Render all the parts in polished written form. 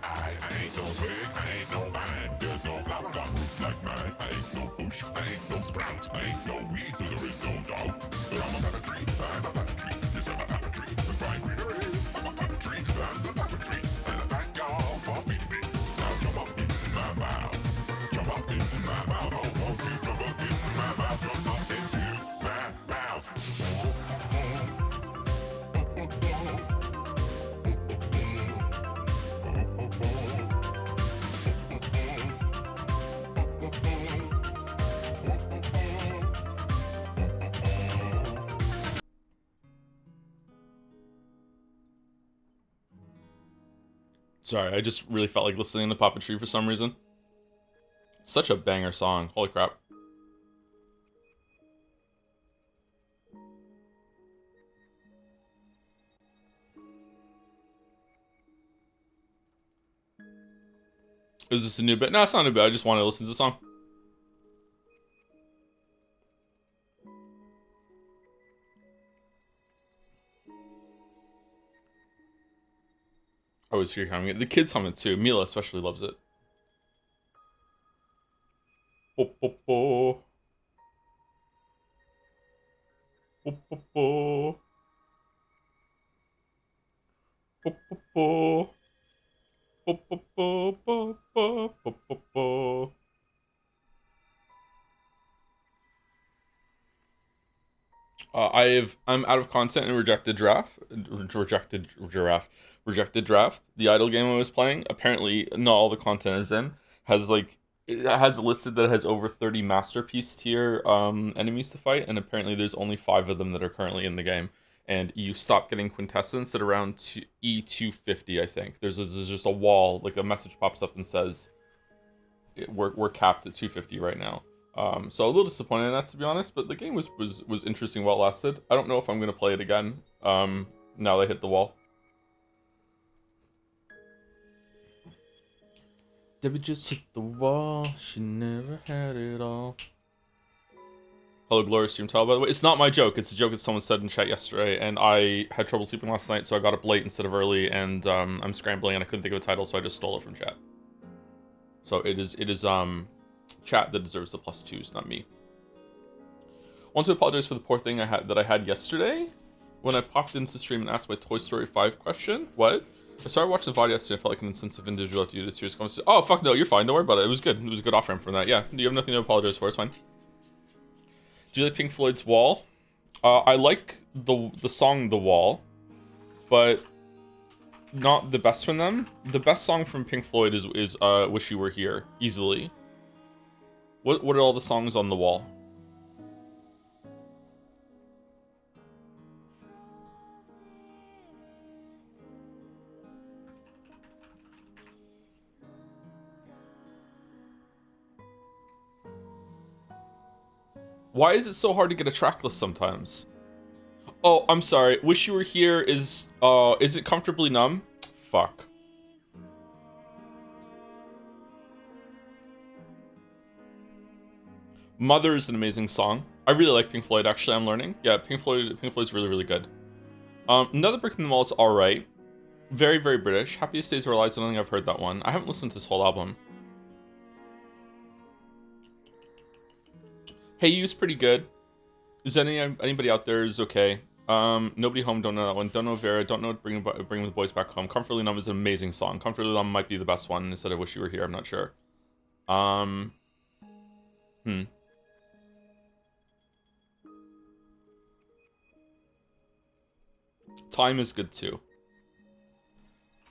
I ain't no twig, I ain't no vine. There's no flower got roots like mine. I ain't no bush, I ain't no sprout. I ain't no weed, so there is no doubt. But I'm a pepper tree, I'm a pepper tree. Yes, I'm a pepper tree. With fine greenery, I'm a pepper tree. I'm the pepper tree. And I thank y'all for feeding me. Now jump up into my mouth. Jump up into my mouth. Oh, won't you jump up into my mouth? Jump up into my mouth. Sorry, I just really felt like listening to Puppetry for some reason. Such a banger song. Holy crap. Is this a new bit? No, it's not a new bit. I just want to listen to the song. I always hear humming it. The kids hum it too. Mila especially loves it. Oh, oh, oh. Oh, oh, oh. Oh, oh, oh. Oh, oh, oh, oh, oh, oh, oh, oh. I'm out of content and rejected draft. The idle game I was playing, apparently not all the content is in. Has like it has listed that it has over 30 masterpiece tier enemies to fight, and apparently there's only 5 of them that are currently in the game. And you stop getting quintessence at around E250, I think. There's just a wall, like a message pops up and says we're capped at 250 right now. So a little disappointed in that, to be honest, but the game was interesting while it lasted. I don't know if I'm gonna play it again. Now they hit the wall. Debbie just hit the wall. She never had it all. Hello, Glorious Stream Title, by the way. It's not my joke. It's a joke that someone said in chat yesterday, and I had trouble sleeping last night, so I got up late instead of early, and I'm scrambling, and I couldn't think of a title, so I just stole it from chat. So it is chat that deserves the +2s, not me. I want to apologize for the poor thing I had yesterday when I popped into stream and asked my Toy Story 5 question. What? I started watching the VOD yesterday. I felt like an insensitive individual to do this serious comments. Oh fuck no, you're fine. Don't worry about it. It was good. It was a good off ramp from that. Yeah, you have nothing to apologize for. It's fine. Do you like Pink Floyd's Wall? I like the song The Wall, but not the best from them. The best song from Pink Floyd is Wish You Were Here, easily. What are all the songs on The Wall? Why is it so hard to get a track list sometimes? Oh, I'm sorry. Wish You Were Here is it Comfortably Numb? Fuck. Mother is an amazing song. I really like Pink Floyd, actually, I'm learning. Yeah, Pink Floyd's really, really good. Another Brick in the Wall is alright. Very, very British. Happiest Days of Our Lives, I don't think I've heard that one. I haven't listened to this whole album. Hey You's pretty good. Is anybody out there is okay? Nobody Home, don't know that one. Don't know Vera, don't know Bring the Boys Back Home. Comfortably Numb is an amazing song. Comfortably Numb might be the best one instead of Wish You Were Here, I'm not sure. Time is good too.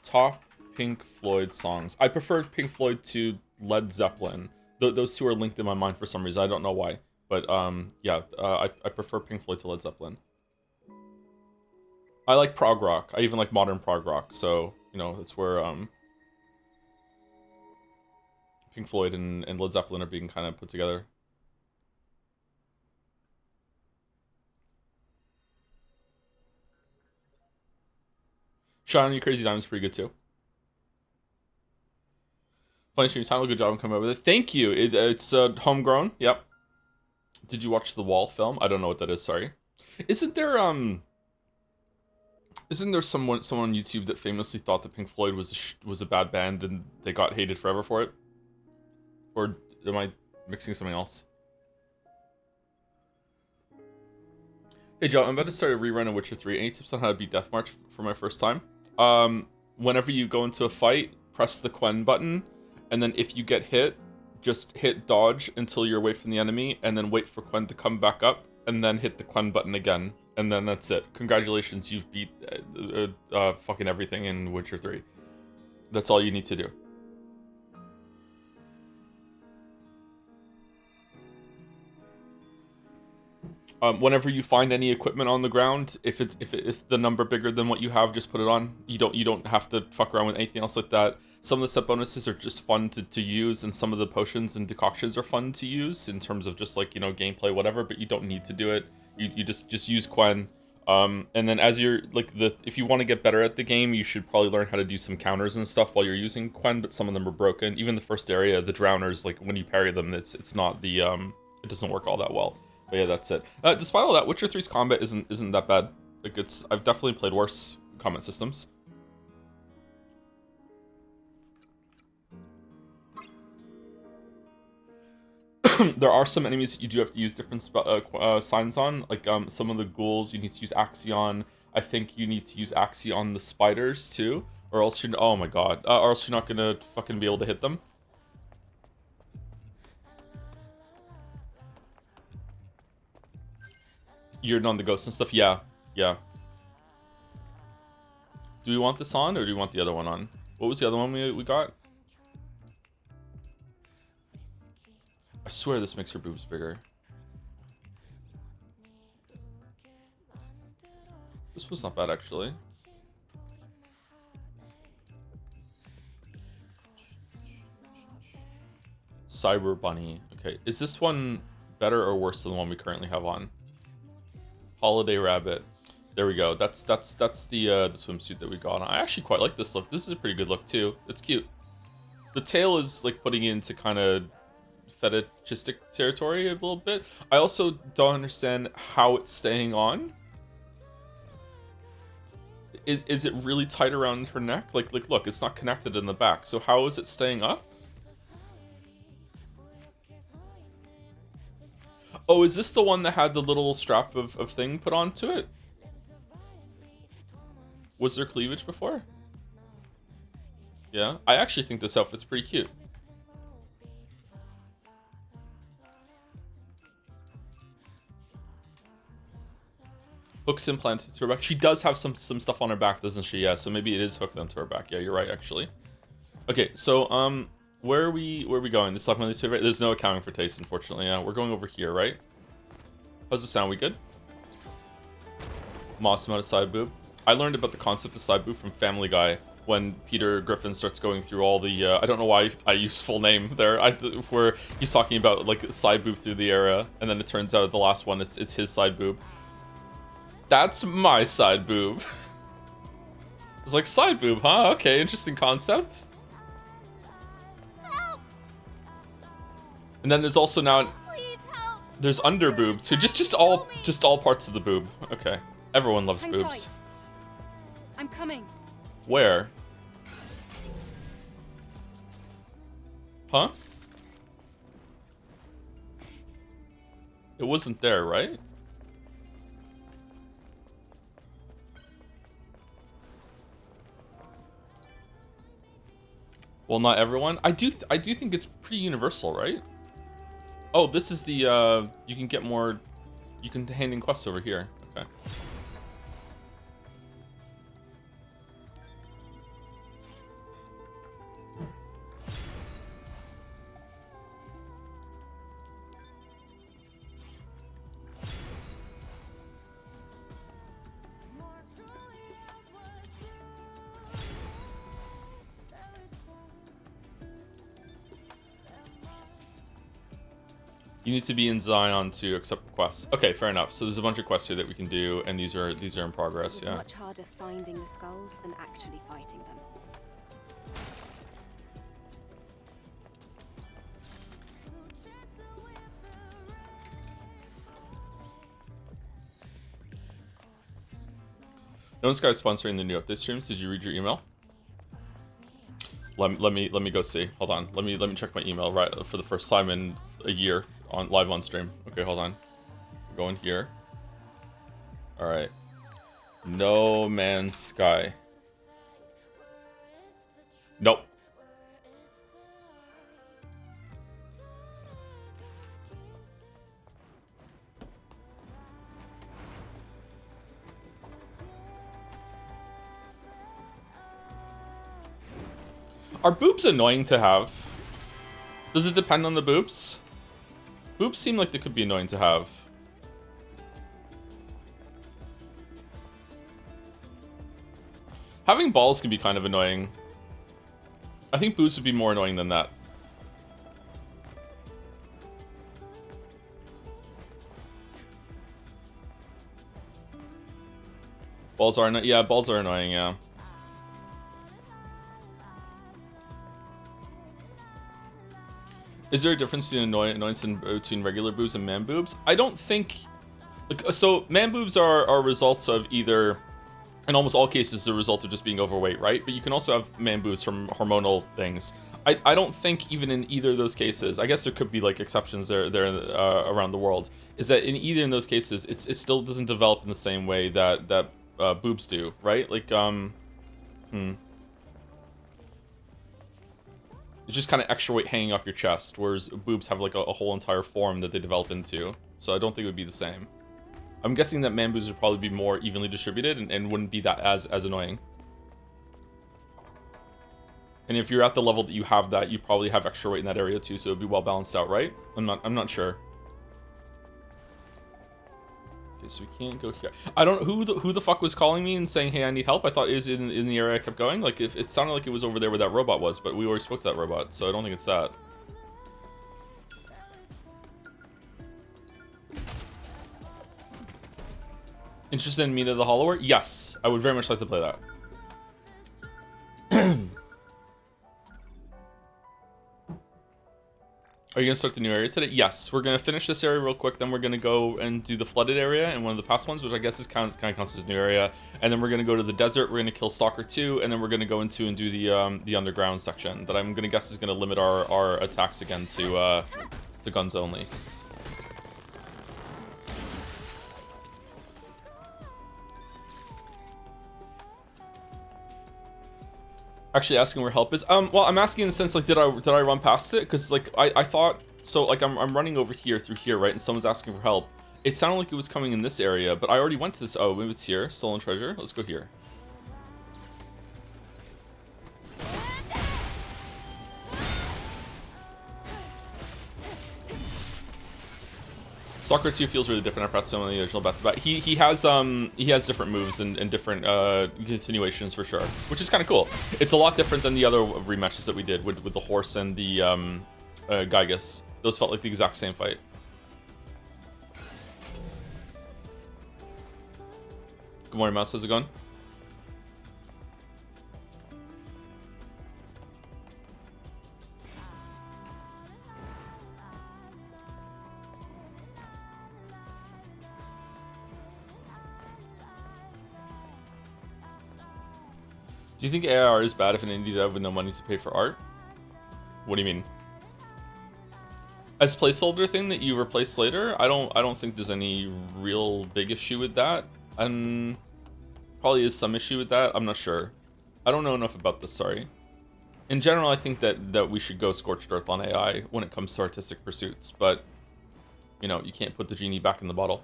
Top Pink Floyd songs. I prefer Pink Floyd to Led Zeppelin. Those two are linked in my mind for some reason. I don't know why. But yeah, I prefer Pink Floyd to Led Zeppelin. I like prog rock. I even like modern prog rock. So, you know, that's where Pink Floyd and Led Zeppelin are being kind of put together. Shine on You Crazy Diamond's pretty good too. Funny stream title, good job on coming up with it. Thank you. It's homegrown. Yep. Did you watch the Wall film? I don't know what that is. Sorry. Isn't there Isn't there someone on YouTube that famously thought that Pink Floyd was a bad band and they got hated forever for it? Or am I mixing something else? Hey Joe, I'm about to start a rerun of Witcher 3. Any tips on how to beat Deathmarch for my first time? Whenever you go into a fight, press the Quen button, and then if you get hit, just hit dodge until you're away from the enemy, and then wait for Quen to come back up, and then hit the Quen button again, and then that's it. Congratulations, you've beat fucking everything in Witcher 3. That's all you need to do. Whenever you find any equipment on the ground, if it's the number bigger than what you have, just put it on. You don't have to fuck around with anything else like that. Some of the set bonuses are just fun to use, and some of the potions and decoctions are fun to use in terms of just like, you know, gameplay, whatever. But you don't need to do it. You just use Quen. And then as you're like if you want to get better at the game, you should probably learn how to do some counters and stuff while you're using Quen. But some of them are broken. Even the first area, the drowners, like when you parry them, it's not the it doesn't work all that well. But yeah, that's it. Despite all that, Witcher 3's combat isn't that bad. Like I've definitely played worse combat systems. There are some enemies you do have to use different signs on. Like some of the ghouls you need to use Axii on. I think you need to use Axii on the spiders too, or else you're oh my god, or else you're not gonna fucking be able to hit them. You're on the ghosts and stuff. Yeah. Do we want this on, or do we want the other one on? What was the other one we got? I swear this makes her boobs bigger. This was not bad, actually. Cyber Bunny. Okay, is this one better or worse than the one we currently have on? Holiday Rabbit. There we go. That's the swimsuit that we got on. I actually quite like this look. This is a pretty good look too. It's cute. The tail is like putting it into kind of fetishistic territory a little bit. I also don't understand how it's staying on. Is it really tight around her neck? Like look, it's not connected in the back. So how is it staying up? Oh, is this the one that had the little strap of thing put onto it? Was there cleavage before? Yeah, I actually think this outfit's pretty cute. Hooks implanted to her back. She does have some stuff on her back, doesn't she? Yeah, so maybe it is hooked onto her back. Yeah, you're right, actually. Okay, so where are we going? This is like my least favorite. There's no accounting for taste, unfortunately. Yeah, we're going over here, right? How's it sound? We good? Moss amount of side boob. I learned about the concept of side boob from Family Guy when Peter Griffin starts going through all the I don't know why I use full name there. Where he's talking about like side boob through the era, and then it turns out the last one it's his side boob. That's my side boob. It's like side boob, huh? Okay, interesting concept. Help! And then there's also now there's under boob too. Just all parts of the boob. Okay. Everyone loves boobs. Tight. I'm coming. Where? Huh? It wasn't there, right? Well, not everyone. I do think it's pretty universal, right? Oh, this is the you can get more. You can hand in quests over here. Okay. You need to be in Zion to accept quests. Okay, fair enough. So there's a bunch of quests here that we can do, and these are in progress. It's Yeah. much harder finding the skulls than actually fighting them. No Sky is sponsoring the new update streams. Did you read your email? Let me go see. Hold on. Let me check my email right for the first time in a year on live on stream. Okay, hold on. Go in here. All right. No Man's Sky. Nope. Are boobs annoying to have? Does it depend on the boobs? Boobs seem like they could be annoying to have. Having balls can be kind of annoying. I think boobs would be more annoying than that. Balls are yeah, balls are annoying, yeah. Is there a difference between annoyance between regular boobs and man boobs? I don't think. Like, so man boobs are results of either, in almost all cases, the result of just being overweight, right? But you can also have man boobs from hormonal things. I don't think even in either of those cases, I guess there could be like exceptions there around the world, is that in either of those cases, it still doesn't develop in the same way that boobs do, right? Like it's just kind of extra weight hanging off your chest, whereas boobs have like a whole entire form that they develop into. So I don't think it would be the same. I'm guessing that man boobs would probably be more evenly distributed and wouldn't be that as annoying. And if you're at the level that you have that, you probably have extra weight in that area too, so it'd be well balanced out, right? I'm not sure. Okay, so we can't go here. I don't know who the fuck was calling me and saying, hey, I need help. I thought it was in the area I kept going. Like, if it sounded like it was over there where that robot was, but we already spoke to that robot, so I don't think it's that. Interested in Mina the Hollower? Yes, I would very much like to play that. Are you gonna start the new area today? Yes, we're gonna finish this area real quick. Then we're gonna go and do the flooded area and one of the past ones, which I guess is kind of counts as new area. And then we're gonna go to the desert. We're gonna kill Stalker 2, and then we're gonna go into and do the underground section that I'm gonna guess is gonna limit our attacks again to guns only. Actually asking where help is. Well, I'm asking in the sense, like, did I run past it? Because like I thought so. Like I'm running over here through here, right? And someone's asking for help. It sounded like it was coming in this area, but I already went to this. Oh, maybe it's here. Stolen treasure. Let's go here. Stalker 2 feels really different. I pressed some of the original bets about. He has different moves and different continuations for sure, which is kind of cool. It's a lot different than the other rematches that we did with the horse and the Gygus. Those felt like the exact same fight. Good morning, Mouse. How's it going? Do you think AR is bad if an indie dev with no money to pay for art? What do you mean? As placeholder thing that you replace later, I don't think there's any real big issue with that. And probably is some issue with that. I'm not sure. I don't know enough about this, sorry. In general, I think that we should go scorched earth on AI when it comes to artistic pursuits, but you know, you can't put the genie back in the bottle.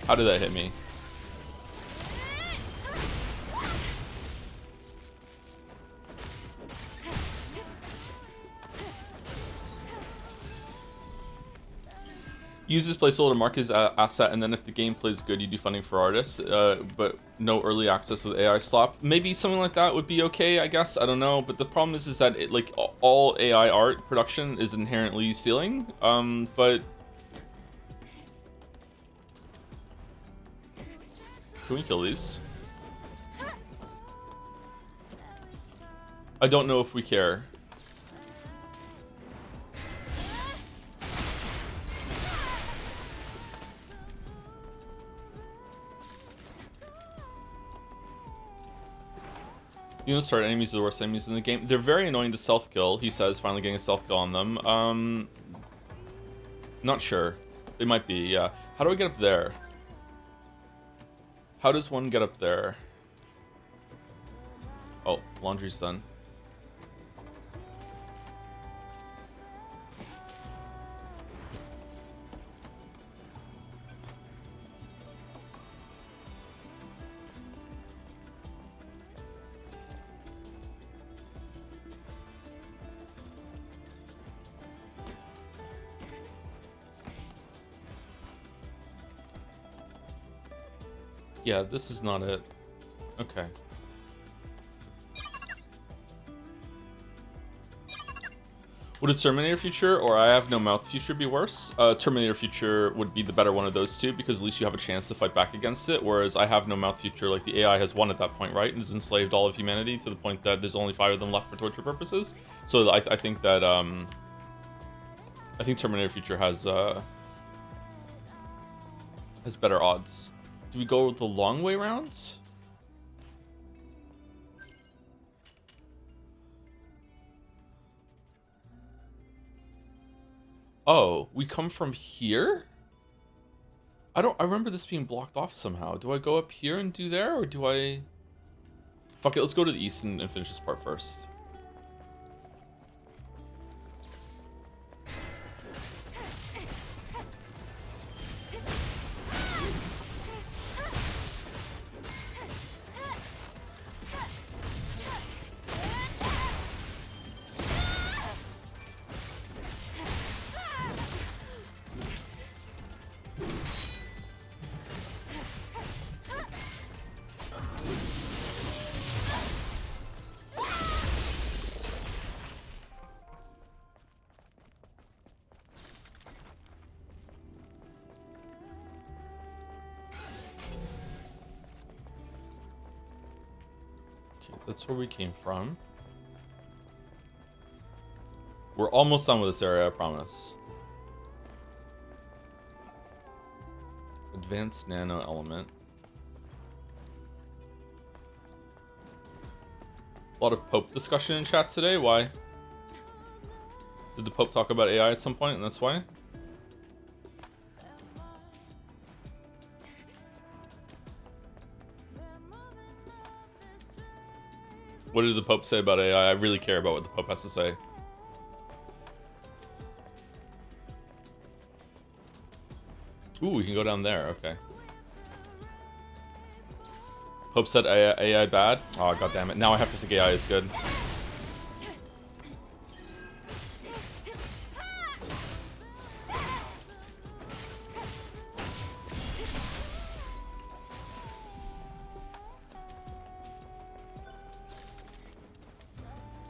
How did that hit me? Use this placeholder to mark his asset, and then if the game plays good, you do funding for artists, but no early access with AI slop. Maybe something like that would be okay, I guess. I don't know, but the problem is that it, like all AI art production is inherently stealing. But Can we kill these? I don't know if we care. You know, sorry, enemies are the worst enemies in the game. They're very annoying to stealth kill, he says, finally getting a stealth kill on them. Not sure. They might be, yeah. How do I get up there? How does one get up there? Oh, laundry's done. Yeah, this is not it. Okay. Would a Terminator future or I Have No Mouth future be worse? Terminator future would be the better one of those two because at least you have a chance to fight back against it, whereas I Have No Mouth future, like the AI has won at that point, right? And has enslaved all of humanity to the point that there's only 5 of them left for torture purposes. So I think that, I think Terminator future has better odds. Do we go the long way around? Oh, we come from here? I remember this being blocked off somehow. Do I go up here and do there, or do I... Fuck it, let's go to the east and finish this part first. That's where we came from. We're almost done with this area, I promise. Advanced nano element. A lot of Pope discussion in chat today. Why? Did the Pope talk about AI at some point, and that's why? What did the Pope say about AI? I really care about what the Pope has to say. Ooh, we can go down there. Okay. Pope said AI bad? Oh, god damn it. Now I have to think AI is good.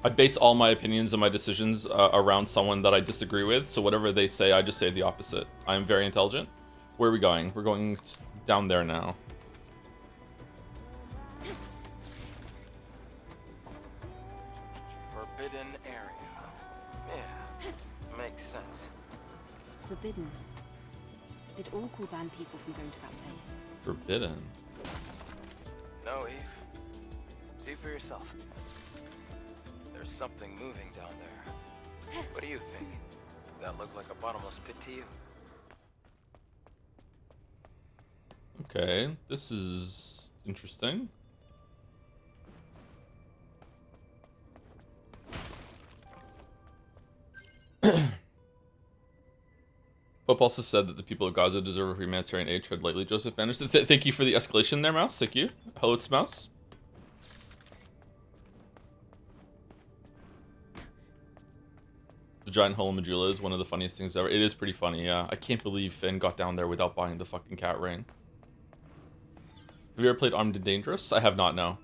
I base all my opinions and my decisions around someone that I disagree with, so whatever they say, I just say the opposite. I am very intelligent. Where are we going? We're going down there now. Forbidden area. Yeah, makes sense. Forbidden. Did Orcal ban people from going to that place? Forbidden. No, Eve. See for yourself. There's something moving down there. What do you think? That look like a bottomless pit to you? Okay, this is interesting. Pope also said that the people of Gaza deserve a humanitarian aid. Tread lightly, Joseph Anderson. Thank you for the escalation there, Mouse. Thank you. Hello, it's Mouse. The giant hole in Majula is one of the funniest things ever. It is pretty funny, yeah. I can't believe Finn got down there without buying the fucking cat ring. Have you ever played Armed and Dangerous? I have not, no.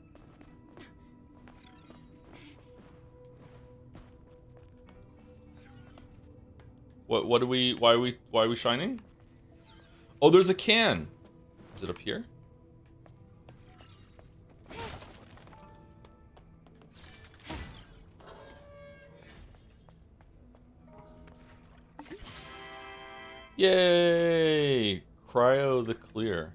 What do we, why are we shining? Oh, there's a can. Is it up here? Yay! Cryo the clear.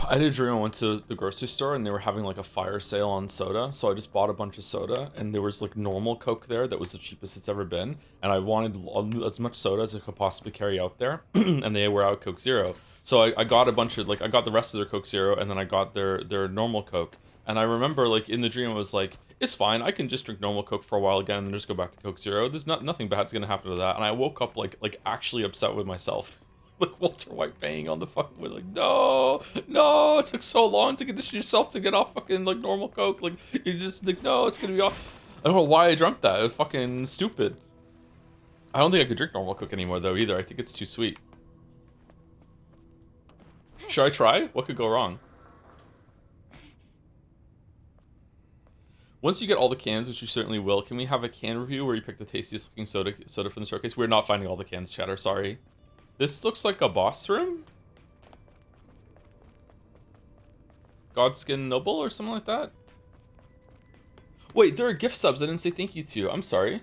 I had a dream I went to the grocery store and they were having like a fire sale on soda. So I just bought a bunch of soda and there was like normal Coke there that was the cheapest it's ever been. And I wanted as much soda as I could possibly carry out there. And they were out of Coke Zero. So I got a bunch of like, I got the rest of their Coke Zero and then I got their normal Coke. And I remember like in the dream I was like, it's fine. I can just drink normal Coke for a while again and then just go back to Coke Zero. There's nothing bad's gonna happen to that. And I woke up like actually upset with myself. Like Walter White banging on the fucking window, like, no, it took so long to condition yourself to get off fucking like normal Coke. Like you just like, no, it's gonna be off. I don't know why I drank that. It was fucking stupid. I don't think I could drink normal Coke anymore though either. I think it's too sweet. Should I try? What could go wrong? Once you get all the cans, which you certainly will, can we have a can review where you pick the tastiest looking soda from the showcase? We're not finding all the cans, chatter, sorry. This looks like a boss room? Godskin Noble or something like that? Wait, there are gift subs I didn't say thank you to. I'm sorry.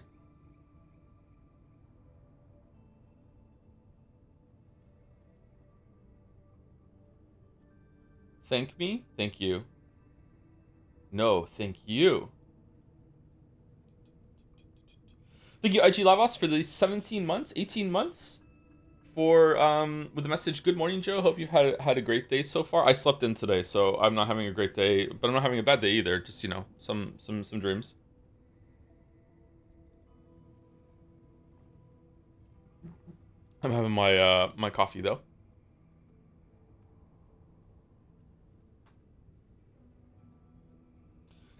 Thank me? Thank you. No, thank you. Thank you, IG Lavos, for the 17 months, 18 months. For with the message, good morning, Joe. Hope you've had a great day so far. I slept in today, so I'm not having a great day, but I'm not having a bad day either. Just, you know, some dreams. I'm having my my coffee though.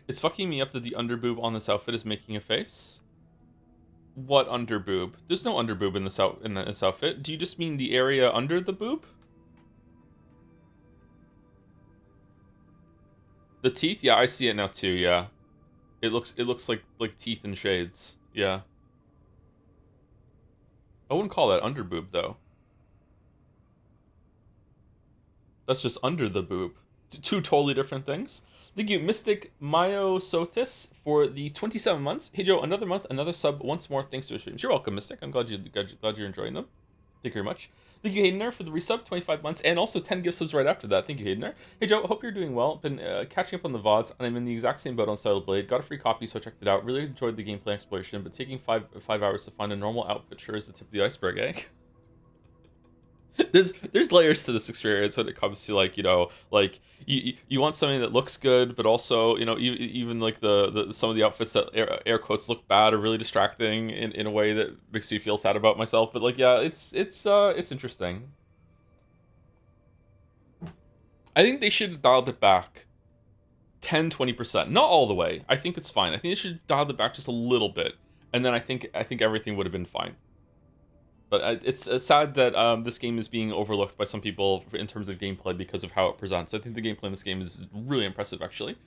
It's fucking me up that the underboob on this outfit is making a face. What underboob? There's no underboob in this outfit. Do you just mean the area under the boob? The teeth? Yeah, I see it now too. Yeah, it looks like teeth and shades. Yeah. I wouldn't call that underboob though. That's just under the boob. Two totally different things. Thank you, Mystic Myosotis, for the 27 months. Hey Joe, another month, another sub once more. Thanks to the streams. You're welcome, Mystic. I'm glad you're enjoying them. Thank you very much. Thank you, Haydener, for the resub, 25 months, and also 10 gift subs right after that. Thank you, Haydener. Hey Joe, hope you're doing well. Been catching up on the VODs, and I'm in the exact same boat on Styled Blade. Got a free copy, so I checked it out. Really enjoyed the gameplay exploration, but taking five hours to find a normal outfit sure is the tip of the iceberg, eh? There's layers to this experience when it comes to, like, you know, like you want something that looks good, but also, you know, even like the some of the outfits that air quotes look bad are really distracting in a way that makes me feel sad about myself. But like, yeah, it's interesting. I think they should have dialed it back 10-20%, not all the way. I think it's fine. I think they should dial it back just a little bit, and then I think everything would have been fine. But it's sad that this game is being overlooked by some people in terms of gameplay because of how it presents. I think the gameplay in this game is really impressive, actually.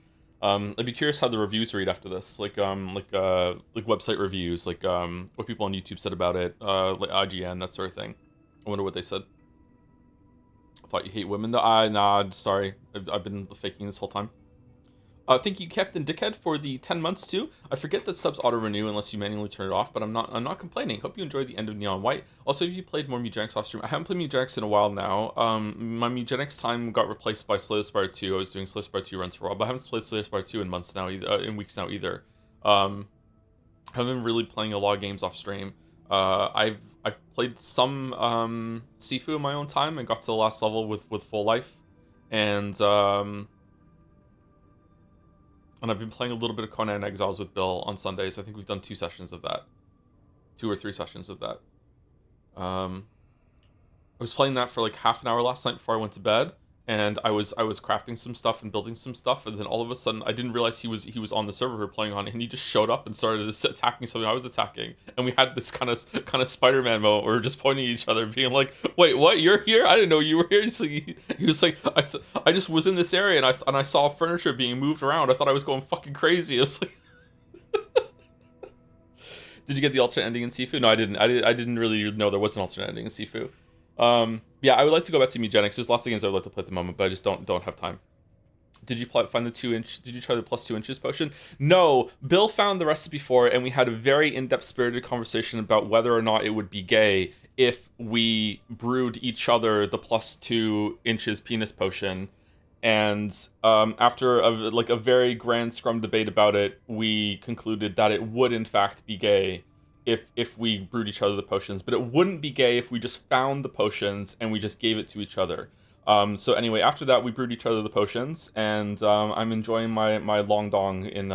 I'd be curious how the reviews read after this, like website reviews, like what people on YouTube said about it, like IGN, that sort of thing. I wonder what they said. I thought you hate women. Nah, sorry, I've been faking this whole time. Thank you, Captain Dickhead, for the 10 months too. I forget that subs auto-renew unless you manually turn it off, but I'm not complaining. Hope you enjoyed the end of Neon White. Also, if you played more Mugenics off stream, I haven't played Mugenics in a while now. My Mugenics time got replaced by Slay the Spire 2. I was doing Slay the Spire 2 runs for a while, but I haven't played Slay the Spire 2 in months now, in weeks now either. I haven't been really playing a lot of games off stream. I played some Sifu in my own time and got to the last level with Full Life, and I've been playing a little bit of Conan Exiles with Bill on Sundays. I think we've done 2 sessions of that. 2 or 3 sessions of that. I was playing that for like half an hour last night before I went to bed, and I was crafting some stuff and building some stuff, and then all of a sudden I didn't realize he was on the server we were playing on, and he just showed up and started attacking something I was attacking, and we had this kind of Spider-Man moment where we were just pointing at each other, being like, "Wait, what? You're here? I didn't know you were here." He was like, "I just was in this area and I saw furniture being moved around. I thought I was going fucking crazy." It was like, did you get the alternate ending in Sifu? No, I didn't. I didn't really know there was an alternate ending in Sifu. Yeah, I would like to go back to Mugenics. There's lots of games I would like to play at the moment, but I just don't have time. Did you find the 2-inch? Did you try the plus 2 inches potion? No, Bill found the recipe for it, and we had a very in-depth, spirited conversation about whether or not it would be gay if we brewed each other the plus 2 inches penis potion. And after a very grand scrum debate about it, we concluded that it would in fact be gay if we brewed each other the potions, but it wouldn't be gay if we just found the potions and we just gave it to each other. So anyway, after that, we brewed each other the potions, and I'm enjoying my long dong in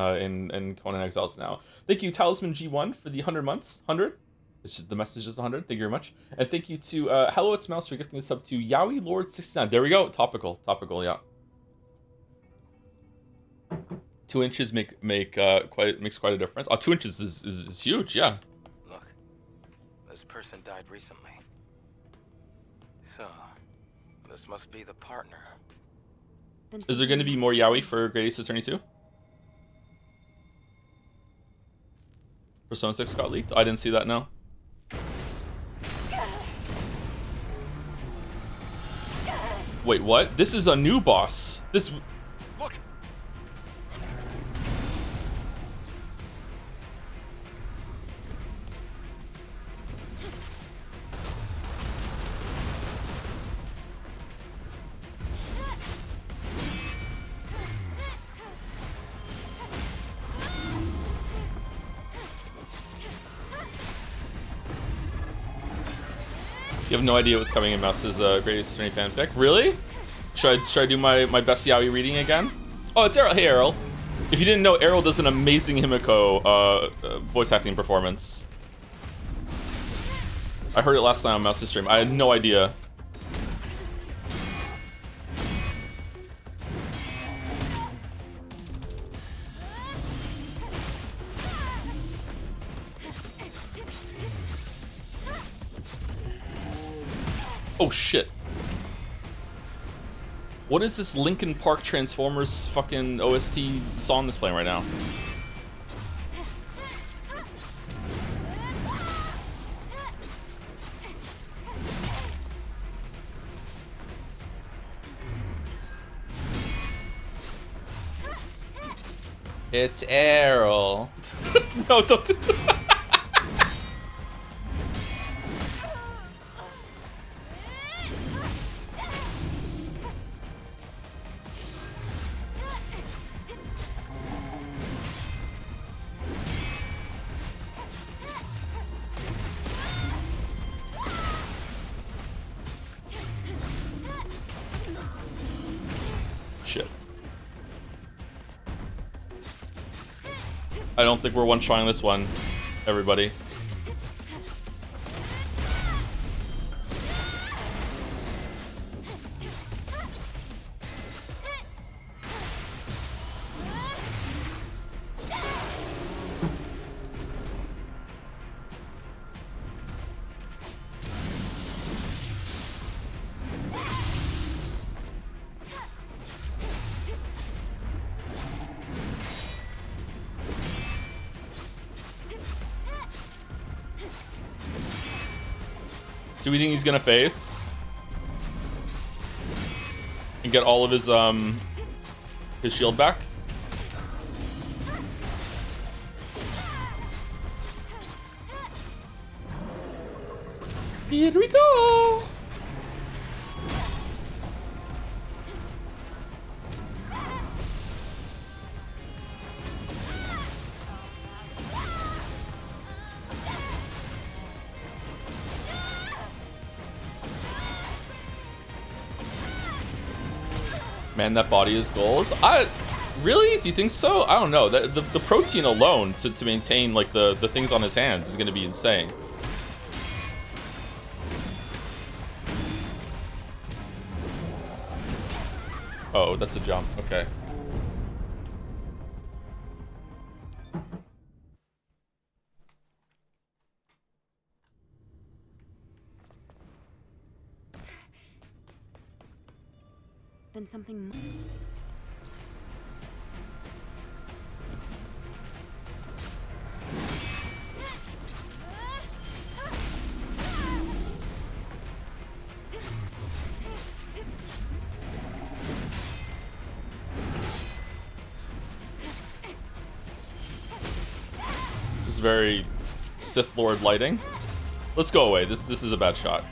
Conan Exiles now. Thank you, Talisman G1, for the 100 months. 100? It's just, the message is 100. Thank you very much. And thank you to Hello It's Mouse for gifting a sub to Yowie Lord 69. There we go. Topical, yeah. 2 inches makes quite a difference. 2 inches is huge, yeah. Look, this person died recently. So, this must be the partner. Then Is there going to be more Yowie for Great Ace Attorney 2? Persona 6 got leaked? I didn't see that, no. Wait, what? This is a new boss. This... Look! You have no idea what's coming in Mouse's Greatest Attorney fanfic? Really? Should I do my best Yaoi reading again? Oh, it's Errol. Hey, Errol. If you didn't know, Errol does an amazing Himiko voice acting performance. I heard it last night on Mouse's stream. I had no idea. Oh shit. What is this Linkin Park Transformers fucking OST song that's playing right now? It's Errol. No, don't do that. Shit. I don't think we're one-shotting this one, everybody. Do we think he's gonna face and get all of his shield back? Here we go. Man, that body is goals. Really? Do you think so? I don't know. The protein alone to maintain like the things on his hands is gonna be insane. Oh, that's a jump. Okay. Then something. is very Sith Lord lighting. Let's go away. This is a bad shot.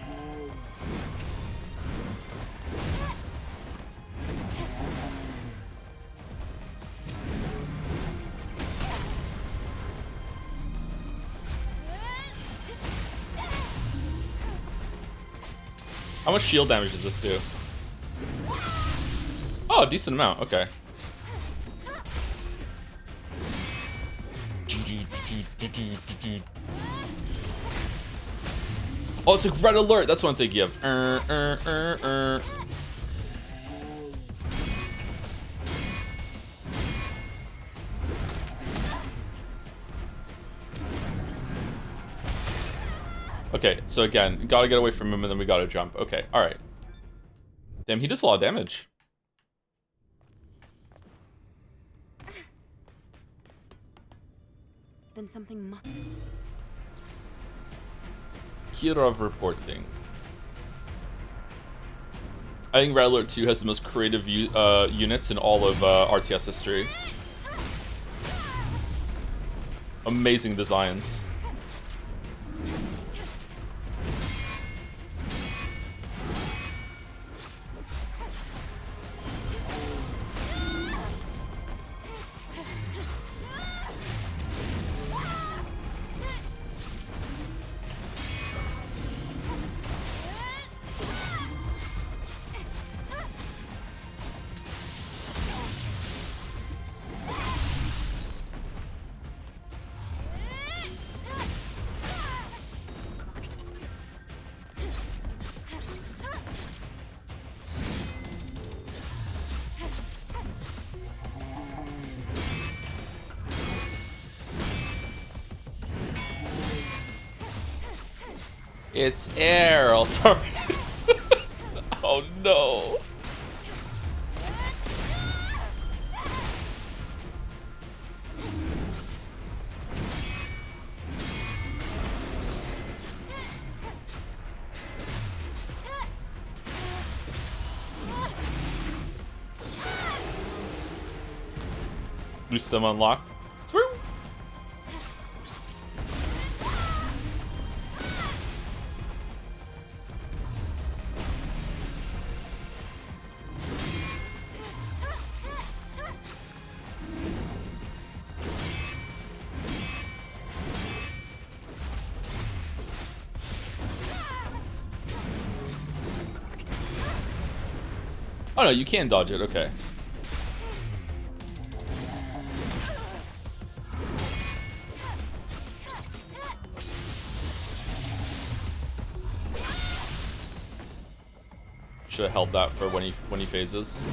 How much shield damage does this do? Oh, a decent amount. Okay. Oh, it's like red alert. That's what I'm thinking of. Okay, so again, gotta get away from him and then we gotta jump. Okay, alright. Damn, he does a lot of damage. Then something must. Kirov reporting. I think Red Alert 2 has the most creative units in all of RTS history. Amazing designs. It's Errol, sorry. Oh no. New stem unlocked. Swoo! Oh no, you can dodge it, okay. Should have held that for when he phases.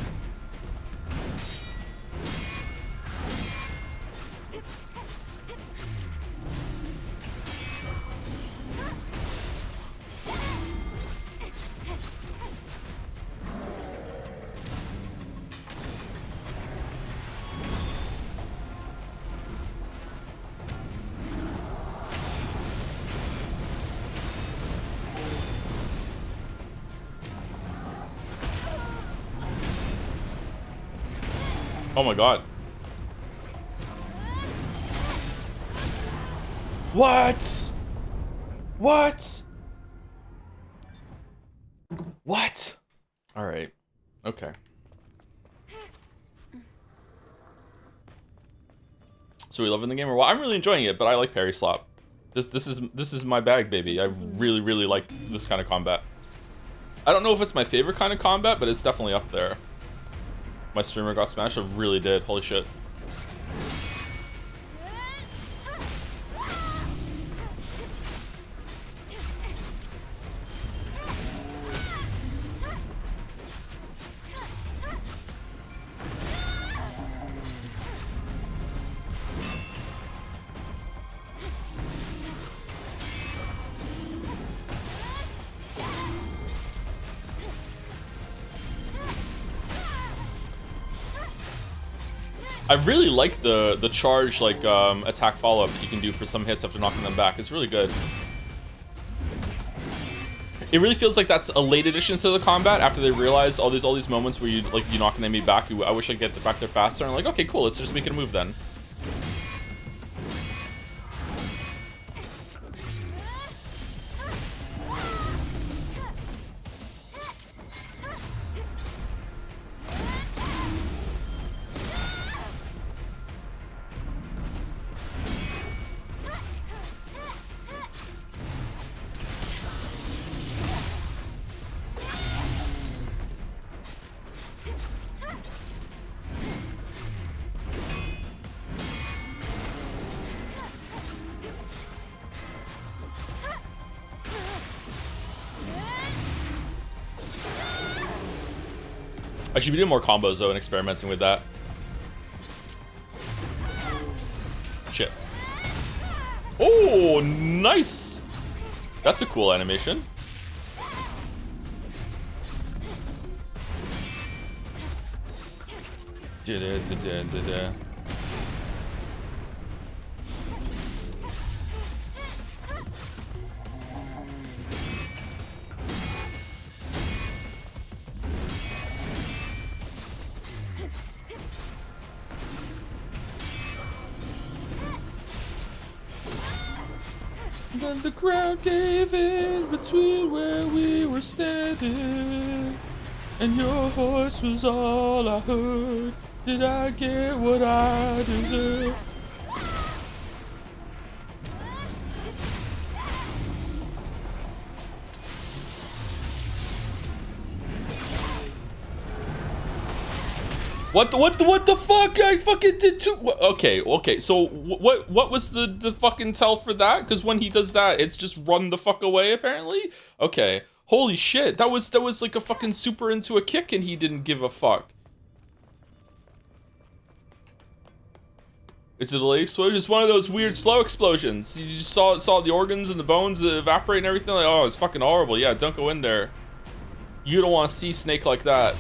Oh my god. What? What? What? Alright. Okay. So we loving the game or what? I'm really enjoying it, but I like parry slap. This is my bag, baby. I really like this kind of combat. I don't know if it's my favorite kind of combat, but it's definitely up there. My streamer got smashed. I really did. Holy shit. I really like the charge, like, attack follow-up that you can do for some hits after knocking them back. It's really good. It really feels like that's a late addition to the combat after they realize all these moments where you knock an enemy back. I wish I could get back there faster. And like, okay, cool, let's just make it a move then. I should be doing more combos though and experimenting with that. Shit. Oh, nice. That's a cool animation. Da-da-da-da-da-da. Then the ground gave in between where we were standing, and your voice was all I heard. Did I get what I deserve? What the fuck? I fucking did too. Okay. So what was the fucking tell for that? Because when he does that, it's just run the fuck away. Apparently. Okay. Holy shit. That was like a fucking super into a kick, and he didn't give a fuck. It's a delayed explosion. It's one of those weird slow explosions. You just saw the organs and the bones evaporate and everything. Like, oh, it's fucking horrible. Yeah, don't go in there. You don't want to see Snake like that.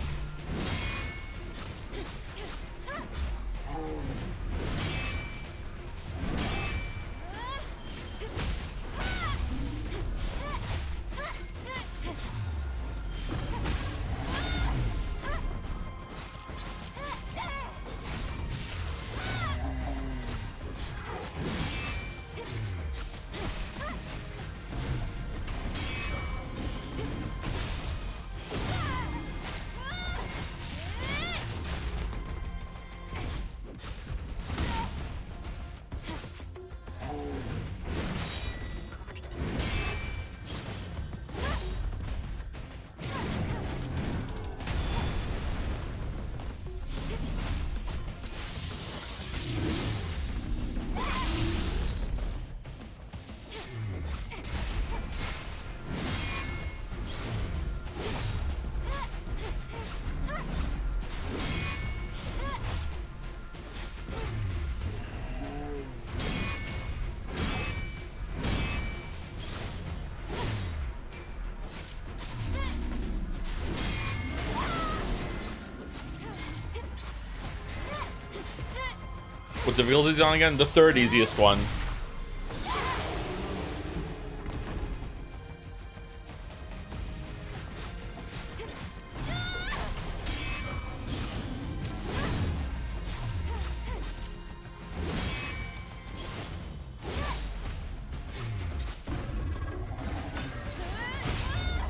What difficulty is he on again? The third easiest one.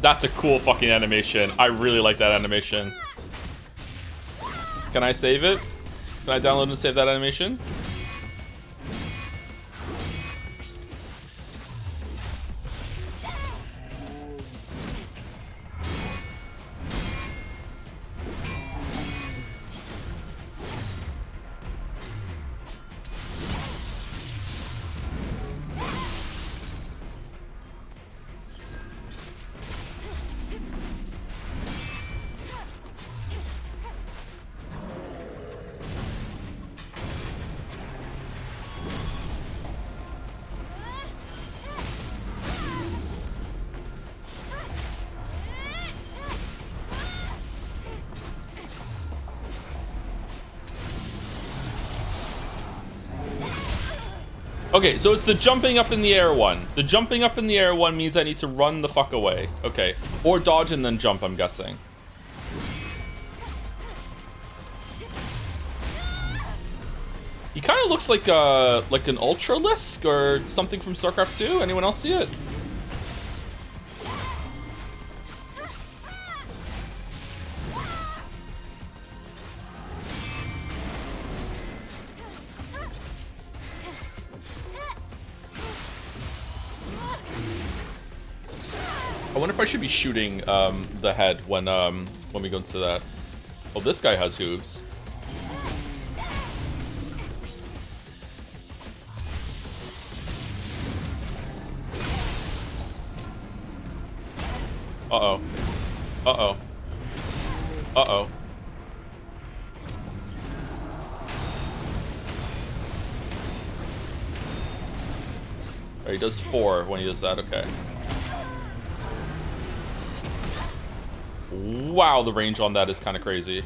That's a cool fucking animation. I really like that animation. Can I save it? Can I download and save that animation? Okay, so it's the jumping up in the air one. The jumping up in the air one means I need to run the fuck away. Okay. Or dodge and then jump, I'm guessing. He kind of looks like an Ultralisk or something from StarCraft 2. Anyone else see it? I wonder if I should be shooting the head when we go into that. Oh, this guy has hooves. Uh-oh. Uh-oh. Uh-oh. Or he does 4 when he does that, okay. Wow, the range on that is kind of crazy.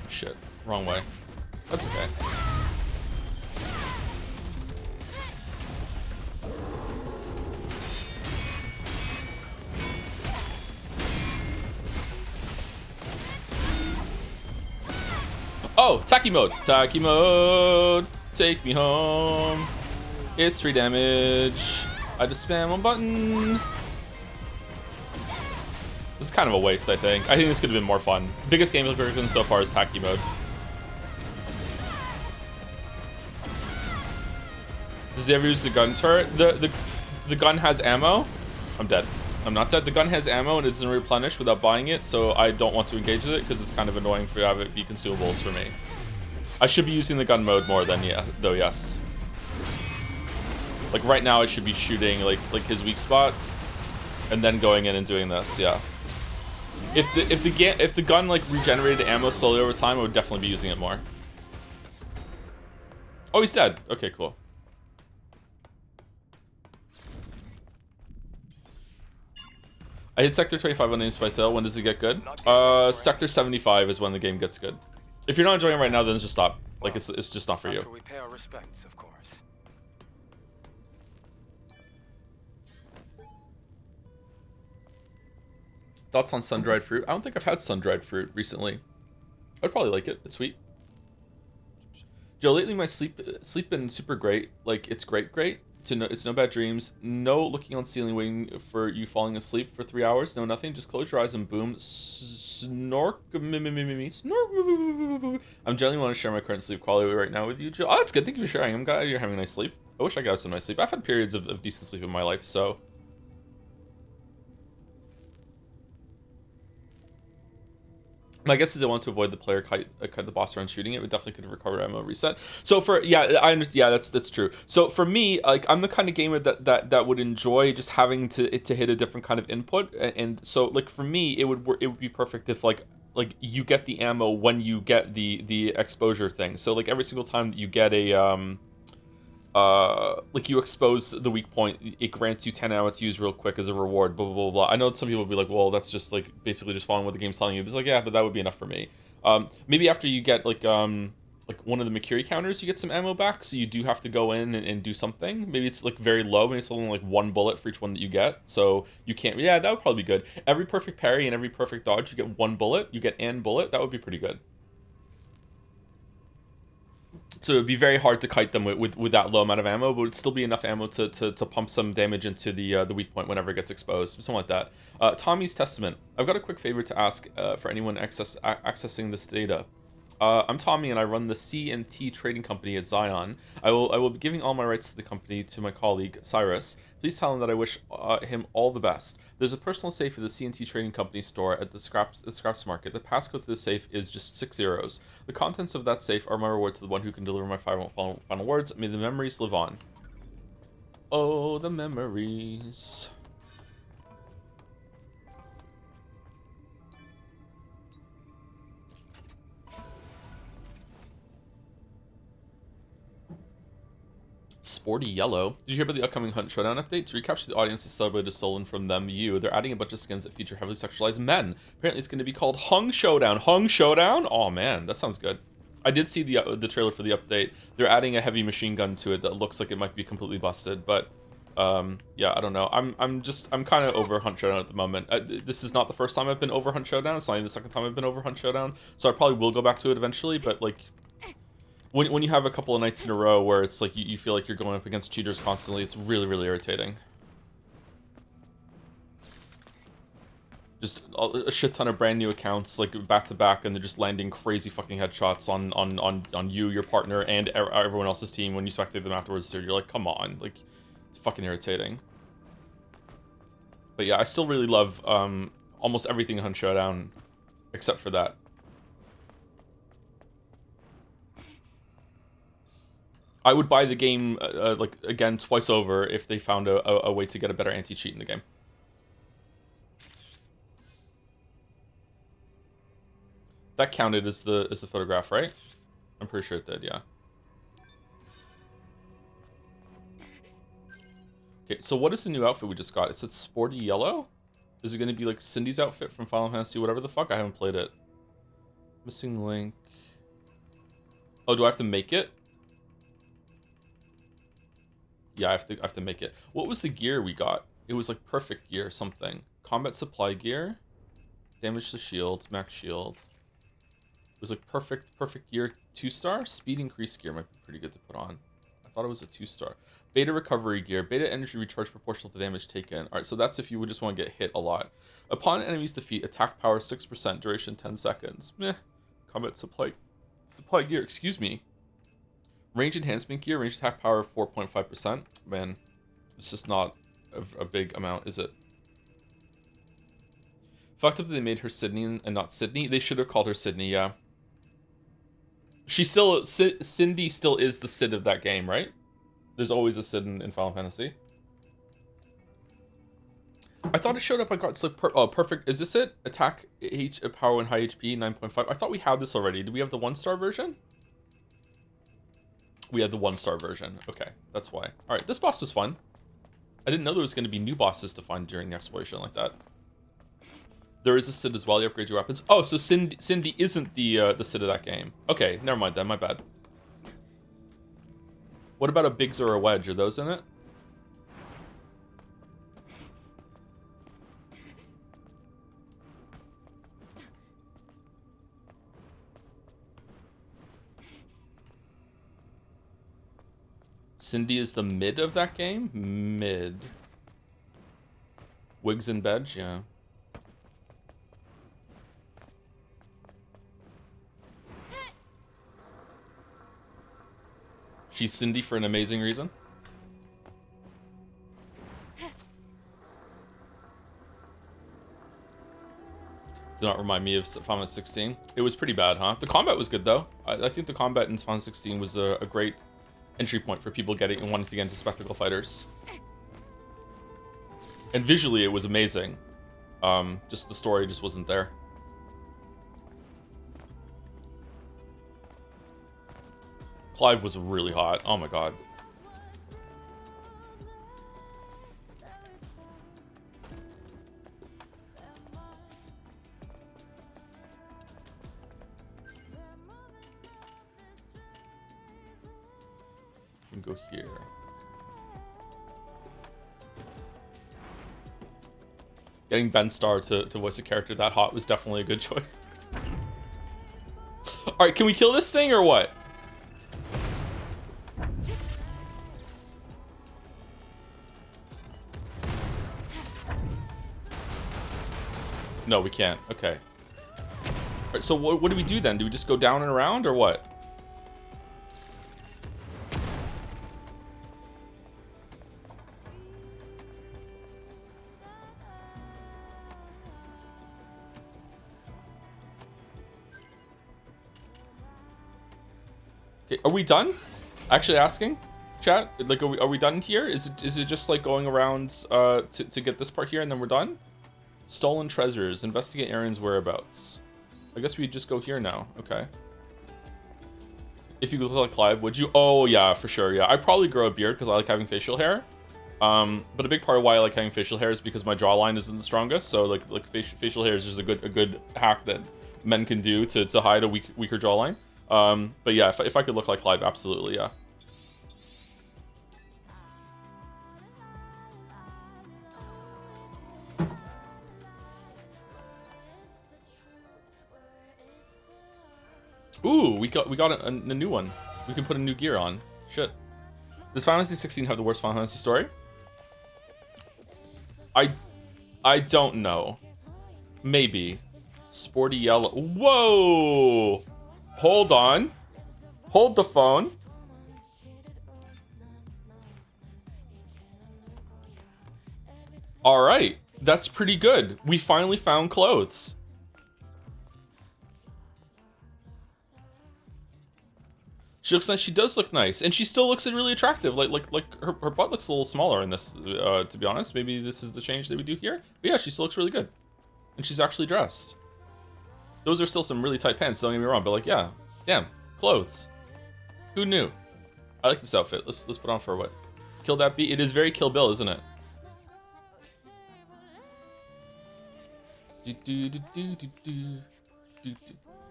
Shit, wrong way. That's okay. Oh, Taki mode. Taki mode. Take me home. It's free damage. I just spam one button. This is kind of a waste, I think. I think this could have been more fun. Biggest game version so far is Taki mode. Does he ever use the gun turret? The gun has ammo. I'm dead. I'm not dead. The gun has ammo and it doesn't replenish without buying it, so I don't want to engage with it because it's kind of annoying for have it be consumables for me. I should be using the gun mode more than though, yes. Like right now, I should be shooting like his weak spot, and then going in and doing this. Yeah. If the gun like regenerated ammo slowly over time, I would definitely be using it more. Oh, he's dead. Okay, cool. I hit Sector 25 on the Spy Sale. When does it get good? Sector 75 is when the game gets good. If you're not enjoying it right now, then just stop. Like, it's just not for you. After we pay our respects, of course. Thoughts on sun-dried fruit? I don't think I've had sun-dried fruit recently. I'd probably like it. It's sweet. Joe, lately my sleep been super great. Like, it's great. It's no bad dreams. No looking on ceiling waiting for you falling asleep for 3 hours. No nothing. Just close your eyes and boom. Snork. Snork. I'm generally want to share my current sleep quality right now with you, Joe. Oh, that's good. Thank you for sharing. I'm glad you're having a nice sleep. I wish I got some nice sleep. I've had periods of decent sleep in my life, so... My guess is I want to avoid the player cut the boss around shooting it. We definitely could recover ammo reset. So for I understand. Yeah, that's true. So for me, like I'm the kind of gamer that would enjoy just having to hit a different kind of input. And so like for me, it would be perfect if like you get the ammo when you get the exposure thing. So like every single time that you get a like you expose the weak point, it grants you 10 ammo to use real quick as a reward, blah, blah, blah, blah. I know some people will be like, well, that's just like basically just following what the game's telling you. It's like, yeah, but that would be enough for me. Maybe after you get like one of the Makiri counters, you get some ammo back, so you do have to go in and do something. Maybe it's like very low, maybe it's only like 1 bullet for each one that you get, so you can't, yeah, that would probably be good. Every perfect parry and every perfect dodge, you get 1 bullet, you get an bullet, that would be pretty good. So it would be very hard to kite them with that low amount of ammo, but it would still be enough ammo to pump some damage into the weak point whenever it gets exposed, something like that. Tommy's Testament. I've got a quick favor to ask for anyone accessing this data. I'm Tommy, and I run the C&T trading company at Zion. I will be giving all my rights to the company to my colleague, Cyrus. Please tell him that I wish him all the best. There's a personal safe at the C&T Trading Company store at the Scraps Market. The passcode to the safe is just 6 zeros. The contents of that safe are my reward to the one who can deliver my final words. May the memories live on. Oh, the memories. Sporty Yellow. Did you hear about the upcoming Hunt Showdown update? To recapture the audience that Celebrate is stolen from them, they're adding a bunch of skins that feature heavily sexualized men. Apparently it's going to be called Hung Showdown. Hung Showdown? Oh man, that sounds good. I did see the trailer for the update. They're adding a heavy machine gun to it that looks like it might be completely busted, but yeah, I don't know. I'm kind of over Hunt Showdown at the moment. This is not the first time I've been over Hunt Showdown. It's not even the second time I've been over Hunt Showdown, so I probably will go back to it eventually, but like when you have a couple of nights in a row where it's like you feel like you're going up against cheaters constantly, it's really, really irritating. Just a shit ton of brand new accounts like back to back, and they're just landing crazy fucking headshots on you, your partner, and everyone else's team when you spectate them afterwards. So you're like, come on, like it's fucking irritating. But yeah, I still really love almost everything on Showdown, except for that. I would buy the game like again twice over if they found a way to get a better anti-cheat in the game. That counted as the photograph, right? I'm pretty sure it did, yeah. Okay, so what is the new outfit we just got? It said sporty yellow? Is it going to be like Cindy's outfit from Final Fantasy, whatever the fuck? I haven't played it. Missing link. Oh, do I have to make it? Yeah, I have to make it. What was the gear we got? It was like perfect gear something. Combat supply gear. Damage to shields, max shield. It was like perfect gear 2-star. Speed increase gear might be pretty good to put on. I thought it was a 2-star. Beta recovery gear. Beta energy recharge proportional to damage taken. Alright, so that's if you would just want to get hit a lot. Upon enemy's defeat, attack power 6%, duration 10 seconds. Meh. Combat supply gear, excuse me. Range enhancement gear, range attack power 4.5%. Man, it's just not a big amount, is it? Fucked up that they made her Sydney and not Sydney. They should have called her Sydney, yeah. Cindy still is the Sid of that game, right? There's always a Sid in Final Fantasy. I thought it showed up. I got it's like perfect. Is this it? Attack power and high HP 9.5. I thought we had this already. Did we have the 1-star version? We had the 1-star version. Okay, that's why. All right, this boss was fun. I didn't know there was going to be new bosses to find during the exploration like that. There is a Sid as well. You upgrade your weapons. Oh, so Cindy isn't the Sid of that game. Okay, never mind then. My bad. What about a Biggs or a Wedge? Are those in it? Cindy is the mid of that game? Mid. Wiggs and Bedge? Yeah. She's Cindy for an amazing reason. Do not remind me of Final Fantasy 16. It was pretty bad, huh? The combat was good though. I think the combat in Final Fantasy 16 was a great entry point for people getting and wanting to get into spectacle fighters. And visually it was amazing. Just the story just wasn't there. Clive was really hot. Oh my god. We can go here. Getting Ben Starr to voice a character that hot was definitely a good choice. Alright, can we kill this thing or what? No, we can't. Okay. Alright, so what do we do then? Do we just go down and around or what? Okay, are we done? Actually asking, chat? Like, are we done here? Is it just like going around to get this part here and then we're done? Stolen treasures. Investigate Aaron's whereabouts. I guess we just go here now. Okay. If you look like Clive, would you? Oh, yeah, for sure. Yeah, I'd probably grow a beard because I like having facial hair. But a big part of why I like having facial hair is because my jawline isn't the strongest. So like facial hair is just a good hack that men can do to hide a weaker jawline. But yeah, if I could look like Clive, absolutely, yeah. Ooh, we got a new one. We can put a new gear on. Shit. Does Final Fantasy 16 have the worst Final Fantasy story? I don't know. Maybe. Sporty yellow. Whoa! Hold on. Hold the phone. All right. That's pretty good. We finally found clothes. She looks nice. She does look nice, and she still looks really attractive. Like her butt looks a little smaller in this. To be honest, maybe this is the change that we do here. But yeah, she still looks really good, and she's actually dressed. Those are still some really tight pants. Don't get me wrong, but like, yeah, damn, clothes. Who knew? I like this outfit. Let's put on for what? Kill that beat. It is very Kill Bill, isn't it?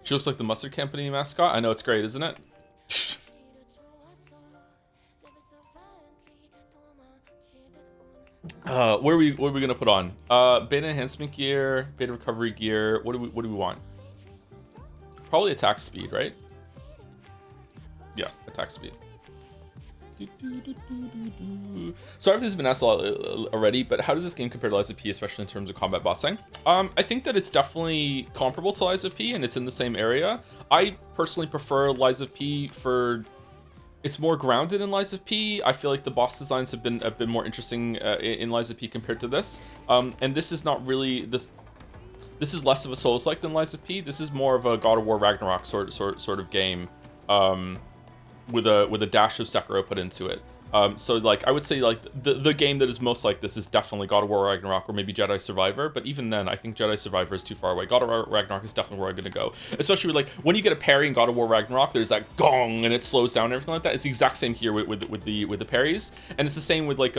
She looks like the Mustard Company mascot. I know, it's great, isn't it? What are we gonna put on? Beta enhancement gear, beta recovery gear. What do we want? Probably attack speed, right? Yeah, attack speed. Sorry if this has been asked a lot already, but how does this game compare to Lies of P, especially in terms of combat bossing? I think that it's definitely comparable to Lies of P, and it's in the same area. I personally prefer Lies of P for... It's more grounded in Lies of P. I feel like the boss designs have been more interesting in Lies of P compared to this. And this is not really... This is less of a Souls-like than Lies of P. This is more of a God of War Ragnarok sort of game. With a dash of Sekiro put into it. So like I would say like the game that is most like this is definitely God of War Ragnarok or maybe Jedi Survivor, but even then I think Jedi Survivor is too far away. God of War Ragnarok is definitely where I'm gonna go, especially with like when you get a parry in God of War Ragnarok, there's that gong and it slows down and everything like that. It's the exact same here with the parries, and it's the same with like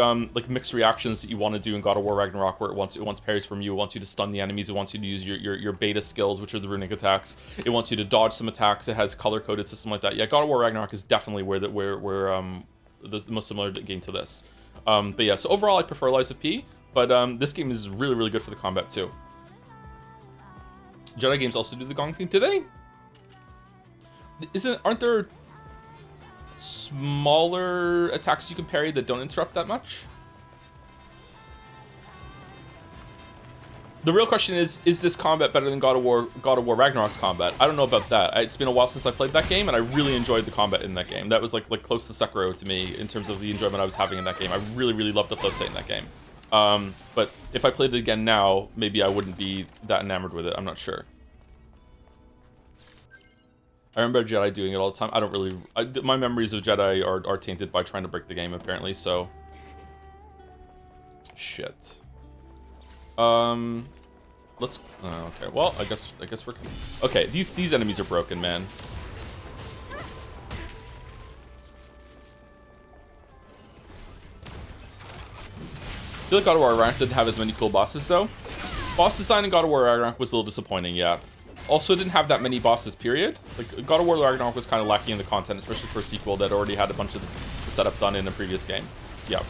mixed reactions that you want to do in God of War Ragnarok, where it wants parries from you, it wants you to stun the enemies, it wants you to use your beta skills, which are the runic attacks, it wants you to dodge some attacks, it has color coded system like that. Yeah, God of War Ragnarok is definitely where the most similar game to this. But yeah, so overall I prefer Lies of P, but this game is really good for the combat too. Jedi games also do the gong thing. Do they? Aren't there smaller attacks you can parry that don't interrupt that much? The real question is this combat better than God of War Ragnarok's combat? I don't know about that. It's been a while since I played that game, and I really enjoyed the combat in that game. That was like close to Sekiro to me in terms of the enjoyment I was having in that game. I really loved the flow state in that game. But if I played it again now, maybe I wouldn't be that enamored with it. I'm not sure. I remember Jedi doing it all the time. I don't really... my memories of Jedi are tainted by trying to break the game, apparently, so... Shit. Let's... okay, well, I guess we're... Okay, these enemies are broken, man. I feel like God of War Ragnarok didn't have as many cool bosses, though. Boss design in God of War Ragnarok was a little disappointing, yeah. Also, it didn't have that many bosses, period. Like, God of War Ragnarok was kind of lacking in the content, especially for a sequel that already had a bunch of the setup done in a previous game. Yeah.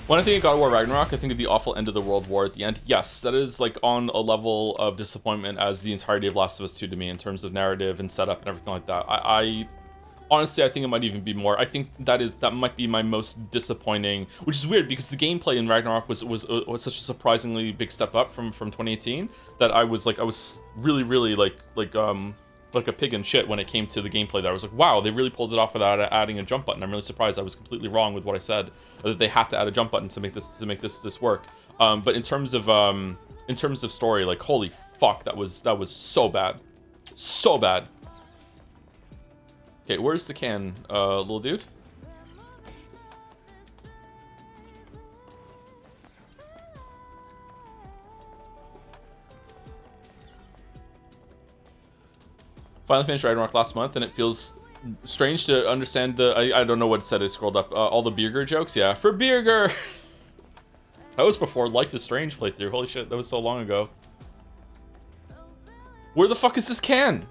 When I think of God of War Ragnarok, I think of the awful end of the world war at the end. Yes, that is like on a level of disappointment as the entirety of Last of Us 2 to me in terms of narrative and setup and everything like that. I honestly, I think it might even be more. I think that might be my most disappointing, which is weird because the gameplay in Ragnarok was such a surprisingly big step up from 2018 that I was really like a pig in shit when it came to the gameplay. That I was like, wow, they really pulled it off without adding a jump button. I'm really surprised. I was completely wrong with what I said, that they had to add a jump button to make this work. But in terms of story, like, holy fuck, that was so bad, so bad. Okay, where's the can, little dude? Finally finished Ragnarok last month, and it feels strange to understand I don't know what it said. I scrolled up all the Birger jokes. Yeah, for Birger. That was before Life is Strange playthrough. Holy shit, that was so long ago. Where the fuck is this can?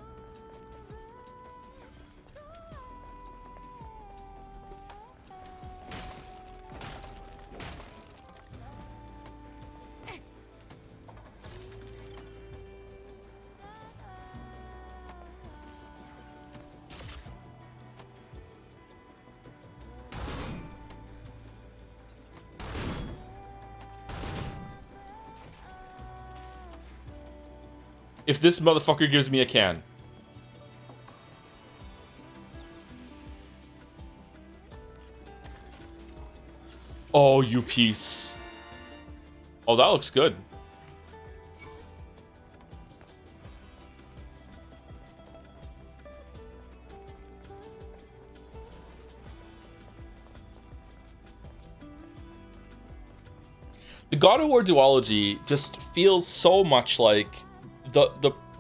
If this motherfucker gives me a can. Oh, you piece. Oh, that looks good. The God of War duology just feels so much like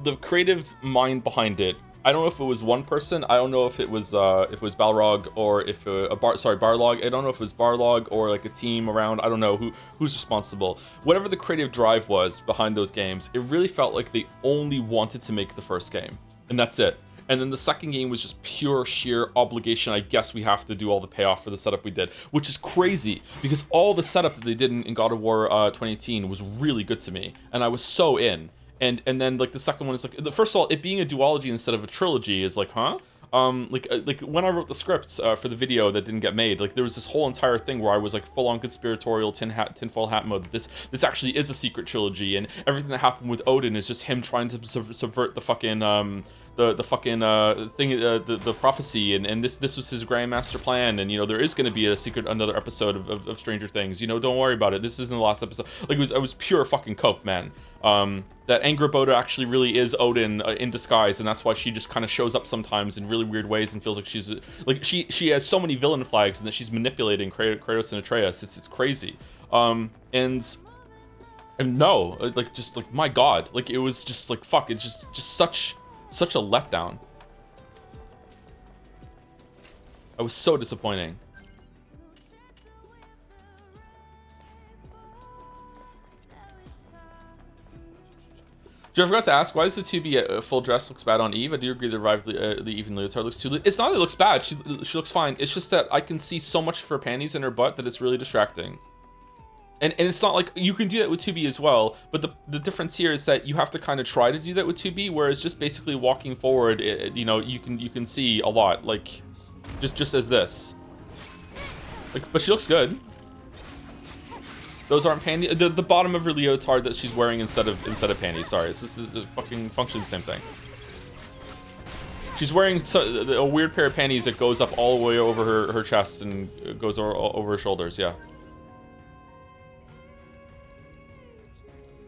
the creative mind behind it. I don't know if it was one person. I don't know if it was Balrog or if Barlog. I don't know if it was Barlog or like a team around. I don't know who's responsible. Whatever the creative drive was behind those games, it really felt like they only wanted to make the first game, and that's it. And then the second game was just pure sheer obligation. I guess we have to do all the payoff for the setup we did, which is crazy because all the setup that they did in God of War 2018 was really good to me, and I was so in. And then like the second one is like, first of all, it being a duology instead of a trilogy is like, huh? Like when I wrote the scripts for the video that didn't get made, like there was this whole entire thing where I was like full on conspiratorial tinfoil hat mode. This actually is a secret trilogy, and everything that happened with Odin is just him trying to subvert the fucking the fucking thing, the prophecy, and this was his grand master plan. And you know there is going to be another episode of Stranger Things. You know, don't worry about it. This isn't the last episode. Like I was pure fucking coke, man. That Angrboda actually really is Odin in disguise, and that's why she just kind of shows up sometimes in really weird ways and feels like she's like she has so many villain flags and that she's manipulating Kratos and Atreus. It's crazy. And no, like just like my god, like it was just like fuck. It's just such a letdown. I was so disappointing. Joe, I forgot to ask, why does the 2B full dress looks bad on Eve? I do agree that the Eve in leotard looks too... It's not that it looks bad, she looks fine. It's just that I can see so much of her panties in her butt that it's really distracting. And it's not like... You can do that with 2B as well, but the difference here is that you have to kind of try to do that with 2B, whereas just basically walking forward, you know, you can see a lot, like, just as this. Like, but she looks good. Those aren't panties. The bottom of her leotard that she's wearing instead of panties. Sorry, this is the fucking function the same thing. She's wearing a weird pair of panties that goes up all the way over her chest and goes over her shoulders. Yeah.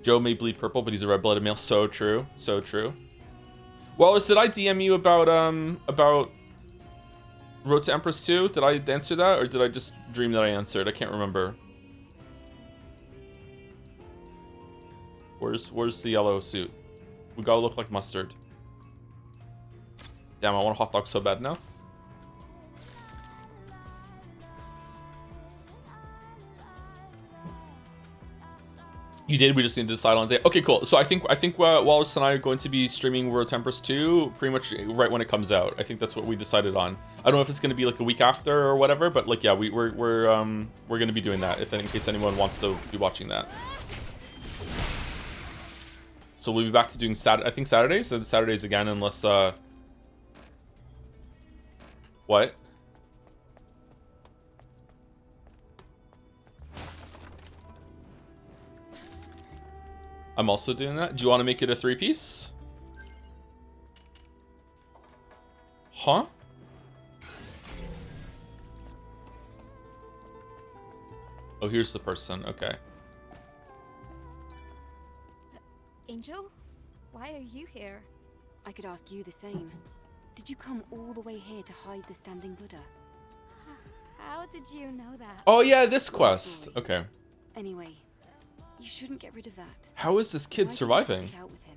Joe may bleed purple, but he's a red-blooded male. So true. So true. Wallace, did I DM you about Road to Empress 2? Did I answer that, or did I just dream that I answered? I can't remember. Where's the yellow suit? We gotta look like mustard. Damn, I want a hot dog so bad now. You did. We just need to decide on the day. Okay, cool. So I think Wallace and I are going to be streaming Road to Empress 2 pretty much right when it comes out. I think that's what we decided on. I don't know if it's going to be like a week after or whatever, but like yeah, we're going to be doing that in case anyone wants to be watching that. So we'll be back to doing Saturdays and Saturdays again, unless what? I'm also doing that. Do you want to make it a 3-piece? Huh? Oh, here's the person. Okay. Angel? Why are you here? I could ask you the same. Did you come all the way here to hide the standing Buddha? How did you know that? Oh yeah, this quest. Okay. Anyway, you shouldn't get rid of that. How is this kid surviving? Work out with him.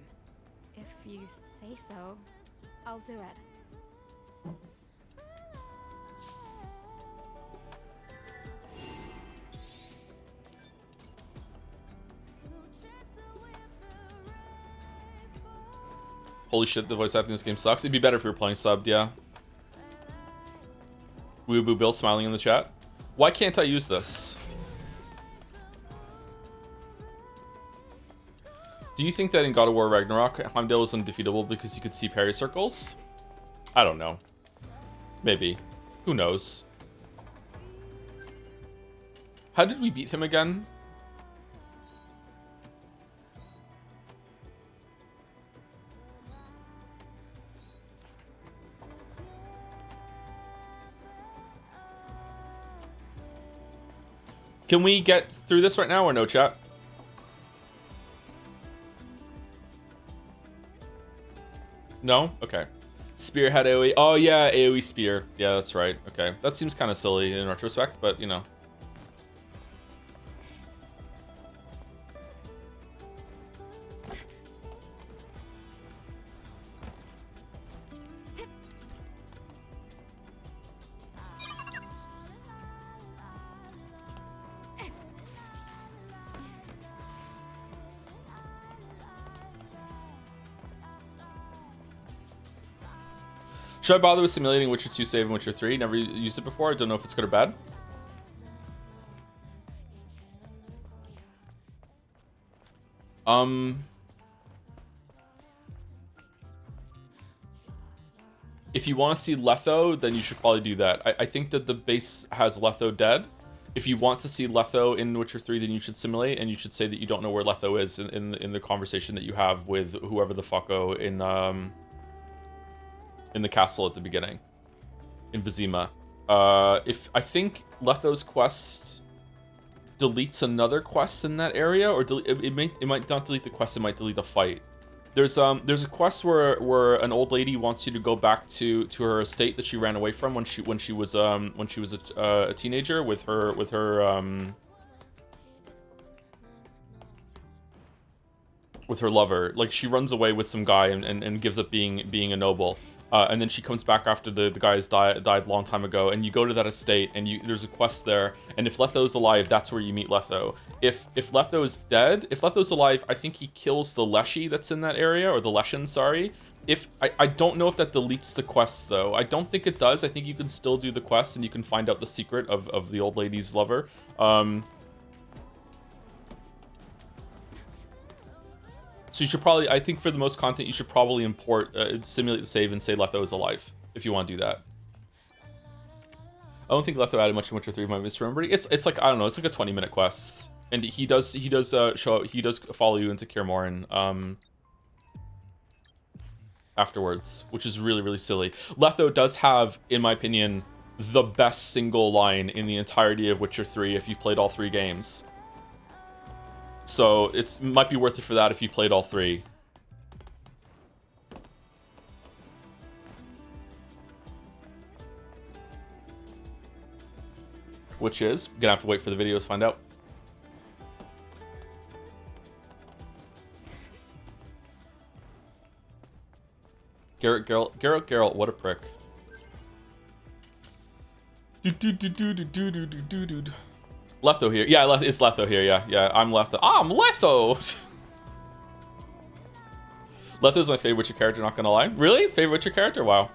If you say so, I'll do it. Holy shit, the voice acting in this game sucks. It'd be better if you were playing subbed, yeah. Weeaboo Bill smiling in the chat. Why can't I use this? Do you think that in God of War Ragnarok, Heimdall was undefeatable because he could see parry circles? I don't know. Maybe. Who knows? How did we beat him again? Can we get through this right now or no, chat? No? Okay. Spearhead AoE. Oh, yeah, AoE spear. Yeah, that's right. Okay. That seems kind of silly in retrospect, but, you know. Should I bother with simulating Witcher 2 save and Witcher 3? Never used it before. I don't know if it's good or bad. If you want to see Letho, then you should probably do that. I think that the base has Letho dead. If you want to see Letho in Witcher 3, then you should simulate, and you should say that you don't know where Letho is in the conversation that you have with whoever the fucko in the castle at the beginning. In Vizima. If I think Letho's quest deletes another quest in that area, or it might not delete the quest, it might delete a fight. There's a quest where an old lady wants you to go back to her estate that she ran away from when she was a teenager with her lover. Like, she runs away with some guy and gives up being a noble. And then she comes back after the guy has died a long time ago, and you go to that estate, and there's a quest there, and if Letho's alive, that's where you meet Letho. If Letho is dead, if Letho's alive, I think he kills the Leshy that's in that area, or the Leshen, sorry. I don't know if that deletes the quest, though. I don't think it does. I think you can still do the quest, and you can find out the secret of the old lady's lover. So you should probably, I think for the most content, you should probably simulate the save and say Letho is alive, if you want to do that. I don't think Letho added much in Witcher 3 if I'm misremembering. It's like, I don't know, it's like a 20-minute quest. And he does follow you into Kaer Morhen afterwards, which is really, really silly. Letho does have, in my opinion, the best single line in the entirety of Witcher 3 if you've played all 3 games. So it might be worth it for that if you played all 3. Which is, gonna have to wait for the video to find out. Geralt, what a prick. Letho here. Yeah, it's Letho here. Yeah, I'm Letho. I'm Letho! Letho's my favorite Witcher character, not gonna lie. Really? Favorite Witcher character? Wow.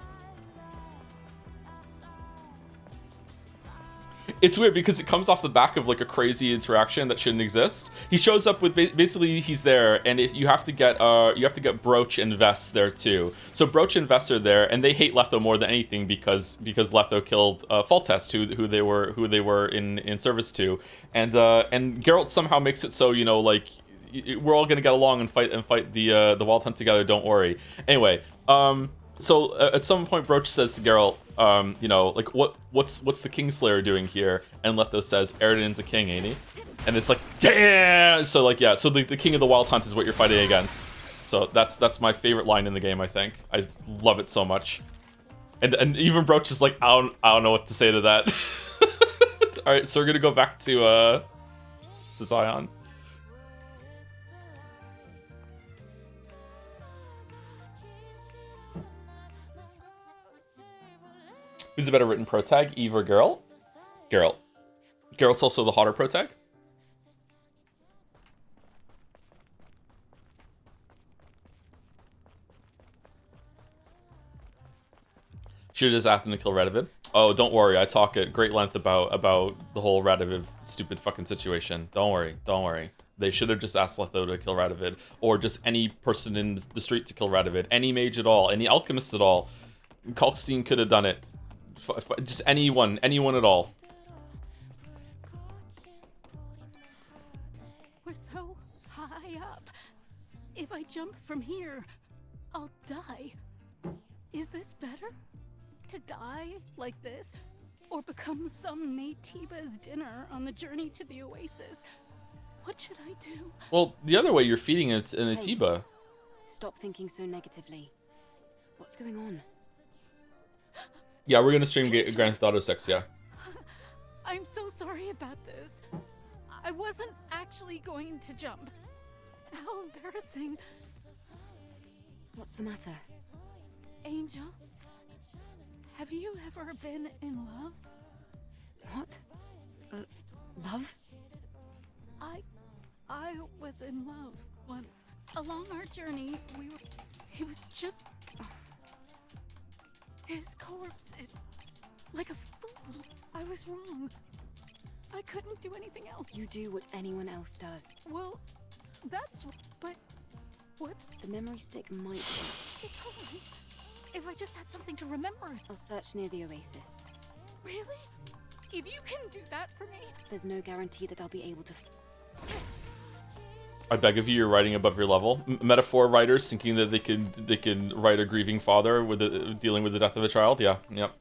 It's weird because it comes off the back of like a crazy interaction that shouldn't exist. He shows up with basically he's there, and you have to get Broach and Vess there too. So Broach and Vess are there, and they hate Letho more than anything because Letho killed Foltest, who they were in service to, and Geralt somehow makes it so, you know, like, we're all gonna get along and fight the Wild Hunt together. Don't worry. Anyway, so at some point Broach says to Geralt, you know, like, what's the Kingslayer doing here? And Letho says, Eridan's a king, ain't he? And it's like, damn! So like, yeah, so the King of the Wild Hunt is what you're fighting against. So that's my favorite line in the game, I think. I love it so much. And even Broach is like, I don't know what to say to that. Alright, so we're gonna go back to Zion. Who's a better written pro tag, Eve or Geralt? Geralt. Geralt's also the hotter pro tag. Should have just asked him to kill Radovid. Oh, don't worry. I talk at great length about the whole Radovid stupid fucking situation. Don't worry. They should have just asked Letho to kill Radovid, or just any person in the street to kill Radovid, any mage at all, any alchemist at all. Kalkstein could have done it. Just anyone at all. We're so high up. If I jump from here, I'll die. Is this better? To die like this? Or become some Naytiba's dinner on the journey to the oasis? What should I do? Well, the other way you're feeding it's in a Tiba. Stop thinking so negatively. What's going on? Yeah, we're gonna stream Grand Theft Auto 6, yeah. I'm so sorry about this. I wasn't actually going to jump. How embarrassing. What's the matter? Angel, have you ever been in love? What? Love? I was in love once. Along our journey, he was just... His corpse, like a fool. I was wrong. I couldn't do anything else. You do what anyone else does. Well, but what's... The memory stick might be. It's alright. If I just had something to remember. I'll search near the oasis. Really? If you can do that for me? There's no guarantee that I'll be able to... I beg of you, you're writing above your level. Metaphor writers thinking that they can write a grieving father with dealing with the death of a child. Yeah, yep.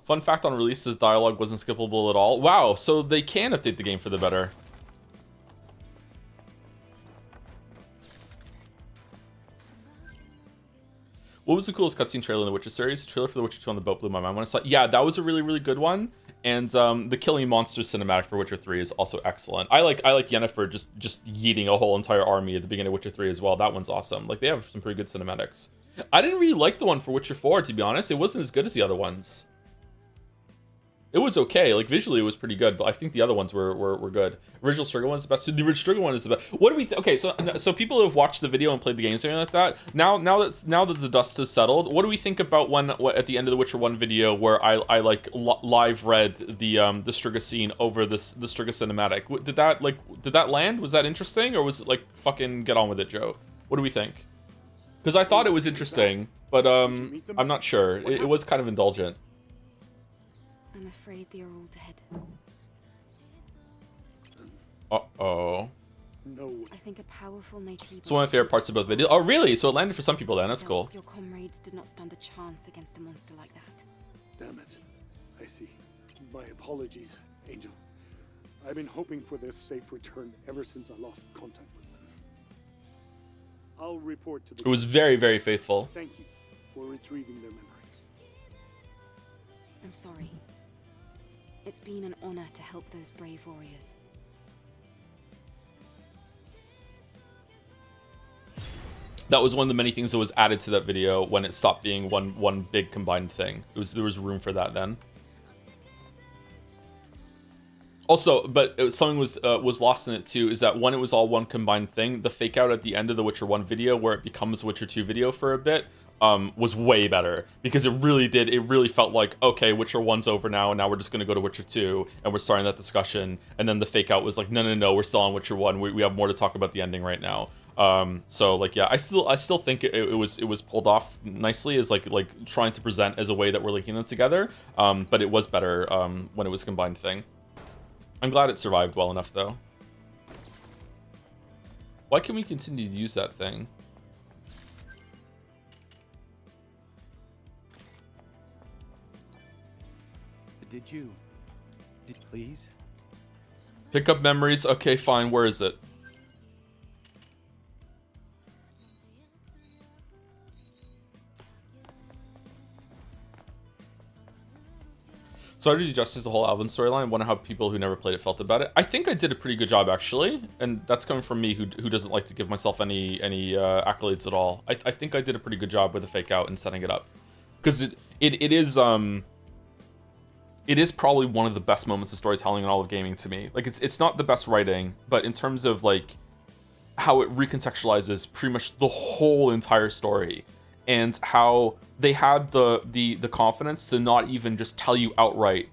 Fun fact on release: the dialogue wasn't skippable at all. Wow, so they can update the game for the better. What was the coolest cutscene trailer in the Witcher series? The trailer for The Witcher 2 on the boat blew my mind when I saw it. Yeah, that was a really, really good one. And the Killing Monsters cinematic for Witcher 3 is also excellent. I like Yennefer just yeeting a whole entire army at the beginning of Witcher 3 as well. That one's awesome. Like, they have some pretty good cinematics. I didn't really like the one for Witcher 4, to be honest. It wasn't as good as the other ones. It was okay. Like, visually it was pretty good, but I think the other ones were good. Original Striga one is the best. So the original Striga one is the best. What do we okay, so people who have watched the video and played the game something like that, now that the dust has settled, what do we think about at the end of the Witcher 1 video where I live read the Striga scene over the Striga cinematic? Did that land? Was that interesting, or was it like fucking get on with it, Joe? What do we think? Because I thought it was interesting, but I'm not sure. It was kind of indulgent. I'm afraid they are all dead. Uh-oh. No. I think a powerful Naytiba... It's one of my favorite parts of both videos. Oh, really? So it landed for some people then. That's cool. Your comrades did not stand a chance against a monster like that. Damn it. I see. My apologies, Angel. I've been hoping for their safe return ever since I lost contact with them. I'll report to the... It was very, very faithful. Thank you for retrieving their memories. I'm sorry. It's been an honor to help those brave warriors. That was one of the many things that was added to that video when it stopped being one big combined thing. There was room for that then. Also, but something was lost in it too, is that when it was all one combined thing, the fake out at the end of the Witcher 1 video where it becomes Witcher 2 video for a bit was way better, because it really felt like, okay, Witcher 1's over now, and now we're just going to go to Witcher 2 and we're starting that discussion. And then the fake out was like, no, we're still on Witcher 1. We have more to talk about the ending right now. So like, yeah, I still think it was pulled off nicely as like trying to present as a way that we're linking them together. But it was better when it was a combined thing. I'm glad it survived well enough though. Why can we continue to use that thing? Please? Pick up memories. Okay, fine. Where is it? So I did do justice to the whole Alvin storyline. Wonder how people who never played it felt about it. I think I did a pretty good job actually, and that's coming from me who doesn't like to give myself any accolades at all. I think I did a pretty good job with the fake out and setting it up, because it is probably one of the best moments of storytelling in all of gaming to me. Like, it's not the best writing, but in terms of like how it recontextualizes pretty much the whole entire story, and how they had the confidence to not even just tell you outright.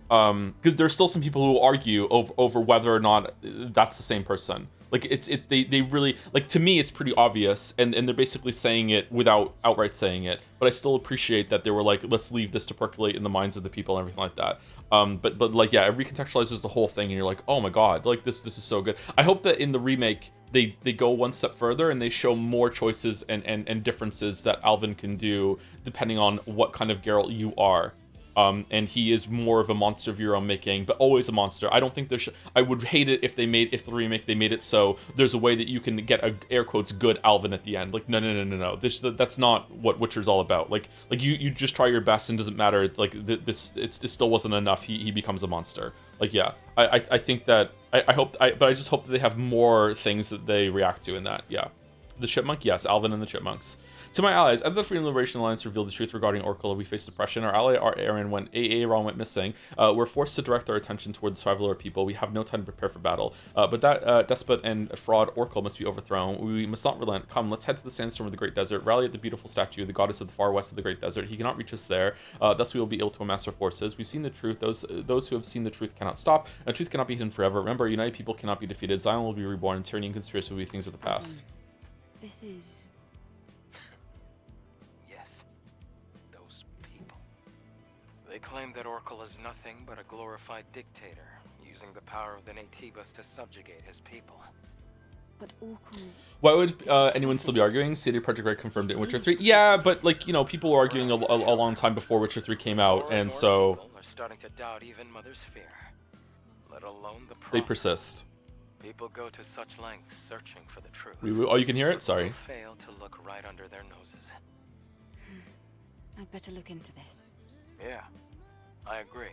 Because there's still some people who argue over whether or not that's the same person. Like they really, like, to me it's pretty obvious, and they're basically saying it without outright saying it. But I still appreciate that they were like, let's leave this to percolate in the minds of the people and everything like that. But like, yeah, it recontextualizes the whole thing, and you're like, oh my god, like this is so good. I hope that in the remake they go one step further and they show more choices and differences that Alvin can do depending on what kind of Geralt you are. And he is more of a monster of your own making, but always a monster. I don't think there's. I would hate it if the remake they made it so there's a way that you can get a air quotes good Alvin at the end. Like no. That's not what Witcher's all about. Like you just try your best and doesn't matter. Like it still wasn't enough. He becomes a monster. Like yeah, I think that but I just hope that they have more things that they react to in that. Yeah, the Chipmunk, yes, Alvin and the Chipmunks. To my allies, after the Freedom Liberation Alliance revealed the truth regarding Orkla, we faced oppression. Our ally, Aaron, when Ron went missing, we're forced to direct our attention toward the survival of our people. We have no time to prepare for battle. But that despot and fraud Orkla must be overthrown. We must not relent. Come, let's head to the sandstorm of the Great Desert, rally at the beautiful statue, the goddess of the far west of the Great Desert. He cannot reach us there. Thus we will be able to amass our forces. We've seen the truth. Those who have seen the truth cannot stop. And truth cannot be hidden forever. Remember, united people cannot be defeated. Zion will be reborn, and tyranny and conspiracy will be things of the past. This is... They claim that Orkla is nothing but a glorified dictator, using the power of the Naytibas to subjugate his people. But Orkla... Why would anyone still be arguing? CD Projekt Red confirmed it in Witcher 3. Yeah, but like, you know, people were arguing a long time before Witcher 3 came out, and so... People are starting to doubt even Mother's fear, let alone the prophet. They persist. People go to such lengths searching for the truth. Oh, you can hear it? Sorry. Fail to look right under their noses. I'd better look into this. Yeah, I agree.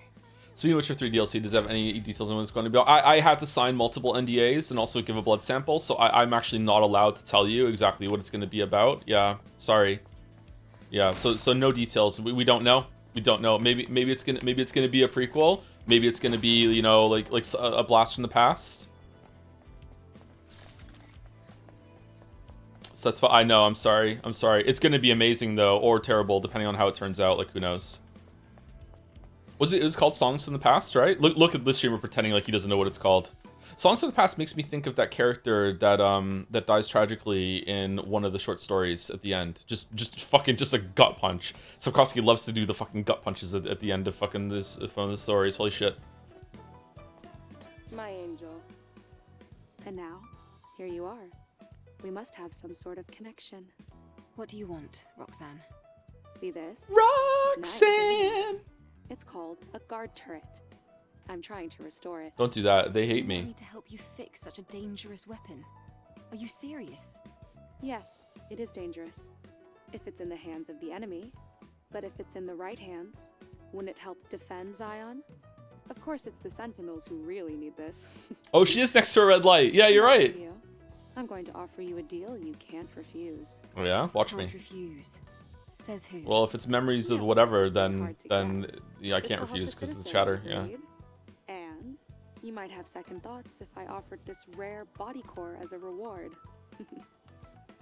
Speaking of Witcher 3 DLC, does it have any details on when it's going to be? I had to sign multiple NDAs and also give a blood sample, so I'm actually not allowed to tell you exactly what it's going to be about. Yeah, sorry. Yeah, so no details. We don't know. We don't know. Maybe it's gonna be a prequel. Maybe it's gonna be, you know, like a blast from the past. So that's fine. I know. I'm sorry. It's gonna be amazing though, or terrible, depending on how it turns out. Like, who knows? It was called Songs from the Past, right? Look at this streamer pretending like he doesn't know what it's called. Songs from the Past makes me think of that character that dies tragically in one of the short stories at the end. Just a gut punch. Sapkowski loves to do the fucking gut punches at the end of fucking this one of the stories. Holy shit. My angel. And now, here you are. We must have some sort of connection. What do you want, Roxanne? See this? Roxanne! Nice, it's called a guard turret. I'm trying to restore it. Don't do that. They hate I me. need to help you fix such a dangerous weapon. Are you serious? Yes, it is dangerous. If it's in the hands of the enemy. But if it's in the right hands, wouldn't it help defend Zion? Of course, it's the Sentinels who really need this. Oh, she is next to a red light. Yeah, you're right. I'm going to offer you a deal you can't refuse. Oh yeah? Watch me. Can't refuse. Says who? Well, if it's memories of whatever, then yeah, I can't refuse because of the chatter. Yeah. And you might have second thoughts if I offered this rare body core as a reward.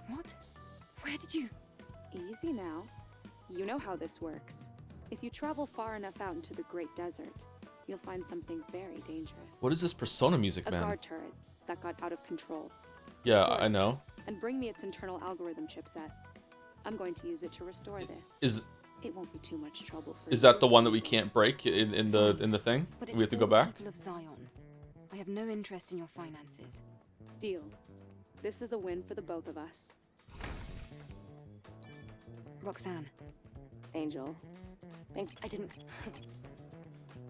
What? Where did you? Easy now. You know how this works. If you travel far enough out into the Great Desert, you'll find something very dangerous. What is this Persona music, man? A guard turret that got out of control. Yeah, Destroy I know. And bring me its internal algorithm chipset. I'm going to use it to restore this. It won't be too much trouble for you. Is that the one that we can't break in the thing? But We have to go back? People of Zion. I have no interest in your finances. Deal. This is a win for the both of us. Roxanne. Angel. I didn't...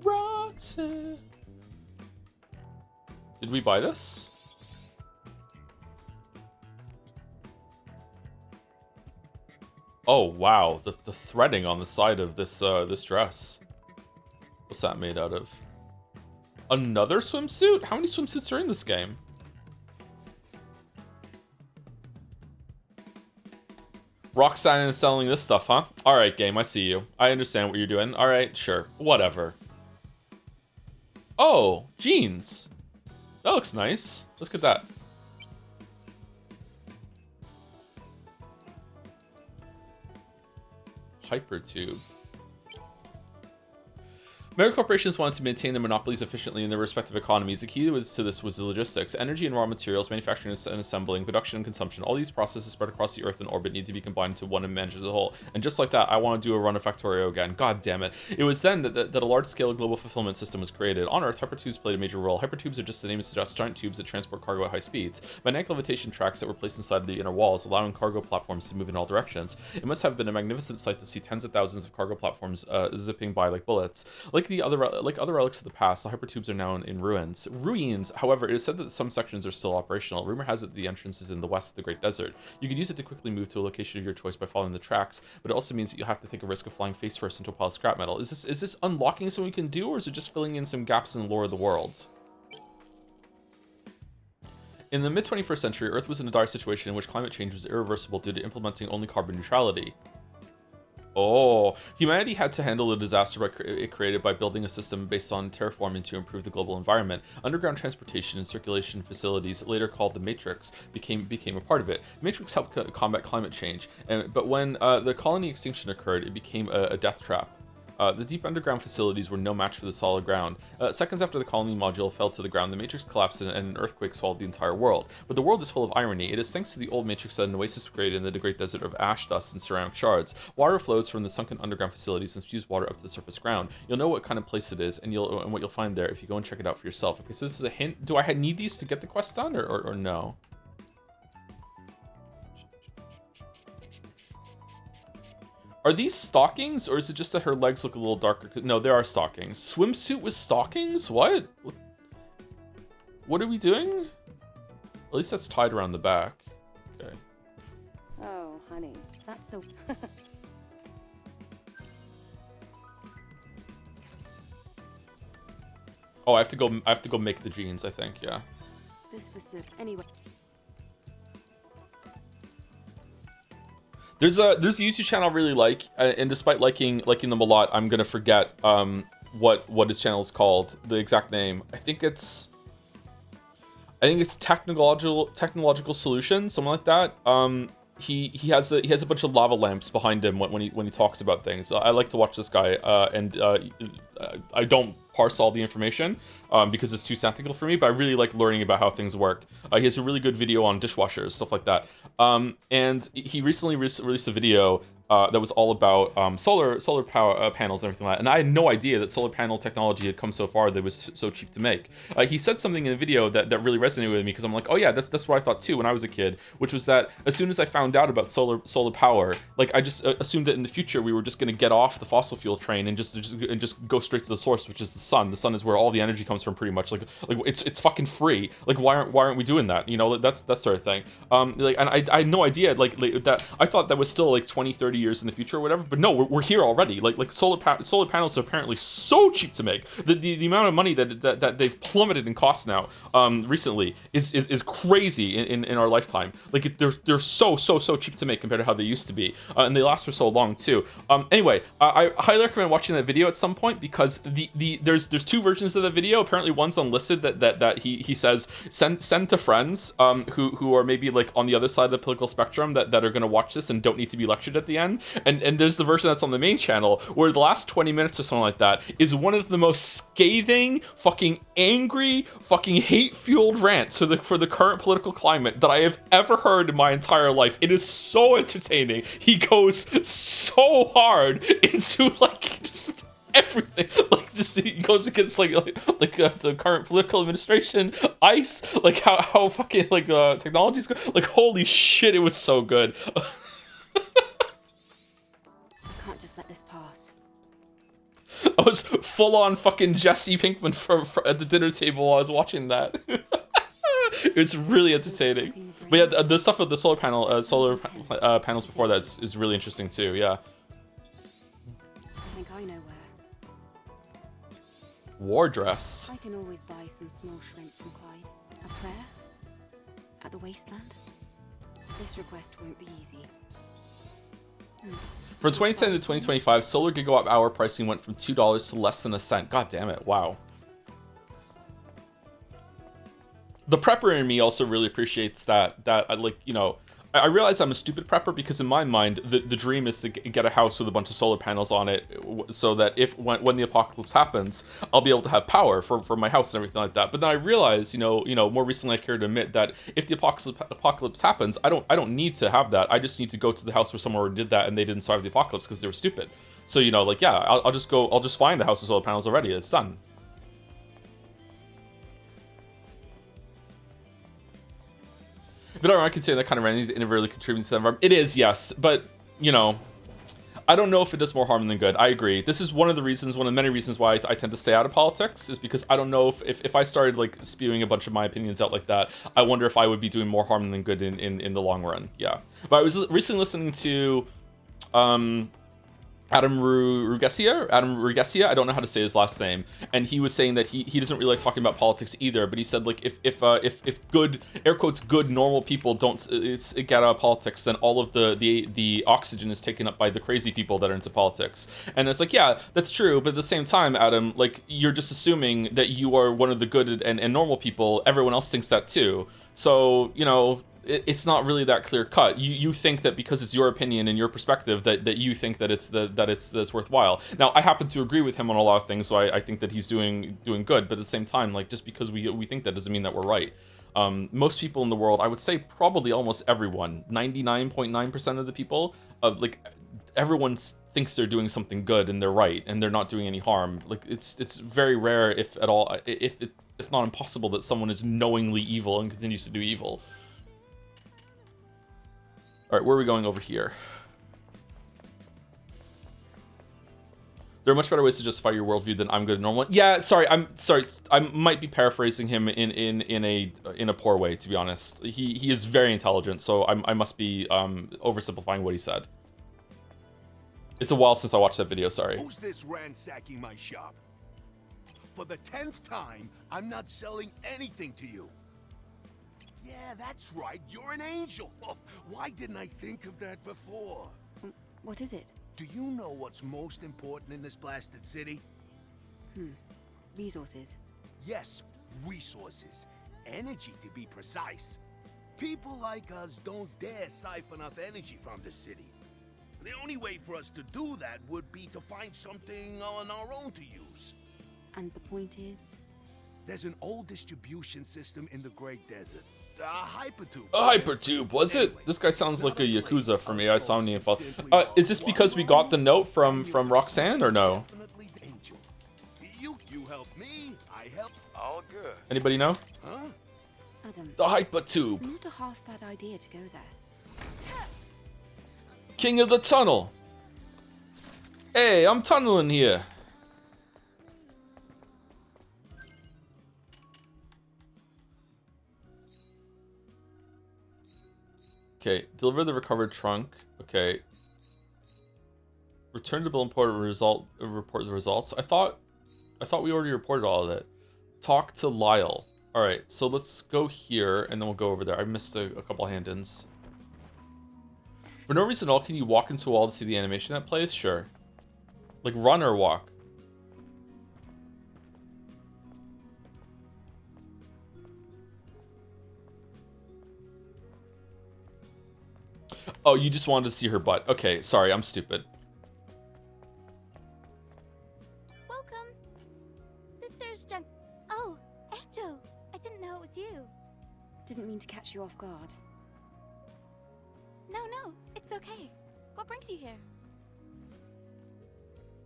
Roxanne. Did we buy this? Oh wow, the threading on the side of this this dress. What's that made out of? Another swimsuit? How many swimsuits are in this game? Roxanne is selling this stuff, huh? Alright, game, I see you. I understand what you're doing. Alright, sure. Whatever. Oh, jeans. That looks nice. Let's get that. Hypertube. Mega corporations wanted to maintain their monopolies efficiently in their respective economies. The key to this was the logistics. Energy and raw materials, manufacturing and assembling, production and consumption. All these processes spread across the Earth and orbit need to be combined into one and managed as a whole. And just like that, I want to do a run of Factorio again. God damn it. It was then that a large-scale global fulfillment system was created. On Earth, hypertubes played a major role. Hypertubes are just the name suggests, giant tubes that transport cargo at high speeds. Magnetic levitation tracks that were placed inside the inner walls, allowing cargo platforms to move in all directions. It must have been a magnificent sight to see tens of thousands of cargo platforms zipping by like bullets. Like other relics of the past, the hypertubes are now in ruins. However, it is said that some sections are still operational. Rumor has it that the entrance is in the west of the Great Desert. You can use it to quickly move to a location of your choice by following the tracks, but it also means that you'll have to take a risk of flying face first into a pile of scrap metal. Is this unlocking something we can do, or is it just filling in some gaps in the lore of the world? In the mid-21st century, Earth was in a dire situation in which climate change was irreversible due to implementing only carbon neutrality. Oh, humanity had to handle the disaster it created by building a system based on terraforming to improve the global environment. Underground transportation and circulation facilities, later called the Matrix, became a part of it. The Matrix helped combat climate change, but when the colony extinction occurred, it became a death trap. The deep underground facilities were no match for the solid ground. Seconds after the colony module fell to the ground, the Matrix collapsed and an earthquake swallowed the entire world. But the world is full of irony. It is thanks to the old Matrix that an oasis was created in the Great Desert of ash, dust, and ceramic shards. Water flows from the sunken underground facilities and spews water up to the surface ground. You'll know what kind of place it is and what you'll find there if you go and check it out for yourself. Okay, so this is a hint. Do I need these to get the quest done, or no? Are these stockings, or is it just that her legs look a little darker? No, there are stockings. Swimsuit with stockings? What? What are we doing? At least that's tied around the back. Okay. Oh, honey. That's so. Oh, I have to go make the jeans, I think, yeah. This facility. Anyway. There's a YouTube channel I really like, and despite liking them a lot, I'm gonna forget what his channel is called, the exact name. I think it's technological solutions, something like that. He has a bunch of lava lamps behind him when he talks about things. I like to watch this guy, and I don't parse all the information because it's too technical for me, but I really like learning about how things work. He has a really good video on dishwashers, stuff like that. And he recently released a video that was all about solar power panels and everything like that. And I had no idea that solar panel technology had come so far that it was so cheap to make. He said something in the video that really resonated with me, because I'm like, oh yeah, that's what I thought too when I was a kid, which was that as soon as I found out about solar power, like I just assumed that in the future we were just going to get off the fossil fuel train and just go straight to the source, which is the sun. The sun is where all the energy comes from, pretty much. Like it's fucking free. Like why aren't we doing that? You know, that's that sort of thing. And I had no idea like that. I thought that was still like 20-30 years in the future or whatever, but no, we're here already. Like solar panels are apparently so cheap to make. The amount of money that they've plummeted in cost now recently is crazy in our lifetime. Like they're so cheap to make compared to how they used to be, and they last for so long too. Anyway, I highly recommend watching that video at some point, because there's two versions of the video. Apparently one's unlisted that he says send to friends who are maybe like on the other side of the political spectrum that are going to watch this and don't need to be lectured at the end. And there's the version that's on the main channel where the last 20 minutes or something like that is one of the most scathing, fucking angry, fucking hate-fueled rants for the current political climate that I have ever heard in my entire life. It is so entertaining. He goes so hard into like just everything. Like just he goes against like the current political administration, ICE, like how fucking like technologies go. Like holy shit, it was so good. Can't just let this pass. I was full on fucking Jesse Pinkman at the dinner table while I was watching that. It was really entertaining. But yeah, the stuff with the solar panels before that is really interesting too. Yeah. I think I know where. War dress. I can always buy some small shrimp from Clyde. A prayer? At the wasteland? This request won't be easy. From 2010 to 2025, solar gigawatt hour pricing went from $2 to less than a cent. God damn it! Wow. The prepper in me also really appreciates that. Like, you know, I realize I'm a stupid prepper because in my mind, the dream is to get a house with a bunch of solar panels on it so that when the apocalypse happens, I'll be able to have power for my house and everything like that. But then I realize, more recently I care to admit that if the apocalypse happens, I don't need to have that. I just need to go to the house where someone already did that and they didn't survive the apocalypse because they were stupid. So, I'll just find a house with solar panels already. It's done. But I can say that kind of randomness inadvertently contributes to the environment. It is, yes, but I don't know if it does more harm than good. I agree. This is one of the many reasons why I tend to stay out of politics, is because I don't know if I started like spewing a bunch of my opinions out like that, I wonder if I would be doing more harm than good in the long run. Yeah. But I was recently listening to Adam Rugesia, I don't know how to say his last name, and he was saying that he doesn't really like talking about politics either, but he said like if good, air quotes, good normal people don't get out of politics, then all of the oxygen is taken up by the crazy people that are into politics. And it's like, yeah, that's true, but at the same time, Adam, like, you're just assuming that you are one of the good and normal people. Everyone else thinks that too. So, it's not really that clear cut. You think that because it's your opinion and your perspective that you think that it's worthwhile. Now, I happen to agree with him on a lot of things, so I think that he's doing good. But at the same time, like, just because we think that doesn't mean that we're right. Most people in the world, I would say probably almost everyone, 99.9% of the people, everyone thinks they're doing something good and they're right and they're not doing any harm. Like, it's very rare, if at all, if not impossible, that someone is knowingly evil and continues to do evil. All right, where are we going over here? There are much better ways to justify your worldview than I'm good and normal. Yeah, I'm sorry. I might be paraphrasing him in a poor way, to be honest. He is very intelligent, so I must be oversimplifying what he said. It's a while since I watched that video. Sorry. Who's this ransacking my shop? For the 10th time, I'm not selling anything to you. Yeah, that's right. You're an angel. Oh, why didn't I think of that before? What is it? Do you know what's most important in this blasted city? Resources. Yes, resources. Energy, to be precise. People like us don't dare siphon off energy from the city. The only way for us to do that would be to find something on our own to use. And the point is? There's an old distribution system in the Great Desert. A hypertube. A hypertube, was it? This guy sounds like a Yakuza for me. I saw him fall. Is this because we got the note from Roxanne, or no? You help me, I help. All good. Anybody know? Huh? Adam. The hypertube. It's not a half bad idea to go there. King of the tunnel. Hey, I'm tunneling here. Okay, deliver the recovered trunk. Okay. Return to Bill and report the results. I thought we already reported all of that. Talk to Lyle. Alright, so let's go here and then we'll go over there. I missed a couple hand-ins. For no reason at all, can you walk into a wall to see the animation that plays? Sure. Like, run or walk? Oh, you just wanted to see her butt. Okay, sorry, I'm stupid. Welcome. Sisters Oh, Angel. I didn't know it was you. Didn't mean to catch you off guard. No, it's okay. What brings you here?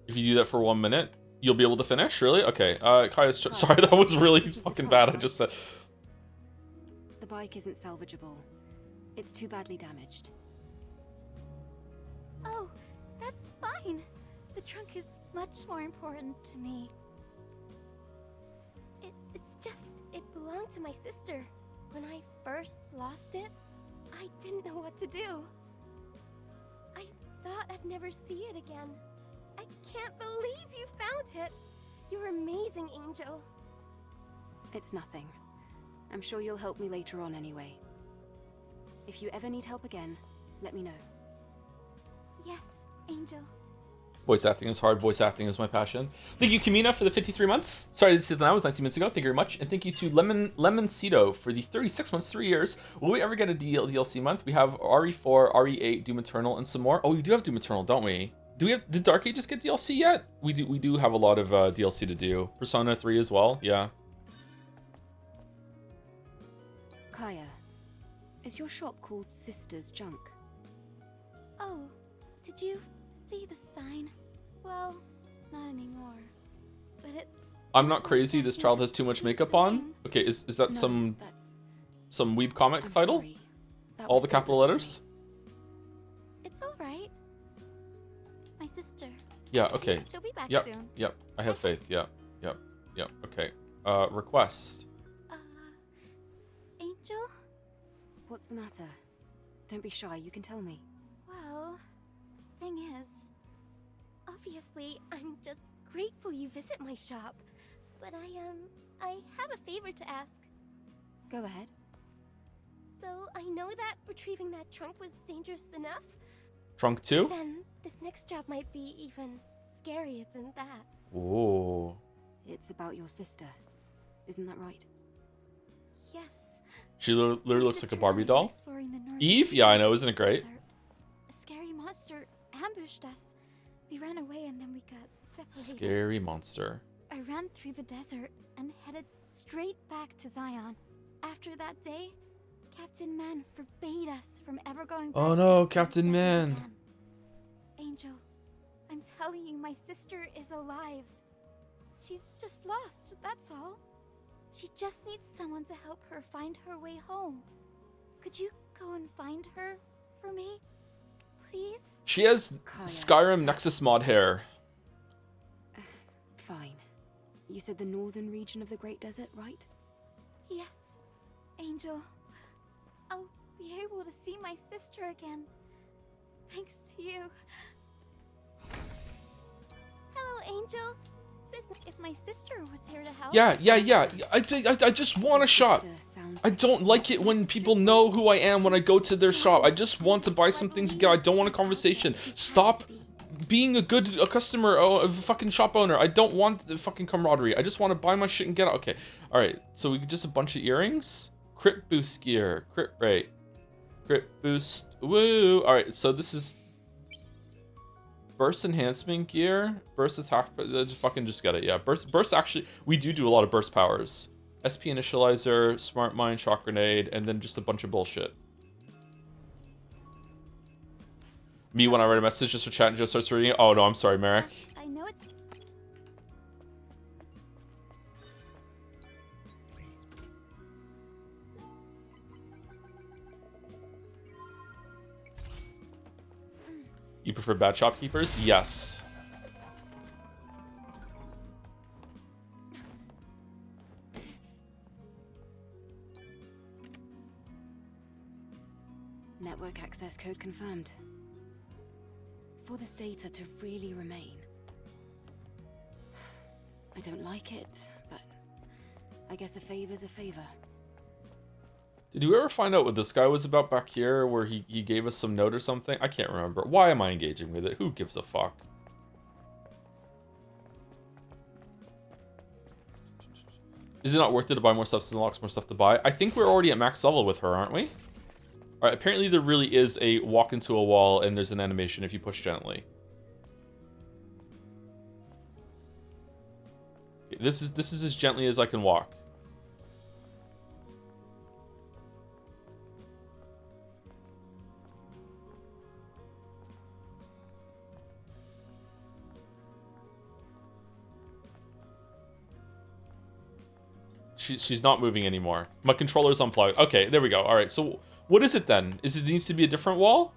If you do that for 1 minute, you'll be able to finish? Really? Okay. Kaya's sorry, that was really fucking bad. I just said. The bike isn't salvageable. It's too badly damaged. Oh, that's fine. The trunk is much more important to me. It's just, it belonged to my sister. When I first lost it, I didn't know what to do. I thought I'd never see it again. I can't believe you found it. You're amazing, Angel. It's nothing. I'm sure you'll help me later on anyway. If you ever need help again, let me know. Yes, Angel. Voice acting is hard. Voice acting is my passion. Thank you, Kamina, for the 53 months. Sorry, this is that was 19 minutes ago. Thank you very much. And thank you to Lemoncito for the 36 months, 3 years. Will we ever get a DLC month? We have RE4, RE8, Doom Eternal, and some more. Oh, we do have Doom Eternal, don't we? Did Dark Ages get DLC yet? We do have a lot of DLC to do. Persona 3 as well, yeah. Kaya, is your shop called Sister's Junk? Oh, did you see the sign? Well, not anymore. But it's... I'm not crazy, this child has too much makeup on. Okay, is that some weeb comic I'm title? sorry. That All was the capital thoughtless of letters? It's alright. My sister. Yeah, okay. She'll be back Yep, soon. yep. I have faith. Yep. Okay. Request. Angel? What's the matter? Don't be shy, you can tell me. Well, thing is, obviously, I'm just grateful you visit my shop. But I have a favor to ask. Go ahead. So, I know that retrieving that trunk was dangerous enough. Trunk 2? Then, this next job might be even scarier than that. Ooh. It's about your sister. Isn't that right? Yes. She literally looks like a Barbie doll. Exploring the northern Eve? Yeah, I know. Isn't it great? desert. A scary monster ambushed us. We ran away and then we got separated. Scary monster. I ran through the desert and headed straight back to Zion. After that day, Captain Man forbade us from ever going back Oh to no, the Captain desert Man. again. Angel, I'm telling you, my sister is alive. She's just lost, that's all. She just needs someone to help her find her way home. Could you go and find her for me? Please? She has Kaya, Skyrim Nexus mod hair. Fine. You said the northern region of the Great Desert, right? Yes, Angel. I'll be able to see my sister again. Thanks to you. Hello, Angel. Business if my sister was here to help. Yeah. I just want a shop. I don't like it when people know who I am when I go to their shop. I just want to buy some things again. I don't want a conversation. Stop being a customer, a fucking shop owner. I don't want the fucking camaraderie. I just want to buy my shit and get out. Okay. All right. So we just a bunch of earrings. Crit boost gear. Crit rate. Crit boost. Woo. All right. So this is burst enhancement gear. Burst attack. Just get it. Yeah. Burst actually. We do a lot of burst powers. SP initializer, smart mine, shock grenade, and then just a bunch of bullshit. Me when I write a message just for chat and Joe starts reading it. Oh no, I'm sorry, Merrick. I know it's... You prefer bad shopkeepers? Yes. Network access code confirmed. For this data to really remain. I don't like it, but I guess a favor's a favor. Did you ever find out what this guy was about back here, where he gave us some note or something? I can't remember. Why am I engaging with it? Who gives a fuck? Is it not worth it to buy more stuff since it unlocks more stuff to buy? I think we're already at max level with her, aren't we? Alright, apparently there really is a walk into a wall and there's an animation if you push gently. Okay, this is as gently as I can walk. She's not moving anymore. My controller's unplugged. Okay, there we go. All right, so what is it then? It needs to be a different wall?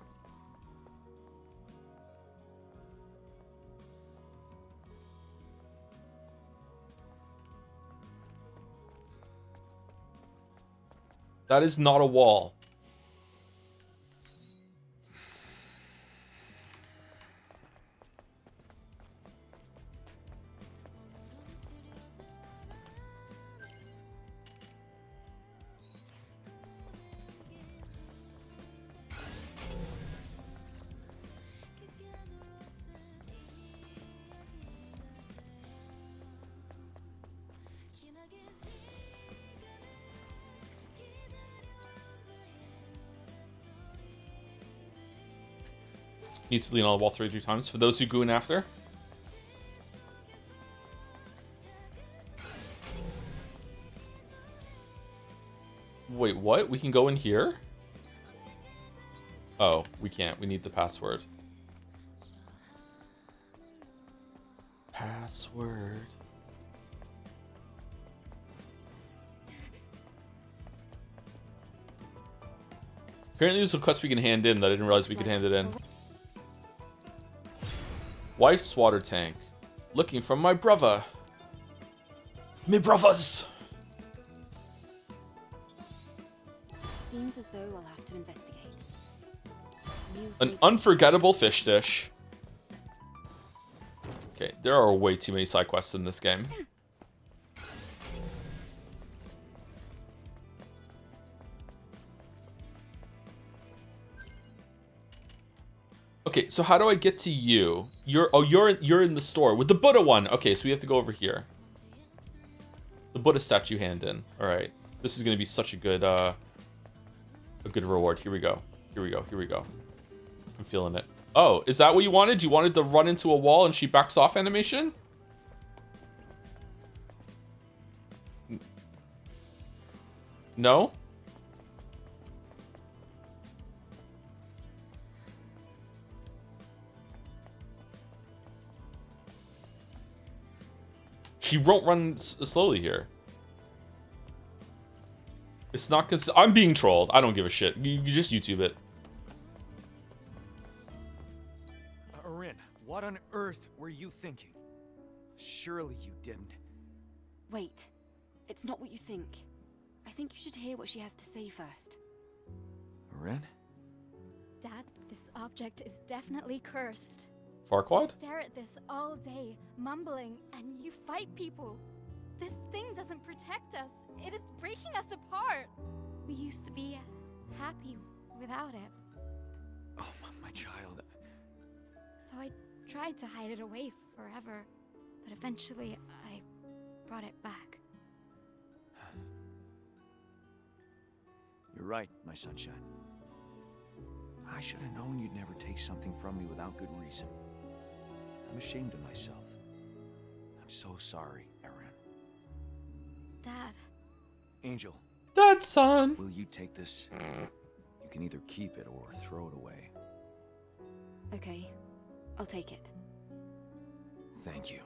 That is not a wall. Need to lean on the wall 3 times. For those who go in after. Wait, what? We can go in here? Oh, we can't. We need the password. Password. Apparently there's a quest we can hand in that I didn't realize we could hand it in. Wife's water tank. Looking for my brother. Me brothers! Seems as though I'll have to investigate. Meals An made- unforgettable fish dish. Okay, there are way too many side quests in this game. Okay, so how do I get to you? You're in the store with the Buddha one. Okay, so we have to go over here. The Buddha statue hand in. All right, this is gonna be such a good reward. Here we go. Here we go. Here we go. I'm feeling it. Oh, is that what you wanted? You wanted to run into a wall and she backs off animation? No? She won't run slowly here. It's not I'm being trolled. I don't give a shit. You just YouTube it. Arin, what on earth were you thinking? Surely you didn't. Wait, it's not what you think. I think you should hear what she has to say first. Arin? Dad, this object is definitely cursed. You Farquaad? stare at this all day, mumbling, and you fight people. This thing doesn't protect us. It is breaking us apart. We used to be happy without it. Oh, my child. So I tried to hide it away forever, but eventually I brought it back. You're right, my sunshine. I should have known you'd never take something from me without good reason. I'm ashamed of myself. I'm so sorry, Arin. Dad. Angel. Dad, son. Will you take this? You can either keep it or throw it away. Okay, I'll take it. Thank you.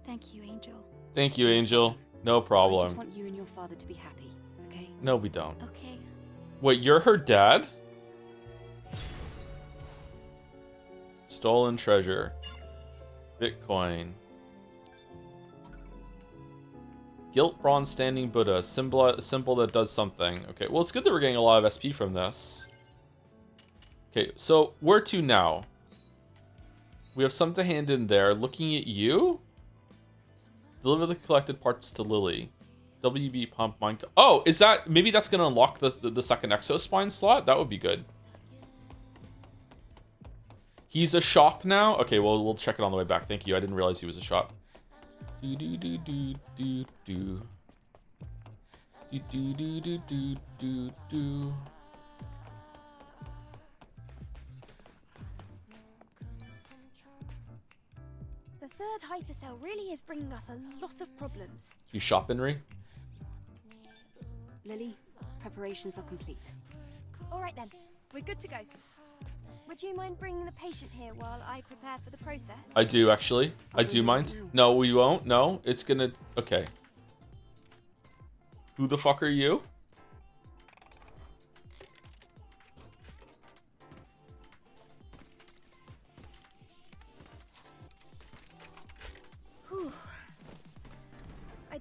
Thank you, Angel. Thank you, Angel. No I just problem. want you and your father to be happy, okay? No, we don't. Okay. Wait, you're her dad? Stolen treasure. Bitcoin. Gilt bronze standing Buddha. Symbol that does something. Okay, well, it's good that we're getting a lot of SP from this. Okay, so where to now? We have some to hand in there. Looking at you? Deliver the collected parts to Lily. WB pump mine. Oh, is that... Maybe that's going to unlock the second Exospine slot? That would be good. He's a shop now? Okay, well, we'll check it on the way back. Thank you. I didn't realize he was a shop. Do do do do do do. Do do do do do do do. The third hypercell really is bringing us a lot of problems. You shop, Henry? Lily, preparations are complete. All right then, we're good to go. Would you mind bringing the patient here while I prepare for the process? I do, actually. I do mind. No, we won't. No, it's gonna... Okay. Who the fuck are you? Whew.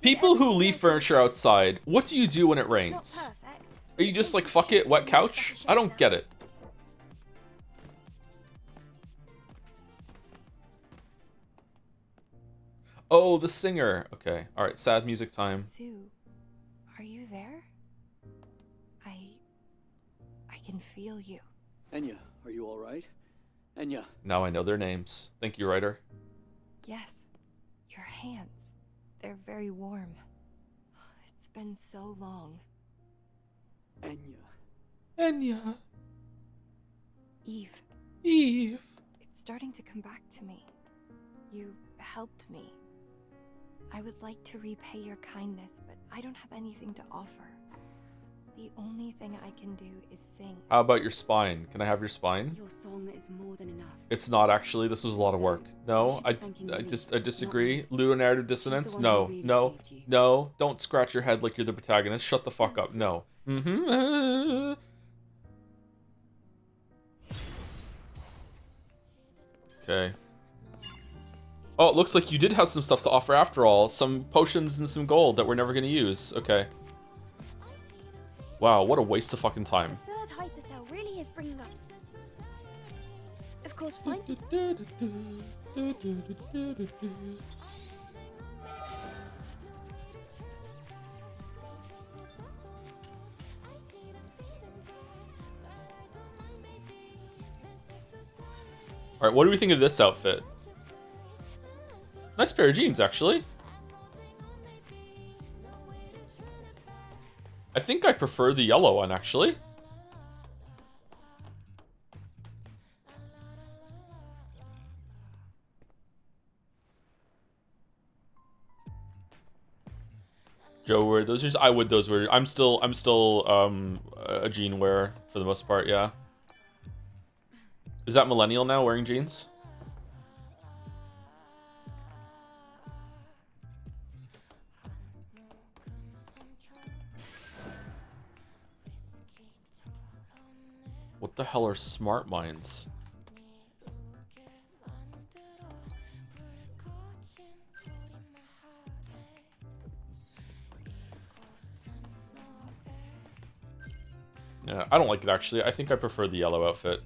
People who leave furniture outside, what do you do when it rains? Are you just like, fuck it, wet couch? I don't get it. Oh, the singer. Okay. All right. Sad music time. Sue, are you there? I can feel you. Enya, are you all right? Enya. Now I know their names. Thank you, writer. Yes, your hands. They're very warm. It's been so long. Enya. Enya. Eve. Eve. It's starting to come back to me. You helped me. I would like to repay your kindness, but I don't have anything to offer. The only thing I can do is sing. How about your spine? Can I have your spine? Your song is more than enough. It's not actually. This was a lot of work. No, I disagree. Ludonarrative dissonance. No, no, no. Don't scratch your head like you're the protagonist. Shut the fuck up. No. Okay. Oh, it looks like you did have some stuff to offer after all. Some potions and some gold that we're never going to use. Okay. Wow, what a waste of fucking time. Third hypercell really is bringing up. Of course, fine. Alright, what do we think of this outfit? Nice pair of jeans, actually. I think I prefer the yellow one, actually. Joe, wear those jeans? I would those wear. I'm still a jean wearer for the most part, yeah. Is that millennial now wearing jeans? What the hell are smart minds? Yeah, I don't like it actually. I think I prefer the yellow outfit.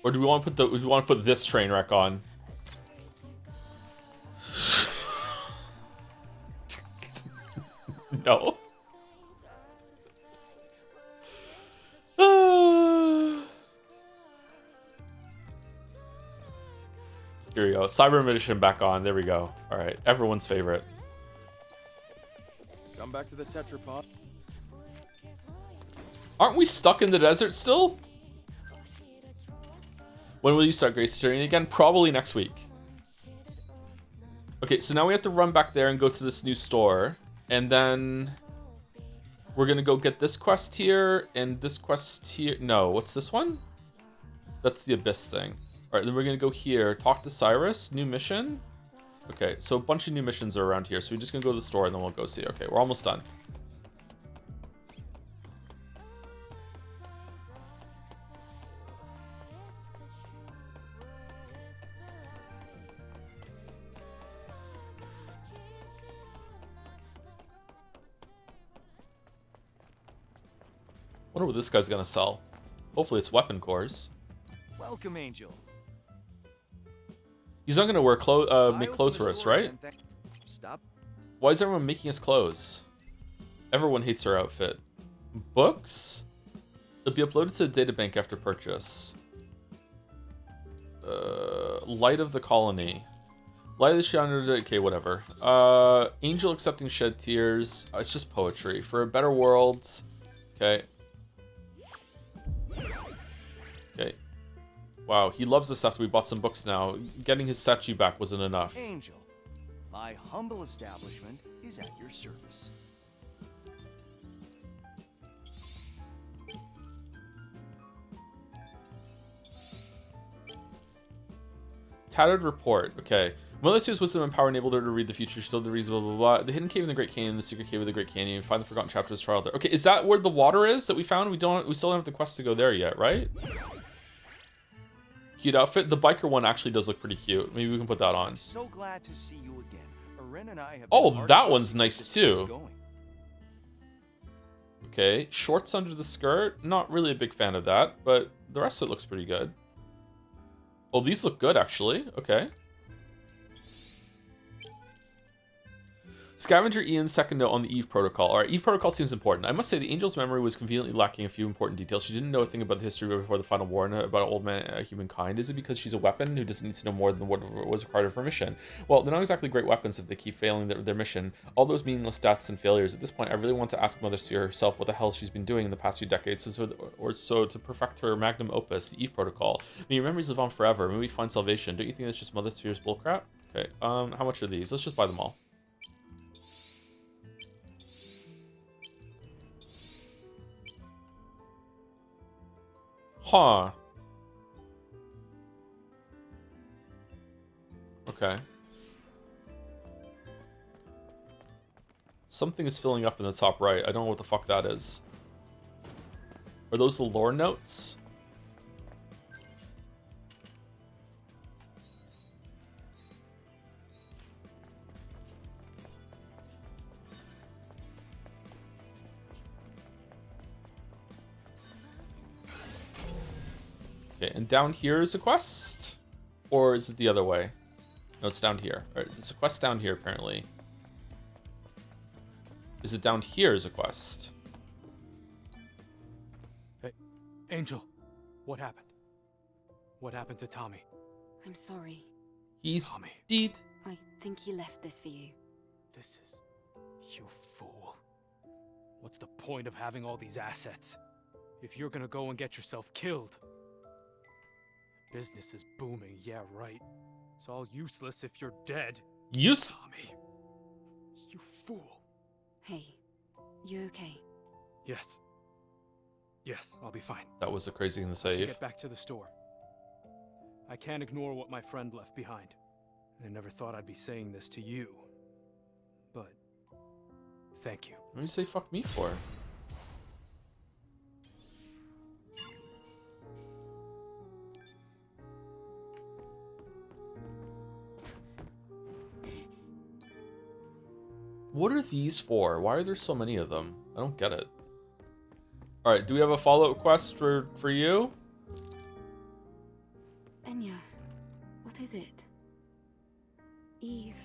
Or do we want to put this train wreck on? No. Here we go. Cyber Magician back on. There we go. All right. Everyone's favorite. Come back to the tetrapod. Aren't we stuck in the desert still? When will you start Grace Journey again? Probably next week. Okay, so now we have to run back there and go to this new store. And then we're going to go get this quest here and this quest here. No, what's this one? That's the Abyss thing. All right, then we're going to go here. Talk to Cyrus. New mission. Okay, so a bunch of new missions are around here. So we're just going to go to the store and then we'll go see. Okay, we're almost done. Wonder what this guy's gonna sell. Hopefully it's weapon cores. Welcome, Angel. He's not gonna wear make clothes for us, right? Stop. Why is everyone making us clothes? Everyone hates our outfit. Books? It'll be uploaded to the databank after purchase. Light of the Colony. Light of the Shadow. Okay, whatever. Angel accepting shed tears. It's just poetry. For a better world. Okay. Okay. Wow, he loves this after we bought some books now. Getting his statue back wasn't enough. Angel, my humble establishment is at your service. Tattered report. Okay. Melissa's wisdom and power enabled her to read the future. Still the reason, blah, blah, blah. The hidden cave in the Great Canyon, the secret cave of the Great Canyon. Find the forgotten chapters, trial there. Okay, is that where the water is that we found? We still don't have the quest to go there yet, right? Cute outfit. The biker one actually does look pretty cute. Maybe we can put that on. I'm so glad to see you again. Aren and I have oh, that one's nice too. Okay, shorts under the skirt. Not really a big fan of that, but the rest of it looks pretty good. Oh, these look good actually. Okay. Scavenger Ian's second note on the Eve Protocol. Alright, Eve Protocol seems important. I must say the Angel's memory was conveniently lacking a few important details. She didn't know a thing about the history before the final war and about old man humankind. Is it because she's a weapon who doesn't need to know more than what was required of her mission? Well, they're not exactly great weapons if they keep failing their mission. All those meaningless deaths and failures. At this point, I really want to ask Mother Sphere herself what the hell she's been doing in the past few decades or so to perfect her magnum opus, the Eve Protocol. May your memories live on forever. May we find salvation. Don't you think that's just Mother Sphere's bullcrap? Okay, how much are these? Let's just buy them all. Huh. Okay. Something is filling up in the top right. I don't know what the fuck that is. Are those the lore notes? Okay, and down here is a quest? Or is it the other way? No, it's down here. All right, there's a quest down here, apparently. Is it down here as a quest? Hey, Angel, what happened? What happened to Tommy? I'm sorry. He's Tommy. dead. I think he left this for you. This is... You fool. What's the point of having all these assets if you're gonna go and get yourself killed? Business is booming, yeah, right. It's all useless if you're dead. Tommy. You fool. Hey, you okay? Yes. Yes, I'll be fine. That was a crazy thing to I should say. get back to the store. I can't ignore what my friend left behind. I never thought I'd be saying this to you. But... thank you. What do you say fuck me for? What are these for? Why are there so many of them? I don't get it. Alright, do we have a follow-up quest for you? Enya, what is it? Eve.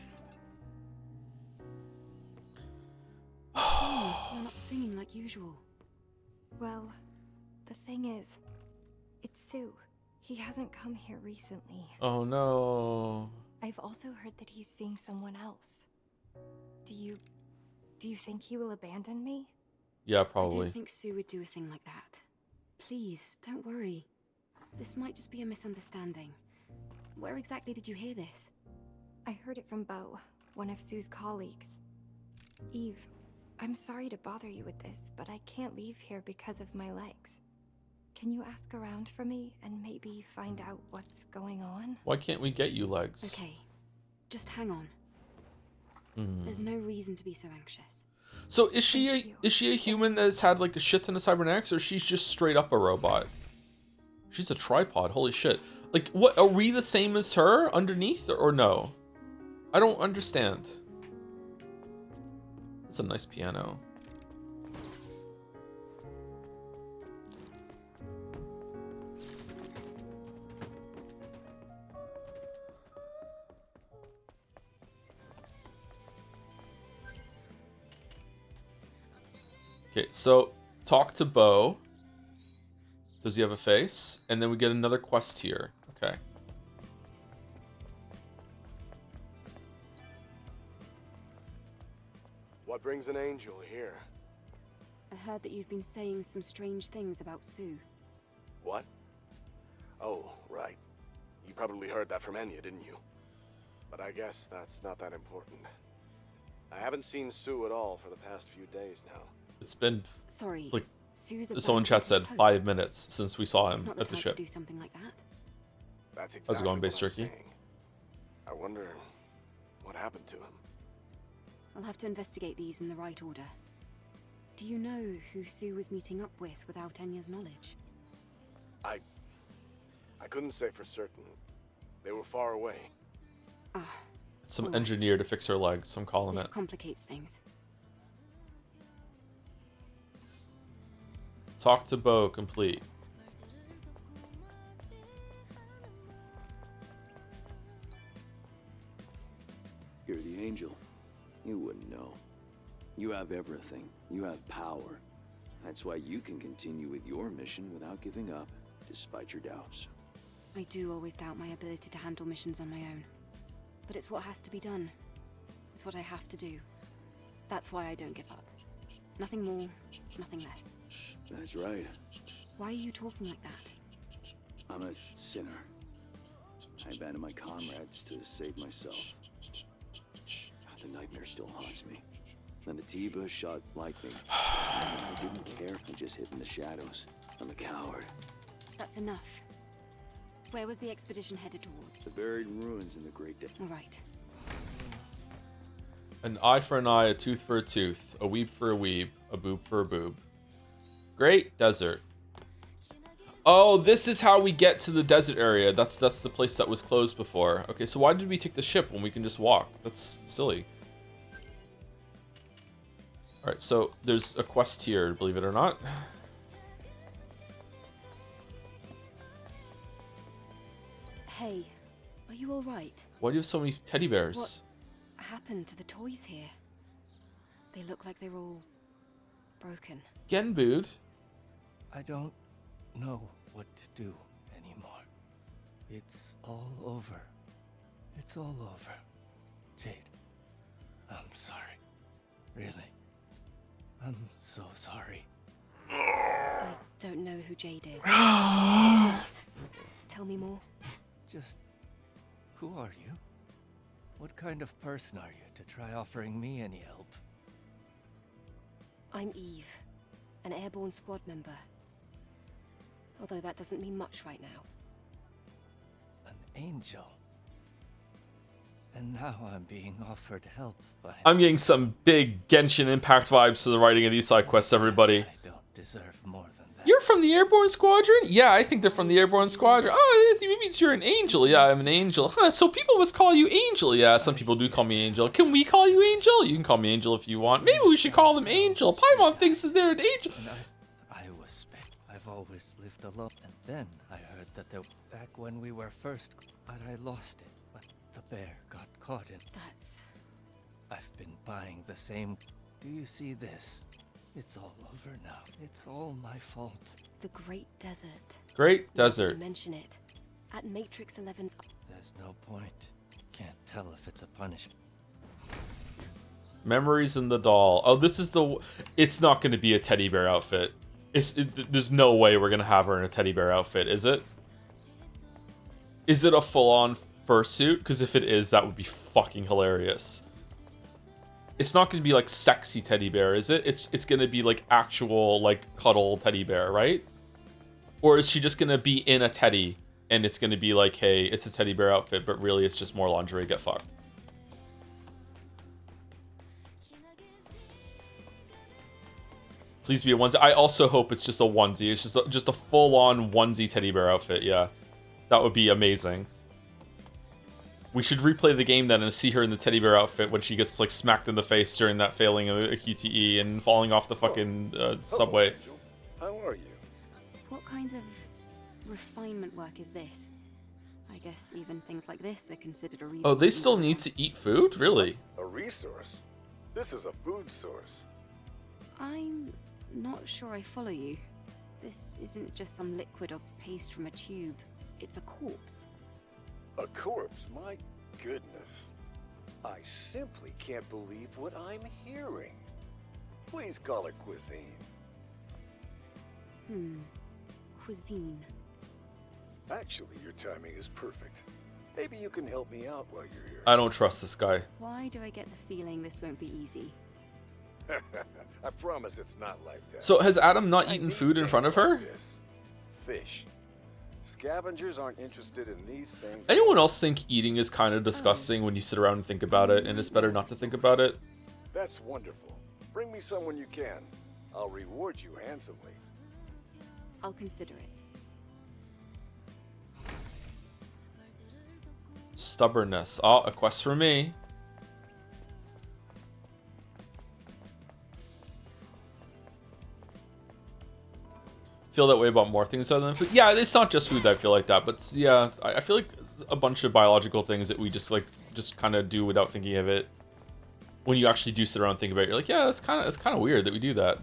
You're not singing like usual. Well, the thing is, it's Sue. He hasn't come here recently. Oh no. I've also heard that he's seeing someone else. Do you think he will abandon me? Yeah, I probably. don't think Sue would do a thing like that. Please, don't worry. This might just be a misunderstanding. Where exactly did you hear this? I heard it from Beau, one of Sue's colleagues. Eve, I'm sorry to bother you with this, but I can't leave here because of my legs. Can you ask around for me and maybe find out what's going on? Why can't we get you legs? Okay, just hang on. There's no reason to be so anxious. So is she a human that's had like a shit ton of cybernetics, or she's just straight up a robot? She's a tripod, holy shit. Like, what, are we the same as her underneath, or no? I don't understand. It's a nice piano. Okay, so talk to Beau. Does he have a face? And then we get another quest here. Okay. What brings an angel here? I heard that you've been saying some strange things about Sue. What? Oh, right. You probably heard that from Enya, didn't you? But I guess that's not that important. I haven't seen Sue at all for the past few days now. It's been Sorry, like Sue's at someone in chat said post. 5 minutes since we saw He's him not at the type ship. to do something like that. That's How's it exactly going, what Base I'm Turkey? saying. I wonder what happened to him. I'll have to investigate these in the right order. Do you know who Sue was meeting up with without Enya's knowledge? I couldn't say for certain. They were far away. Some Alright. engineer to fix her legs, I'm calling This it. complicates things. Talk to Beau, complete. You're the angel. You wouldn't know. You have everything. You have power. That's why you can continue with your mission without giving up, despite your doubts. I do always doubt my ability to handle missions on my own. But it's what has to be done. It's what I have to do. That's why I don't give up. Nothing more, nothing less. That's right. Why are you talking like that? I'm a sinner. I abandoned my comrades to save myself. The nightmare still haunts me. Then the T-Bush shot lightning. I didn't care. I just hid in the shadows. I'm a coward. That's enough. Where was the expedition headed toward? The buried ruins in the Great Desert. All right. An eye for an eye, a tooth for a tooth, a weeb for a weeb, a boob for a boob. Great Desert. Oh, this is how we get to the desert area. That's the place that was closed before. Okay, so why did we take the ship when we can just walk? That's silly. Alright, so there's a quest here, believe it or not. Hey, are you all right? Why do you have so many teddy bears? What happened to the toys here? They look like they're all broken. Genbud? I don't know what to do anymore. It's all over. It's all over. Jade, I'm sorry. Really. I'm so sorry. I don't know who Jade is. Please, tell me more. Just, who are you? What kind of person are you to try offering me any help? I'm Eve, an airborne squad member. Although that doesn't mean much right now. An angel? And now I'm being offered help by... I'm getting some big Genshin Impact vibes to the writing of these side quests, everybody. I don't deserve more than that. You're from the Airborne Squadron? Yeah, I think they're from the Airborne Squadron. Oh, it means you're an angel. Yeah, I'm an angel. Huh, so people must call you Angel. Yeah, some people do call me Angel. Can we call you Angel? You can call me Angel if you want. Maybe we should call them Angel. Paimon thinks that they're an angel. I was spared. I've always lived alone. And then I heard that there... Back when we were first... But I lost it. When the bear got caught in... That's... I've been buying the same... Do you see this? It's all over now. It's all my fault. The Great Desert. Great Desert. You mention it. At Matrix 11's... There's no point. Can't tell if it's a punishment. Memories in the doll. Oh, this is the... It's not going to be a teddy bear outfit. There's no way we're going to have her in a teddy bear outfit, is it? Is it a full-on fursuit? Because if it is, that would be fucking hilarious. It's not going to be like sexy teddy bear, is it? It's going to be like actual like cuddle teddy bear, right? Or is she just going to be in a teddy and it's going to be like, hey, it's a teddy bear outfit, but really it's just more lingerie, get fucked. Please be a onesie. I also hope it's just a onesie. It's just a full-on onesie teddy bear outfit, yeah. That would be amazing. We should replay the game then and see her in the teddy bear outfit when she gets like smacked in the face during that failing of a QTE and falling off the fucking subway. How are you? What kind of refinement work is this? I guess even things like this are considered a resource. Oh, they still need to eat food? Really? A resource? This is a food source. I'm not sure I follow you. This isn't just some liquid or paste from a tube. It's a corpse. A corpse? My goodness. I simply can't believe what I'm hearing. Please call it cuisine. Cuisine. Actually, your timing is perfect. Maybe you can help me out while you're here. I don't trust this guy. Why do I get the feeling this won't be easy? I promise it's not like that. So has Adam not eaten food in front of her? Like this. Fish. Scavengers aren't interested in these things. Anyone else think eating is kind of disgusting when you sit around and think about it, and it's better not to think about it? That's wonderful. Bring me someone you can. I'll reward you handsomely. I'll consider it. Stubbornness. Oh, a quest for me. Feel that way about more things other than food. Yeah, it's not just food that I feel like that, but yeah, I feel like a bunch of biological things that we just kind of do without thinking of it. when you actually do sit around and think about it, you're like, yeah, it's kind of weird that we do that.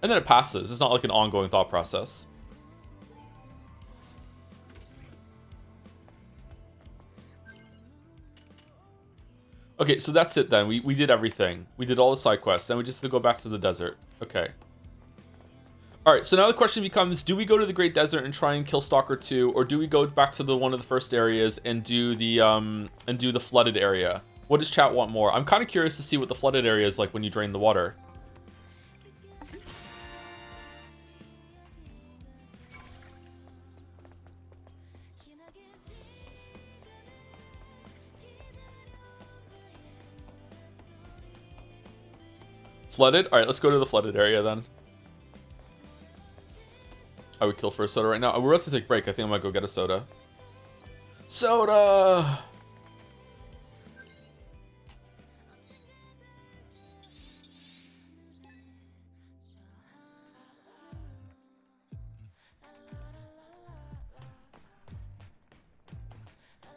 And then it passes. It's not like an ongoing thought process. Okay, so that's it then. We did everything. We did all the side quests. Then we just have to go back to the desert. Okay. Alright, so now the question becomes, do we go to the Great Desert and try and kill Stalker 2, or do we go back to one of the first areas and do the flooded area? What does chat want more? I'm kind of curious to see what the flooded area is like when you drain the water. Flooded? Alright, let's go to the flooded area then. I would kill for a soda right now. We're about to take a break. I think I might go get a soda. Soda!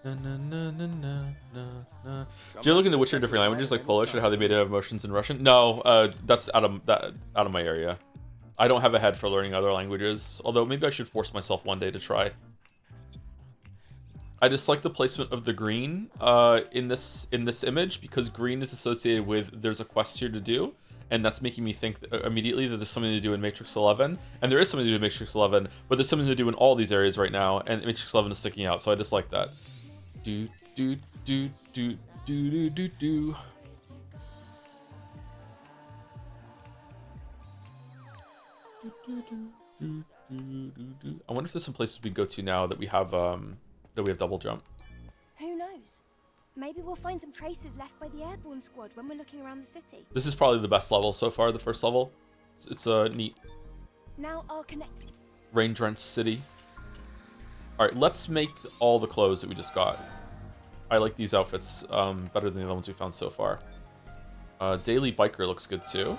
Na, na, na, na, na, na. Do you look into Witcher in different languages like Polish and how they made it have emotions in Russian? No, that's out of my area. I don't have a head for learning other languages, although maybe I should force myself one day to try. I dislike the placement of the green in this image because green is associated with there's a quest here to do, and that's making me think immediately that there's something to do in Matrix 11, and there is something to do in Matrix 11, but there's something to do in all these areas right now, and Matrix 11 is sticking out, so I dislike that. Do do do do do do do do. I wonder if there's some places we go to now that we have double jump. Who knows? Maybe we'll find some traces left by the airborne squad when we're looking around the city. This is probably the best level so far, the first level. It's neat. Now I'll connect. Rain-drenched city. Alright, let's make all the clothes that we just got. I like these outfits better than the other ones we found so far. Daily Biker looks good too.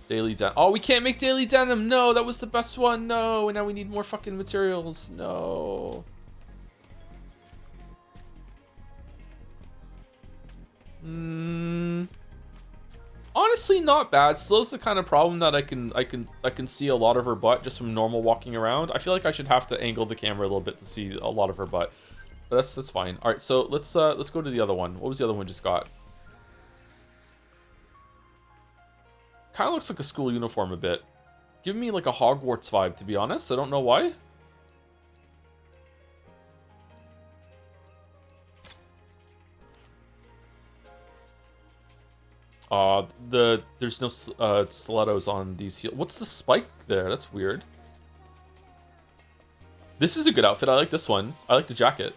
Daily denim. Oh, we can't make daily denim. No, that was the best one. No, and now we need more fucking materials. No. Honestly, not bad. Still is the kind of problem that I can see a lot of her butt just from normal walking around. I feel like I should have to angle the camera a little bit to see a lot of her butt. But that's fine. All right, so let's go to the other one. What was the other one we just got? Kind of looks like a school uniform a bit. Give me like a Hogwarts vibe, to be honest. I don't know why. There's no stilettos on these heels. What's the spike there? That's weird. This is a good outfit. I like this one. I like the jacket.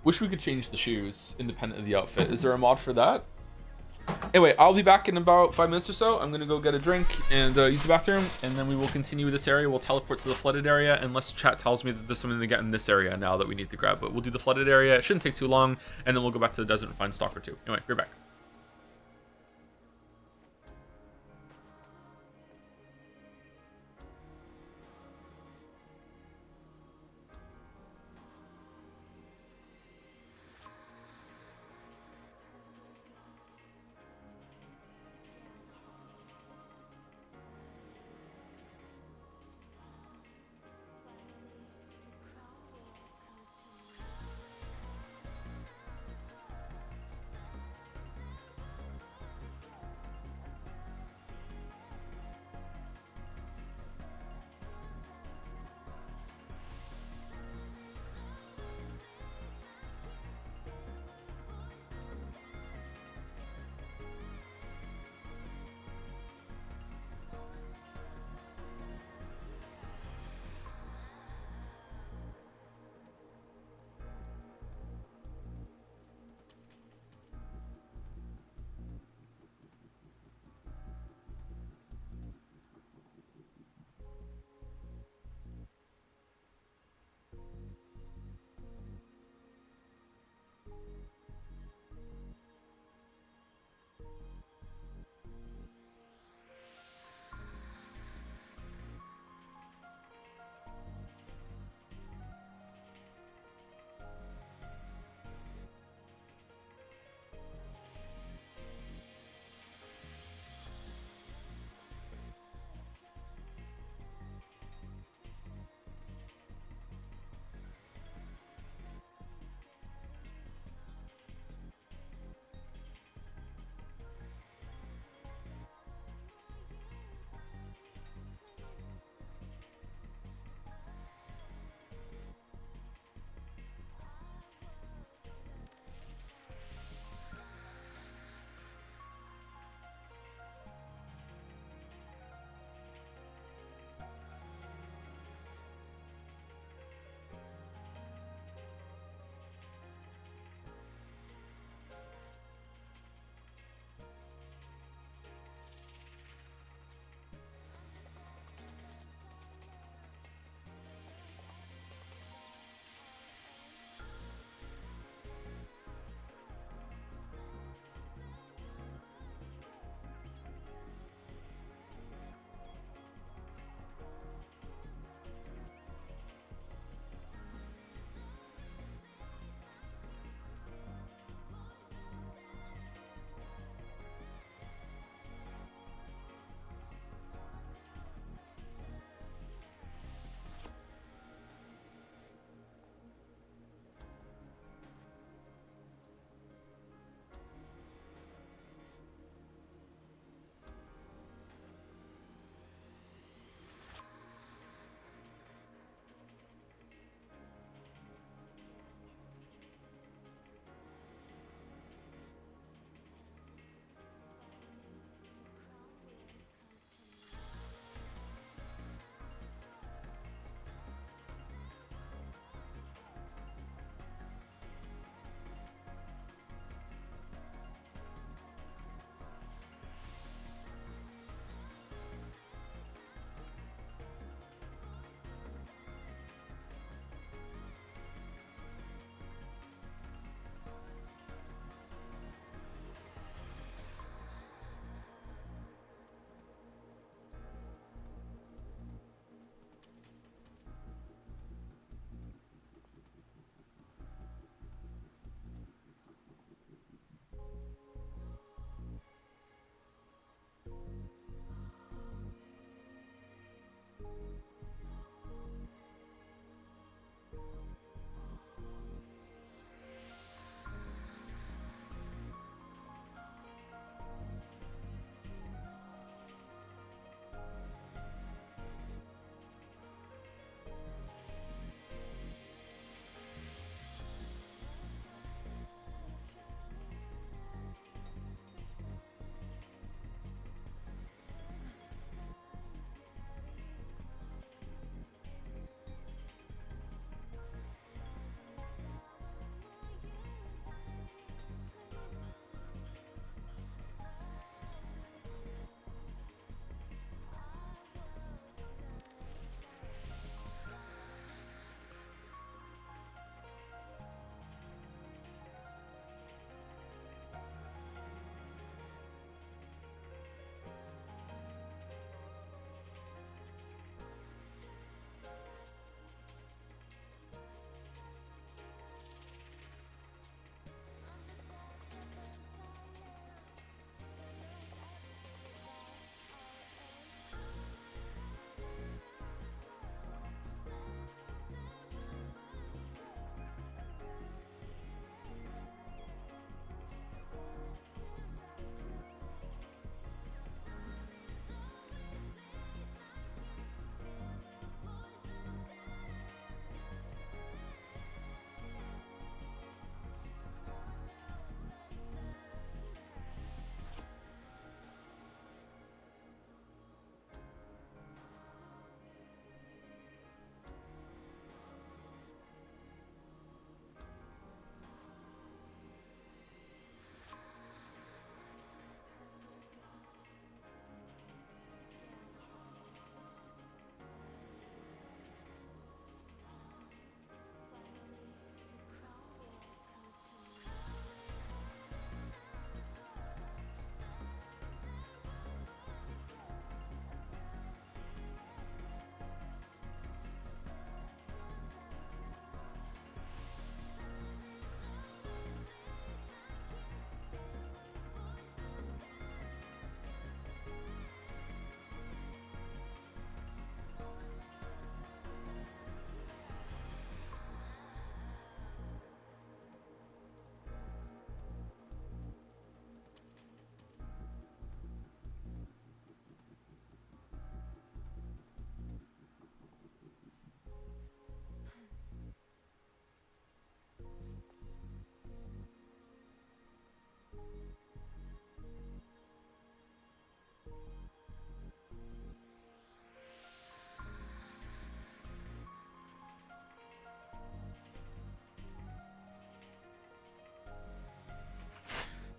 Wish we could change the shoes independent of the outfit. Is there a mod for that? Anyway, I'll be back in about 5 minutes or so. I'm gonna go get a drink and use the bathroom, and then we will continue this area. We'll teleport to the flooded area unless chat tells me that there's something to get in this area now that we need to grab. But we'll do the flooded area. It shouldn't take too long, and then we'll go back to the desert and find Stalker 2. Anyway, we're back.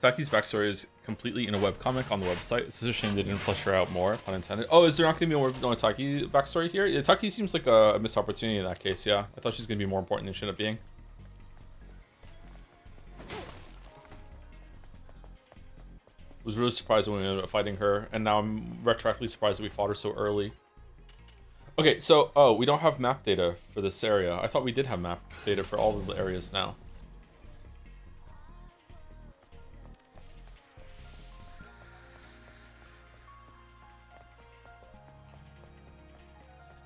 Taki's backstory is completely in a webcomic on the website. It's a shame they didn't flesh her out more, pun intended. Oh, is there not going to be more Taki backstory here? Yeah, Taki seems like a missed opportunity in that case, yeah. I thought she's going to be more important than she ended up being. Was really surprised when we ended up fighting her, and now I'm retroactively surprised that we fought her so early. Okay, so, oh, we don't have map data for this area. I thought we did have map data for all of the areas now.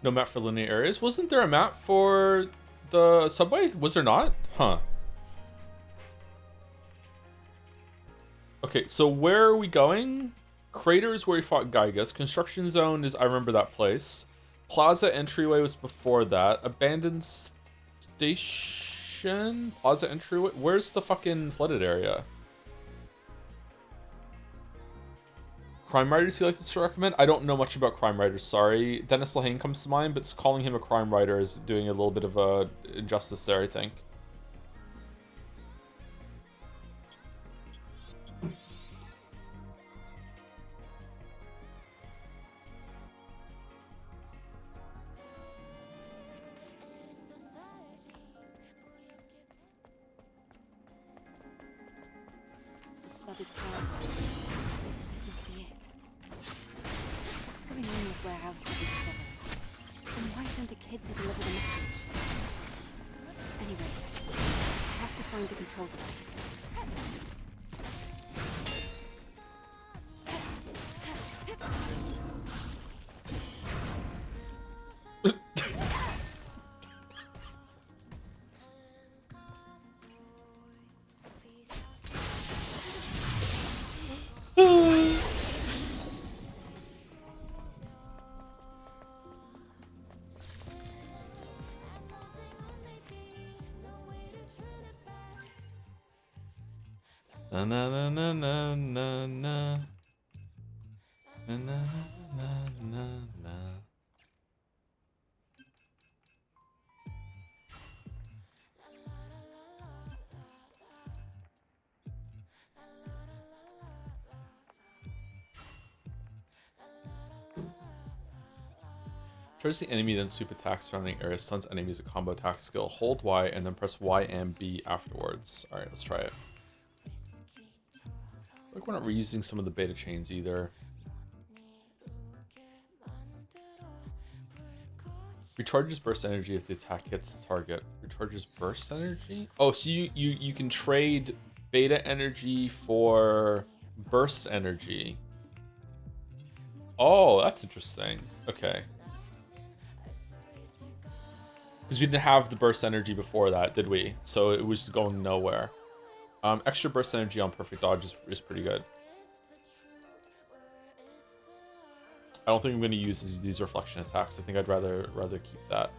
No map for linear areas? Wasn't there a map for the subway? Was there not? Huh. Okay, so where are we going? Crater is where we fought Gygas. Construction Zone is, I remember that place. Plaza Entryway was before that. Abandoned Station? Plaza Entryway? Where's the fucking flooded area? Crime writers you like to recommend? I don't know much about crime writers, sorry. Dennis Lehane comes to mind, but calling him a crime writer is doing a little bit of a injustice there, I think. Flooded plaza. This must be it. What's going on with Warehouse 77? And why send a kid to deliver the message? Anyway, I have to find the control device. Na na na na na na na na na na na na. Charge the enemy, then super attack surrounding area, stuns enemies a combo attack skill. Hold Y and then press Y and B afterwards. Alright, let's try it. Like we're not reusing some of the beta chains either. Recharges burst energy if the attack hits the target. Recharges burst energy? Oh, so you can trade beta energy for burst energy. Oh, that's interesting. Okay. Because we didn't have the burst energy before that, did we? So it was going nowhere. Extra burst energy on perfect dodge is pretty good. I don't think I'm going to use these reflection attacks. I think I'd rather keep that.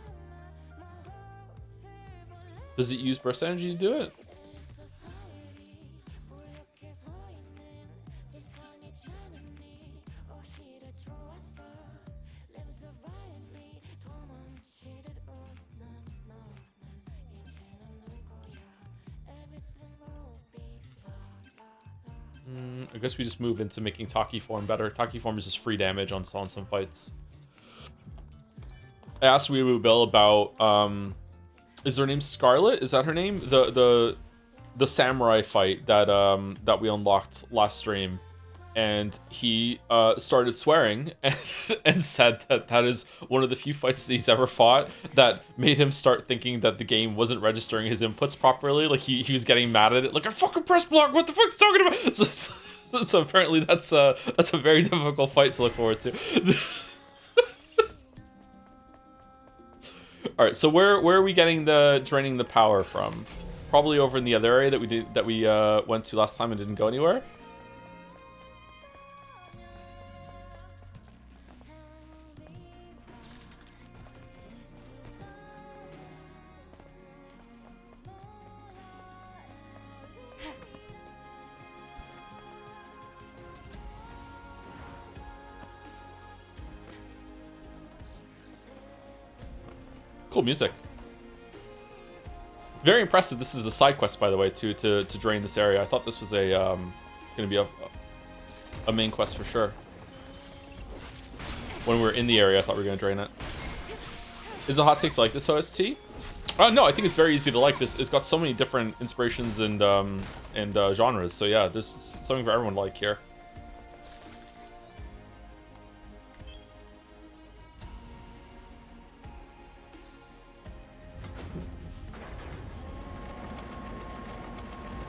Does it use burst energy to do it? I guess we just move into making Taki form better. Taki form is just free damage on some fights. I asked Wee Woo Bill about is her name Scarlet? Is that her name? The samurai fight that that we unlocked last stream, and he started swearing and said that is one of the few fights that he's ever fought that made him start thinking that the game wasn't registering his inputs properly. Like he was getting mad at it. Like, I fucking press block. What the fuck are you talking about? So apparently that's a very difficult fight to look forward to. All right, so where are we getting the draining the power from? Probably over in the other area that we went to last time and didn't go anywhere. Cool music. Very impressive. This is a side quest, by the way, to drain this area. I thought this was a gonna be a main quest for sure. When we were in the area, I thought we were gonna drain it. Is it a hot take to like this OST? No, I think it's very easy to like this. It's got so many different inspirations and genres. So yeah, there's something for everyone to like here.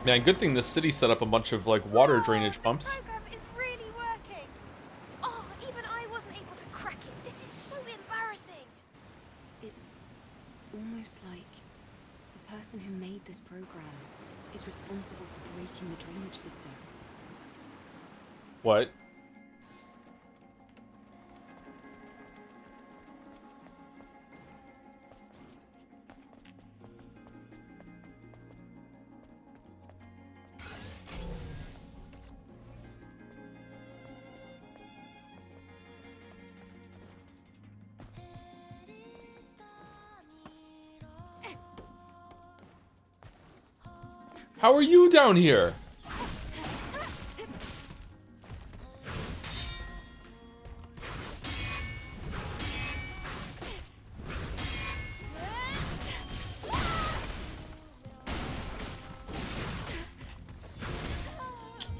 Man, good thing the city set up a bunch of like water drainage pumps. Program is really working. Oh, even I wasn't able to crack it. This is so embarrassing. It's almost like the person who made this program is responsible for breaking the drainage system. What? How are you down here?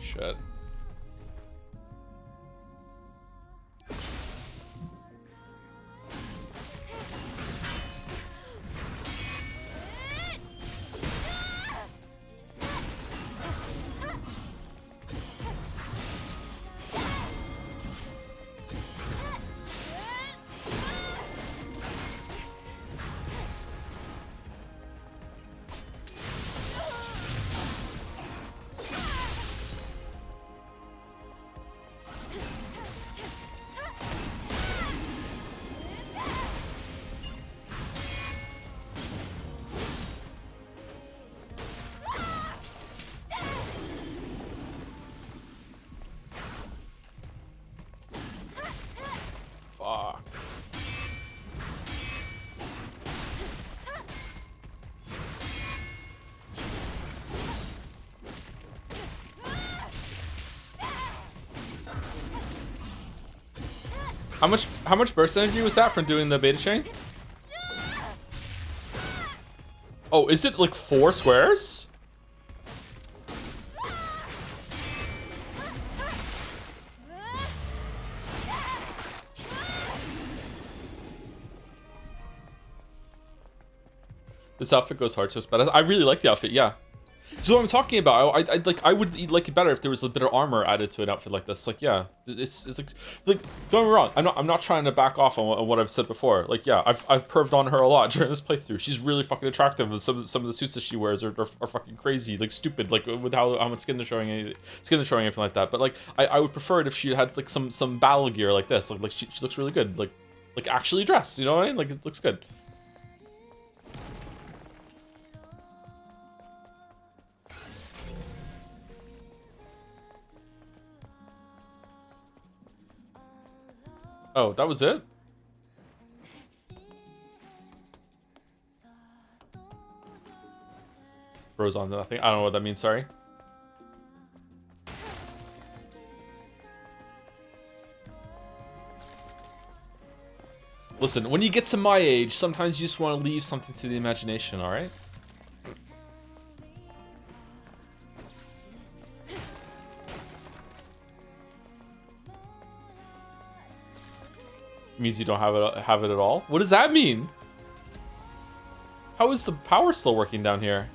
Shit. Fuck. How much burst energy was that from doing the beta chain? Oh, is it like 4 squares? This outfit goes hard, so it's better. I really like the outfit, yeah. So what I'm talking about, I would like it better if there was a bit of armor added to an outfit like this. Like, yeah, it's like don't get me wrong. I'm not trying to back off on what I've said before. Like, yeah, I've perved on her a lot during this playthrough. She's really fucking attractive, and some of the suits that she wears are fucking crazy, like stupid, like with how much skin they're showing, anything like that. But like, I would prefer it if she had like some battle gear like this. Like she looks really good, like actually dressed. You know what I mean? Like, it looks good. Oh, that was it? Rose on nothing. I don't know what that means, sorry. Listen, when you get to my age, sometimes you just want to leave something to the imagination, alright? Means you don't have it at all? What does that mean? How is the power still working down here?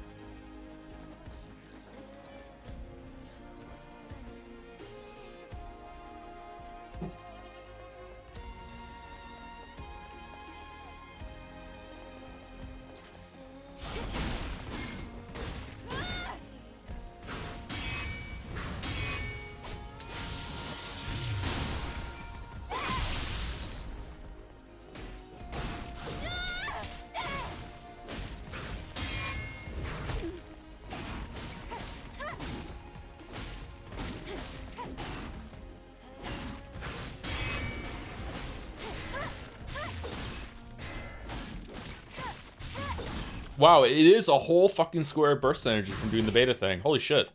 Wow, it is a whole fucking square burst energy from doing the beta thing. Holy shit.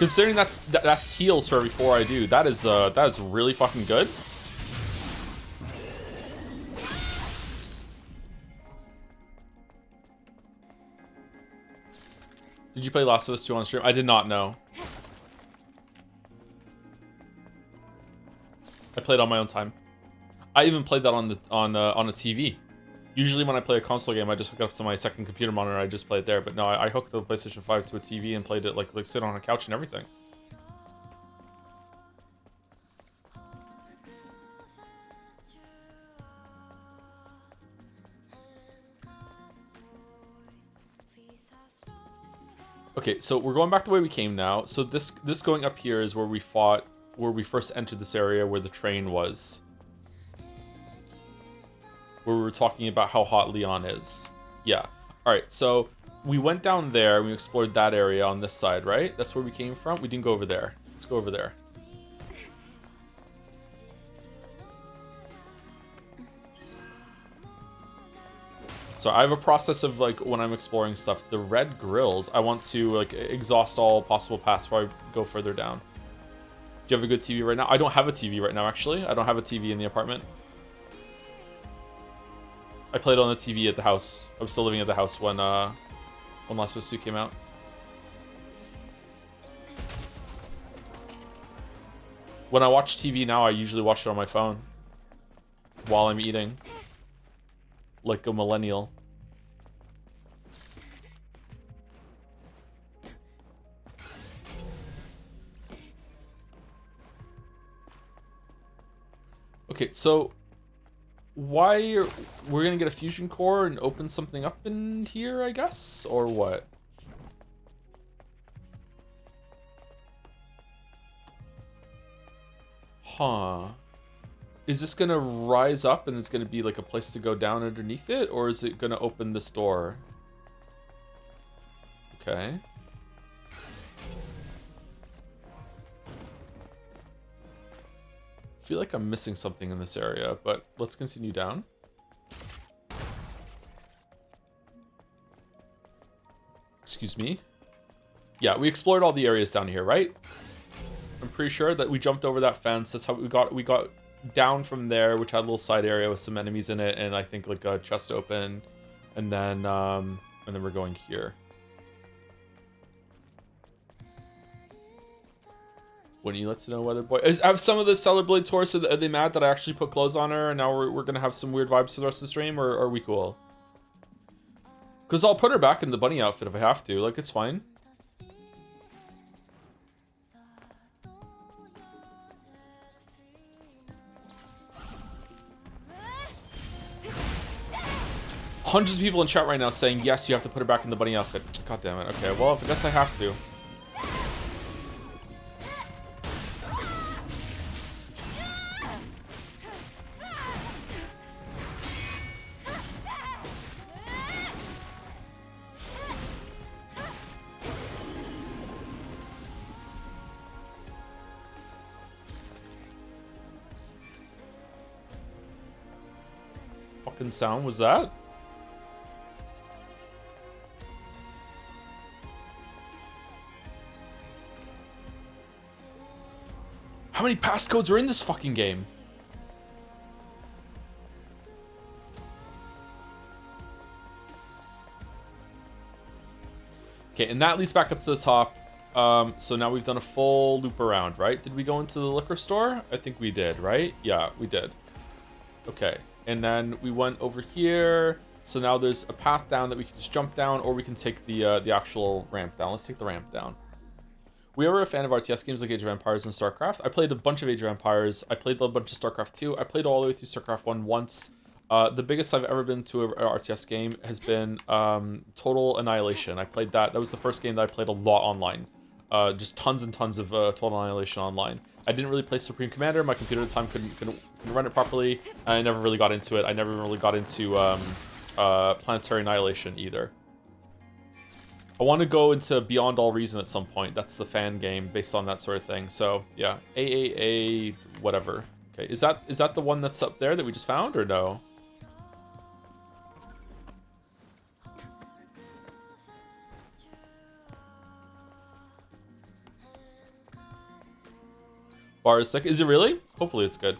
Considering that's heals for every 4 I do, that is really fucking good. Did you play Last of Us 2 on stream? I did not know. I played on my own time. I even played that on a TV. Usually when I play a console game, I just hook it up to my second computer monitor and I just play it there. But no, I hooked the PlayStation 5 to a TV and played it like sit on a couch and everything. Okay, so we're going back the way we came now. So this going up here is where we fought, where we first entered this area where the train was. Where we were talking about how hot Leon is. Yeah. Alright, so we went down there and we explored that area on this side, right? That's where we came from? We didn't go over there. Let's go over there. So I have a process of like when I'm exploring stuff, the red grills, I want to like exhaust all possible paths before I go further down. Do you have a good TV right now? I don't have a TV right now, actually. I don't have a TV in the apartment. I played on the TV at the house. I was still living at the house when Last of Us 2 came out. When I watch TV now, I usually watch it on my phone while I'm eating. Like a millennial. Okay, so we're gonna get a fusion core and open something up in here, I guess, or what? Huh. Is this gonna rise up and it's gonna be like a place to go down underneath it, or is it gonna open this door? Okay. I feel like I'm missing something in this area, but let's continue down. Excuse me. Yeah, we explored all the areas down here, right? I'm pretty sure that we jumped over that fence. That's how we got down from there, which had a little side area with some enemies in it, and I think like a chest open, and then we're going here. When you let to know whether boy have some of the Stellar Blade Taurus, are they mad that I actually put clothes on her and now we're gonna have some weird vibes for the rest of the stream, or are we cool? Because I'll put her back in the bunny outfit if I have to, like it's fine. Hundreds of people in chat right now saying, yes, you have to put her back in the bunny outfit. God damn it. Okay, well, I guess I have to. Fucking sound was that? How many passcodes are in this fucking game? Okay, and that leads back up to the top. So now we've done a full loop around, right? Did we go into the liquor store? I think we did, right? Yeah, we did. Okay, and then we went over here. So now there's a path down that we can just jump down, or we can take the actual ramp down. Let's take the ramp down. We are a fan of RTS games like Age of Empires and StarCraft. I played a bunch of Age of Empires. I played a bunch of StarCraft 2. I played all the way through StarCraft 1 once. The biggest I've ever been to an RTS game has been Total Annihilation. I played that. That was the first game that I played a lot online. Just tons and tons of Total Annihilation online. I didn't really play Supreme Commander. My computer at the time couldn't run it properly. And I never really got into it. I never really got into Planetary Annihilation either. I want to go into Beyond All Reason at some point. That's the fan game based on that sort of thing. So yeah, AAA whatever. Okay, is that the one that's up there that we just found, or no? Bar is sick. Is it really? Hopefully it's good.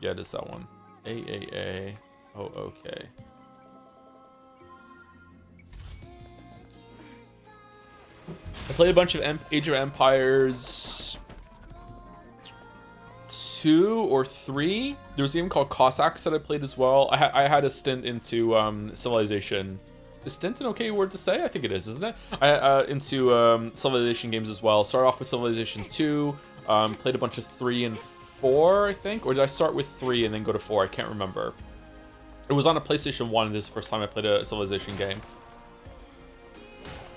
Yeah, it is that one. AAA. Oh, okay. I played a bunch of Age of Empires 2 or 3. There was a game called Cossacks that I played as well. I had a stint into Civilization. Is stint an okay word to say? I think it is, isn't it? Into Civilization games as well. Started off with Civilization 2. Played a bunch of 3 and 4, I think. Or did I start with 3 and then go to 4? I can't remember. It was on a PlayStation 1. This is the first time I played a Civilization game.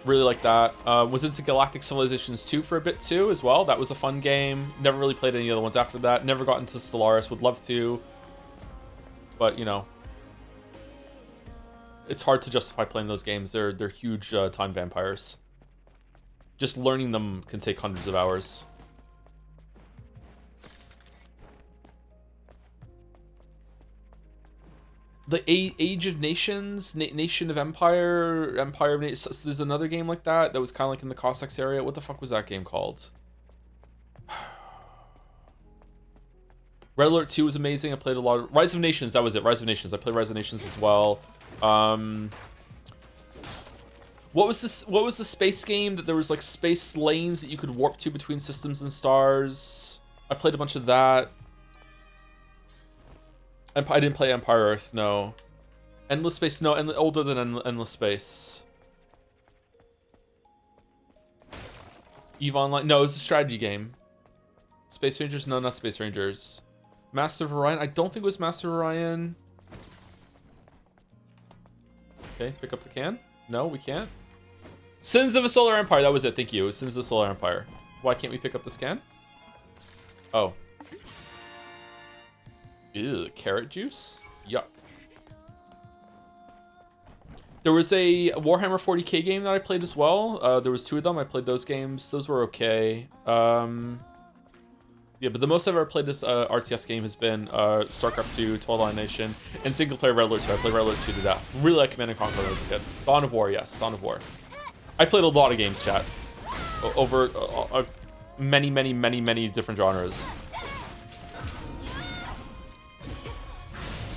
Really like that. Was into Galactic Civilizations 2 for a bit too as well. That was a fun game. Never really played any other ones after that. Never got into Stellaris. Would love to. But, you know. It's hard to justify playing those games. They're huge time vampires. Just learning them can take hundreds of hours. The Age of Nations, Nation of Empire, Empire of Nations. There's another game like that was kind of like in the Cossacks area. What the fuck was that game called? Red Alert 2 was amazing. I played a lot of Rise of Nations. That was it. Rise of Nations. I played Rise of Nations as well. What was this? What was the space game that there was like space lanes that you could warp to between systems and stars? I played a bunch of that. I didn't play Empire Earth, no. Endless Space, no, older than Endless Space. EVE Online, no, it's a strategy game. Space Rangers, no, not Space Rangers. Master of Orion, I don't think it was Master of Orion. Okay, pick up the can. No, we can't. Sins of a Solar Empire, that was it, thank you. It was Sins of a Solar Empire. Why can't we pick up the scan? Oh. Ew, carrot juice? Yuck. There was a Warhammer 40k game that I played as well. There was 2 of them. I played those games. Those were okay. Yeah, but the most I've ever played this RTS game has been StarCraft 2, Total Annihilation, and single player Red Alert 2. I played Red Alert 2 to death. Really like Command & Conquer when I was a kid. Dawn of War, yes, Dawn of War. I played a lot of games, chat. Over many different genres.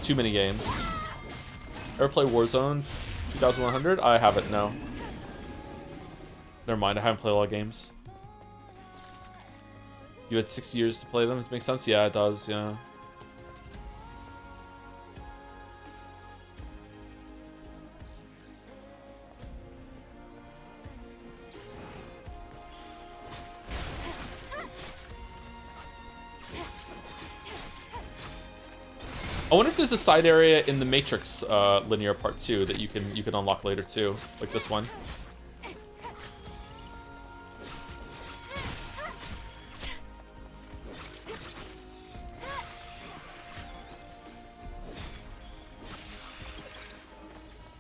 Too many games. Ever play Warzone 2100? I haven't, no. Never mind, I haven't played a lot of games. You had 60 years to play them, it makes sense? Yeah, it does, yeah. I wonder if there's a side area in the Matrix linear part 2 that you can unlock later too, like this one.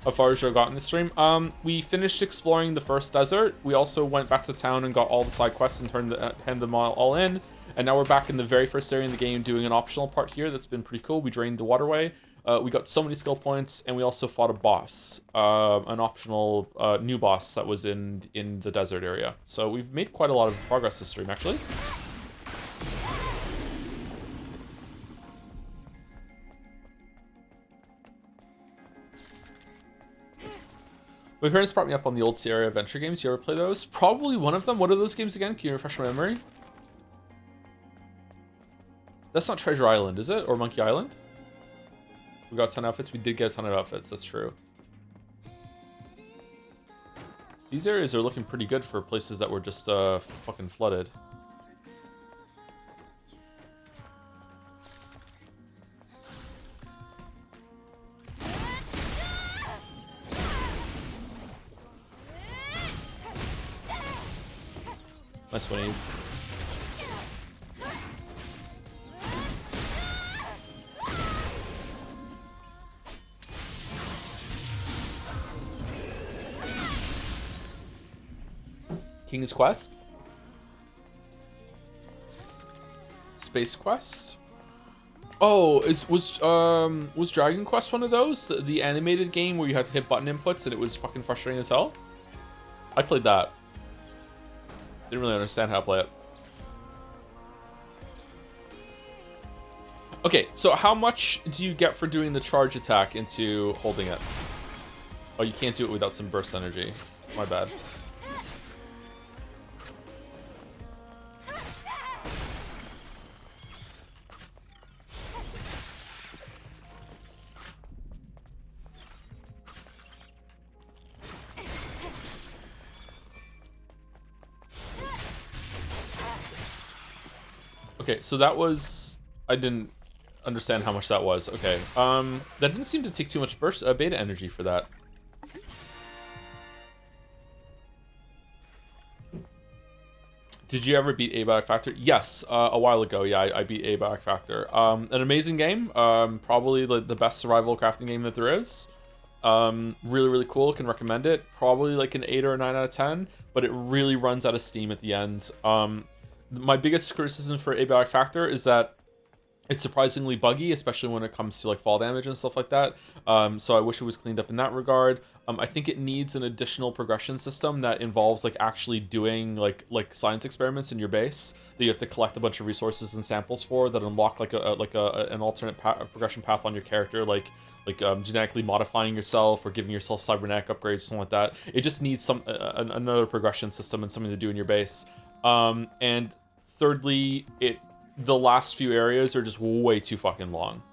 How far has you got in the stream? We finished exploring the first desert. We also went back to town and got all the side quests and handed them all in. And now we're back in the very first area in the game doing an optional part here that's been pretty cool. We drained the waterway. We got so many skill points, and we also fought a boss, an optional new boss that was in the desert area. So we've made quite a lot of progress this stream, actually. My parents brought me up on the old Sierra Adventure games. You ever play those? Probably one of them. What are those games again? Can you refresh my memory? That's not Treasure Island, is it? Or Monkey Island? We got a ton of outfits. We did get a ton of outfits. That's true. These areas are looking pretty good for places that were just fucking flooded. Nice one, Eve. King's Quest? Space Quest? Oh, was Dragon Quest one of those? The animated game where you had to hit button inputs and it was fucking frustrating as hell? I played that. Didn't really understand how to play it. Okay, so how much do you get for doing the charge attack into holding it? Oh, you can't do it without some burst energy. My bad. Okay, so that was... I didn't understand how much that was. Okay, that didn't seem to take too much burst beta energy for that. Did you ever beat Abiotic Factor? Yes, a while ago. Yeah, I beat Abiotic Factor. An amazing game. Probably the best survival crafting game that there is. Really, really cool. Can recommend it. Probably like an 8 or a 9 out of 10, but it really runs out of steam at the end. My biggest criticism for Abiotic Factor is that it's surprisingly buggy, especially when it comes to like fall damage and stuff like that. So I wish it was cleaned up in that regard. I think it needs an additional progression system that involves like actually doing like science experiments in your base that you have to collect a bunch of resources and samples for that unlock like an alternate progression path on your character, like genetically modifying yourself or giving yourself cybernetic upgrades, something like that. It just needs another progression system and something to do in your base. And thirdly, the last few areas are just way too fucking long.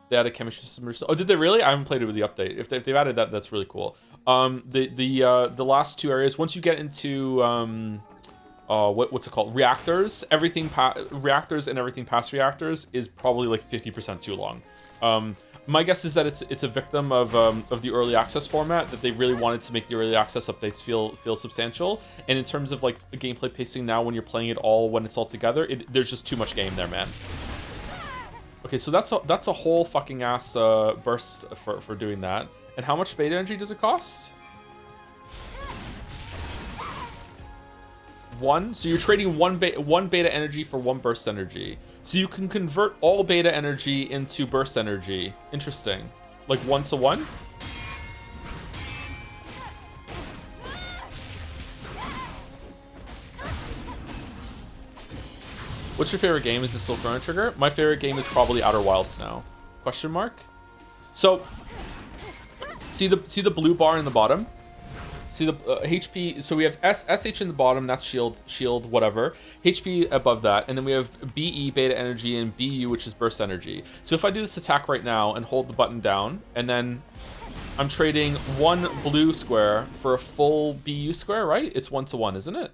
They added chemistry system. Oh, did they really? I haven't played it with the update. If they've added that, that's really cool. The last two areas, once you get into what's it called? Reactors. Reactors and everything past reactors is probably like 50% too long. My guess is that it's a victim of the early access format, that they really wanted to make the early access updates feel substantial. And in terms of like gameplay pacing now, when you're playing it all when it's all together, there's just too much game there, man. Okay, so that's a whole fucking ass burst for doing that. And how much beta energy does it cost? 1. So you're trading one beta energy for 1 burst energy. So you can convert all beta energy into burst energy. Interesting. Like 1 to 1? What's your favorite game? Is it still Chrono Trigger? My favorite game is probably Outer Wilds now. Question mark? So, see the blue bar in the bottom? See the HP, so we have SH in the bottom, that's shield, whatever. HP above that, and then we have BE, beta energy, and BU, which is burst energy. So if I do this attack right now and hold the button down, and then I'm trading 1 blue square for a full BU square, right? It's 1 to 1, isn't it?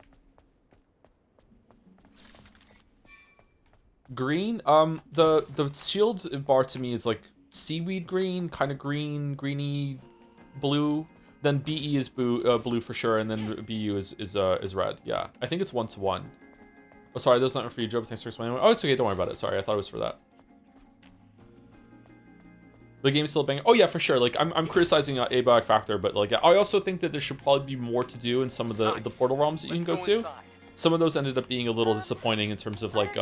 Green, the shield bar to me is like seaweed green, kind of greeny blue. Then BE is blue for sure, and then BU is red. Yeah, I think it's 1 to 1. Oh, sorry, that's not for you, Joe. But thanks for explaining. Oh, it's okay. Don't worry about it. Sorry, I thought it was for that. The game's still banging. Oh yeah, for sure. Like I'm criticizing Abiotic Factor, but like I also think that there should probably be more to do in some of the portal realms that you can go to. Some of those ended up being a little disappointing in terms of like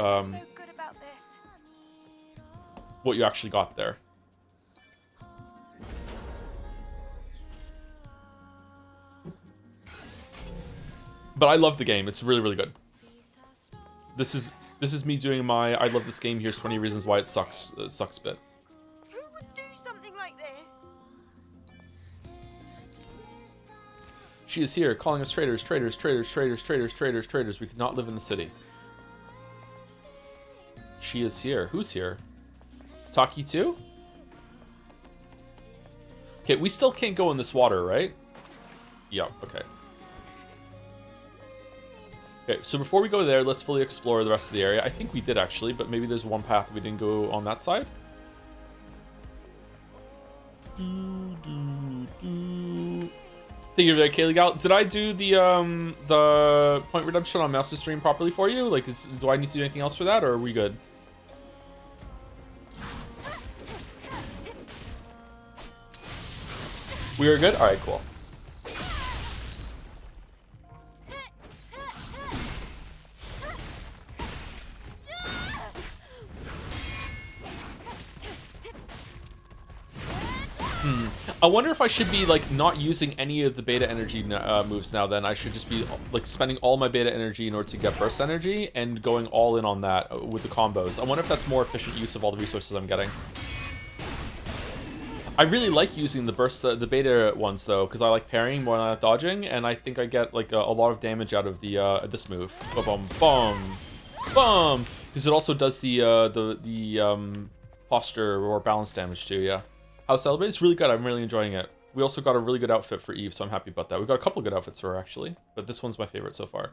what you actually got there. But I love the game. It's really, really good. This is me doing my I love this game. Here's 20 reasons why it sucks bit. Who would do something like this? She is here, calling us traitors. We could not live in the city. She is here. Who's here? Taki too? Okay, we still can't go in this water, right? Yeah, okay. Okay, so before we go there, let's fully explore the rest of the area. I think we did actually, but maybe there's one path we didn't go on that side. Thank you for that, Kaylee Gal. Did I do the point redemption on Mouse's stream properly for you? Like, do I need to do anything else for that, or are we good? We are good? Alright, cool. I wonder if I should be like not using any of the beta energy moves now. Then I should just be like spending all my beta energy in order to get burst energy and going all in on that with the combos. I wonder if that's more efficient use of all the resources I'm getting. I really like using the burst, the beta ones though, because I like parrying more than I like dodging, and I think I get like a lot of damage out of the this move. Boom, boom, boom. Because it also does the posture or balance damage too. Yeah. How Celebrate? It's really good. I'm really enjoying it. We also got a really good outfit for Eve, so I'm happy about that. We got a couple good outfits for her actually, but this one's my favorite so far.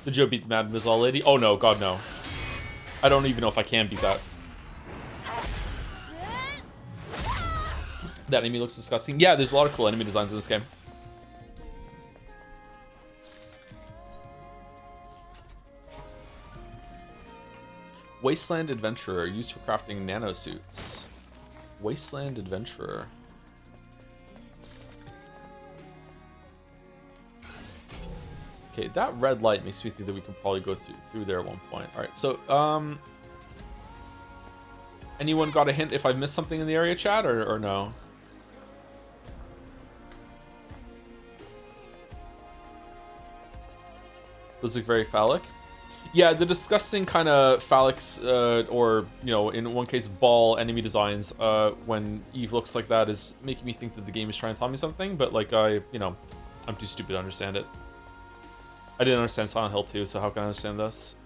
Did Joe beat Mad Mizal Lady? Oh no, god no. I don't even know if I can beat that. That enemy looks disgusting. Yeah, there's a lot of cool enemy designs in this game. Wasteland Adventurer, used for crafting nanosuits. Wasteland Adventurer. Okay, that red light makes me think that we can probably go through there at one point. All right, so anyone got a hint if I missed something in the area, chat, or no? Those look very phallic. Yeah, the disgusting kind of phallic, or you know, in one case, ball enemy designs. When Eve looks like that is making me think that the game is trying to tell me something, but like I'm too stupid to understand it. I didn't understand Silent Hill 2, so how can I understand this?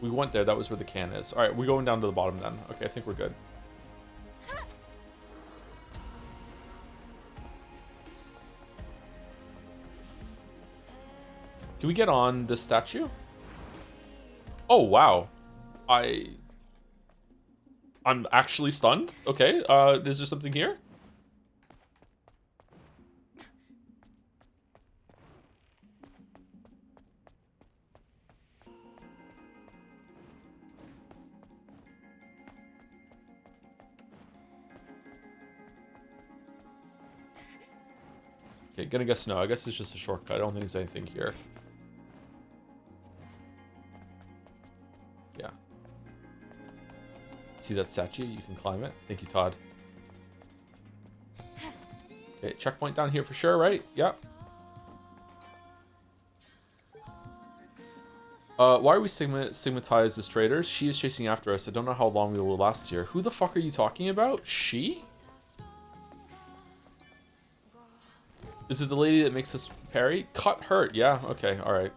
We went there, that was where the can is. Alright, we're going down to the bottom then. Okay, I think we're good. Can we get on this statue? Oh, wow. I'm actually stunned. Okay, is there something here? Okay, gonna guess no. I guess it's just a shortcut. I don't think there's anything here. Yeah. See that statue? You can climb it. Thank you, Todd. Okay, checkpoint down here for sure, right? Yep. Why are we stigmatized as traitors? She is chasing after us. I don't know how long we will last here. Who the fuck are you talking about? She? Is it the lady that makes us parry? Cut hurt. Yeah, okay, alright.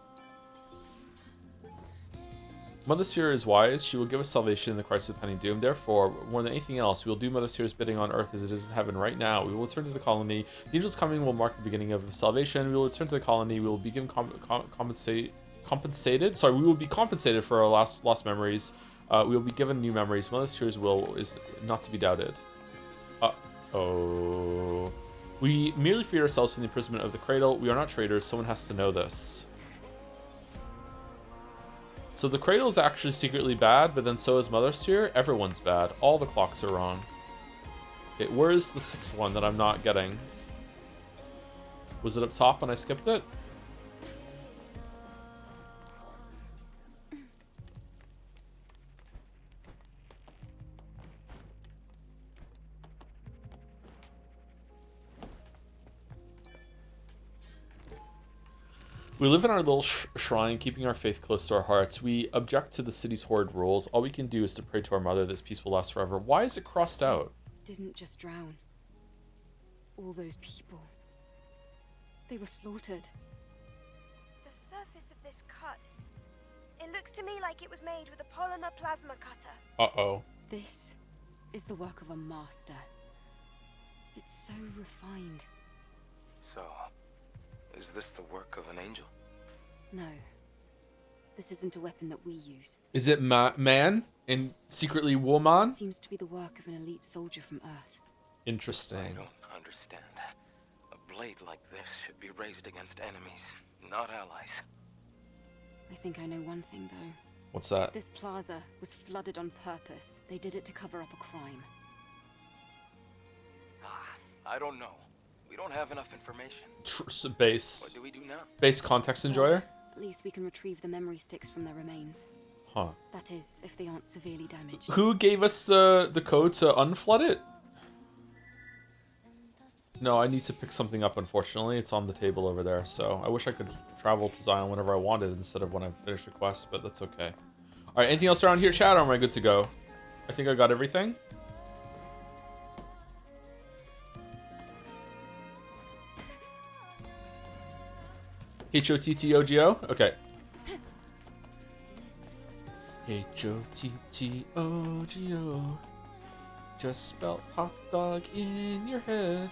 Mother Sphere is wise. She will give us salvation in the crisis of Penny Doom. Therefore, more than anything else, we will do Mother Sphere's bidding on earth as it is in heaven right now. We will return to the colony. The angels coming will mark the beginning of salvation. We will return to the colony. We will be given compensated. Sorry, we will be compensated for our lost memories. We will be given new memories. Mother Sphere's will is not to be doubted. Uh-oh. We merely freed ourselves from the imprisonment of the cradle. We are not traitors. Someone has to know this. So the cradle is actually secretly bad, but then so is Mother Sphere. Everyone's bad. All the clocks are wrong. Okay, where is the sixth one that I'm not getting? Was it up top when I skipped it? We live in our little shrine, keeping our faith close to our hearts. We object to the city's horrid rules. All we can do is to pray to our mother this peace will last forever. Why is it crossed out? Didn't just drown. All those people. They were slaughtered. The surface of this cut. It looks to me like it was made with a polymer plasma cutter. Uh-oh. This is the work of a master. It's so refined. So, is this the work of an angel? No. This isn't a weapon that we use. Is it man and secretly woman? Seems to be the work of an elite soldier from Earth. Interesting. understand. A blade like this should be raised against enemies, not allies. I think I know one thing, though. What's that? This plaza was flooded on purpose. They did it to cover up a crime. I don't know. We don't have enough information. Base. What do we do now? Base context enjoyer? At least we can retrieve the memory sticks from their remains. Huh. That is, if they aren't severely damaged. Who gave us the code to unflood it? No, I need to pick something up, unfortunately. It's on the table over there, so I wish I could travel to Zion whenever I wanted instead of when I finish a quest, but that's okay. Alright, anything else around here, chat, or am I good to go? I think I got everything. H-O-T-T-O-G-O? Okay. H-O-T-T-O-G-O. Just spelled hot dog in your head.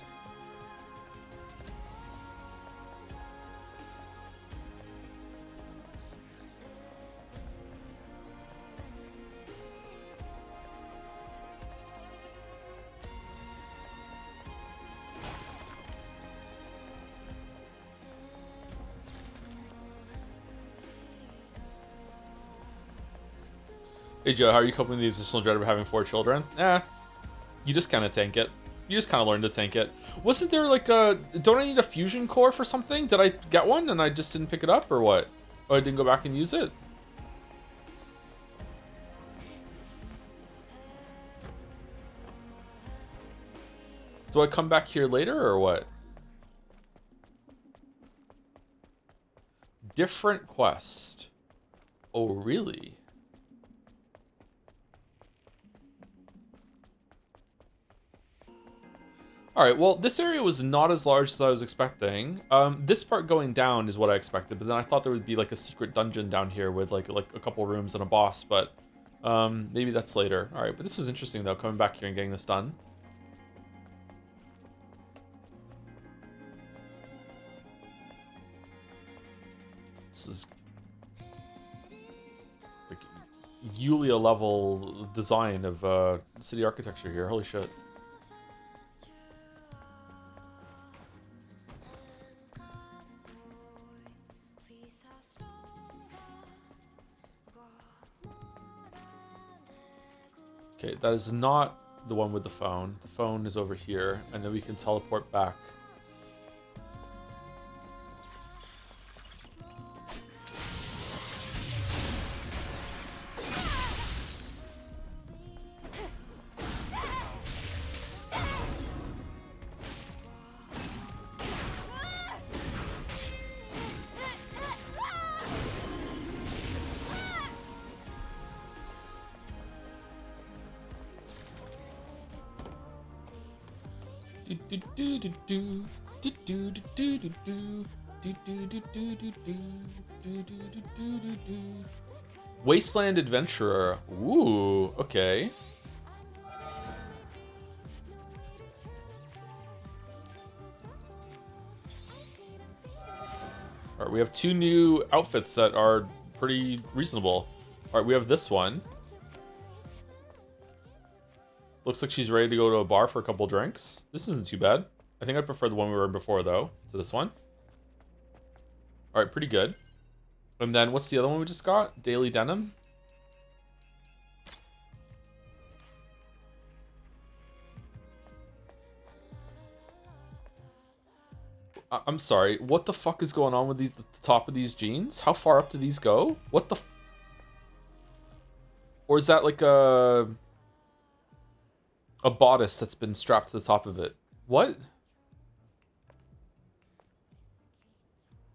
Hey Joe, how are you coping with the additional dread of having 4 children? You just kind of tank it. You just kind of learn to tank it. Wasn't there like a... Don't I need a fusion core for something? Did I get one and I just didn't pick it up or what? Oh, I didn't go back and use it? Do I come back here later or what? Different quest. Oh, really? Alright, well, this area was not as large as I was expecting. This part going down is what I expected, but then I thought there would be like a secret dungeon down here with like a couple rooms and a boss, but maybe that's later. Alright, but this was interesting though, coming back here and getting this done. This is like Yulia level design of city architecture here, holy shit. Okay, that is not the one with the phone. The phone is over here, and then we can teleport back. Wasteland Adventurer. Ooh, okay. Alright, we have 2 new outfits that are pretty reasonable. Alright, we have this one. Looks like she's ready to go to a bar for a couple drinks. This isn't too bad. I think I prefer the one we were in before, though, to this one. Alright, pretty good. And then, what's the other one we just got? Daily Denim? I'm sorry, what the fuck is going on with the top of these jeans? How far up do these go? What the or is that like a bodice that's been strapped to the top of it? What?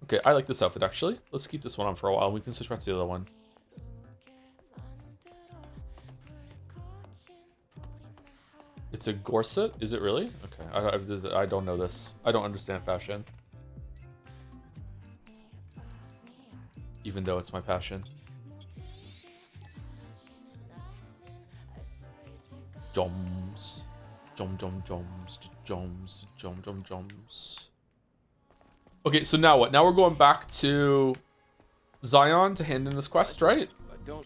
Okay, I like this outfit actually. Let's keep this one on for a while. We can switch back to the other one. It's a corset? Is it really? Okay, I don't know this. I don't understand fashion. Even though it's my passion. Joms. Joms. Okay, so now what? Now we're going back to Zion to hand in this quest, right? But don't.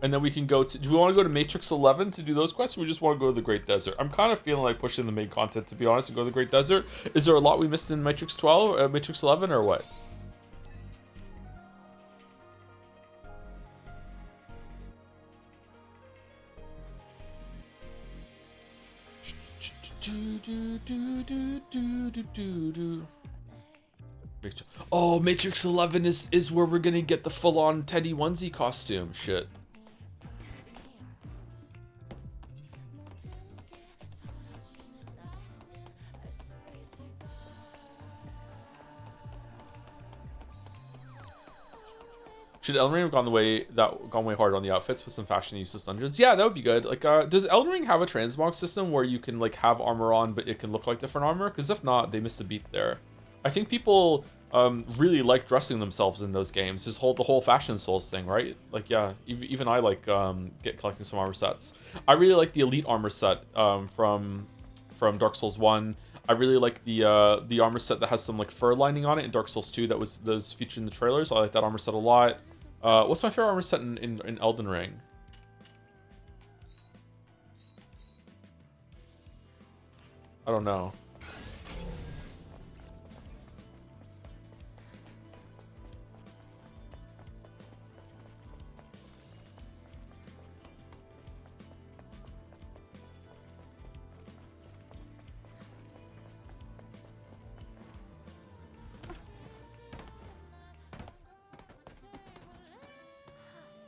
And then we can go to... Do we want to go to Matrix 11 to do those quests, or we just want to go to the Great Desert? I'm kind of feeling like pushing the main content, to be honest, and go to the Great Desert. Is there a lot we missed in Matrix 12, Matrix 11, or what? Oh, Matrix 11 is where we're gonna get the full-on Teddy onesie costume. Shit. Should Elden Ring have gone way hard on the outfits with some fashion useless dungeons? Yeah, that would be good. Like, does Elden Ring have a transmog system where you can like have armor on, but it can look like different armor? Because if not, they missed a beat there. I think people really like dressing themselves in those games. The whole Fashion Souls thing, right? Like, yeah, even I like collecting some armor sets. I really like the Elite armor set from Dark Souls 1. I really like the armor set that has some like fur lining on it in Dark Souls 2 that was featured in the trailers. I like that armor set a lot. What's my favorite armor set in Elden Ring? I don't know.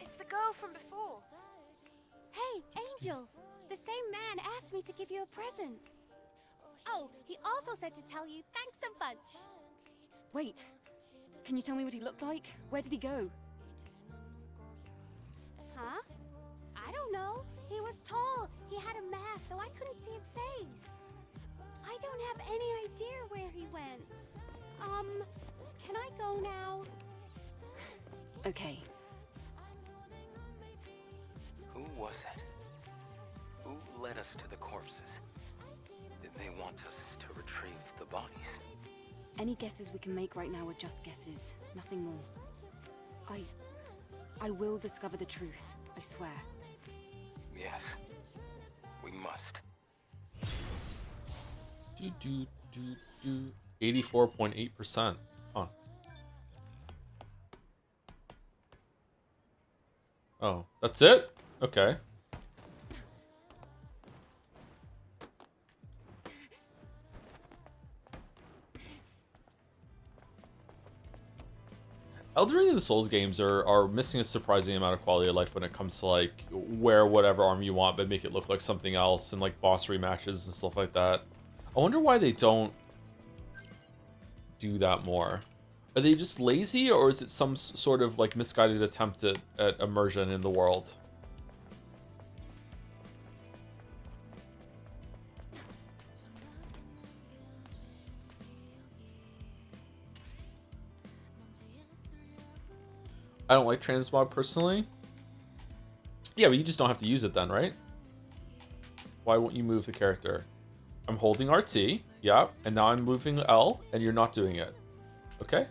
It's the girl from before. Hey, Angel! The same man asked me to give you a present. Oh, he also said to tell you thanks a bunch. Wait, can you tell me what he looked like? Where did he go? Huh? I don't know. He was tall. He had a mask, so I couldn't see his face. I don't have any idea where he went. Can I go now? Okay. Who was it? Who led us to the corpses? Did they want us to retrieve the bodies? Any guesses we can make right now are just guesses, nothing more. I will discover the truth, I swear. Yes, we must. 84.8%. Huh. Oh, that's it? Okay. Elden Ring and the Souls games are missing a surprising amount of quality of life when it comes to like wear whatever armor you want but make it look like something else, and like boss rematches and stuff like that. I wonder why they don't do that more. Are they just lazy, or is it some sort of like misguided attempt at immersion in the world? I don't like transmog personally. Yeah, but you just don't have to use it then, right? Why won't you move the character? I'm holding RT, yeah, and now I'm moving L, and you're not doing it. Okay?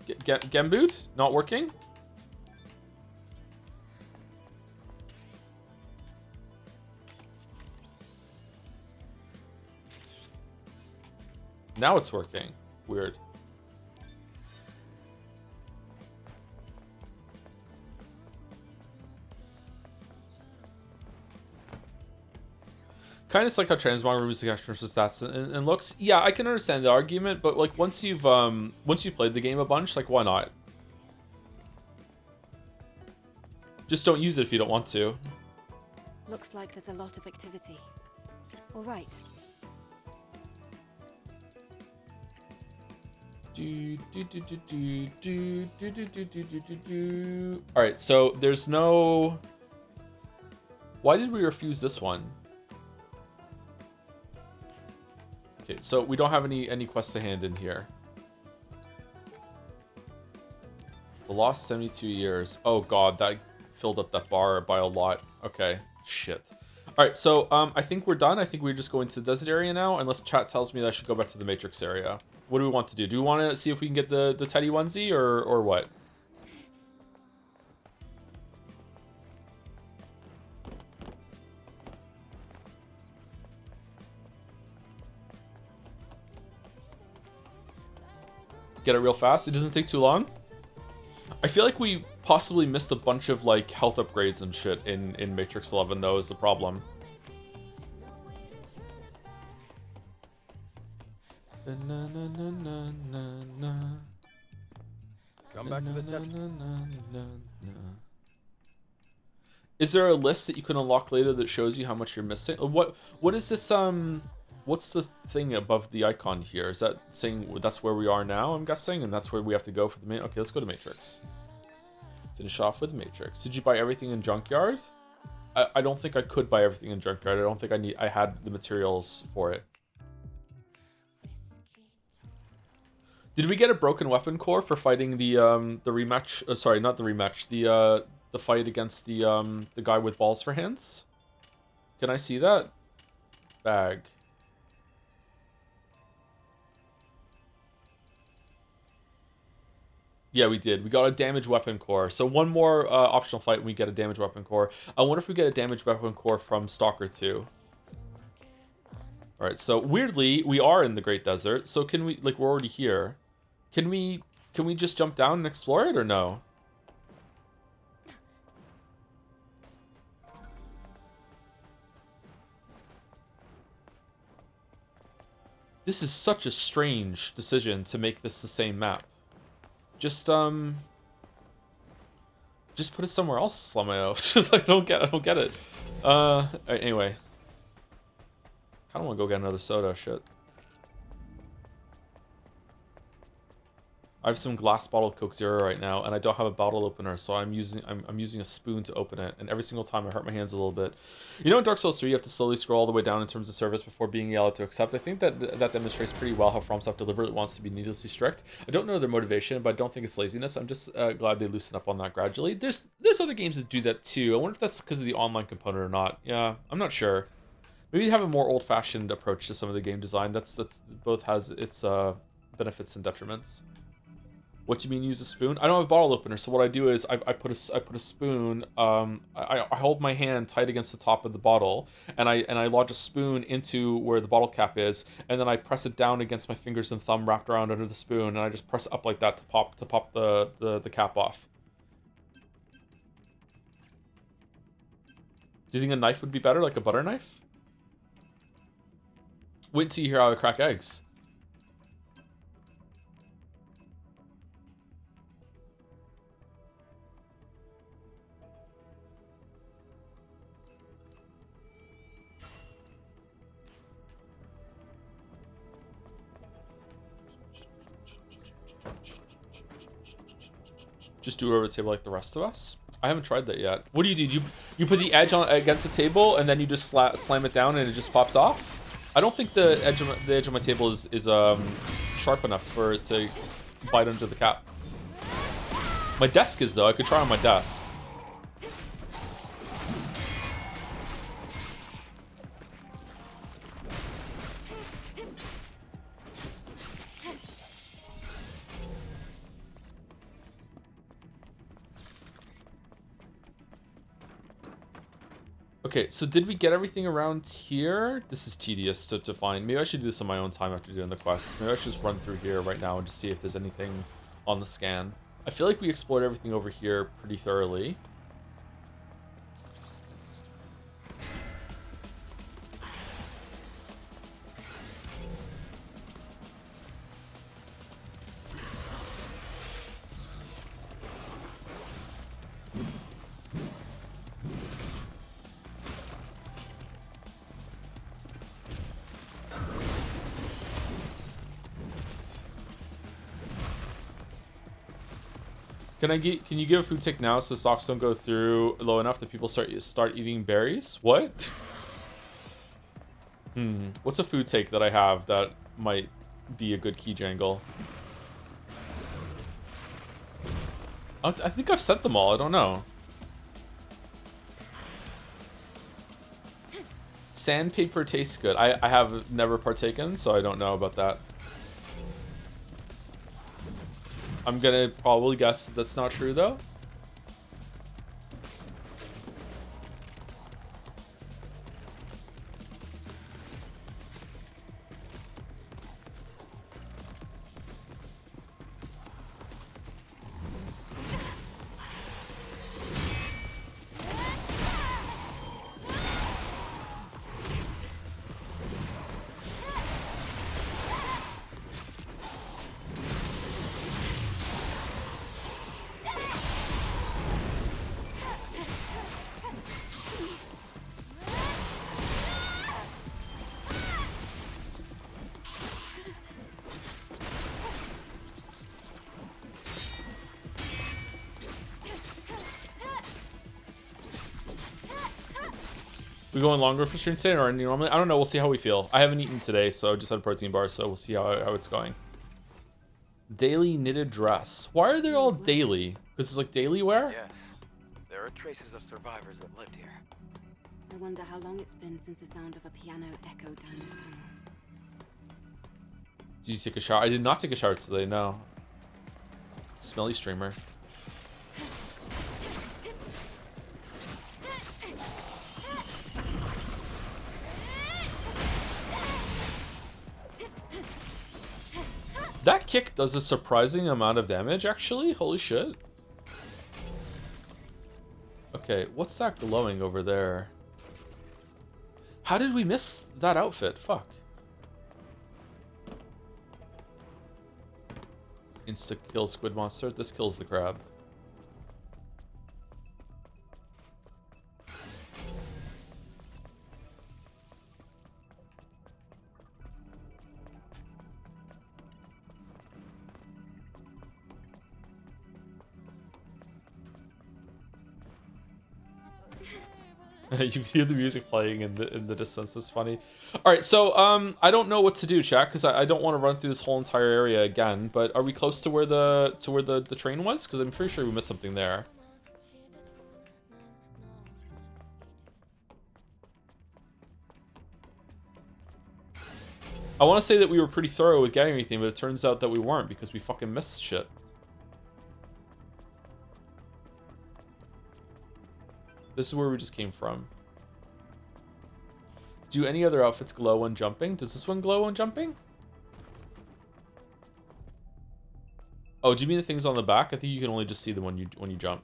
Gemboot? Not working? Now it's working. Weird. Kind of like how transmog removes the extra stats and looks. Yeah, I can understand the argument, but like once you've played the game a bunch, like why not? Just don't use it if you don't want to. Looks like there's a lot of activity. All right. All right, so there's no... Why did we refuse this one? Okay, so we don't have any quests to hand in here. The lost 72 years. Oh god, that filled up that bar by a lot. Okay, shit. All right, so I think we're done. I think we just go into the desert area now, unless chat tells me that I should go back to the Matrix area. What do we want to do? Do we want to see if we can get the Teddy onesie or what? Get it real fast. It doesn't take too long. I feel like we possibly missed a bunch of like health upgrades and shit in Matrix 11 though is the problem. Come back to the test. Is there a list that you can unlock later that shows you how much you're missing? What is this what's the thing above the icon here? Is that saying that's where we are now, I'm guessing, and that's where we have to go for the main? Okay, let's go to Matrix. Finish off with Matrix. Did you buy everything in Junkyard? I don't think I could buy everything in Junkyard. I don't think I had the materials for it. Did we get a broken weapon core for fighting the rematch? Sorry, not the rematch. The fight against the guy with balls for hands. Can I see that? Bag. Yeah, we did. We got a damaged weapon core. So one more optional fight and we get a damaged weapon core. I wonder if we get a damaged weapon core from Stalker 2. Alright, so weirdly, we are in the Great Desert. So can we, like, we're already here. Can we just jump down and explore it or no? This is such a strange decision to make this the same map. Just put it somewhere else, Slamayo. Just like I don't get it. Anyway. Kinda wanna go get another soda, shit. I have some glass bottle Coke Zero right now, and I don't have a bottle opener, so I'm using a spoon to open it, and every single time I hurt my hands a little bit. You know, in Dark Souls 3, you have to slowly scroll all the way down in terms of service before being allowed to accept. I think that demonstrates pretty well how FromSoft deliberately wants to be needlessly strict. I don't know their motivation, but I don't think it's laziness. I'm just glad they loosen up on that gradually. There's other games that do that too. I wonder if that's because of the online component or not. Yeah, I'm not sure. Maybe have a more old-fashioned approach to some of the game design. That's both has its benefits and detriments. What do you mean use a spoon? I don't have a bottle opener, so what I do is I put a spoon. I hold my hand tight against the top of the bottle, and I lodge a spoon into where the bottle cap is, and then I press it down against my fingers and thumb wrapped around under the spoon, and I just press up like that to pop the cap off. Do you think a knife would be better, like a butter knife? Wait till you hear how I crack eggs. Just do it over the table like the rest of us? I haven't tried that yet. What do? You put the edge on against the table and then you just slam it down and it just pops off? I don't think the edge of my table is sharp enough for it to bite under the cap. My desk is though. I could try on my desk. Okay, so did we get everything around here? This is tedious to find. Maybe I should do this on my own time after doing the quest. Maybe I should just run through here right now and just see if there's anything on the scan. I feel like we explored everything over here pretty thoroughly. Can you give a food take now so stocks don't go through low enough that people start eating berries? What? What's a food take that I have that might be a good key jangle? I think I've sent them all. I don't know. Sandpaper tastes good. I have never partaken, so I don't know about that. I'm gonna probably guess that that's not true though. We going longer for stream today or normally? I don't know. We'll see how we feel. I haven't eaten today, so I just had a protein bar, so we'll see how it's going. Daily knitted dress. Why are they all daily? Because it's like daily wear? Yes. There are traces of survivors that lived here. I wonder how long it's been since the sound of a piano echoed down this tunnel. Did you take a shower? I did not take a shower today, no. Smelly streamer. That kick does a surprising amount of damage, actually. Holy shit. Okay, what's that glowing over there? How did we miss that outfit? Fuck. Insta-kill squid monster. This kills the crab. You can hear the music playing in the distance. It's funny. All right, so I don't know what to do, chat, because I don't want to run through this whole entire area again. But are we close to where the train was? Because I'm pretty sure we missed something there. I want to say that we were pretty thorough with getting everything, but it turns out that we weren't because we fucking missed shit. This is where we just came from. Do any other outfits glow when jumping? Does this one glow when jumping? Oh, do you mean the things on the back? I think you can only just see them when you jump.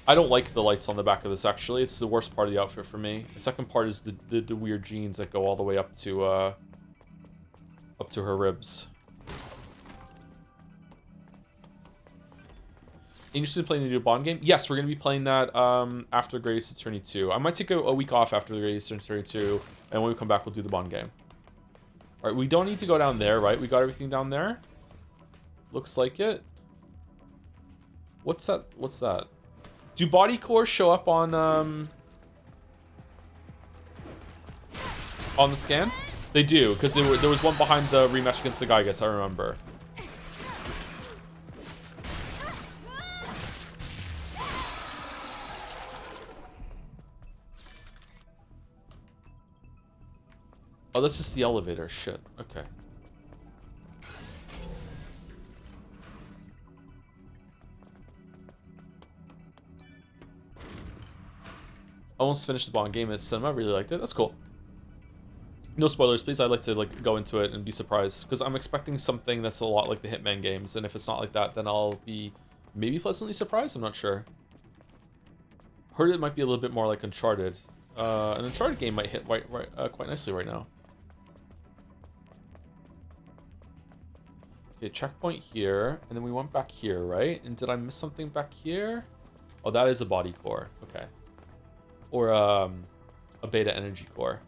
I don't like the lights on the back of this, actually. It's the worst part of the outfit for me. The second part is the weird jeans that go all the way up to her ribs. Interested in playing the new Bond game? Yes, we're going to be playing that after Greatest Attorney 2. I might take a week off after the Greatest Attorney 2, and when we come back, we'll do the Bond game. All right, we don't need to go down there, right? We got everything down there? Looks like it. What's that? What's that? Do body cores show up on the scan? They do, because there was one behind the rematch against the Gygas, I remember. Oh, that's just the elevator. Shit. Okay. Almost finished the Bond game at cinema. Really liked it. That's cool. No spoilers, please. I'd like to go into it and be surprised because I'm expecting something that's a lot like the Hitman games, and if it's not like that, then I'll be maybe pleasantly surprised. I'm not sure. Heard it might be a little bit more like Uncharted. An Uncharted game might hit quite nicely right now. Okay, checkpoint here, and then we went back here, right? And did I miss something back here? Oh, that is a body core. Okay. Or a beta energy core.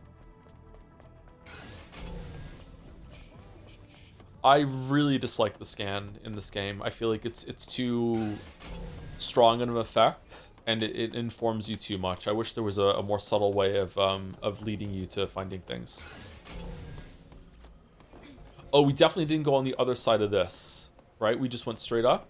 I really dislike the scan in this game. I feel like it's too strong of an effect, and it informs you too much. I wish there was a more subtle way of leading you to finding things. Oh, we definitely didn't go on the other side of this, right? We just went straight up.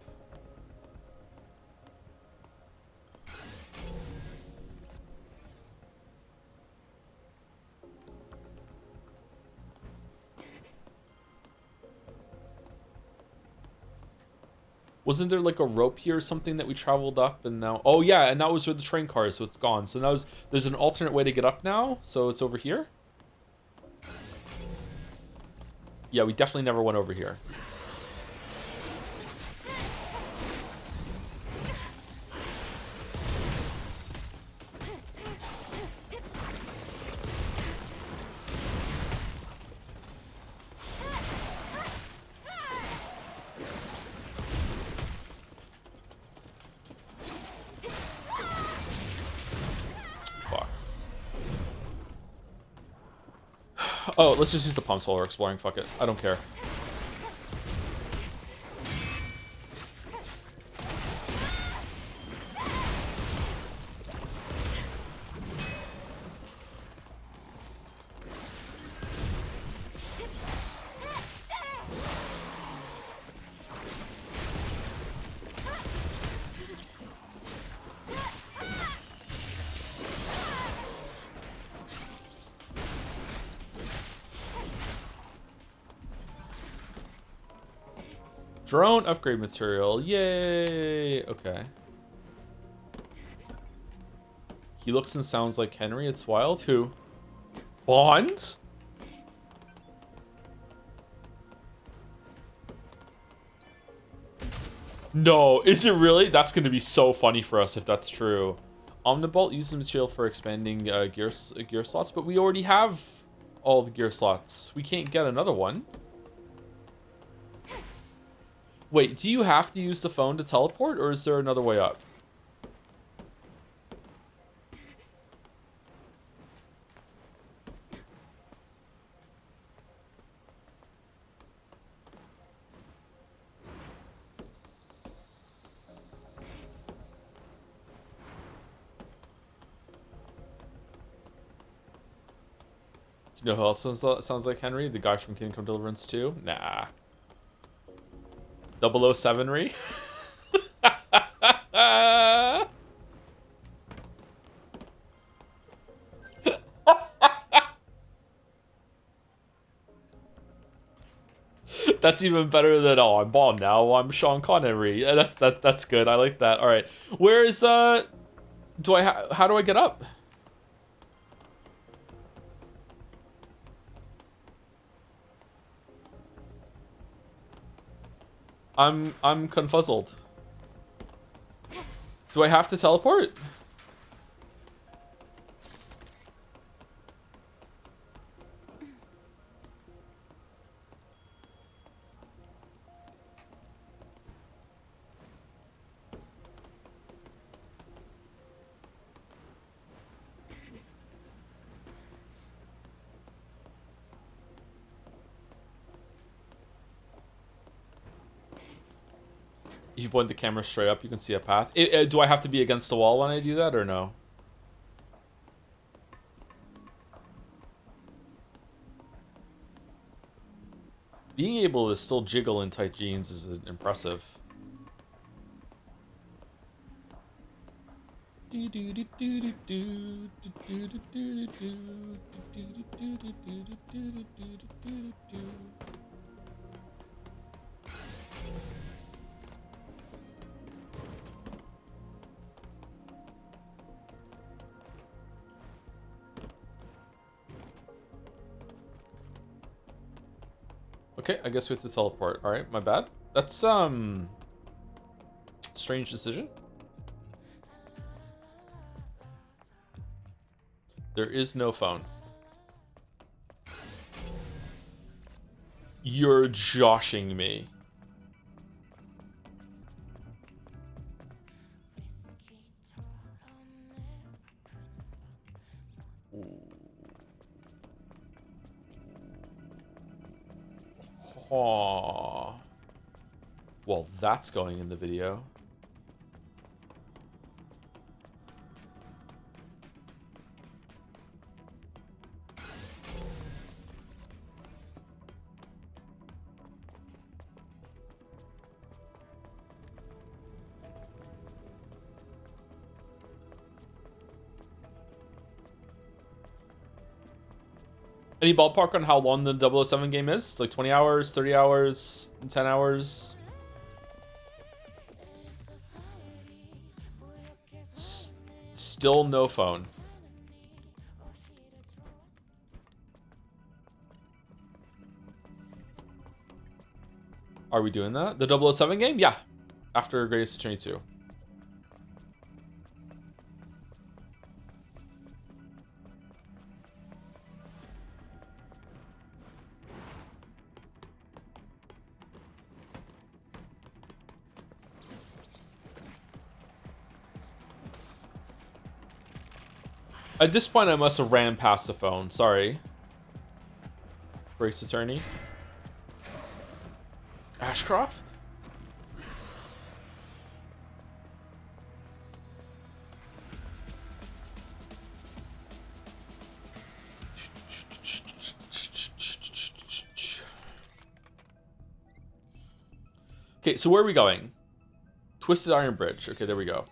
Wasn't there like a rope here or something that we traveled up and now... Oh yeah, and that was where the train car is, so it's gone. So now there's an alternate way to get up now, so it's over here? Yeah, we definitely never went over here. Oh, let's just use the pumps while we're exploring. Fuck it. I don't care. Drone upgrade material. Yay! Okay. He looks and sounds like Henry. It's wild. Who? Bond? No, is it really? That's going to be so funny for us if that's true. Omnibolt uses the material for expanding gear slots, but we already have all the gear slots. We can't get another one. Wait, do you have to use the phone to teleport, or is there another way up? Do you know who else sounds like Henry? The guy from Kingdom Come Deliverance 2? Nah. 007-ry? That's even better than, oh, I'm Bond now, I'm Sean Connery. That's good. I like that. All right. Where is how do I get up? I'm confuzzled. Do I have to teleport? If you point the camera straight up, you can see a path. Do I have to be against the wall when I do that, or no? Being able to still jiggle in tight jeans is impressive. Okay, I guess we have to teleport. All right, my bad. That's strange decision. There is no phone. You're joshing me. Aww. Well, that's going in the video. Any ballpark on how long the 007 game is? Like 20 hours, 30 hours, 10 hours? Still no phone. Are we doing that? The 007 game? Yeah. After Greatest Attorney 2. At this point, I must have ran past the phone. Sorry. Grace Attorney. Ashcroft? Okay, so where are we going? Twisted Iron Bridge. Okay, there we go.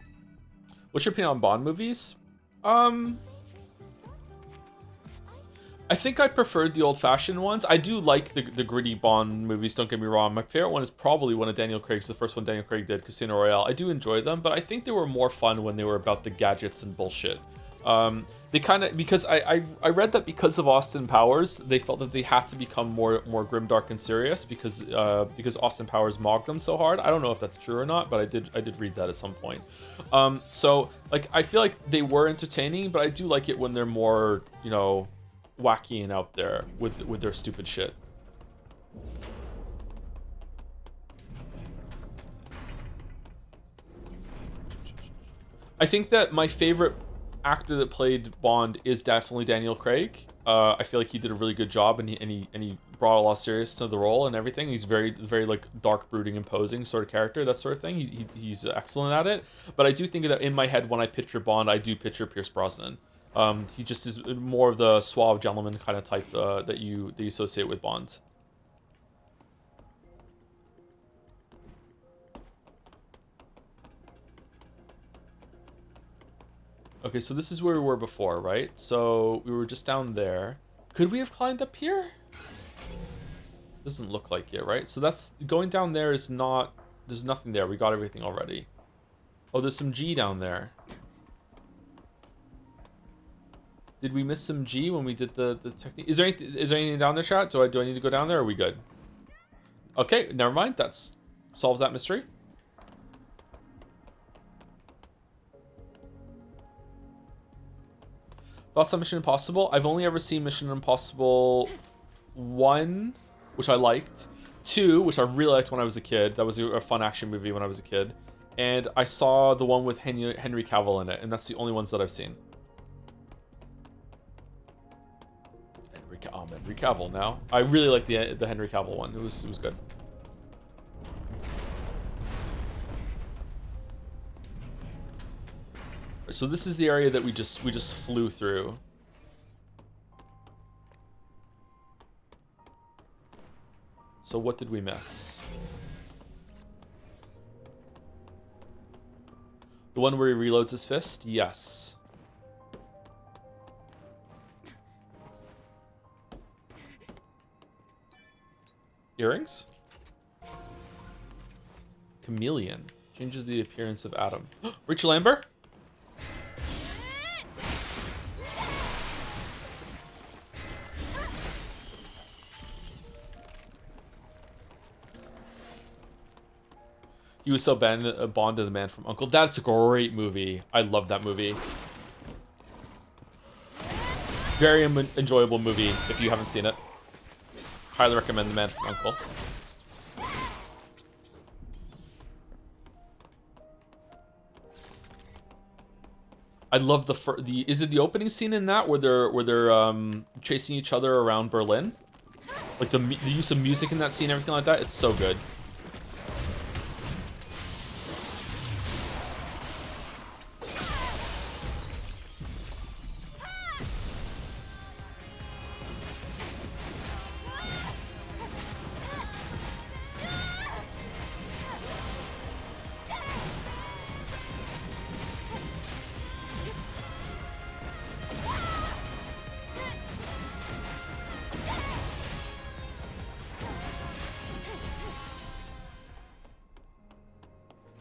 What's your opinion on Bond movies? I think I preferred the old-fashioned ones. I do like the gritty Bond movies, don't get me wrong. My favorite one is probably one of Daniel Craig's, the first one Daniel Craig did, Casino Royale. I do enjoy them, but I think they were more fun when they were about the gadgets and bullshit. They kind of, because I read that because of Austin Powers, they felt that they had to become more grimdark and serious because Austin Powers mocked them so hard. I don't know if that's true or not, but I did read that at some point. So like I feel like they were entertaining, but I do like it when they're more, you know, wacky and out there with their stupid shit. I think that my favorite actor that played Bond is definitely Daniel Craig. I feel like he did a really good job, and he brought a lot of seriousness to the role and everything. He's very like dark, brooding, imposing sort of character, that sort of thing. He's excellent at it. But I do think that in my head, when I picture Bond, I do picture Pierce Brosnan. He just is more of the suave gentleman kind of type that you associate with Bond. Okay, so this is where we were before, right? So we were just down there. Could we have climbed up here? Doesn't look like it, right? So that's going down there is not. There's nothing there. We got everything already. Oh, there's some G down there. Did we miss some G when we did the technique? Is there anything down there, chat? Do I need to go down there, or are we good? Okay, never mind. That solves that mystery. Thoughts on Mission Impossible? I've only ever seen Mission Impossible 1, which I liked. 2, which I really liked when I was a kid. That was a fun action movie when I was a kid. And I saw the one with Henry Cavill in it, and that's the only ones that I've seen. Henry Cavill now. I really like the Henry Cavill one. It was good. So this is the area that we just flew through. So what did we miss? The one where he reloads his fist? Yes. Earrings? Chameleon. Changes the appearance of Adam. Rachel Amber? He was so Bond to the Man from U.N.C.L.E. That's a great movie. I love that movie. Very enjoyable movie if you haven't seen it. Highly recommend The Man from U.N.C.L.E. I love the is it the opening scene in that where they're chasing each other around Berlin? Like the use of music in that scene, everything like that. It's so good.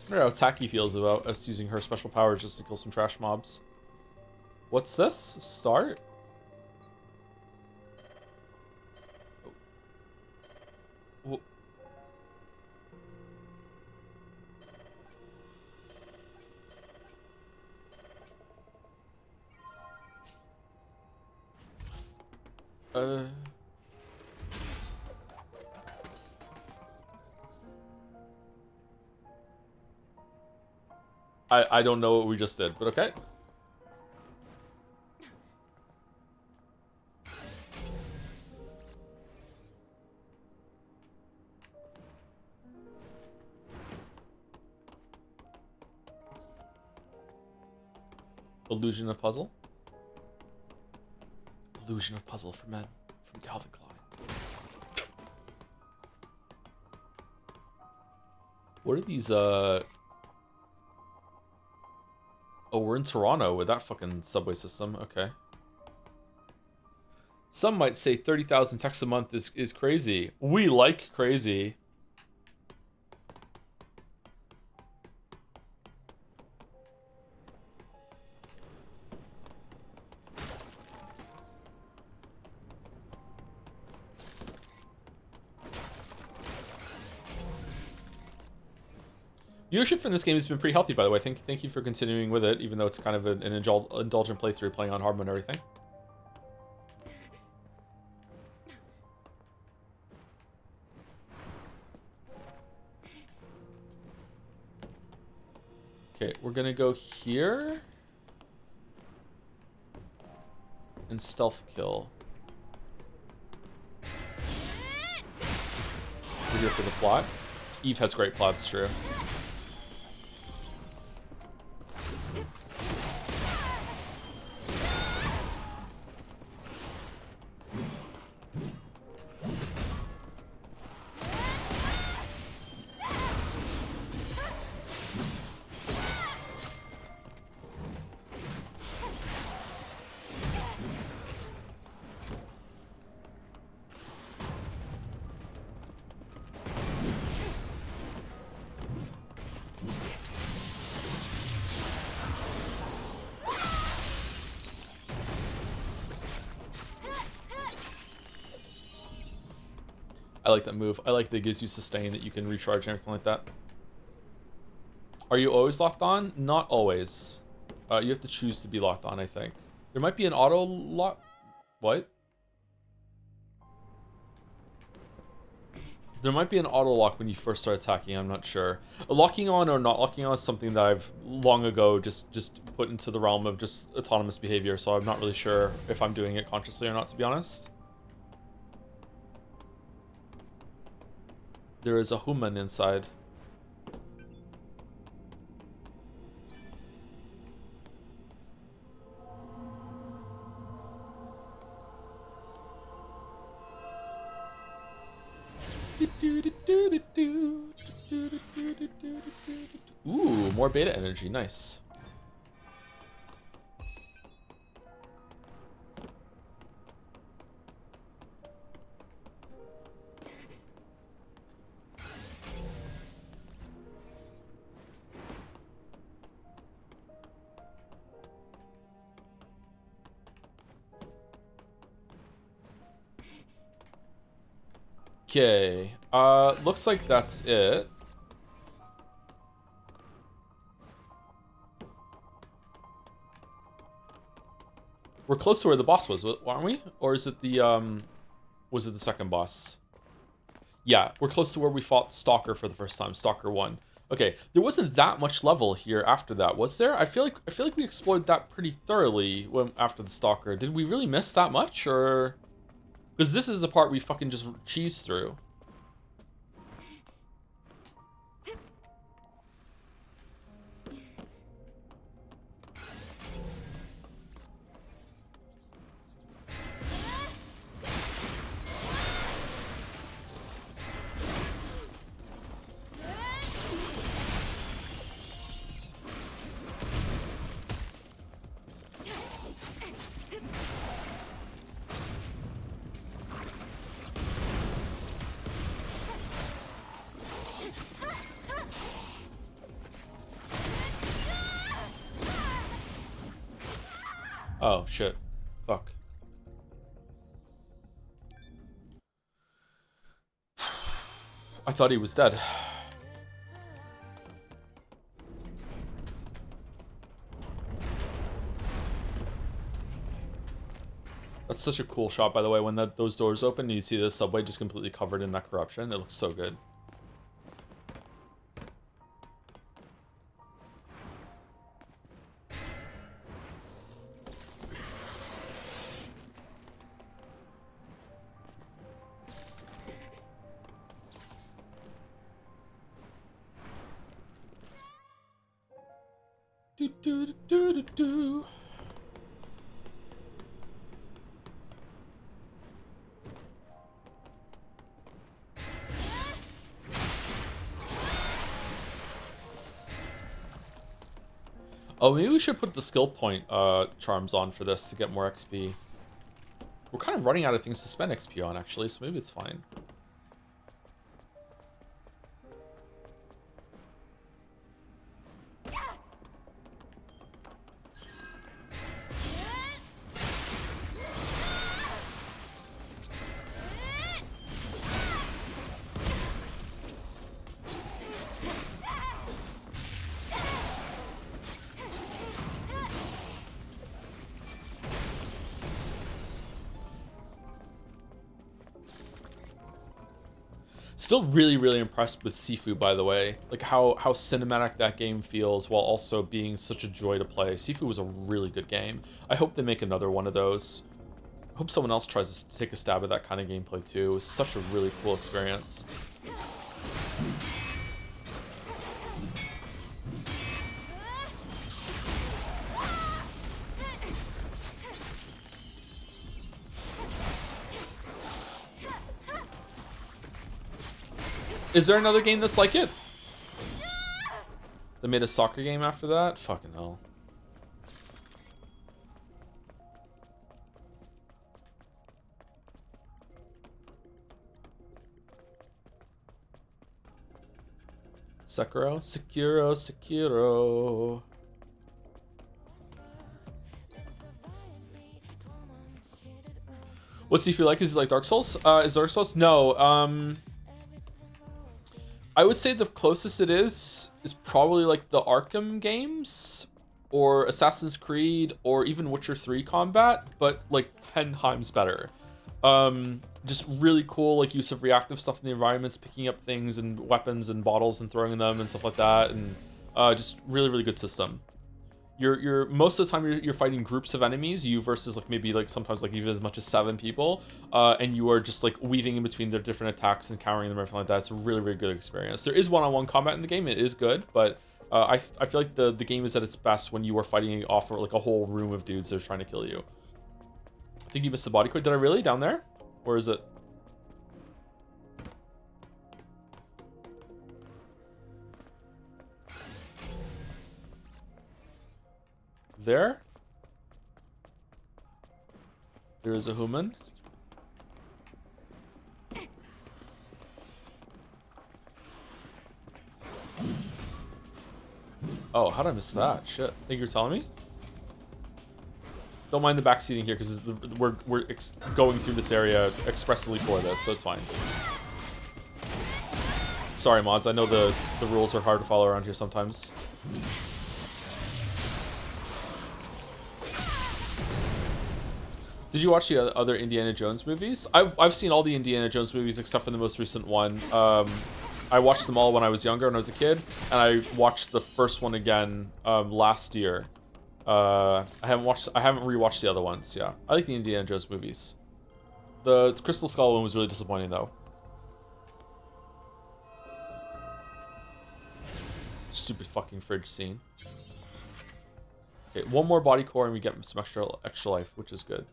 I wonder how Taki feels about us using her special powers just to kill some trash mobs. What's this? Start? Oh. I don't know what we just did, but okay. Illusion of puzzle. Illusion of puzzle for men from Calvin Klein. What are these Oh, we're in Toronto with that fucking subway system. Okay. Some might say 30,000 texts a month is crazy. We like crazy. Viewership from this game has been pretty healthy, by the way. Thank you for continuing with it, even though it's kind of an indulgent playthrough playing on hard mode and everything. Okay, we're gonna go here and stealth kill. We're here for the plot. Eve has great plot, it's true. I like that move. I like that it gives you sustain, that you can recharge and everything like that. Are you always locked on? Not always. You have to choose to be locked on, I think. There might be an auto lock. What? There might be an auto lock when you first start attacking. I'm not sure. Locking on or not locking on is something that I've long ago just put into the realm of just autonomous behavior. So I'm not really sure if I'm doing it consciously or not, to be honest. There is a human inside. Ooh, more beta energy. Nice. Okay, looks like that's it. We're close to where the boss was, aren't we? Or is it the, was it the second boss? Yeah, we're close to where we fought Stalker for the first time, Stalker 1. Okay, there wasn't that much level here after that, was there? I feel like we explored that pretty thoroughly after the Stalker. Did we really miss that much, or...? Because this is the part we fucking just cheese through. Oh, shit. Fuck. I thought he was dead. That's such a cool shot, by the way, when those doors open and you see the subway just completely covered in that corruption. It looks so good. Do, do, do, do, do, do. Oh, maybe we should put the skill point charms on for this to get more XP. We're kind of running out of things to spend XP on, actually, so maybe it's fine. Still really, really impressed with Sifu, by the way. Like how cinematic that game feels while also being such a joy to play. Sifu was a really good game. I hope they make another one of those. I hope someone else tries to take a stab at that kind of gameplay too. It was such a really cool experience. Is there another game that's like it? They made a soccer game after that? Fucking hell. Sekiro? Sekiro, Sekiro. What's he feel like? Is he like Dark Souls? Is Dark Souls? No. I would say the closest it is probably like the Arkham games or Assassin's Creed or even Witcher 3 combat, but like 10 times better. Just really cool like use of reactive stuff in the environments, picking up things and weapons and bottles and throwing them and stuff like that, and just really, really good system. You're most of the time you're fighting groups of enemies, you versus like maybe like sometimes like even as much as 7 people, and you are just like weaving in between their different attacks and countering them and everything like that. It's a really, really good experience. There is one-on-one combat in the game. It is good, but I feel like the game is at its best when you are fighting off like a whole room of dudes that are trying to kill you. I think you missed the body code. Did I really? Down there? Or is it? There is a human. Oh, how did I miss that? Shit. Think you're telling me? Don't mind the backseating here because we're going through this area expressly for this, so it's fine. Sorry, mods. I know the rules are hard to follow around here sometimes. Did you watch the other Indiana Jones movies? I've seen all the Indiana Jones movies except for the most recent one. I watched them all when I was younger, when I was a kid, and I watched the first one again last year. I haven't rewatched the other ones. Yeah, I like the Indiana Jones movies. The Crystal Skull one was really disappointing though. Stupid fucking fridge scene. Okay, one more body core and we get some extra life, which is good.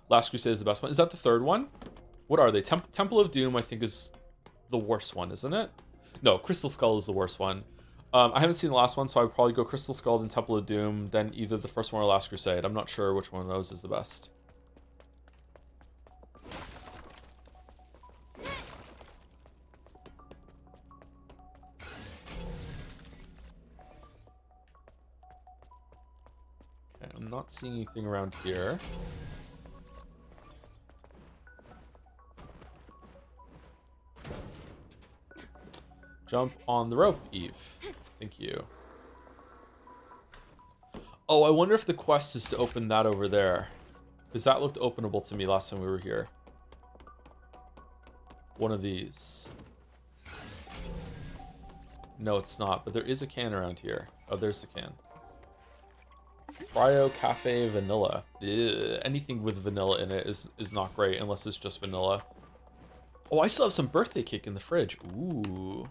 Last Crusade is the best one. Is that the third one? What are they? Temple of Doom, I think, is the worst one, isn't it? No, Crystal Skull is the worst one. I haven't seen the last one, so I would probably go Crystal Skull, then Temple of Doom, then either the first one or Last Crusade. I'm not sure which one of those is the best. I'm not seeing anything around here. Jump on the rope, Eve. Thank you. Oh, I wonder if the quest is to open that over there. Because that looked openable to me last time we were here. One of these. No, it's not, but there is a can around here. Oh, there's the can. Cryo Cafe Vanilla. Ugh, anything with vanilla in it is not great unless it's just vanilla. Oh, I still have some birthday cake in the fridge. Ooh.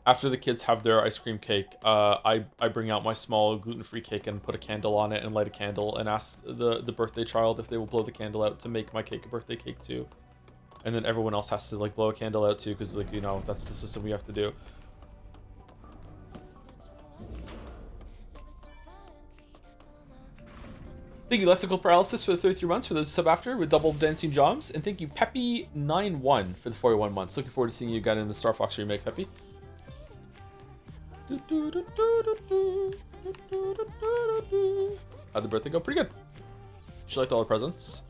After the kids have their ice cream cake, I bring out my small gluten-free cake and put a candle on it and light a candle and ask the birthday child if they will blow the candle out to make my cake a birthday cake too. And then everyone else has to like blow a candle out too, because like, you know, that's the system we have to do. Thank you, Lexical Paralysis, for the 33 months, for those sub after with double dancing jobs. And thank you, Peppy91 for the 41 months. Looking forward to seeing you again in the Star Fox remake, Peppy. How'd the birthday go? Pretty good. She liked all the presents.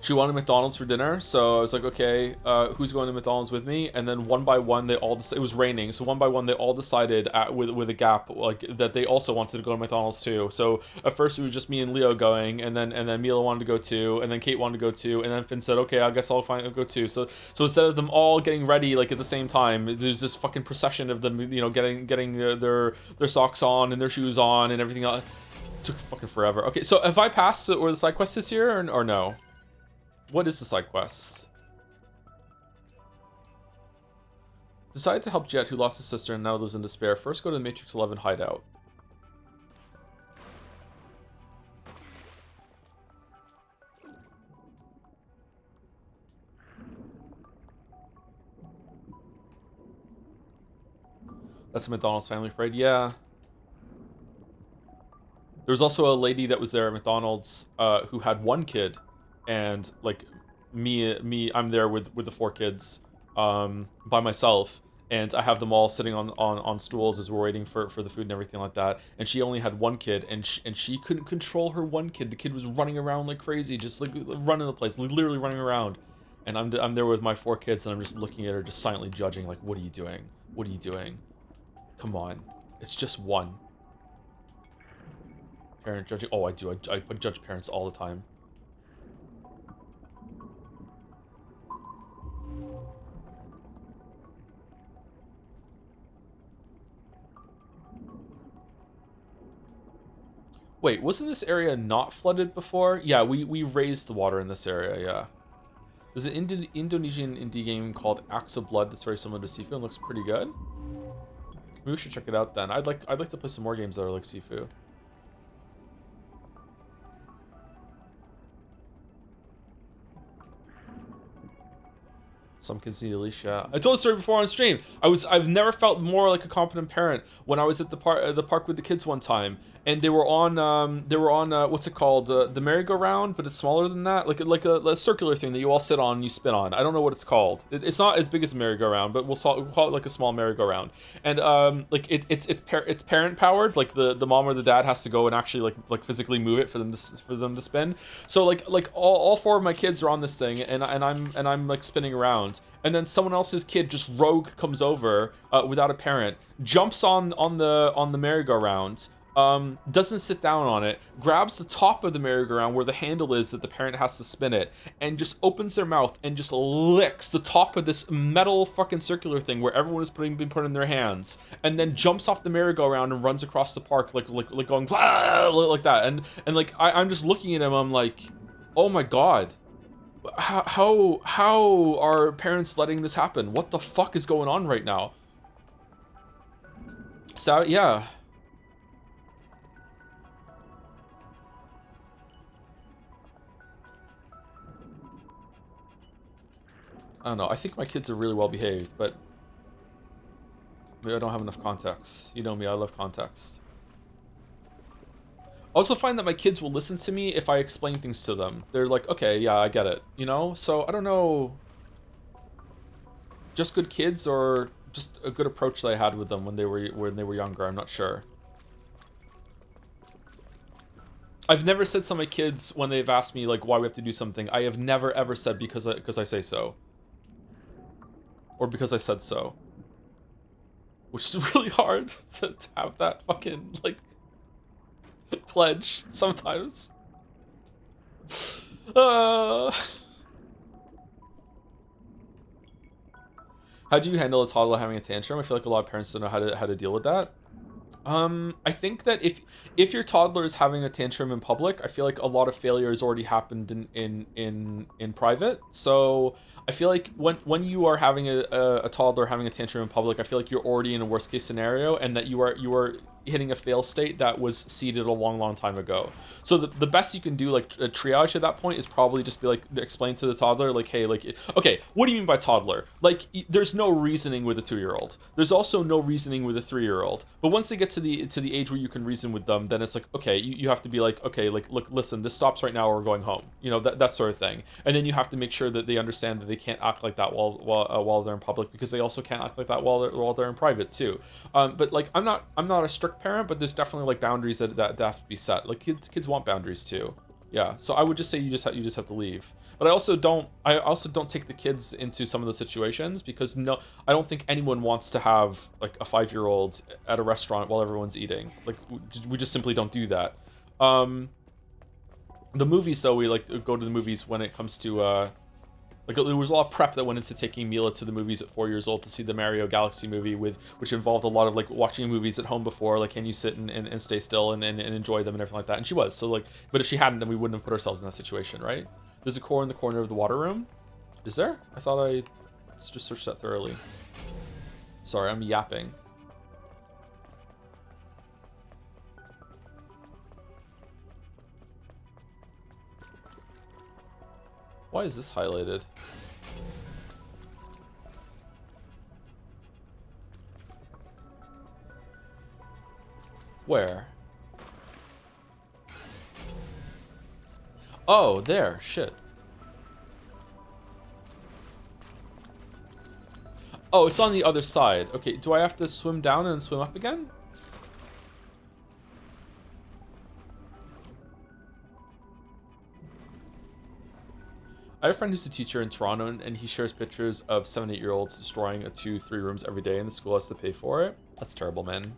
She wanted McDonald's for dinner, so I was like, okay, who's going to McDonald's with me? And then one by one, they all it was raining, so one by one, they all decided with a gap like that they also wanted to go to McDonald's too. So at first it was just me and Leo going, and then Mila wanted to go too, and then Kate wanted to go too, and then Finn said, okay, I guess I'll go too. So instead of them all getting ready like at the same time, there's this fucking procession of them, you know, getting their socks on and their shoes on and everything else. It took fucking forever. Okay, so have I passed where the side quest is here or no? What is the side quest? Decided to help Jet, who lost his sister and now lives in despair. First, go to the Matrix 11 hideout. That's a McDonald's family parade. Yeah. There was also a lady that was there at McDonald's who had one kid. And like me, I'm there with the 4 kids by myself, and I have them all sitting on stools as we're waiting for the food and everything like that. And she only had one kid, and she couldn't control her one kid. The kid was running around like crazy, just like running the place, literally running around. And I'm there with my 4 kids, and I'm just looking at her, just silently judging, like, what are you doing? What are you doing? Come on, it's just one. Parent judging. Oh, I do. I judge parents all the time. Wait, wasn't this area not flooded before? Yeah, we raised the water in this area, yeah. There's an Indonesian indie game called Axe of Blood that's very similar to Sifu and looks pretty good. Maybe we should check it out then. I'd like to play some more games that are like Sifu. Some kids need a leash, yeah. I told the story before on stream. I've never felt more like a competent parent when I was at the park with the kids one time, and they were on what's it called, the merry-go-round, but it's smaller than that, like a circular thing that you all sit on and you spin on. I don't know what it's called. It's not as big as a merry-go-round, but we'll call it like a small merry-go-round. And like it's parent powered. Like the mom or the dad has to go and actually like physically move it for them to spin. So like all 4 of my kids are on this thing, and I'm like spinning around. And then someone else's kid just rogue comes over without a parent, jumps on the merry-go-round, doesn't sit down on it, grabs the top of the merry-go-round where the handle is that the parent has to spin it, and just opens their mouth and just licks the top of this metal fucking circular thing where everyone is been put in their hands, and then jumps off the merry-go-round and runs across the park like going like that. And like I'm just looking at him, I'm like, oh my god. How are parents letting this happen? What the fuck is going on right now? So yeah. I don't know. I think my kids are really well behaved, but maybe I don't have enough context. You know me, I love context. I also find that my kids will listen to me if I explain things to them. They're like, okay, yeah, I get it, you know? So I don't know, just good kids or just a good approach that I had with them when they were younger. I'm not sure. I've never said to my kids when they've asked me like why we have to do something. I have never ever said because I say so, or because I said so, which is really hard to have that fucking like pledge sometimes. How do you handle a toddler having a tantrum? I feel like a lot of parents don't know how to deal with that. I think that if your toddler is having a tantrum in public, I feel like a lot of failure has already happened in private. So I feel like when you are having a toddler having a tantrum in public, I feel like you're already in a worst case scenario, and that you are hitting a fail state that was seeded a long time ago. So the best you can do, like a triage at that point, is probably just be like, explain to the toddler like, hey, like, okay, what do you mean by toddler? Like, there's no reasoning with a 2-year-old. There's also no reasoning with a 3-year-old. But once they get to the age where you can reason with them, then it's like, okay, you have to be like, okay, like, look, listen, this stops right now, or we're going home. You know, that sort of thing. And then you have to make sure that they understand that they can't act like that while they're in public, because they also can't act like that while they're in private too. But like, I'm not a strict parent, but there's definitely like boundaries that have to be set. Like kids want boundaries too. Yeah. So I would just say you just have to leave. But I also don't take the kids into some of those situations, because I don't think anyone wants to have like a 5-year-old at a restaurant while everyone's eating. Like we just simply don't do that. The movies though, we like go to the movies when it comes to like there was a lot of prep that went into taking Mila to the movies at 4 years old to see the Mario Galaxy movie, which involved a lot of like watching movies at home before, like, can you sit and stay still and enjoy them and everything like that. And she was, so like, but if she hadn't, then we wouldn't have put ourselves in that situation, right? There's a core in the corner of the water room. Is there? I thought I just searched that thoroughly. Sorry, I'm yapping. Why is this highlighted? Where? Oh, there. Shit. Oh, it's on the other side. Okay, do I have to swim down and swim up again? I have a friend who's a teacher in Toronto, and he shares pictures of 7, 8-year-olds destroying 2-3 rooms every day, and the school has to pay for it. That's terrible, man.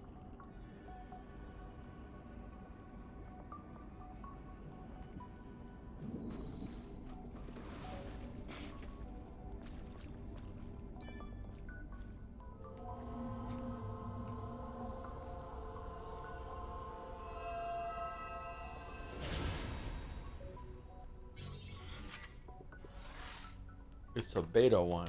It's a beta one.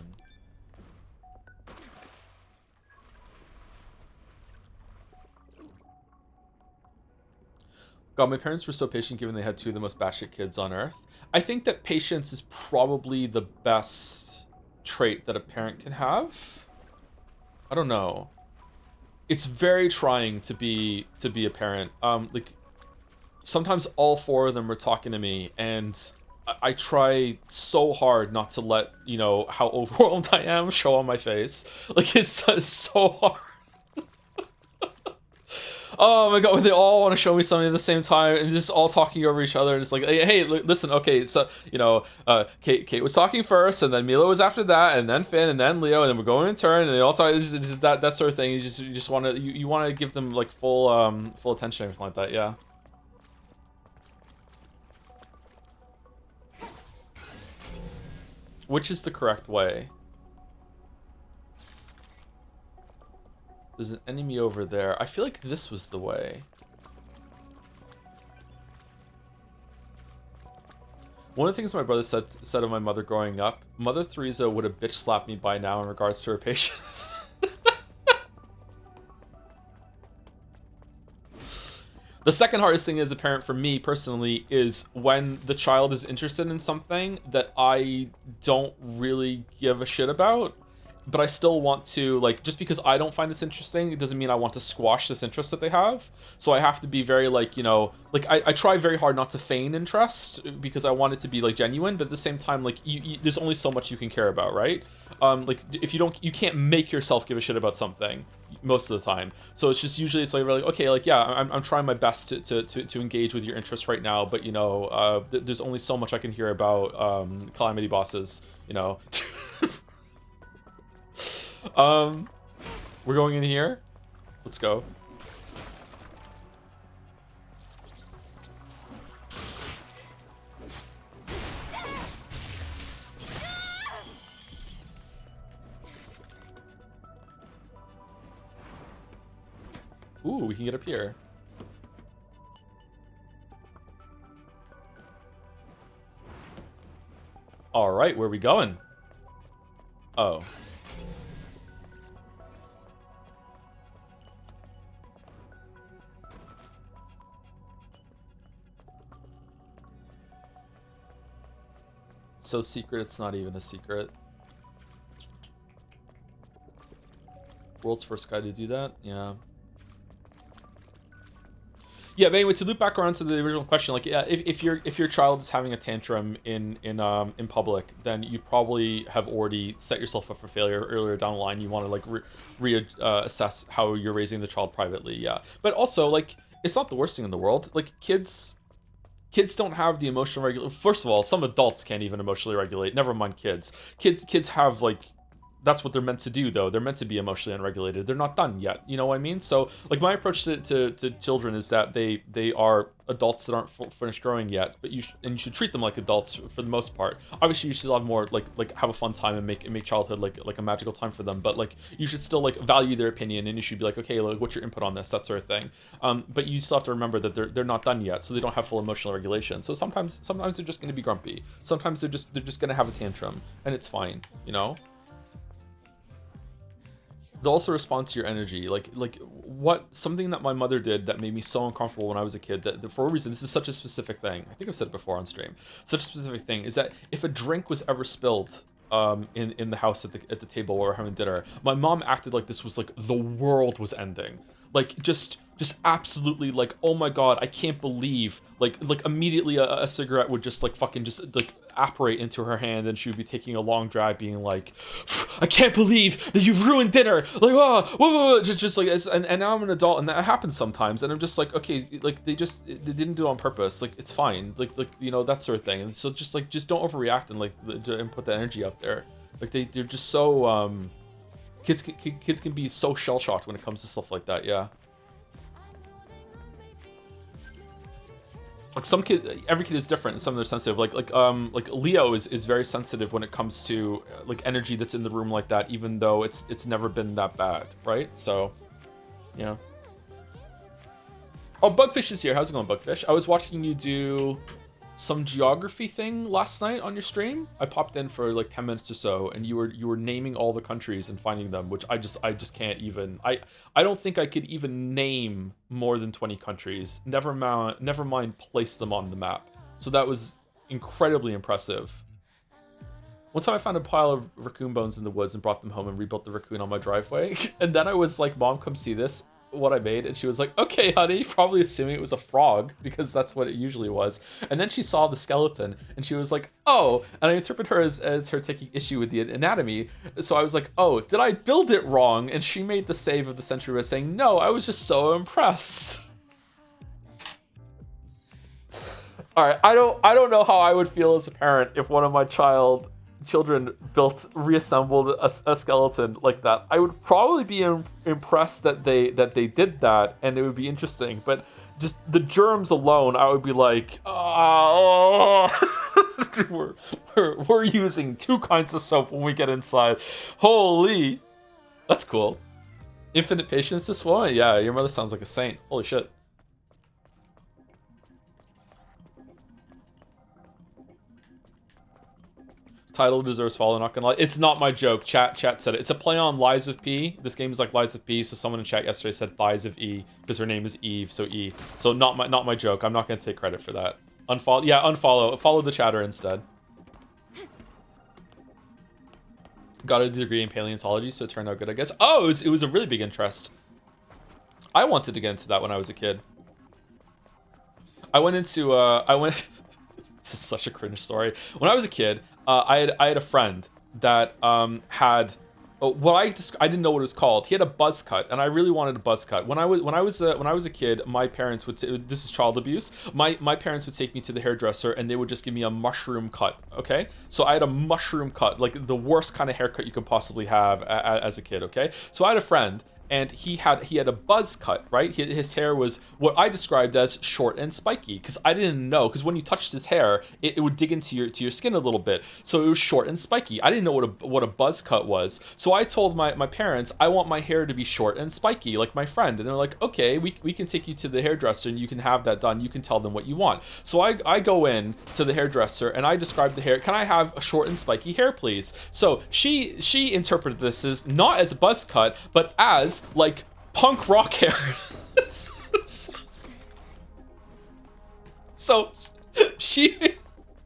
God, my parents were so patient given they had 2 of the most batshit kids on earth. I think that patience is probably the best trait that a parent can have. I don't know. It's very trying to be a parent. Like sometimes all 4 of them are talking to me, and I try so hard not to let, you know, how overwhelmed I am show on my face. Like, it's so hard. Oh my god, they all want to show me something at the same time, and just all talking over each other, and it's like, hey, listen, okay, so, you know, Kate was talking first, and then Mila was after that, and then Finn, and then Leo, and then we're going in turn, and they all talk, just that sort of thing. You just want to, you want to give them, like, full attention, or something like that, yeah. Which is the correct way? There's an enemy over there. I feel like this was the way. One of the things my brother said of my mother growing up, Mother Teresa would have bitch slapped me by now in regards to her patience. The second hardest thing as a parent for me personally is when the child is interested in something that I don't really give a shit about, but I still want to, like, just because I don't find this interesting, it doesn't mean I want to squash this interest that they have. So I have to be very, like, you know, like, I try very hard not to feign interest because I want it to be, like, genuine, but at the same time, like, there's only so much you can care about, right? Like, if you can't make yourself give a shit about something most of the time. So it's just usually, it's like, really, okay, like, yeah, I'm trying my best to engage with your interests right now, but, you know, there's only so much I can hear about Calamity bosses, you know. We're going in here. Let's go. Ooh, we can get up here. All right, where are we going? Oh. So secret, it's not even a secret. World's first guy to do that? Yeah. Yeah, but anyway, to loop back around to the original question, like, yeah, if your child is having a tantrum in public, then you probably have already set yourself up for failure earlier down the line. You want to, like, reassess how you're raising the child privately, yeah. But also, like, it's not the worst thing in the world. Like, kids don't have the emotional regulation. First of all, some adults can't even emotionally regulate. Never mind kids. Kids have, like, that's what they're meant to do, though. They're meant to be emotionally unregulated. They're not done yet. You know what I mean? So, like, my approach to children is that they are adults that aren't finished growing yet, but you should treat them like adults for the most part. Obviously, you should have more like have a fun time and make childhood like a magical time for them. But, like, you should still, like, value their opinion, and you should be like, okay, like, what's your input on this, that sort of thing. But you still have to remember that they're not done yet, so they don't have full emotional regulation. So sometimes they're just going to be grumpy. Sometimes they're just going to have a tantrum, and it's fine. You know. They'll also respond to your energy. Like something that my mother did that made me so uncomfortable when I was a kid, that for a reason, this is such a specific thing. I think I've said it before on stream. Such a specific thing is that if a drink was ever spilled in the house at the table where we're having dinner, my mom acted like this was like the world was ending. Like just absolutely, like, oh my god, I can't believe, like immediately a cigarette would just, like, fucking just, like, apparate into her hand, and she would be taking a long drag, being like, I can't believe that you've ruined dinner, like, oh, whoa, just like, and now I'm an adult, and that happens sometimes, and I'm just like, okay, like, they didn't do it on purpose, like, it's fine, like, you know, that sort of thing. And so just don't overreact and, like, and put the energy out there. Like, they're just so kids can be so shell-shocked when it comes to stuff like that. Yeah. Like, every kid is different, and some of them are sensitive. Like Leo is very sensitive when it comes to, like, energy that's in the room like that, even though it's never been that bad, right? So, yeah. Oh, Bugfish is here. How's it going, Bugfish? I was watching you do some geography thing last night on your stream. I popped in for like 10 minutes or so, and you were naming all the countries and finding them, which I just can't even. I don't think I could even name more than 20 countries. Never mind place them on the map. So that was incredibly impressive. One time I found a pile of raccoon bones in the woods and brought them home and rebuilt the raccoon on my driveway. And then I was like, Mom, come see this, what I made. And she was like, okay, honey, probably assuming it was a frog, because that's what it usually was. And then she saw the skeleton and she was like, oh, and I interpret her as her taking issue with the anatomy. So I was like, oh, did I build it wrong? And she made the save of the century by saying, no, I was just so impressed. All right, I don't know how I would feel as a parent if one of my children reassembled a skeleton like that. I would probably be impressed that they did that, and it would be interesting. But just the germs alone, I would be like, oh, we're using 2 kinds of soap when we get inside. Holy, that's cool. Infinite patience, this one? Yeah, your mother sounds like a saint. Holy shit. Title deserves follow, not gonna lie. It's not my joke. Chat said it. It's a play on Lies of P. This game is like Lies of P, so someone in chat yesterday said Thighs of E, because her name is Eve, so E. So not my joke. I'm not gonna take credit for that. Unfollow. Yeah, unfollow. Follow the chatter instead. Got a degree in paleontology, so it turned out good, I guess. Oh, it was a really big interest. I wanted to get into that when I was a kid. I went into, this is such a cringe story. When I was a kid, I had a friend that had what I didn't know what it was called. He had a buzz cut, and I really wanted a buzz cut. When I was a kid, my parents would this is child abuse. My parents would take me to the hairdresser, and they would just give me a mushroom cut. Okay, so I had a mushroom cut, like the worst kind of haircut you could possibly have as a kid. Okay, so I had a friend. And he had a buzz cut, right? His hair was what I described as short and spiky, because I didn't know, because when you touched his hair, it would dig into your skin a little bit. So it was short and spiky. I didn't know what a buzz cut was. So I told my parents, I want my hair to be short and spiky, like my friend. And they're like, okay, we can take you to the hairdresser and you can have that done. You can tell them what you want. So I go in to the hairdresser and I describe the hair. Can I have a short and spiky hair, please? So she interpreted this as not as a buzz cut, but as like punk rock hair. So she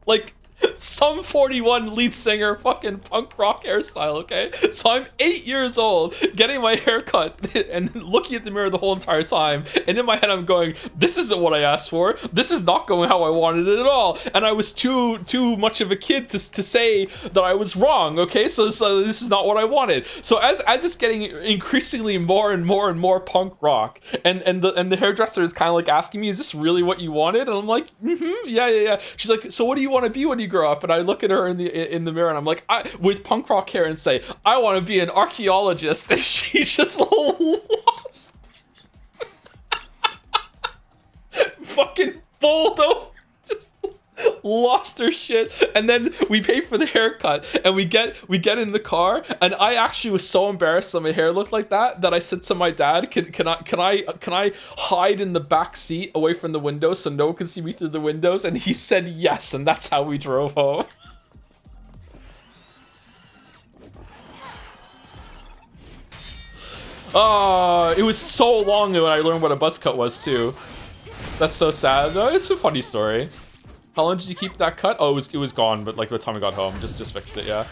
like Sum 41 lead singer fucking punk rock hairstyle, okay? So I'm 8 years old, getting my hair cut and looking at the mirror the whole entire time, and in my head I'm going, this isn't what I asked for. This is not going how I wanted it at all. And I was too much of a kid to say that I was wrong, okay? So this is not what I wanted. So as it's getting increasingly more and more punk rock, and the hairdresser is kind of like asking me, is this really what you wanted? And I'm like, yeah. She's like, so what do you want to be when you grow up? And I look at her in the mirror and I'm like, with punk rock hair, and say, I want to be an archaeologist. And she just lost. Fucking bowled over. Just lost her shit. And then we pay for the haircut and we get in the car, and I actually was so embarrassed that my hair looked like that I said to my dad, can I hide in the back seat away from the window so no one can see me through the windows? And he said yes, and that's how we drove home. It was so long when I learned what a buzz cut was too. That's so sad. No, it's a funny story. How long did you keep that cut? Oh, it was gone, but like by the time I got home, just fixed it, yeah.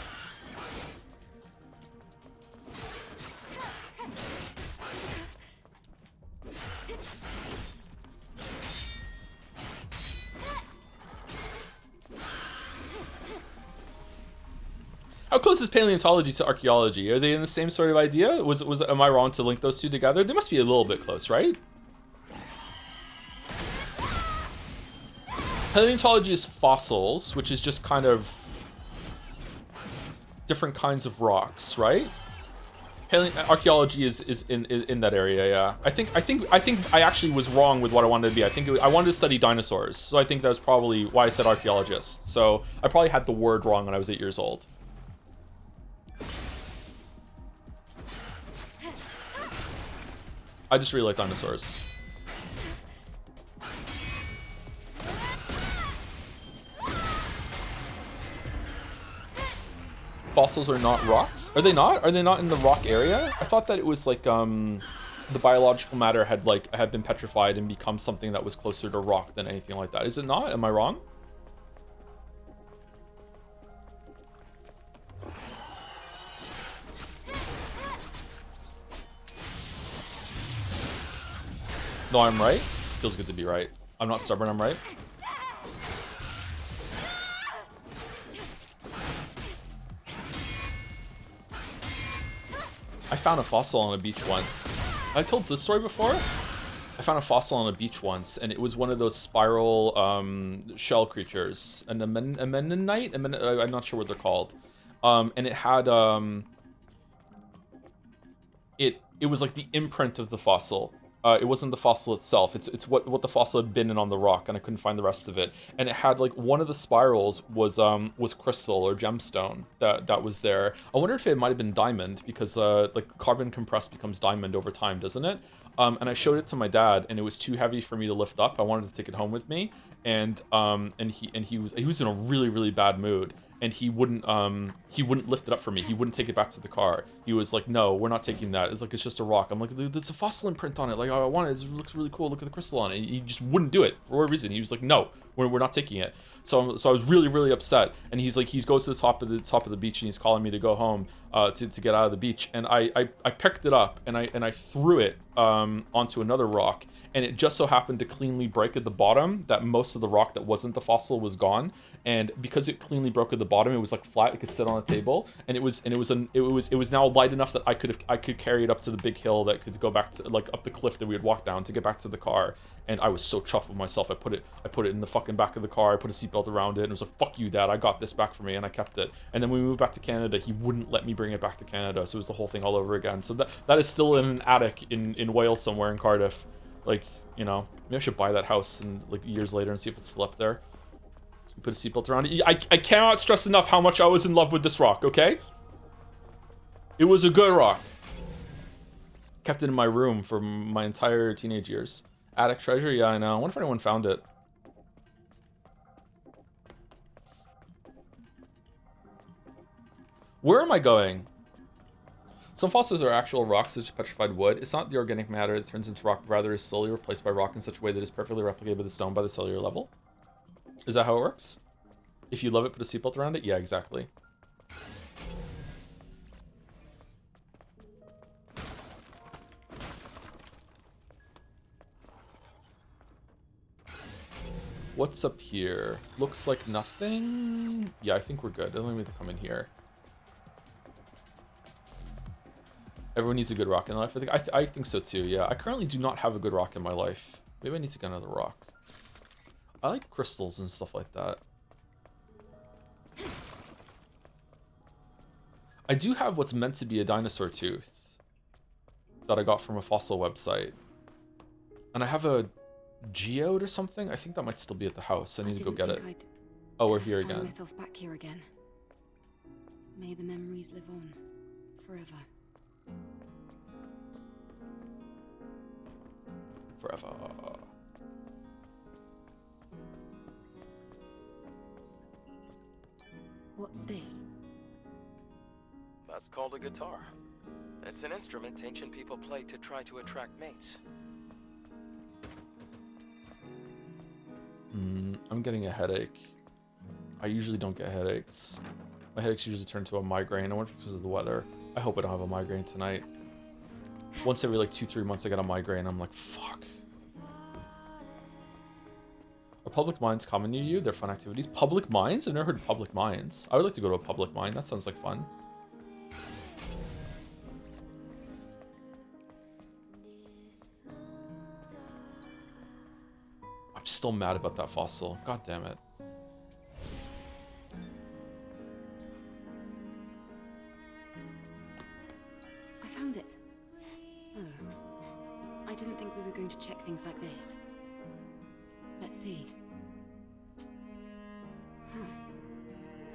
How close is paleontology to archaeology? Are they in the same sort of idea? Am I wrong to link those two together? They must be a little bit close, right? Paleontology is fossils, which is just kind of different kinds of rocks, right? Archaeology is in that area, yeah. I think I actually was wrong with what I wanted to be. I wanted to study dinosaurs, so I think that was probably why I said archaeologist. So I probably had the word wrong when I was 8 years old. I just really like dinosaurs. Fossils are not rocks? Are they not? Are they not in the rock area? I thought that it was like the biological matter had been petrified and become something that was closer to rock than anything like that. Is it not? Am I wrong? No, I'm right. Feels good to be right. I'm not stubborn, I'm right. I found a fossil on a beach once. I told this story before? I found a fossil on a beach once, and it was one of those spiral shell creatures. An ammonite? I'm not sure what they're called. And it had... It was like the imprint of the fossil. It wasn't the fossil itself. It's what the fossil had been in on the rock, and I couldn't find the rest of it. And it had like one of the spirals was crystal or gemstone that was there. I wonder if it might have been diamond, because like carbon compressed becomes diamond over time, doesn't it? And I showed it to my dad, and it was too heavy for me to lift up. I wanted to take it home with me, and he was in a really bad mood. And he wouldn't lift it up for me. He wouldn't take it back to the car. He was like, no, we're not taking that. It's like, it's just a rock. I'm like, there's a fossil imprint on it. Like, I want it. It looks really cool. Look at the crystal on it. And he just wouldn't do it for a reason. He was like, no, we're not taking it. So I was really, really upset. And he goes to the top of the beach and he's calling me to go home to get out of the beach. And I picked it up and I threw it onto another rock. And it just so happened to cleanly break at the bottom, that most of the rock that wasn't the fossil was gone. And because it cleanly broke at the bottom, it was like flat. It could sit on a table, and it was now light enough that I could carry it up to the big hill that could go back to, like, up the cliff that we had walked down to get back to the car. And I was so chuffed with myself. I put it in the fucking back of the car. I put a seatbelt around it, and it was like, "Fuck you, Dad! I got this back for me," and I kept it. And then when we moved back to Canada, he wouldn't let me bring it back to Canada, so it was the whole thing all over again. So that is still in an attic in Wales somewhere in Cardiff, like. You know, maybe I should buy that house and like years later and see if it's still up there. So we put a seatbelt around it. I cannot stress enough how much I was in love with this rock, okay? It was a good rock. Kept it in my room for my entire teenage years. Attic treasure? Yeah, I know. I wonder if anyone found it. Where am I going? Some fossils are actual rocks, such as petrified wood. It's not the organic matter that turns into rock, but rather is slowly replaced by rock in such a way that is perfectly replicated by the stone by the cellular level. Is that how it works? If you love it, put a seatbelt around it? Yeah, exactly. What's up here? Looks like nothing. Yeah, I think we're good. Let me come in here. Everyone needs a good rock in life. I think so too. Yeah, I currently do not have a good rock in my life. Maybe I need to get another rock. I like crystals and stuff like that. I do have what's meant to be a dinosaur tooth that I got from a fossil website, and I have a geode or something. I think that might still be at the house. I need to go get it. Oh, we're here again. Myself back here again. May the memories live on forever. Forever. What's this? That's called a guitar. It's an instrument ancient people played to try to attract mates. I'm getting a headache. I usually don't get headaches. My headaches usually turn to a migraine. I wonder if it's because of the weather. I hope I don't have a migraine tonight. Once every like 2-3 months I get a migraine. I'm like, fuck. Are public mines common near you? They're fun activities. Public mines? I've never heard of public mines. I would like to go to a public mine. That sounds like fun. I'm still mad about that fossil. God damn it. I found it. Oh. I didn't think we were going to check things like this. Let's see. Huh.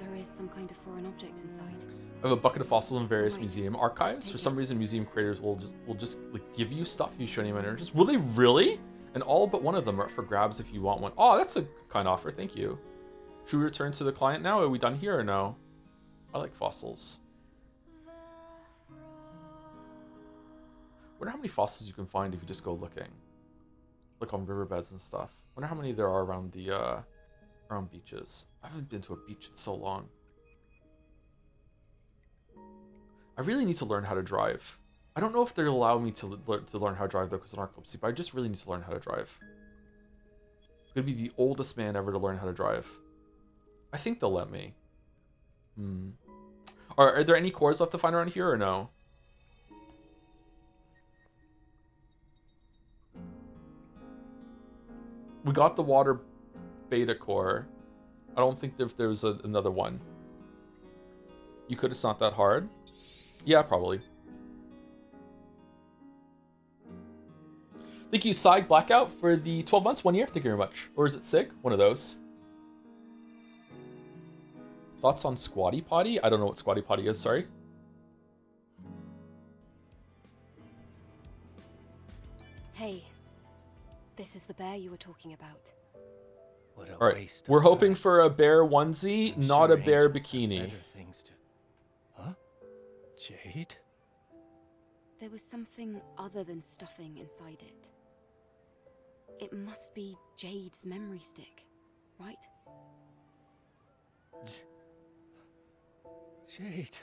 There is some kind of foreign object inside. I have a bucket of fossils in various museum archives. For some reason, museum creators will just like give you stuff you show anyone interest. Will they really? And all but one of them are up for grabs if you want one. Oh, that's a kind offer. Thank you. Should we return to the client now? Are we done here or no? I like fossils. Wonder how many fossils you can find if you just go looking, like on riverbeds and stuff. Wonder how many there are around the around beaches. I haven't been to a beach in so long. I really need to learn how to drive. I don't know if they'll allow me to learn how to drive though, because of narcolepsy. But I just really need to learn how to drive. I'm gonna be the oldest man ever to learn how to drive. I think they'll let me. Are there any cores left to find around here or no? We got the water beta core. I don't think there was another one. You could. It's not that hard. Yeah, probably. Thank you, Psy Blackout, for the 12 months, 1 year. Thank you very much. Or is it SIG? One of those. Thoughts on Squatty Potty? I don't know what Squatty Potty is, sorry. Hey, this is the bear you were talking about. What a All right, waste. we're hoping for a bear onesie, not a bear bikini. Huh? Jade? There was something other than stuffing inside it. It must be Jade's memory stick, right? Jade.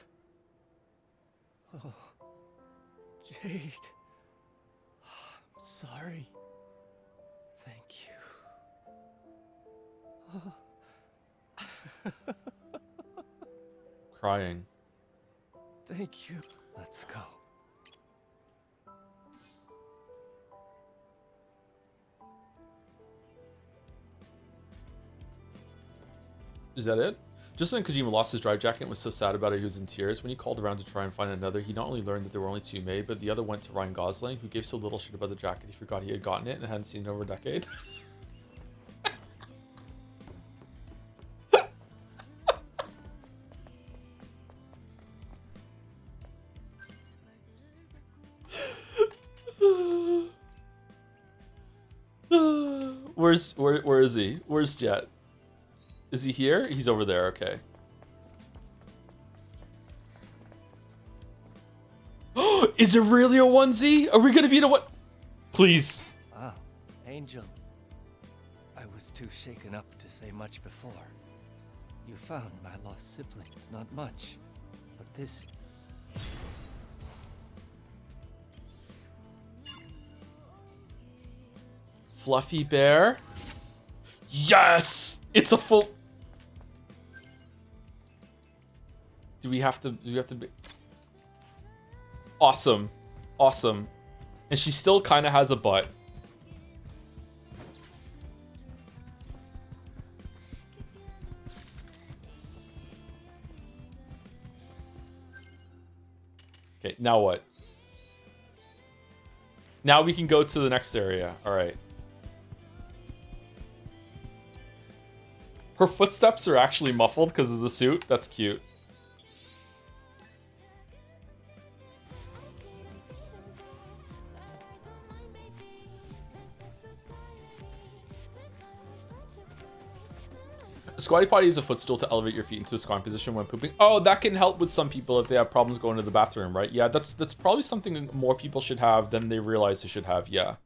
Oh, Jade. I'm sorry. Thank you. Crying. Thank you. Let's go. Is that it? Just when Kojima lost his drive jacket and was so sad about it he was in tears. When he called around to try and find another, he not only learned that there were only 2 made, but the other went to Ryan Gosling, who gave so little shit about the jacket he forgot he had gotten it and hadn't seen it over a decade. Where is he? Where's Jet? Is he here? He's over there, okay. Is it really a onesie? Are we gonna be in a what? Please. Wow, Angel. I was too shaken up to say much before. You found my lost siblings, not much. But this... Fluffy bear. Yes! It's a full... Do we have to be... Awesome. Awesome. And she still kind of has a butt. Okay, now what? Now we can go to the next area. All right. Her footsteps are actually muffled because of the suit. That's cute. A squatty potty is a footstool to elevate your feet into a squatting position when pooping. Oh, that can help with some people if they have problems going to the bathroom, right? Yeah, that's probably something more people should have than they realize they should have, yeah.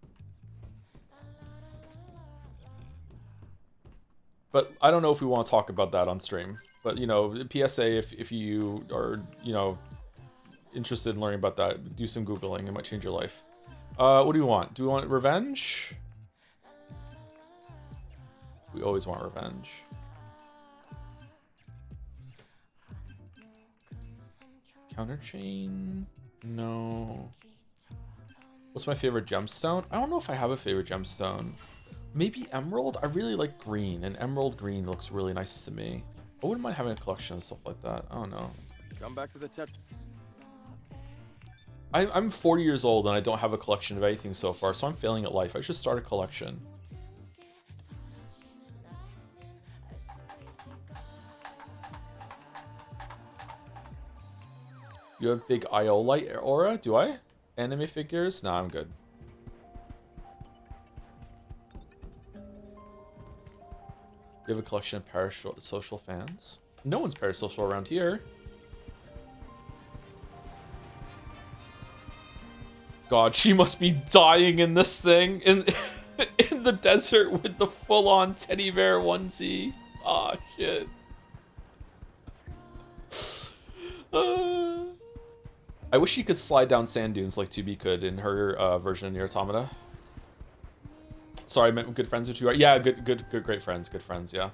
But I don't know if we want to talk about that on stream. But, you know, PSA, if you are, you know, interested in learning about that, do some Googling. It might change your life. What do we want? Do we want revenge? We always want revenge. Counter chain? No. What's my favorite gemstone? I don't know if I have a favorite gemstone. Maybe emerald? I really like green, and emerald green looks really nice to me. I wouldn't mind having a collection of stuff like that. I don't know. Come back to the tip. I'm 40 years old and I don't have a collection of anything so far, so I'm failing at life. I should start a collection. You have big Iolite aura? Do I? Anime figures? Nah, I'm good. You have a collection of parasocial fans? No one's parasocial around here. God, she must be dying in this thing. In the desert with the full-on teddy bear onesie. Aw, oh, shit. I wish she could slide down sand dunes like 2B could in her version of Nier Automata. Sorry, I meant good friends with you. Yeah, great friends. Good friends, yeah.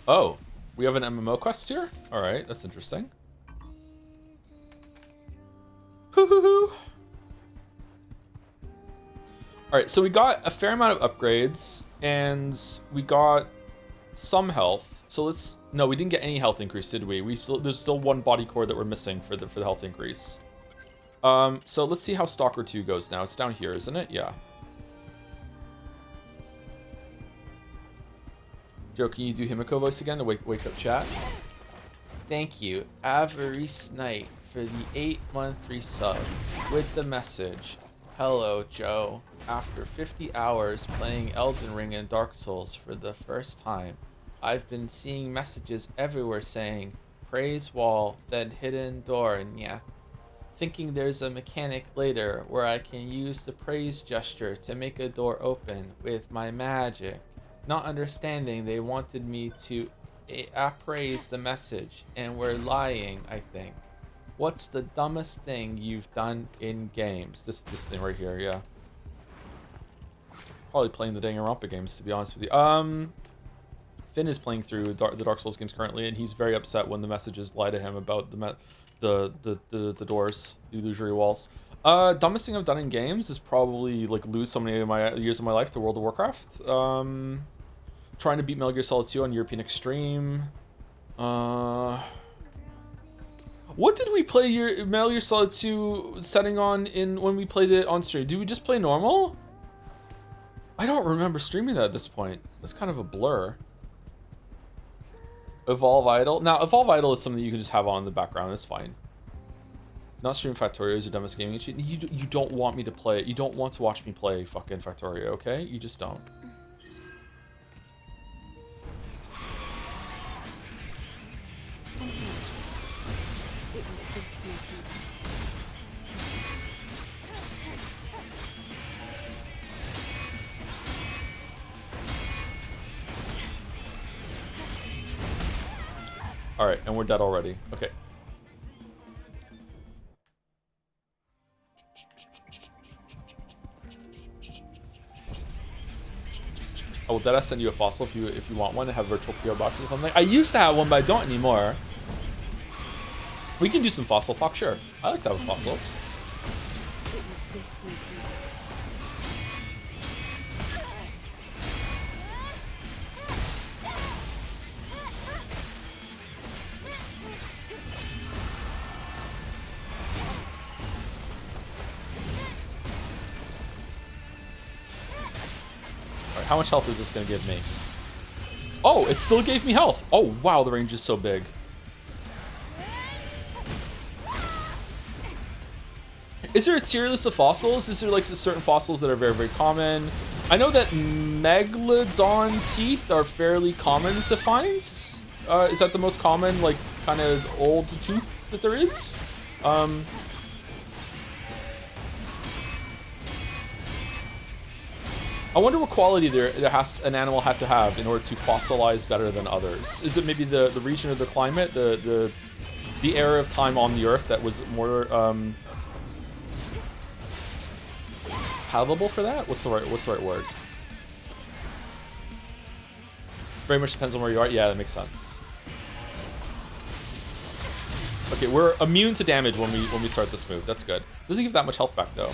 Oh, we have an MMO quest here? Alright, that's interesting. Alright, so we got a fair amount of upgrades, and we got some health. So let's... No, we didn't get any health increase, did we? There's still one body core that we're missing for the health increase. So let's see how Stalker 2 goes now. It's down here, isn't it? Yeah. Joe, can you do Himiko voice again to wake up chat? Thank you, Avarice Knight, for the 8-month resub with the message. Hello, Joe. After 50 hours playing Elden Ring and Dark Souls for the first time, I've been seeing messages everywhere saying, praise wall, then hidden door, yeah. Thinking there's a mechanic later where I can use the praise gesture to make a door open with my magic. Not understanding they wanted me to appraise the message and were lying, I think. What's the dumbest thing you've done in games? This thing right here, yeah. Probably playing the Danganronpa games, to be honest with you. Finn is playing through the Dark Souls games currently, and he's very upset when the messages lie to him about the doors, the illusory walls. Dumbest thing I've done in games is probably like lose so many of my years of my life to World of Warcraft. Trying to beat Metal Gear Solid 2 on European Extreme. What did we play your Metal Gear Solid 2 setting on when we played it on stream? Did we just play normal? I don't remember streaming that at this point. It's kind of a blur. Evolve Idol. Now, Evolve Idol is something you can just have on in the background. It's fine. Not stream Factorio is your dumbest gaming issue. You don't want me to play it. You don't want to watch me play fucking Factorio, okay? You just don't. It was this motive. Alright, and we're dead already. Okay. Oh, did I send you a fossil if you want one to have virtual PO box or something? I used to have one, but I don't anymore. We can do some fossil talk, sure. I like to have a fossil. It was this motive. Alright, how much health is this going to give me? Oh, it still gave me health. Oh, wow, the range is so big. Is there a tier list of fossils? Is there like certain fossils that are very, very common? I know that Megalodon teeth are fairly common to find. Is that the most common, like, kind of old tooth that there is? I wonder what quality an animal had to have in order to fossilize better than others. Is it maybe the region of the climate, the era of time on the Earth that was more palatable for that? What's the right word? Very much depends on where you are. Yeah, that makes sense. Okay, we're immune to damage when we start this move. That's good. Doesn't give that much health back though.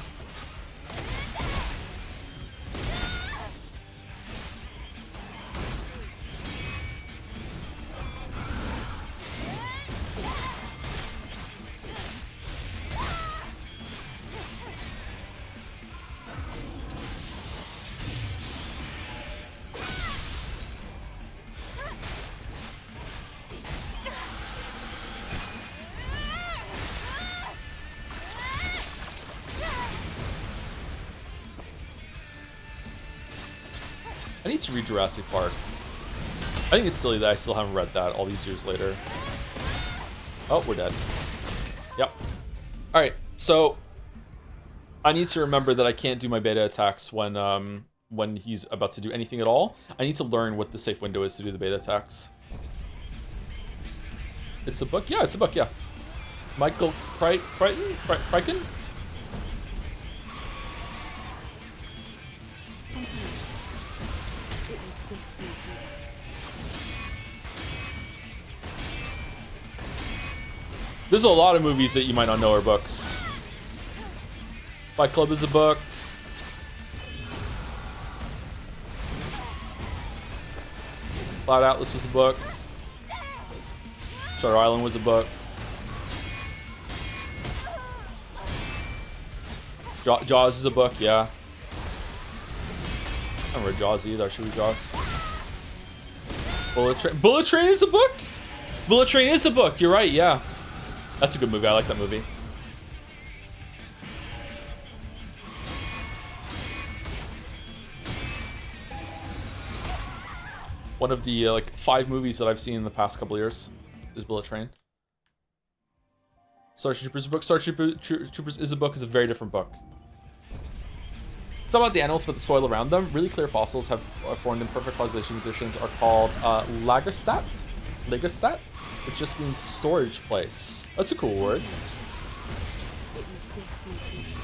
I need to read Jurassic Park. I think it's silly that I still haven't read that all these years later. Oh, we're dead. Yep. Alright, so I need to remember that I can't do my beta attacks when he's about to do anything at all. I need to learn what the safe window is to do the beta attacks. It's a book? Yeah, it's a book, yeah. Michael Crichton? It was this motive. There's a lot of movies that you might not know are books. Fight Club is a book. Cloud Atlas was a book. Shutter Island was a book. Jaws is a book, yeah. I haven't read Jaws either. I should read Jaws. Bullet Train is a book? Bullet Train is a book, you're right, yeah. That's a good movie, I like that movie. One of the like 5 movies that I've seen in the past couple years is Bullet Train. Starship Troopers is a book. Starship Troopers is a book, is a very different book. It's not about the animals, but the soil around them. Really clear fossils have formed in perfect causation conditions are called Lagerstadt, which just means storage place. That's a cool word. It was this material.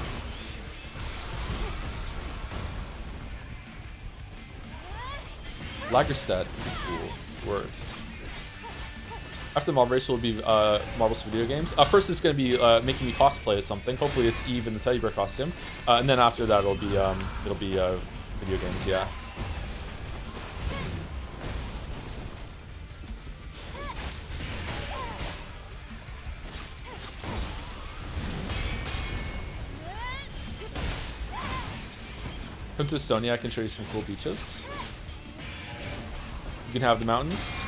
Lagerstadt is a cool word. After the Marvel race will be Marvel's video games. First it's going to be making me cosplay as something. Hopefully it's Eve in the teddy bear costume. And then after that it'll be video games, yeah. Come to Estonia, I can show you some cool beaches. You can have the mountains.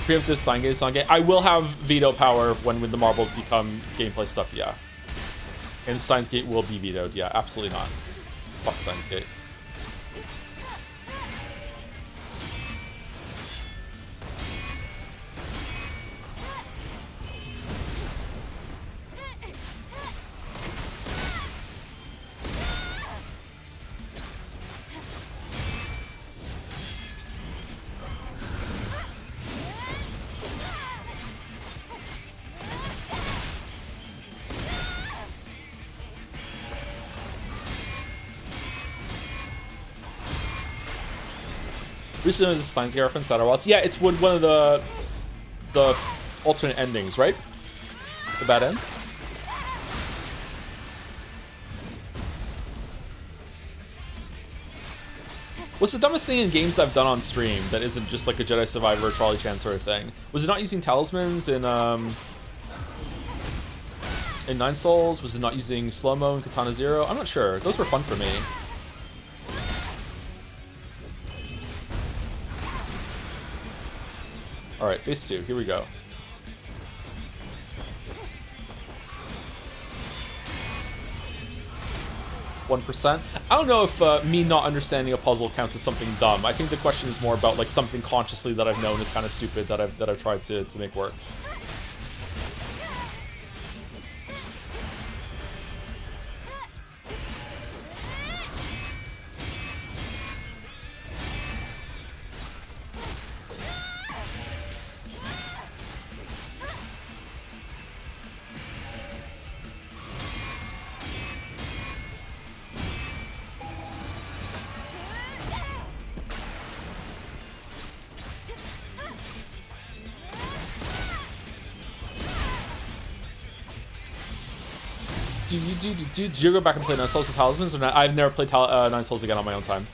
Preemptive Steingate, I will have veto power when the marbles become gameplay stuff, yeah. And Steins Gate will be vetoed, yeah, absolutely not. Fuck Steins Gate. Recently, the Steins Gate reference Outer Wilds. Yeah, it's one of the alternate endings, right? The bad ends. What's the dumbest thing in games I've done on stream that isn't just like a Jedi Survivor or Trolley Chan sort of thing? Was it not using talismans in Nine Souls? Was it not using slow-mo in Katana Zero? I'm not sure. Those were fun for me. Alright, phase 2, here we go. %. I don't know if me not understanding a puzzle counts as something dumb. I think the question is more about like something consciously that I've known is kind of stupid that I've tried to make work. Did you go back and play Nine Souls with Talismans or not? I've never played Nine Souls again on my own time.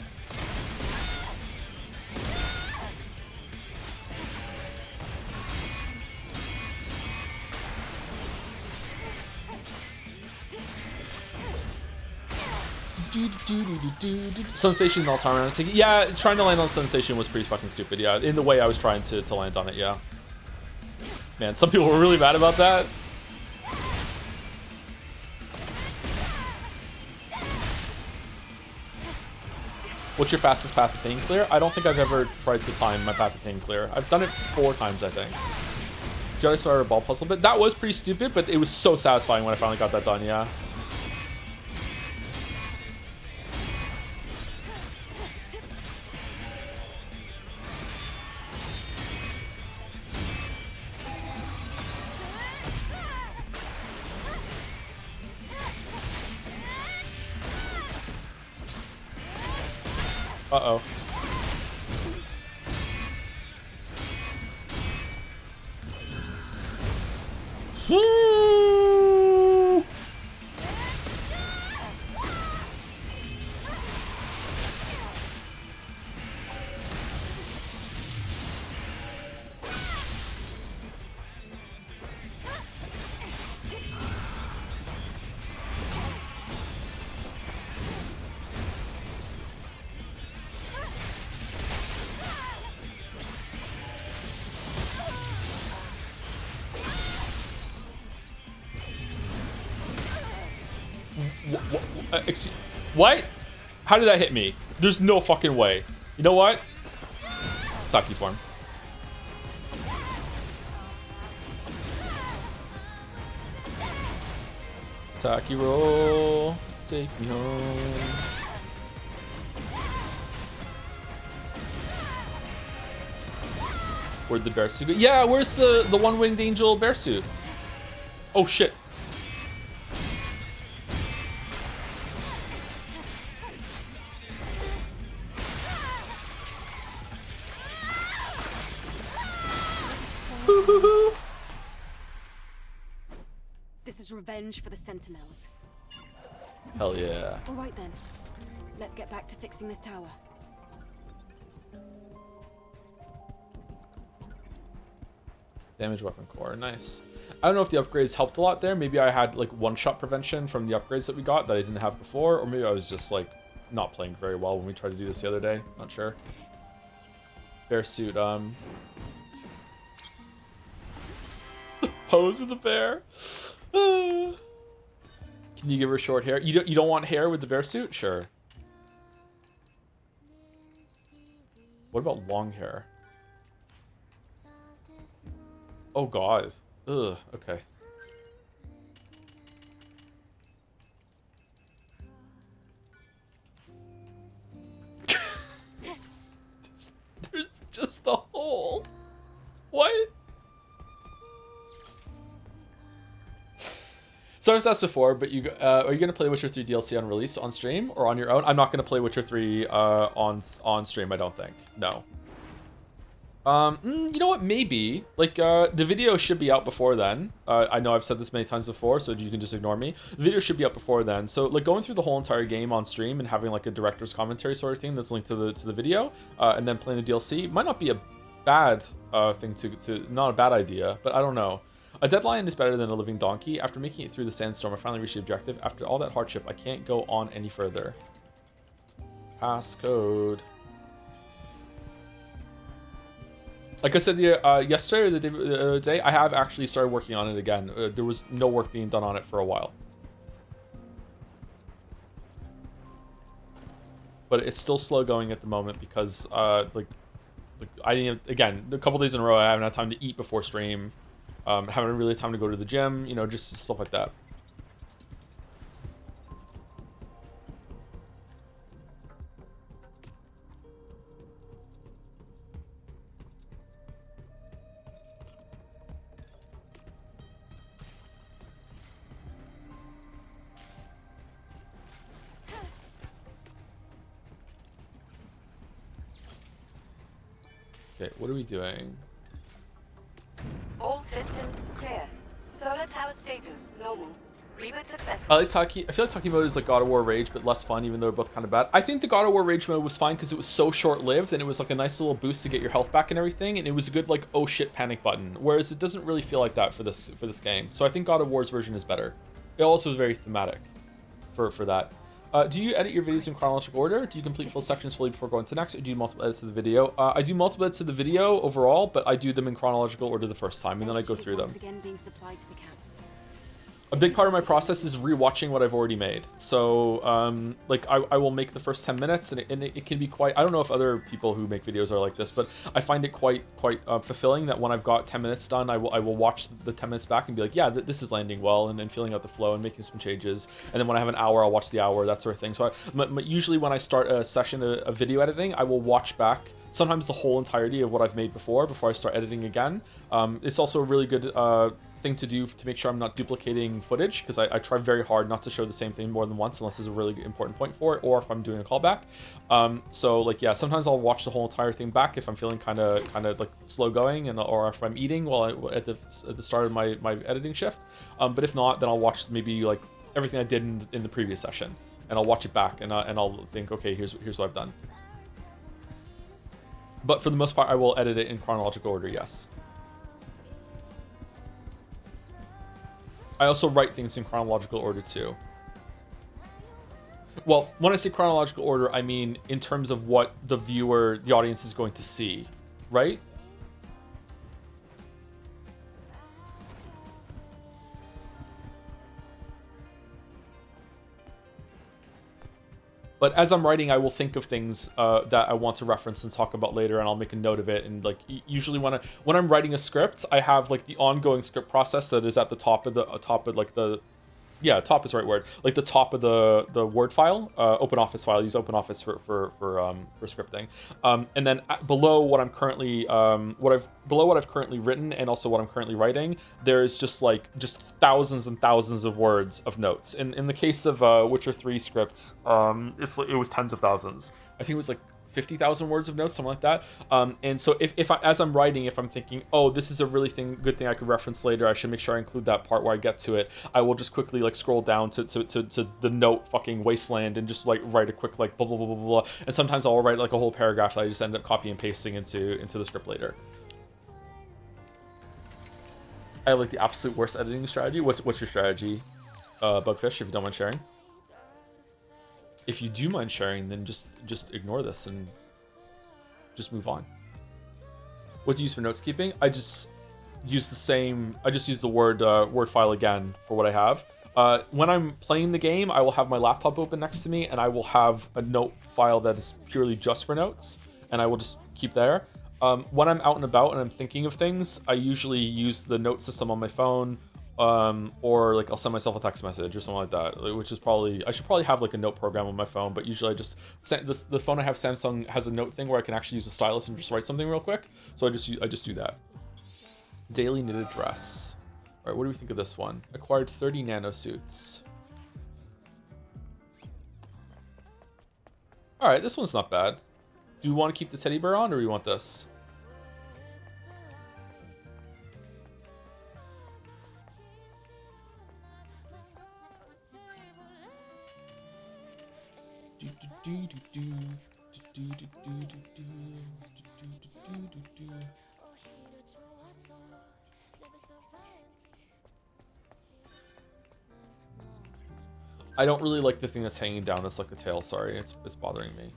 Sun Station and all time around. Yeah, trying to land on Sun Station was pretty fucking stupid. Yeah, in the way I was trying to land on it. Yeah. Man, some people were really mad about that. What's your fastest path to Pain Clear? I don't think I've ever tried to time my path to Pain Clear. I've done it 4 times, I think. Jedi Survivor ball puzzle, but that was pretty stupid, but it was so satisfying when I finally got that done, yeah. Uh-oh. What? How did that hit me? There's no fucking way. You know what? Taki form. Taki roll. Take me home. Where'd the bear suit go? Yeah, where's the one-winged angel bear suit? Oh shit. This is revenge for the Sentinels. Hell yeah. All right then. Let's get back to fixing this tower. Damage weapon core, nice. I don't know if the upgrades helped a lot there. Maybe I had like one-shot prevention from the upgrades that we got that I didn't have before, or maybe I was just like not playing very well when we tried to do this the other day. Not sure. Bear suit, the pose of the bear. Can you give her short hair? You don't want hair with the bear suit? Sure. What about long hair? Oh god. Ugh, okay. There's just the hole. What? So I've asked before, but are you gonna play Witcher 3 DLC on release on stream or on your own? I'm not gonna play Witcher 3 on stream. I don't think. No. You know what? Maybe like the video should be out before then. I know I've said this many times before, so you can just ignore me. The video should be out before then. So like going through the whole entire game on stream and having like a director's commentary sort of thing that's linked to the video, and then playing the DLC might not be a bad thing to not a bad idea, but I don't know. A deadline is better than a living donkey. After making it through the sandstorm, I finally reached the objective. After all that hardship, I can't go on any further. Passcode. Like I said yesterday or the other day, I have actually started working on it again. There was no work being done on it for a while. But it's still slow going at the moment because like I didn't, again, a couple days in a row I haven't had time to eat before stream. Haven't really had time to go to the gym, you know, just stuff like that. Okay, what are we doing? All systems clear. Solar tower status normal. Reboot successful. I feel like Taki mode is like God of War Rage, but less fun, even though they're both kind of bad. I think the God of War Rage mode was fine because it was so short-lived and it was like a nice little boost to get your health back and everything, and it was a good like oh shit panic button. Whereas it doesn't really feel like that for this game. So I think God of War's version is better. It also is very thematic for that. Do you edit your videos in chronological order? Do you complete full sections fully before going to next, or do you do multiple edits to the video? I do multiple edits to the video overall, but I do them in chronological order the first time, and then I go through them. Again being supplied to the camps. A big part of my process is rewatching what I've already made. So, like, I will make the first 10 minutes, and it can be quite... I don't know if other people who make videos are like this, but I find it quite fulfilling that when I've got 10 minutes done, I will watch the 10 minutes back and be like, yeah, this is landing well, and feeling out the flow and making some changes. And then when I have an hour, I'll watch the hour, that sort of thing. So usually when I start a session of video editing, I will watch back sometimes the whole entirety of what I've made before I start editing again. It's also a really good... thing to do to make sure I'm not duplicating footage, because I try very hard not to show the same thing more than once unless there's a really important point for it, or if I'm doing a callback. So like, yeah, sometimes I'll watch the whole entire thing back if I'm feeling kind of like slow going, or if I'm eating while at the start of my editing shift. But if not, then I'll watch maybe like everything I did in the previous session, and I'll watch it back, and I'll think, okay, here's what I've done. But for the most part, I will edit it in chronological order, yes. I also write things in chronological order too. Well, when I say chronological order, I mean in terms of what the audience is going to see, right? But as I'm writing, I will think of things that I want to reference and talk about later, and I'll make a note of it. And like usually when I'm writing a script, I have like the ongoing script process that is at the top of top is the right word. Like the top of the Word file, OpenOffice file. I use OpenOffice for scripting. And then below what I'm currently what I've currently written and also what I'm currently writing, there's just thousands and thousands of words of notes. In the case of Witcher 3 scripts, it was tens of thousands. I think it was like 50,000 words of notes, something like that. And so if as I'm writing, if I'm thinking, oh, this is a really good thing I could reference later, I should make sure I include that part where I get to it, I will just quickly like scroll down to the note fucking wasteland and just like write a quick like blah blah blah blah blah. And sometimes I'll write like a whole paragraph that I just end up copying and pasting into the script later. I have like the absolute worst editing strategy. What's your strategy, Bugfish, if you don't mind sharing? If you do mind sharing, then just ignore this and just move on. What do you use for notes keeping? I just use the Word file again for what I have. When I'm playing the game, I will have my laptop open next to me, and I will have a note file that is purely just for notes, and I will just keep there. When I'm out and about and I'm thinking of things, I usually use the note system on my phone. Or like I'll send myself a text message or something like that, which is I should probably have like a note program on my phone, but usually I just the phone I have, Samsung, has a note thing where I can actually use a stylus and just write something real quick. So I just do that. Daily knitted dress. All right, what do we think of this one? Acquired 30 nanosuits. All right, this one's not bad. Do you want to keep the teddy bear on, or do you want this? I don't really like the thing that's hanging down. That's like a tail. Sorry, it's bothering me.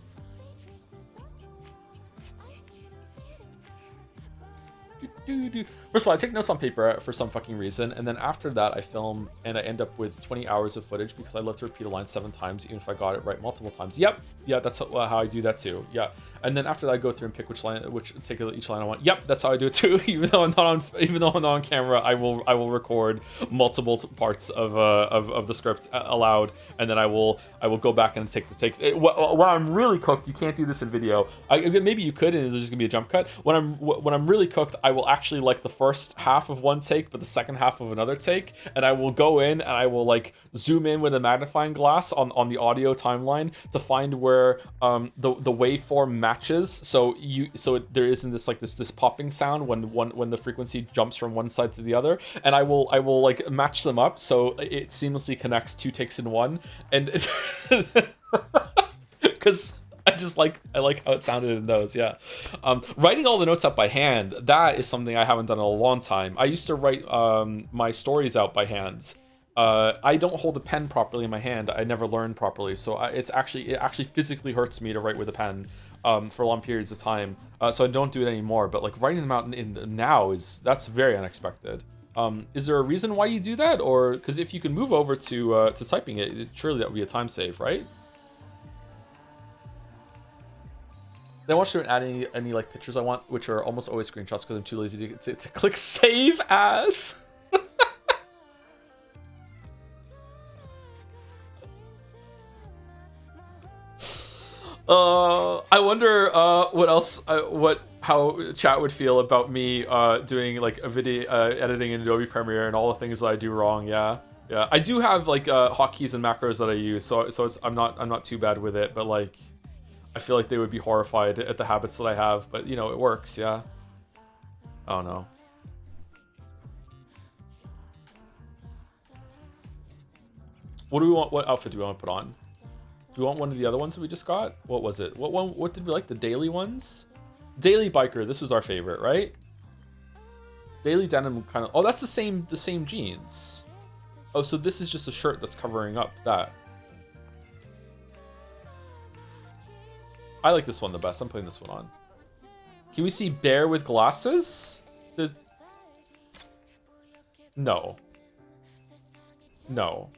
First of all, I take notes on paper for some fucking reason, and then after that I film and I end up with 20 hours of footage because I love to repeat a line 7 times even if I got it right multiple times. Yep, yeah, that's how I do that too. Yeah, and then after that I go through and pick each line I want. Yep, that's how I do it too. Even though I'm not on camera, I will record multiple parts of the script aloud, and then I will go back and take the takes. When I'm really cooked, you can't do this in video. Maybe you could, and there's just gonna be a jump cut. When I'm really cooked, I will actually like the first half of one take, but the second half of another take, and I will go in and I will like zoom in with a magnifying glass on the audio timeline to find where the waveform matches. So there isn't this popping sound when the frequency jumps from one side to the other, and I will like match them up so it seamlessly connects 2 takes in one, and because I like how it sounded in those. Yeah. Writing all the notes out by hand, that is something I haven't done in a long time. I used to write my stories out by hand. I don't hold a pen properly in my hand. I never learned properly, so it actually physically hurts me to write with a pen for long periods of time. So I don't do it anymore. But like writing them out now that's very unexpected. Is there a reason why you do that, or because if you can move over to typing it, surely that would be a time save, right? Then I want you to add any like pictures I want, which are almost always screenshots because I'm too lazy to click save as. I wonder how chat would feel about me doing like a video editing in Adobe Premiere and all the things that I do wrong. Yeah, I do have like hotkeys and macros that I use, so I'm not too bad with it, but like I feel like they would be horrified at the habits that I have, but you know, it works. Yeah. Oh no. What do we want? What outfit do we want to put on? Do we want one of the other ones that we just got? What was it? What did we like? The daily ones? Daily biker. This was our favorite, right? Daily denim kind of. Oh, that's the same jeans. Oh, so this is just a shirt that's covering up that. I like this one the best. I'm putting this one on. Can we see bear with glasses? There's... No. No.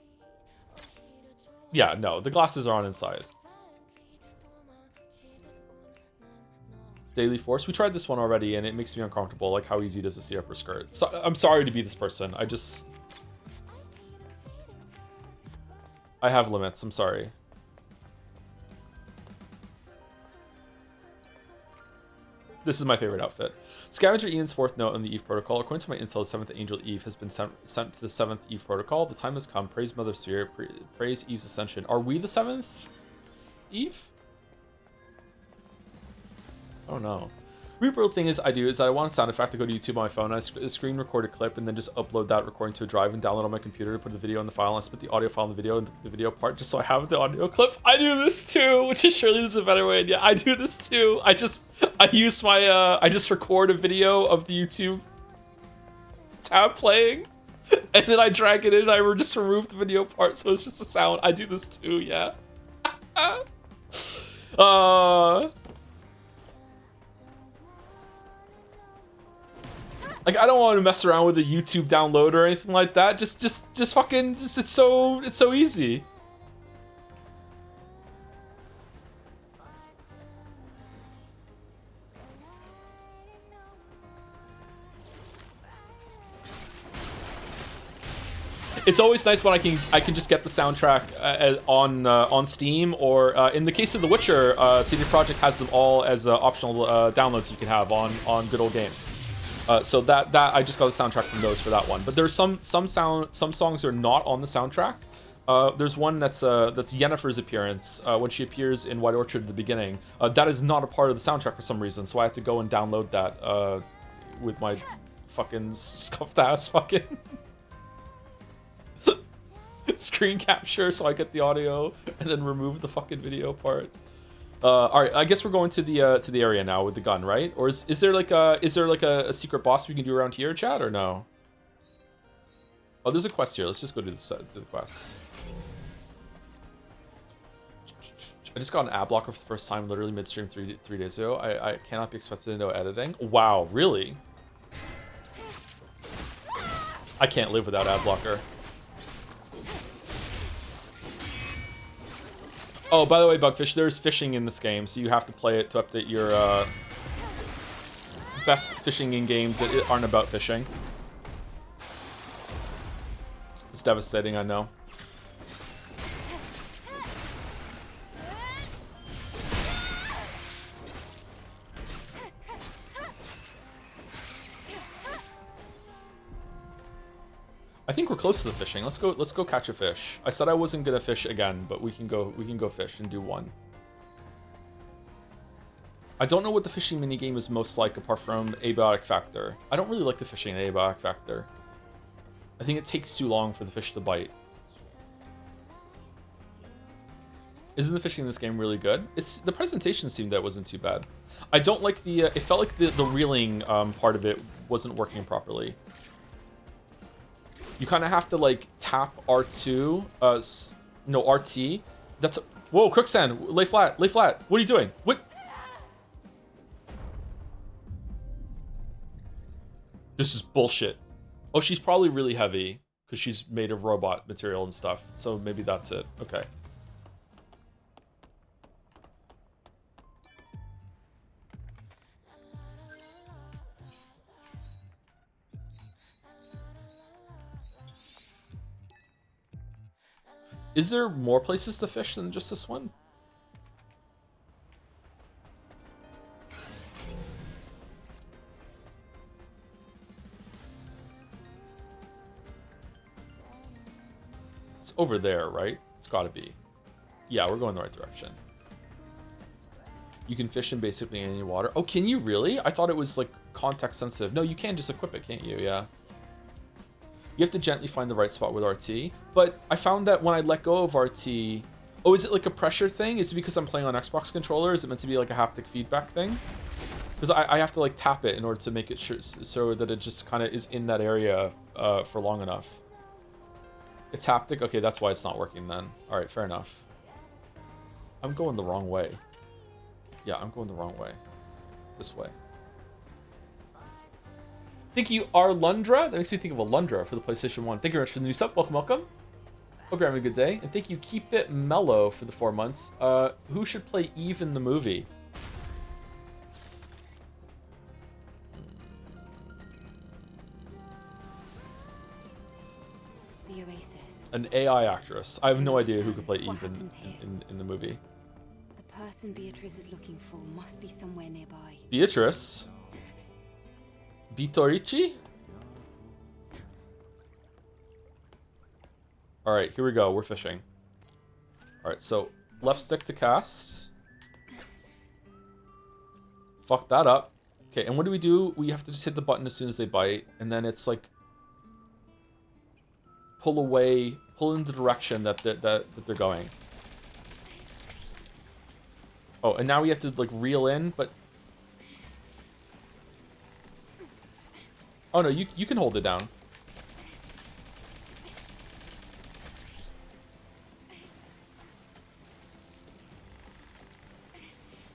Yeah, no. The glasses are on inside. Daily Force. We tried this one already, and it makes me uncomfortable, like how easy it is to see upper skirt. So, I'm sorry to be this person. I have limits. I'm sorry. This is my favorite outfit. Scavenger Ian's fourth note on the Eve Protocol. According to my intel, the seventh angel Eve has been sent to the seventh Eve Protocol. The time has come. Praise Mother Sphere. Praise Eve's ascension. Are we the seventh Eve? Oh no. Real thing is I want a sound effect to go to YouTube on my phone. I screen record a clip and then just upload that recording to a drive and download on my computer to put the video in the file. And I split the audio file in the video and the video part just so I have the audio clip. I do this too, which is surely this is a better way. Yeah, I do this too. I use my I just record a video of the YouTube tab playing, and then I drag it in. And I just remove the video part, so it's just a sound. I do this too. Yeah. Like, I don't want to mess around with a YouTube download or anything like that. Just fucking, it's so easy. It's always nice when I can just get the soundtrack on Steam, or in the case of The Witcher, CD Projekt has them all as optional downloads you can have on Good Old Games. So that I just got the soundtrack from those for that one. But there's some songs are not on the soundtrack. There's one that's Yennefer's appearance when she appears in White Orchard at the beginning. That is not a part of the soundtrack for some reason, so I have to go and download that with my fucking scuffed ass fucking screen capture, so I get the audio and then remove the fucking video part. All right, I guess we're going to the area now with the gun, right? Or is there like a secret boss we can do around here, chat, or no? Oh, there's a quest here. Let's just go to the quest. I just got an ad blocker for the first time, literally midstream three days ago. I cannot be expected to know editing. Wow, really? I can't live without ad blocker. Oh, by the way, Bugfish, there's fishing in this game, so you have to play it to update your best fishing in games that aren't about fishing. It's devastating, I know. I think we're close to the fishing. Let's go catch a fish. I said I wasn't gonna fish again, but we can go fish and do one. I don't know what the fishing minigame is most like apart from abiotic factor. I don't really like the fishing in abiotic factor. I think it takes too long for the fish to bite. Isn't the fishing in this game really good? The presentation seemed that it wasn't too bad. I don't like the it felt like the reeling part of it wasn't working properly. You kind of have to like tap R2, no, RT. That's, whoa, quicksand, lay flat. What are you doing? What? This is bullshit. Oh, she's probably really heavy because she's made of robot material and stuff. So maybe that's it. Okay. Is there more places to fish than just this one? It's over there, right? It's gotta be. Yeah, we're going the right direction. You can fish in basically any water. Oh, can you really? I thought it was like context sensitive. No, you can just equip it, can't you? Yeah. You have to gently find the right spot with RT. But I found that when I let go of RT... Oh, is it like a pressure thing? Is it because I'm playing on Xbox controller? Is it meant to be like a haptic feedback thing? Because I have to like tap it in order to make it sure so that it just kind of is in that area for long enough. It's haptic? Okay, that's why it's not working then. Alright, fair enough. I'm going the wrong way. Yeah, I'm going the wrong way. This way. Thank you, Arlundra. That makes me think of Alundra for the PlayStation 1. Thank you very much for the new sub. Welcome, welcome. Hope you're having a good day. And thank you, Keep It Mellow, for the 4 months. Who should play Eve in the movie? An AI actress. I have no idea who could play Eve in the movie. The person Beatrice is looking for must be somewhere nearby. Beatrice? Bitorici? Alright, here we go. We're fishing. Alright, so left stick to cast. Fuck that up. Okay, and what do? We have to just hit the button as soon as they bite, and then it's like pull away, pull in the direction that they're going. Oh, and now we have to like reel in, but oh no, you can hold it down.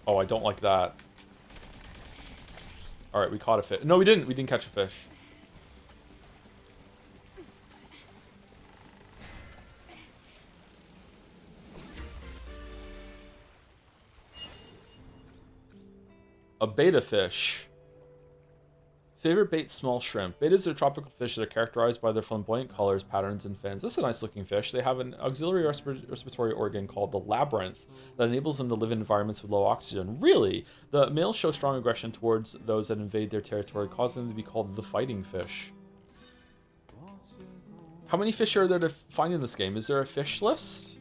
Oh, I don't like that. All right, we caught a fish. No, we didn't. We didn't catch a fish. A beta fish. Favorite bait, small shrimp. Betas are tropical fish that are characterized by their flamboyant colors, patterns, and fins. This is a nice looking fish. They have an auxiliary respiratory organ called the labyrinth that enables them to live in environments with low oxygen. Really? The males show strong aggression towards those that invade their territory, causing them to be called the fighting fish. How many fish are there to find in this game? Is there a fish list?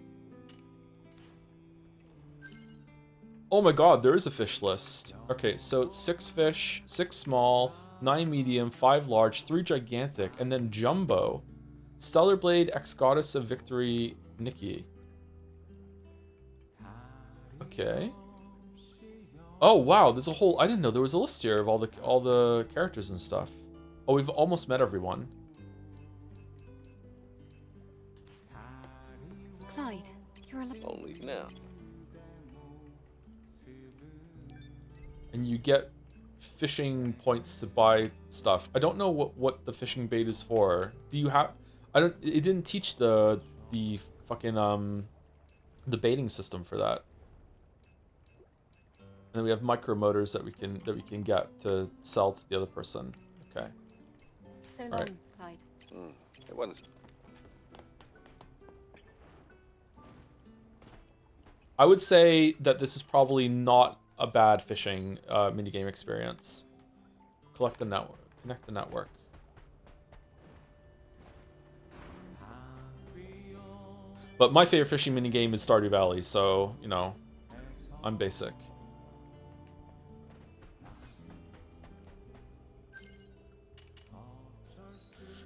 Oh my god, there is a fish list. Okay, so 6 fish, 6 small, 9 medium, 5 large, 3 gigantic, and then jumbo. Stellar Blade, ex-goddess of victory, Nikki. Okay. Oh wow, there's a whole. I didn't know there was a list here of all the characters and stuff. Oh, we've almost met everyone. Clyde, you're a Only now. And you get fishing points to buy stuff. I don't know what the fishing bait is for. Do you have? I don't. It didn't teach the fucking the baiting system for that. And then we have micro motors that we can get to sell to the other person. Okay. So long, right. Clyde. It was. I would say that this is probably not a bad fishing minigame experience. Collect the network. Connect the network. But my favorite fishing minigame is Stardew Valley, so, you know, I'm basic.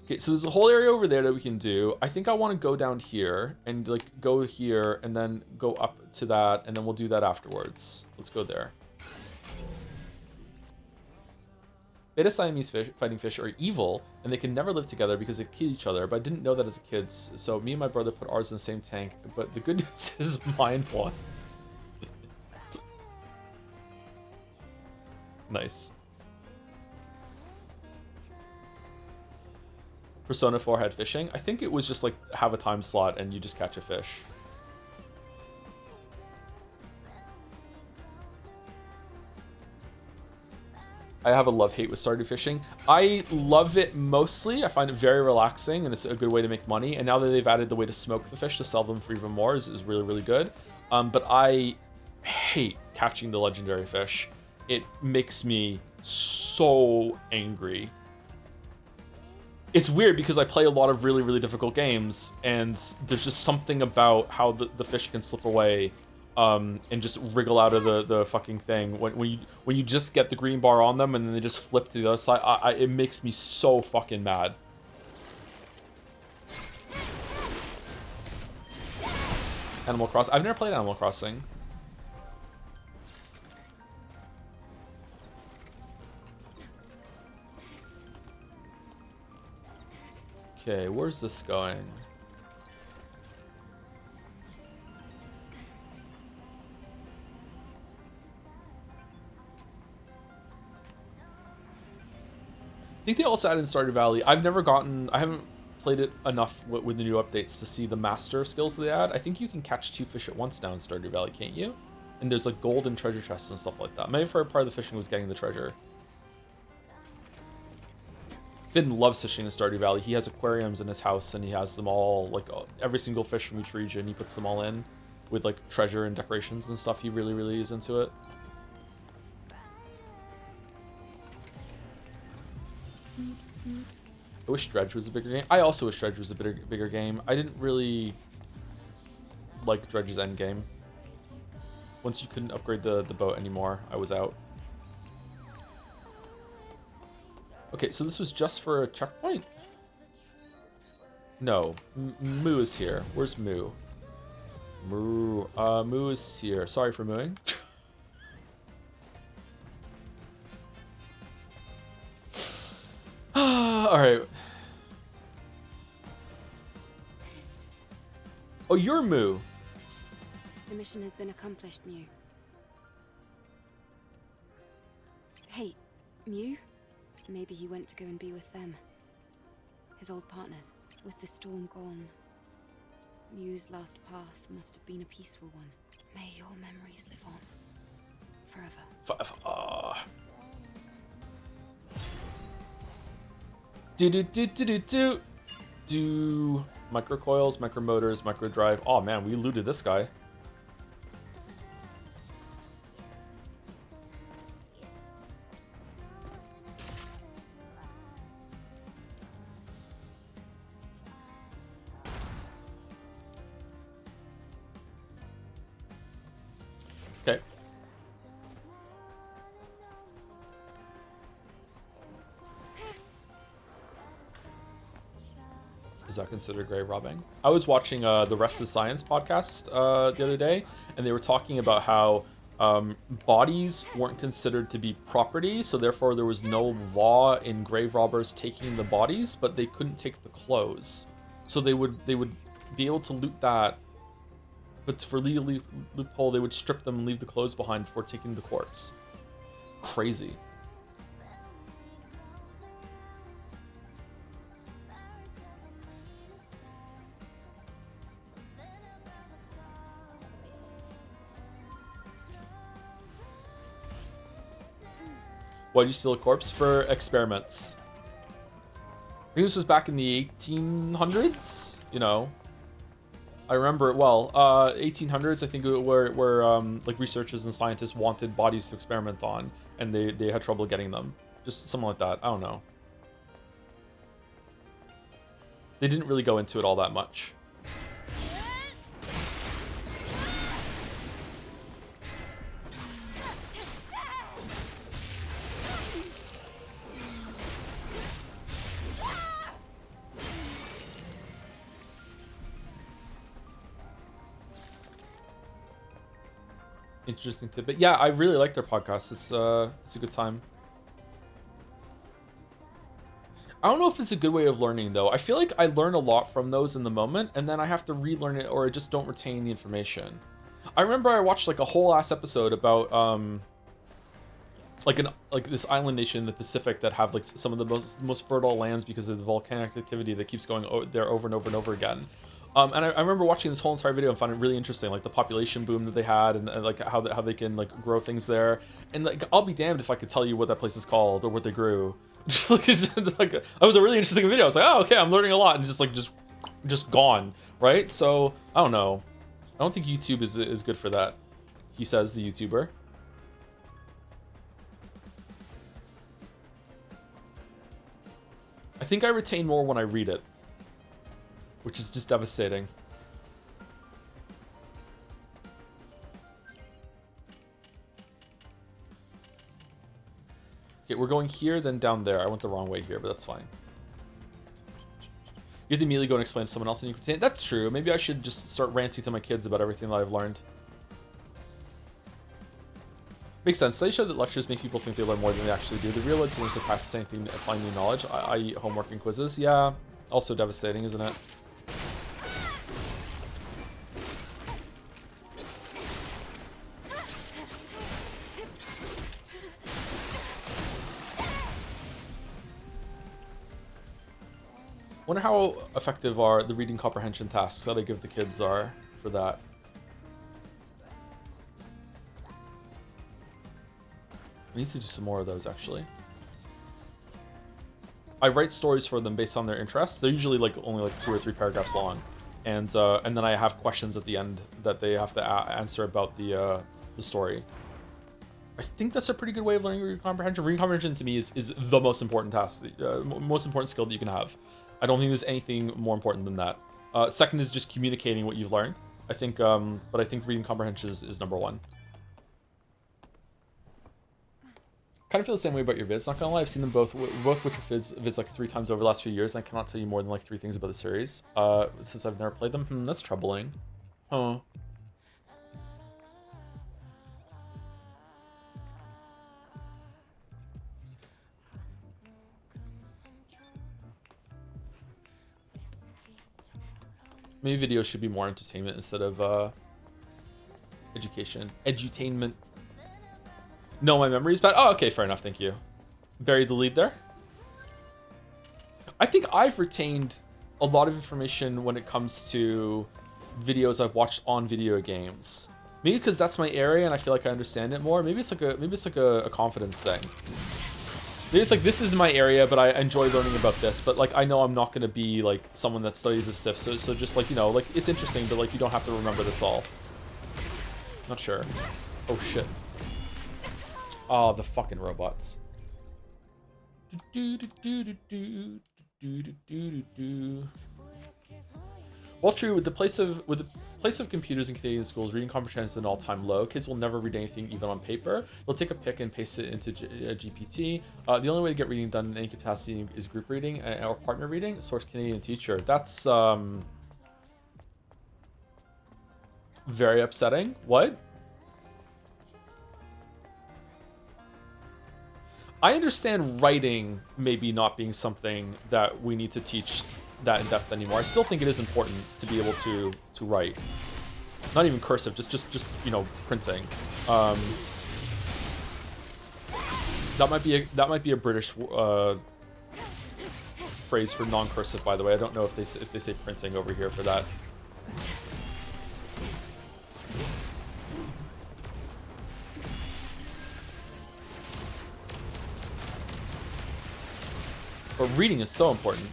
Okay, so there's a whole area over there that we can do. I think I want to go down here and like go here and then go up to that, and then we'll do that afterwards. Let's go there. Beta Siamese fighting fish are evil, and they can never live together because they kill each other, but I didn't know that as a kid, so me and my brother put ours in the same tank, but the good news is mine won. Nice. Persona 4 had fishing. I think it was just like have a time slot and you just catch a fish. I have a love-hate with Stardew Fishing. I love it mostly. I find it very relaxing and it's a good way to make money. And now that they've added the way to smoke the fish to sell them for even more is really, really good. But I hate catching the legendary fish. It makes me so angry. It's weird because I play a lot of really, really difficult games, and there's just something about how the fish can slip away and just wriggle out of the fucking thing. When you just get the green bar on them and then they just flip to the other side, it makes me so fucking mad. Animal Crossing. I've never played Animal Crossing. Okay, where's this going? I think they also added in Stardew Valley. I haven't played it enough with the new updates to see the master skills they add. I think you can catch 2 fish at once now in Stardew Valley, can't you? And there's like gold and treasure chests and stuff like that. Maybe for part of the fishing was getting the treasure. Finn loves fishing in Stardew Valley. He has aquariums in his house, and he has them all, like, every single fish from each region. He puts them all in with, like, treasure and decorations and stuff. He really, really is into it. I wish Dredge was a bigger game. I also wish Dredge was a bigger game. I didn't really like Dredge's endgame. Once you couldn't upgrade the boat anymore, I was out. Okay, so this was just for a checkpoint? No. Moo is here. Where's Moo? Moo is here. Sorry for mooing. Alright. Oh, you're Moo. The mission has been accomplished, Mew. Hey, Mew? Maybe he went to go and be with them. His old partners. With the storm gone, Mew's last path must have been a peaceful one. May your memories live on. Forever. Forever. Do microcoils, micromotors, microdrive. Oh man, we looted this guy. Okay. Is that considered grave robbing? I was watching the Rest is Science podcast the other day, and they were talking about how bodies weren't considered to be property, so therefore there was no law in grave robbers taking the bodies, but they couldn't take the clothes. So they would be able to loot that, but for legal loophole, they would strip them and leave the clothes behind before taking the corpse. Crazy. Why'd you steal a corpse? For experiments. I think this was back in the 1800s, you know. I remember it well. 1800s, I think, where like researchers and scientists wanted bodies to experiment on, and they had trouble getting them. Just something like that. I don't know. They didn't really go into it all that much. Interesting tidbit. Yeah, I really like their podcast. It's a good time. I don't know if it's a good way of learning though. I feel like I learn a lot from those in the moment, and then I have to relearn it, or I just don't retain the information. I remember I watched like a whole ass episode about like this island nation in the Pacific that have like some of the most fertile lands because of the volcanic activity that keeps going there over and over and over again. And I remember watching this whole entire video and found it really interesting, like the population boom that they had, and like how they can like grow things there. And like, I'll be damned if I could tell you what that place is called or what they grew. Like, that was a really interesting video. I was like, oh, okay, I'm learning a lot, and just gone, right? So I don't know. I don't think YouTube is good for that. He says, the YouTuber. I think I retain more when I read it, which is just devastating. Okay, we're going here, then down there. I went the wrong way here, but that's fine. You have to immediately go and explain to someone else and you can retain. That's true. Maybe I should just start ranting to my kids about everything that I've learned. Makes sense. They show that lectures make people think they learn more than they actually do. The real world seems to practice anything to find new knowledge, i.e. homework and quizzes. Yeah, also devastating, isn't it? Wonder how effective are the reading comprehension tasks that they give the kids are for that. I need to do some more of those, actually. I write stories for them based on their interests. They're usually like only like 2 or 3 paragraphs long, and then I have questions at the end that they have to answer about the story. I think that's a pretty good way of learning reading comprehension. Reading comprehension to me is the most important task, most important skill that you can have. I don't think there's anything more important than that. Second is just communicating what you've learned. I think, but I think reading comprehension is number 1. Kind of feel the same way about your vids. Not gonna lie, I've seen them both Witcher vids like 3 times over the last few years, and I cannot tell you more than like 3 things about the series. Since I've never played them, that's troubling. Huh. Maybe videos should be more entertainment instead of education. Edutainment. No, my memory's bad. Oh, okay, fair enough. Thank you. Buried the lead there. I think I've retained a lot of information when it comes to videos I've watched on video games. Maybe because that's my area and I feel like I understand it more. Maybe it's like a confidence thing. Maybe it's like, this is my area, but I enjoy learning about this. But like, I know I'm not gonna be like someone that studies this stuff. So just like, you know, like it's interesting, but like you don't have to remember this all. Not sure. Oh shit. Oh, the fucking robots. Well, true. With the place of computers in Canadian schools, reading comprehension is an all-time low. Kids will never read anything even on paper. They'll take a pick and paste it into GPT. The only way to get reading done in any capacity is group reading or partner reading. Source Canadian teacher. That's very upsetting. What? I understand writing maybe not being something that we need to teach that in depth anymore. I still think it is important to be able to write. Not even cursive, just you know, printing. That might be a British phrase for non-cursive, by the way. I don't know if they say printing over here for that. But reading is so important.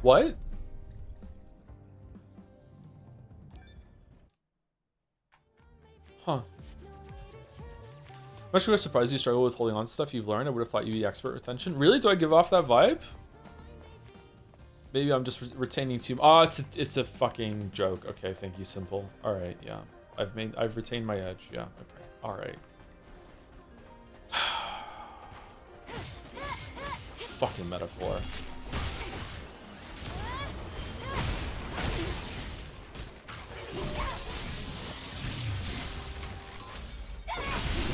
What? Huh. I'm actually surprised you struggle with holding on to stuff you've learned. I would have thought you'd be expert retention. Really? Do I give off that vibe? Maybe I'm just retaining too. Oh, it's a fucking joke. Okay, thank you, Simple. All right, yeah. I've retained my edge. Yeah. Okay. All right. Fucking metaphor.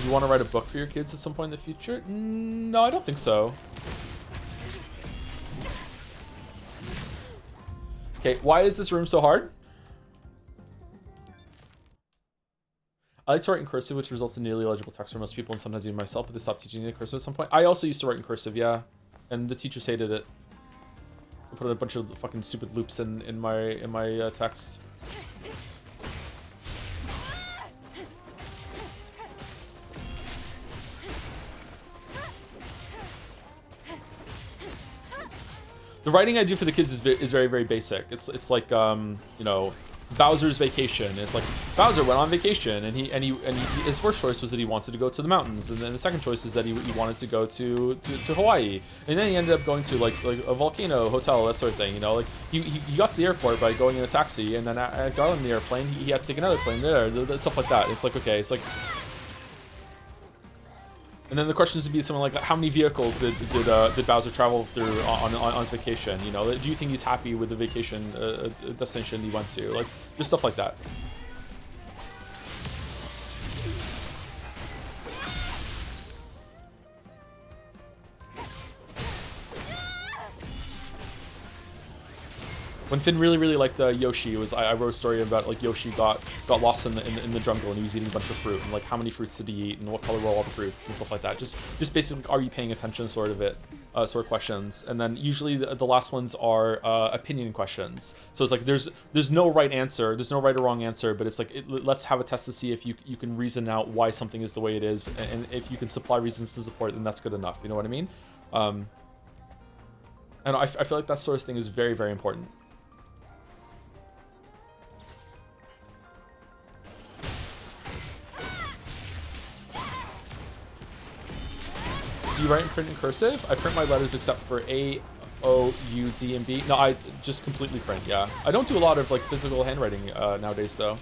Do you want to write a book for your kids at some point in the future? No, I don't think so. Okay, why is this room so hard? I like to write in cursive, which results in nearly illegible text for most people and sometimes even myself, but they stopped teaching me cursive at some point. I also used to write in cursive, yeah. And the teachers hated it. I put a bunch of fucking stupid loops in my text. The writing I do for the kids is very, very basic. It's like you know, Bowser's Vacation. It's like Bowser went on vacation, and his first choice was that he wanted to go to the mountains, and then the second choice is that he wanted to go to Hawaii, and then he ended up going to like a volcano hotel, that sort of thing. You know, like he got to the airport by going in a taxi, and then at got on the airplane, he had to take another plane there, stuff like that. It's like, okay, it's like. And then the questions would be something like, how many vehicles did Bowser travel through on his vacation? You know, do you think he's happy with the vacation destination he went to? Like, just stuff like that. When Finn really liked Yoshi, I wrote a story about like Yoshi got lost in the jungle and he was eating a bunch of fruit, and like how many fruits did he eat and what color were all the fruits and stuff like that. Just basically, are you paying attention sort of questions. And then usually the last ones are opinion questions. So it's like there's no right answer, there's no right or wrong answer, but it's like let's have a test to see if you can reason out why something is the way it is, and if you can supply reasons to support it, then that's good enough. You know what I mean? And I feel like that sort of thing is very, very important. Do you write and print in cursive? I print my letters except for A, O, U, D, and B. No, I just completely print, yeah. I don't do a lot of like physical handwriting nowadays though.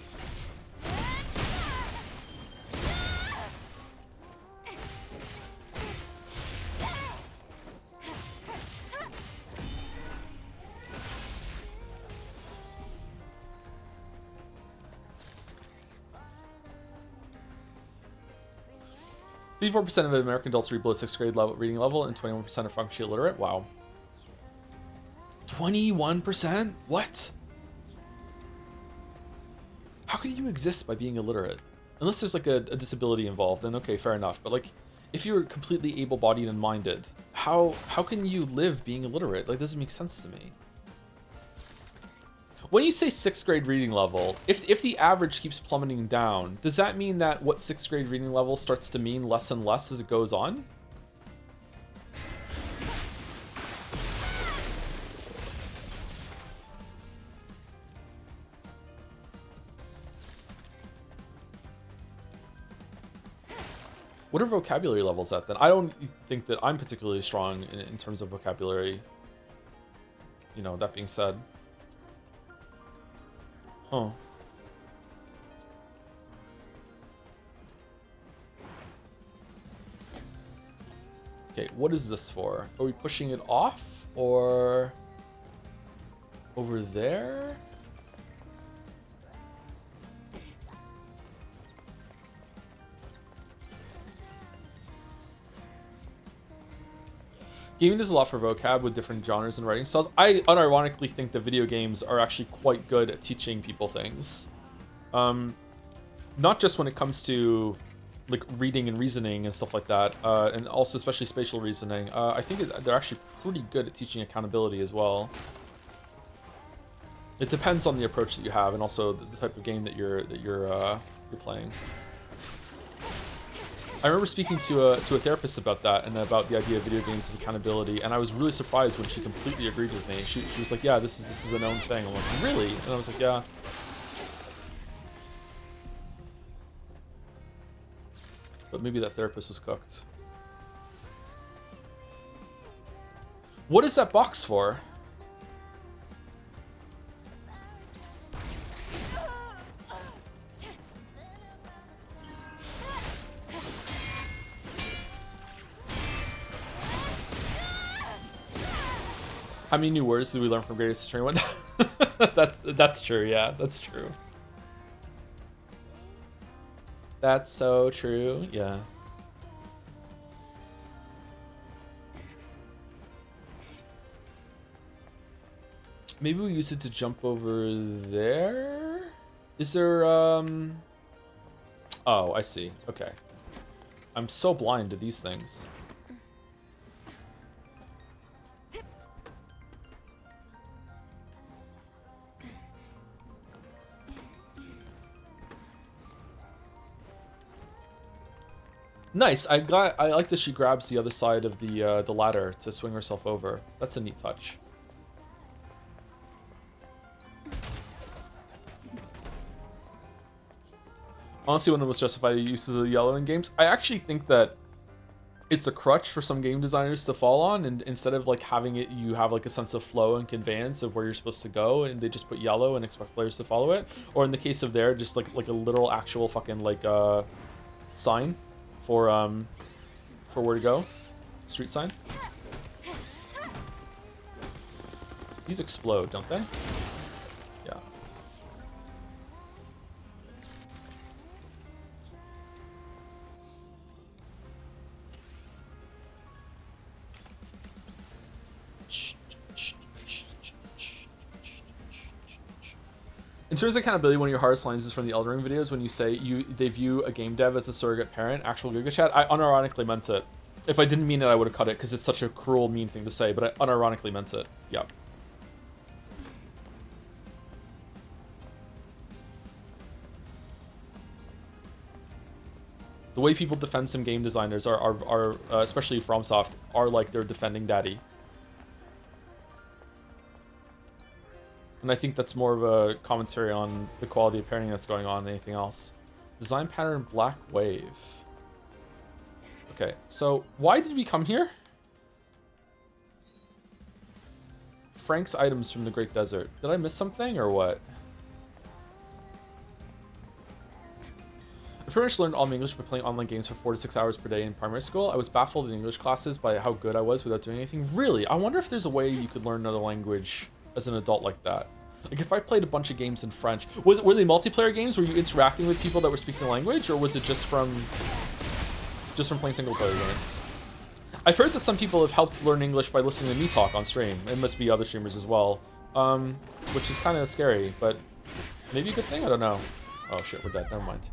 %of American adults read below 6th grade level reading level, and 21% are functionally illiterate. Wow. 21%? What? How can you exist by being illiterate? Unless there's like a disability involved, then okay, fair enough. But like, if you're completely able-bodied and minded, how can you live being illiterate? Like, doesn't make sense to me. When you say 6th grade reading level, if the average keeps plummeting down, does that mean that what 6th grade reading level starts to mean less and less as it goes on? What are vocabulary levels at then? I don't think that I'm particularly strong in terms of vocabulary. You know, that being said. Huh. Okay, what is this for? Are we pushing it off or over there? Gaming does a lot for vocab with different genres and writing styles. I unironically think that video games are actually quite good at teaching people things. Not just when it comes to like reading and reasoning and stuff like that, and also especially spatial reasoning. I think they're actually pretty good at teaching accountability as well. It depends on the approach that you have and also the type of game that you're playing. I remember speaking to a therapist about that and about the idea of video games as accountability, and I was really surprised when she completely agreed with me. She was like, "Yeah, this is a known thing." I'm like, "Really?" And I was like, "Yeah." But maybe that therapist was cooked. What is that box for? How many new words did we learn from Greatest History 1? That's true, yeah, that's true. That's so true, yeah. Maybe we use it to jump over there? Is there, Oh, I see, okay. I'm so blind to these things. Nice. I like that she grabs the other side of the ladder to swing herself over. That's a neat touch. Honestly, one of the most justified uses of the yellow in games. I actually think that it's a crutch for some game designers to fall on, and instead of like having it, you have like a sense of flow and conveyance of where you're supposed to go, and they just put yellow and expect players to follow it. Or in the case of there, just like a literal actual fucking like sign for where to go. Street sign. These explode, don't they? Yeah. In terms of accountability, one of your hardest lines is from the Elden Ring videos when you say they view a game dev as a surrogate parent. Actual Giga Chat. I unironically meant it. If I didn't mean it, I would have cut it because it's such a cruel, mean thing to say. But I unironically meant it. Yep. The way people defend some game designers are especially FromSoft, are like they're defending Daddy. And I think that's more of a commentary on the quality of parenting that's going on than anything else. Design pattern Black Wave. Okay, so why did we come here? Frank's items from the Great Desert. Did I miss something or what? I pretty much learned all my English by playing online games for 4 to 6 hours per day in primary school. I was baffled in English classes by how good I was without doing anything. Really? I wonder if there's a way you could learn another language as an adult like that. Like if I played a bunch of games in French, were they multiplayer games? Were you interacting with people that were speaking the language, or was it just from playing single player games? I've heard that some people have helped learn English by listening to me talk on stream. It must be other streamers as well, which is kind of scary, but maybe a good thing. I don't know. Oh shit, we're dead. Never mind.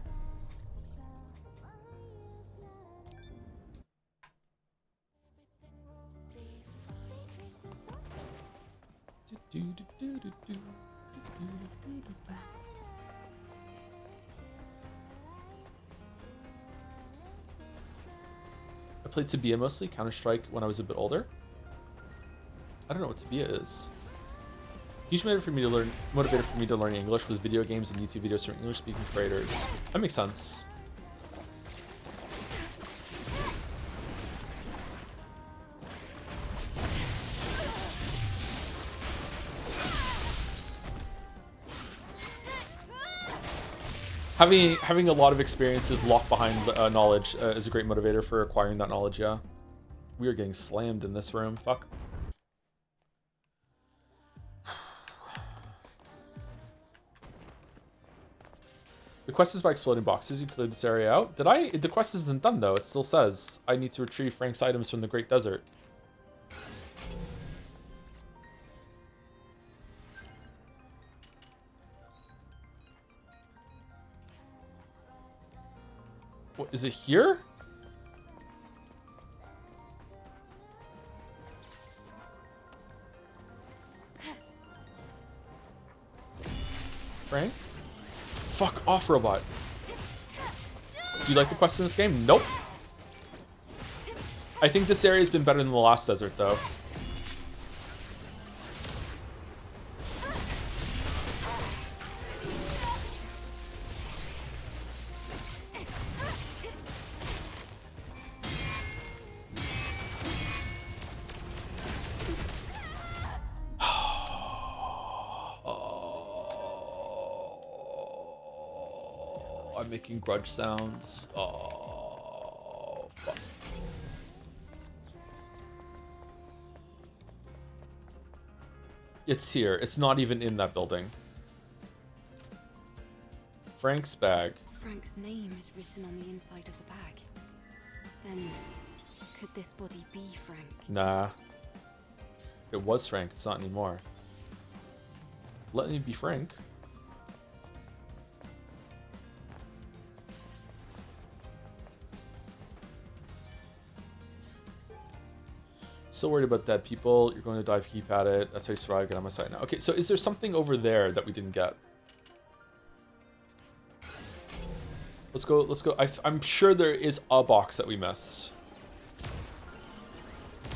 I played Tibia mostly, Counter-Strike, when I was a bit older. I don't know what Tibia is. Huge motivator for me to learn English was video games and YouTube videos from English-speaking creators. That makes sense. Having a lot of experiences locked behind knowledge is a great motivator for acquiring that knowledge, yeah. We are getting slammed in this room. Fuck. The quest is by exploding boxes. You cleared this area out. Did I? The quest isn't done though. It still says I need to retrieve Frank's items from the Great Desert. What, is it here? Frank? Fuck off, robot. Do you like the quest in this game? Nope. I think this area has been better than the last desert, though. Making grudge sounds. Oh, fuck. It's here. It's not even in that building. Frank's bag. Frank's name is written on the inside of the bag. Then, could this body be Frank? Nah. It was Frank. It's not anymore. Let me be Frank. Still worried about dead people. You're going to die if you keep at it. That's how you survive. Get on my side now. Okay, so is there something over there that we didn't get? Let's go. Let's go. I'm sure there is a box that we missed.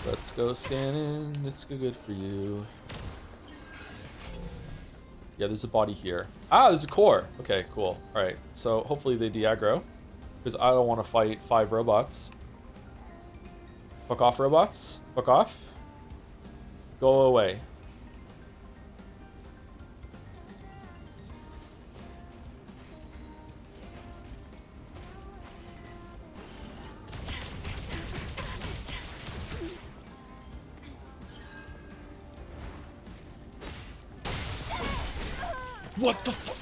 Let's go scanning. It's good for you. Yeah, there's a body here. Ah, there's a core. Okay, cool. All right. So hopefully they de-aggro, because I don't want to fight 5 robots. Fuck off, robots. Fuck off. Go away. What the fuck?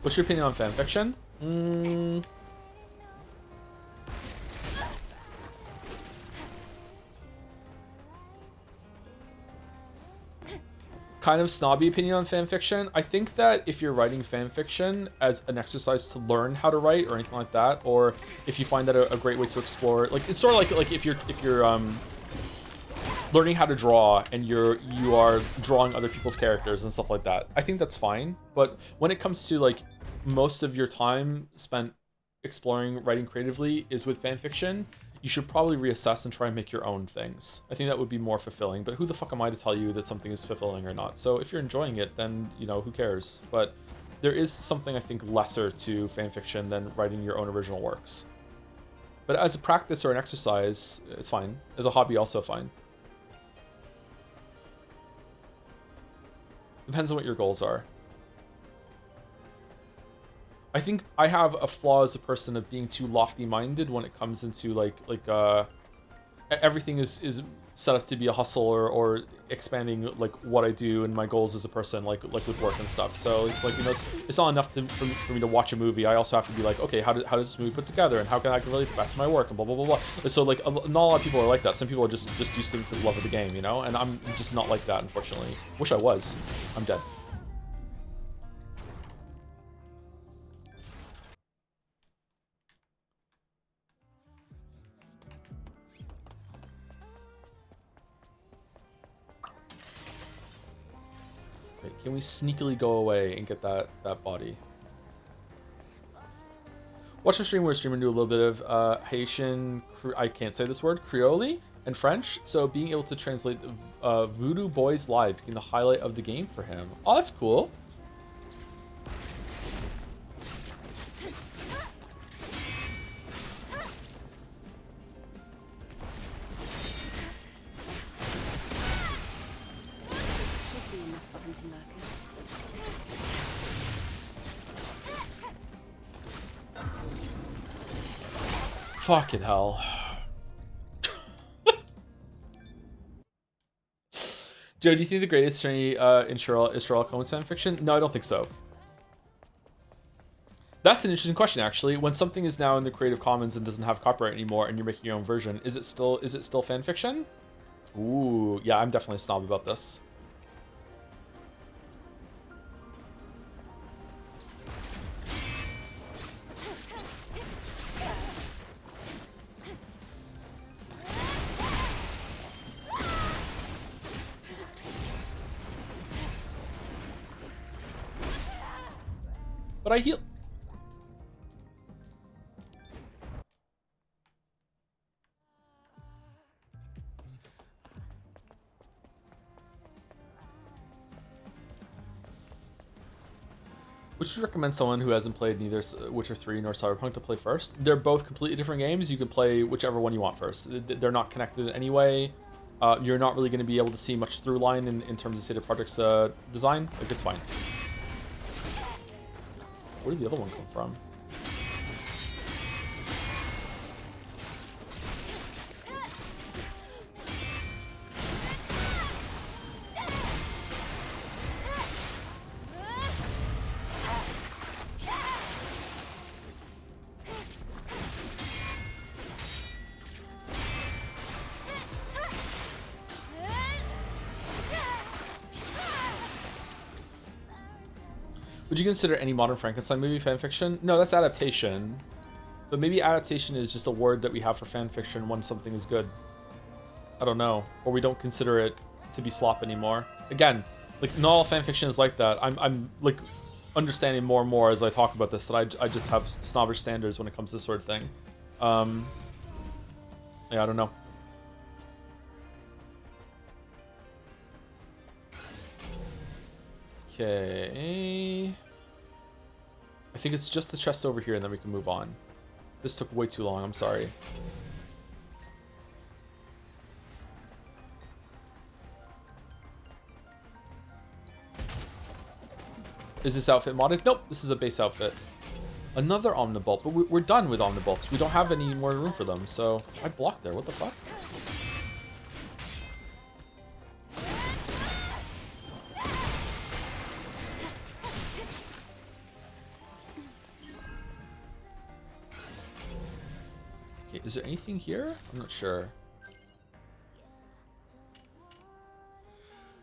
What's your opinion on fanfiction? Kind of snobby opinion on fanfiction. I think that if you're writing fanfiction as an exercise to learn how to write or anything like that, or if you find that a great way to explore, like it's sort of like if you're learning how to draw and you are drawing other people's characters and stuff like that, I think that's fine. But when it comes to like most of your time spent exploring writing creatively is with fanfiction, you should probably reassess and try and make your own things. I think that would be more fulfilling, but who the fuck am I to tell you that something is fulfilling or not? So if you're enjoying it, then, you know, who cares? But there is something, I think, lesser to fanfiction than writing your own original works. But as a practice or an exercise, it's fine. As a hobby, also fine. Depends on what your goals are. I think I have a flaw as a person of being too lofty-minded when it comes into everything is set up to be a hustle or expanding like what I do and my goals as a person, like with work and stuff. So it's like, you know, it's not enough for me to watch a movie. I also have to be like, okay, how does this movie put together and how can I relate that to my work and blah blah blah blah. So like not a lot of people are like that. Some people are just do stuff for the love of the game, you know. And I'm just not like that, unfortunately. Wish I was. I'm dead. Can we sneakily go away and get that body? Watch a stream where a streamer do a little bit of Haitian, I can't say this word, Creole and French. So being able to translate Voodoo Boys Live became the highlight of the game for him. Oh, that's cool. Fucking hell. Joe, do you think the greatest journey in Sherlock Holmes fanfiction? No, I don't think so. That's an interesting question, actually. When something is now in the Creative Commons and doesn't have copyright anymore, and you're making your own version, is it still fanfiction? Ooh, yeah, I'm definitely a snob about this. But I heal. Would you recommend someone who hasn't played neither Witcher 3 nor Cyberpunk to play first? They're both completely different games. You can play whichever one you want first. They're not connected in any way. You're not really going to be able to see much through line in terms of CD Projekt's design. Like, it's fine. Where did the other one come from? Would you consider any modern Frankenstein movie fanfiction? No, that's adaptation. But maybe adaptation is just a word that we have for fanfiction when something is good. I don't know. Or we don't consider it to be slop anymore. Again, like, not all fanfiction is like that. I'm like understanding more and more as I talk about this that I just have snobbish standards when it comes to this sort of thing. Yeah, I don't know. Okay. I think it's just the chest over here and then we can move on. This took way too long, I'm sorry. Is this outfit modded? Nope, this is a base outfit. Another Omnibolt, but we're done with Omnibolts. We don't have any more room for them, so I blocked there, what the fuck? is there anything here? I'm not sure.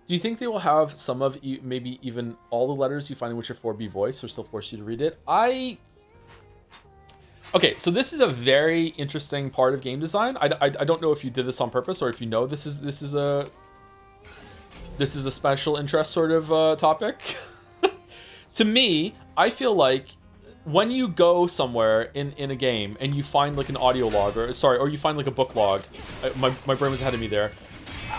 Do you think they will have some of, maybe even all the letters you find in Witcher 4 be voiced, or still force you to read it? Okay, so this is a very interesting part of game design. I don't know if you did this on purpose, or if you know this is a special interest sort of topic. To me, I feel like when you go somewhere in a game and you find like an audio log, or you find like a book log, my brain was ahead of me there.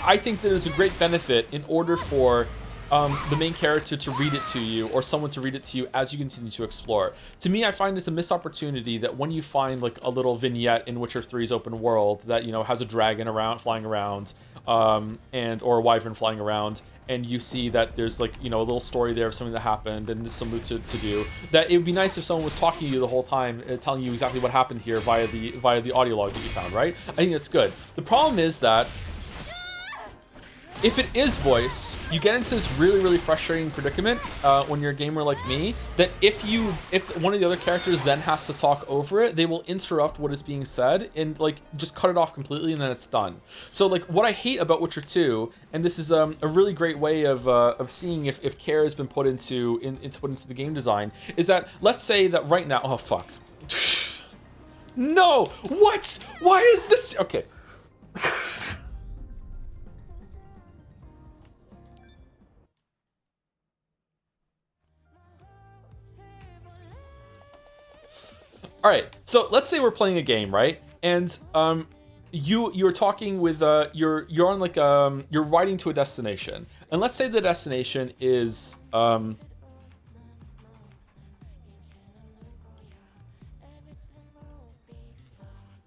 I think that there's a great benefit in order for the main character to read it to you, or someone to read it to you as you continue to explore. To me, I find it's a missed opportunity that when you find like a little vignette in Witcher 3's open world that, you know, has a dragon flying around, or a wyvern flying around, and you see that there's like, you know, a little story there of something that happened and there's some loot to do, that it would be nice if someone was talking to you the whole time, telling you exactly what happened here via the audio log that you found, right? I think that's good. The problem is that if it is voice, you get into this really, really frustrating predicament when you're a gamer like me, that if one of the other characters then has to talk over it, they will interrupt what is being said and like just cut it off completely, and then it's done. So like what I hate about Witcher 2, and this is a really great way of seeing if care has been put into the game design, is that let's say that right now, oh fuck, no, what? Why is this? Okay. All right, so let's say we're playing a game, right? And you're talking with you're on like you're riding to a destination, and let's say the destination is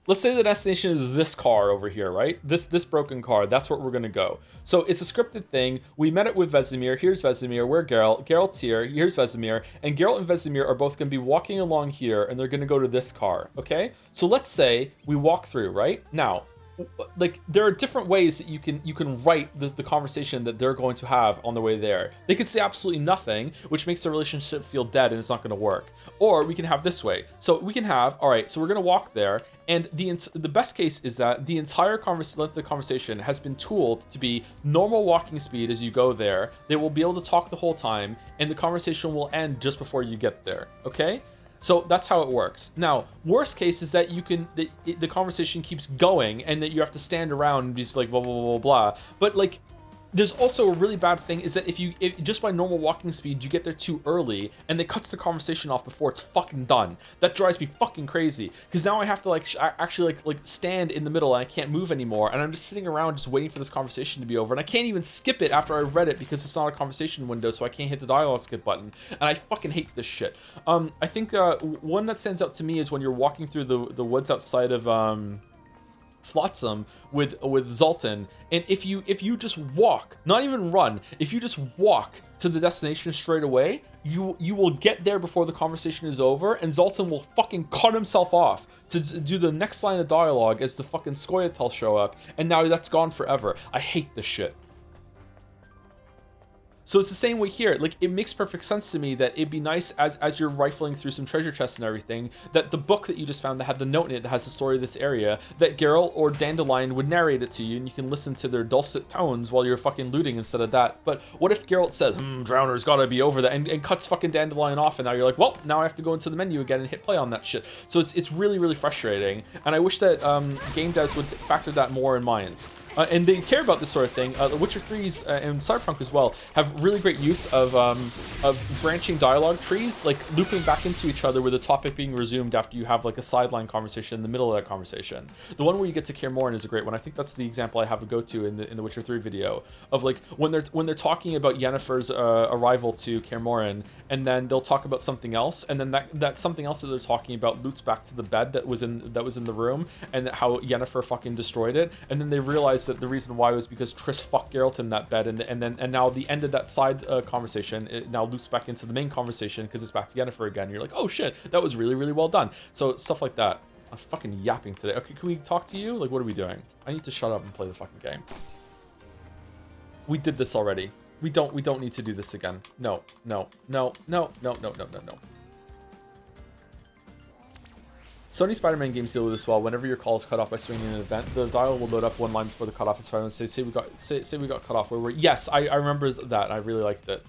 let's say the destination is this car over here, right? This broken car. That's where we're gonna go. So it's a scripted thing. We met it with Vesemir. Here's Vesemir. We're Geralt. Geralt's here. Here's Vesemir. And Geralt and Vesemir are both gonna be walking along here, and they're gonna go to this car. Okay. So let's say we walk through, right? Now, like there are different ways that you can write the conversation that they're going to have on the way there. They could say absolutely nothing, which makes the relationship feel dead and it's not going to work. Or we can have this way. So we can have, all right, so we're going to walk there, and the best case is that the entire conversation has been tooled to be normal walking speed as you go there. They will be able to talk the whole time, and the conversation will end just before you get there. Okay? So that's how it works. Now, worst case is that the conversation keeps going, and that you have to stand around and be just like blah blah blah blah. But like, there's also a really bad thing is that if just by normal walking speed you get there too early, and it cuts the conversation off before it's fucking done. That drives me fucking crazy, because now I have to like actually like stand in the middle, and I can't move anymore, and I'm just sitting around just waiting for this conversation to be over, and I can't even skip it after I read it because it's not a conversation window, so I can't hit the dialogue skip button, and I fucking hate this shit. I think one that stands out to me is when you're walking through the woods outside of Flotsam with Zoltan, and if you just walk, not even run, if you just walk to the destination straight away, you will get there before the conversation is over, and Zoltan will fucking cut himself off to do the next line of dialogue as the fucking Scoia'tael show up, and now that's gone forever. I hate this shit. So it's the same way here. Like, it makes perfect sense to me that it'd be nice as you're rifling through some treasure chests and everything, that the book that you just found that had the note in it that has the story of this area, that Geralt or Dandelion would narrate it to you, and you can listen to their dulcet tones while you're fucking looting instead of that. But what if Geralt says, Drowner's gotta be over that, and cuts fucking Dandelion off, and now you're like, well, now I have to go into the menu again and hit play on that shit. So it's really, really frustrating, and I wish that game devs would factor that more in mind. And they care about this sort of thing. The Witcher 3's and Cyberpunk as well have really great use of branching dialogue trees, like looping back into each other with a topic being resumed after you have like a sideline conversation in the middle of that conversation. The one where you get to Kaer Morhen is a great one. I think that's the example I have to go to in the Witcher 3 video of like when they're talking about Yennefer's arrival to Kaer Morhen, and then they'll talk about something else, and then that something else that they're talking about loops back to the bed that was in the room, and how Yennefer fucking destroyed it, and then they realize that the reason why was because Triss fucked Geralt in that bed, and now the end of that side conversation, it now loops back into the main conversation because it's back to Yennefer again. You're like, oh shit, that was really, really well done. So stuff like that. I'm fucking yapping today. Okay, can we talk to you? Like, what are we doing? I need to shut up and play the fucking game. We did this already. We don't need to do this again. No, no, no, no, no, no, no, no, no. Sony Spider-Man games deal with this well. Whenever your call is cut off by swinging an event, the dial will load up one line before the cutoff is Spider-Man. Say we got cut off where we're... Yes, I remember that. I really liked it.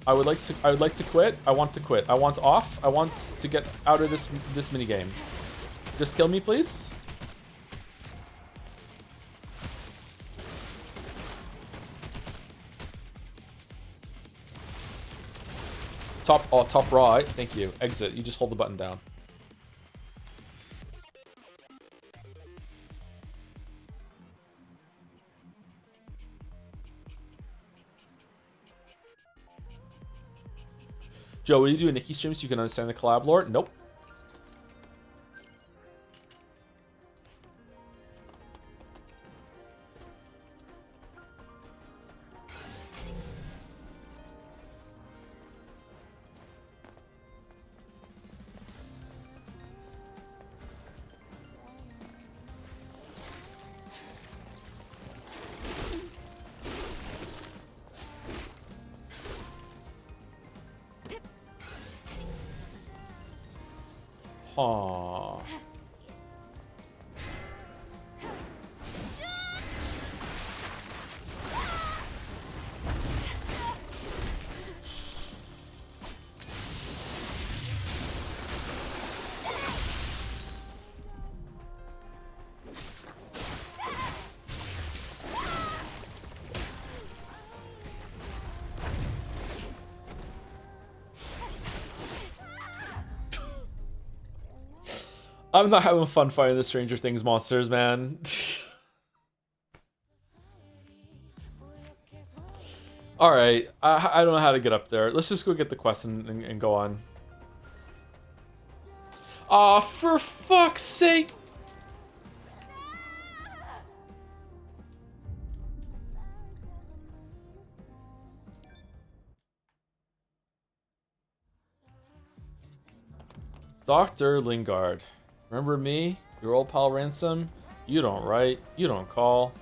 I would like to quit. I want to quit. I want off. I want to get out of this mini game. Just kill me, please. Top right. Thank you. Exit. You just hold the button down. Joe, will you do a Nikki stream so you can understand the collab lore? Nope. Aww. I'm not having fun fighting the Stranger Things monsters, man. Alright, I don't know how to get up there. Let's just go get the quest and go on. Aw, for fuck's sake! Dr. Lingard. Remember me? Your old pal Ransom? You don't write. You don't call.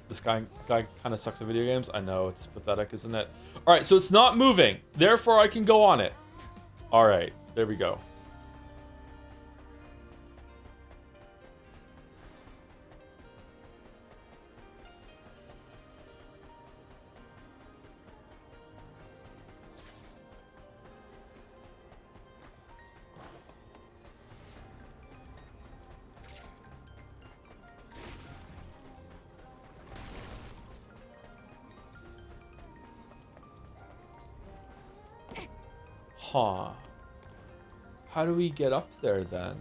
This guy kind of sucks at video games. I know, it's pathetic, isn't it? Alright, so it's not moving. Therefore, I can go on it. Alright, there we go. Huh. How do we get up there then?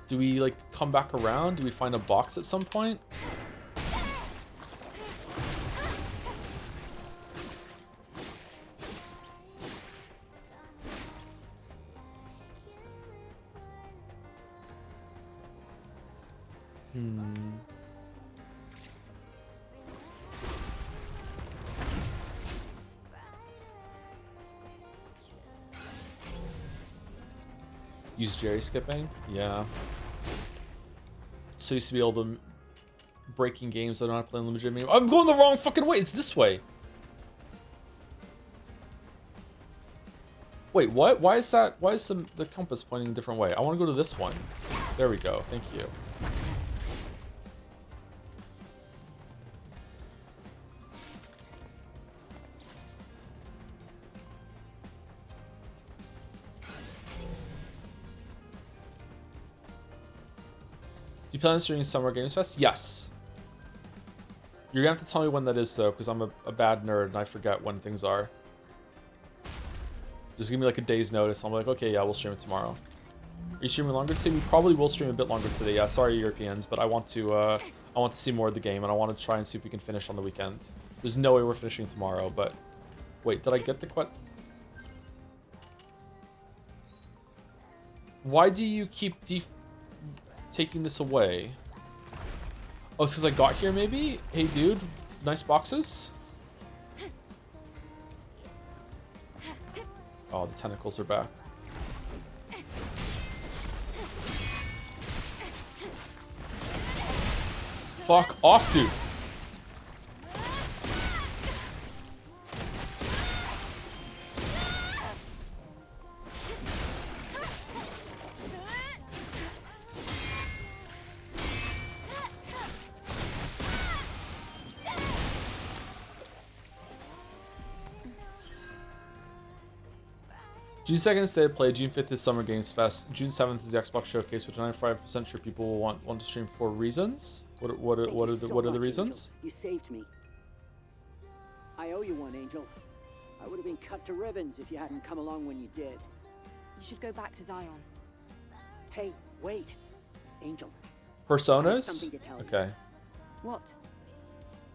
Do we like come back around? Do we find a box at some point? Use Jerry skipping? Yeah. So I used to be able to breaking games that I don't have to play in legitimate. I'm going the wrong fucking way. It's this way. Wait, what? Why is that? Why is the compass pointing a different way? I want to go to this one. There we go. Thank you. Do you plan on streaming Summer Games Fest? Yes. You're gonna have to tell me when that is though, because I'm a bad nerd and I forget when things are. Just give me like a day's notice. I'm like, okay, yeah, we'll stream it tomorrow. Are you streaming longer today? We probably will stream a bit longer today. Yeah, sorry Europeans, but I want to see more of the game and I want to try and see if we can finish on the weekend. There's no way we're finishing tomorrow, but wait, did I get the quest? Why do you keep taking this away? Oh, it's because I got here maybe? Hey dude, nice boxes. Oh, the tentacles are back. fuck off, dude. June 2nd is State of Play, June 5th is Summer Games Fest, June 7th is the Xbox Showcase, which I'm 95% sure people will want to stream for reasons. What are the reasons? Angel. You saved me. I owe you one, Angel. I would have been cut to ribbons if you hadn't come along when you did. You should go back to Zion. Hey, wait. Angel. Personas? I have something to tell you. Okay. What?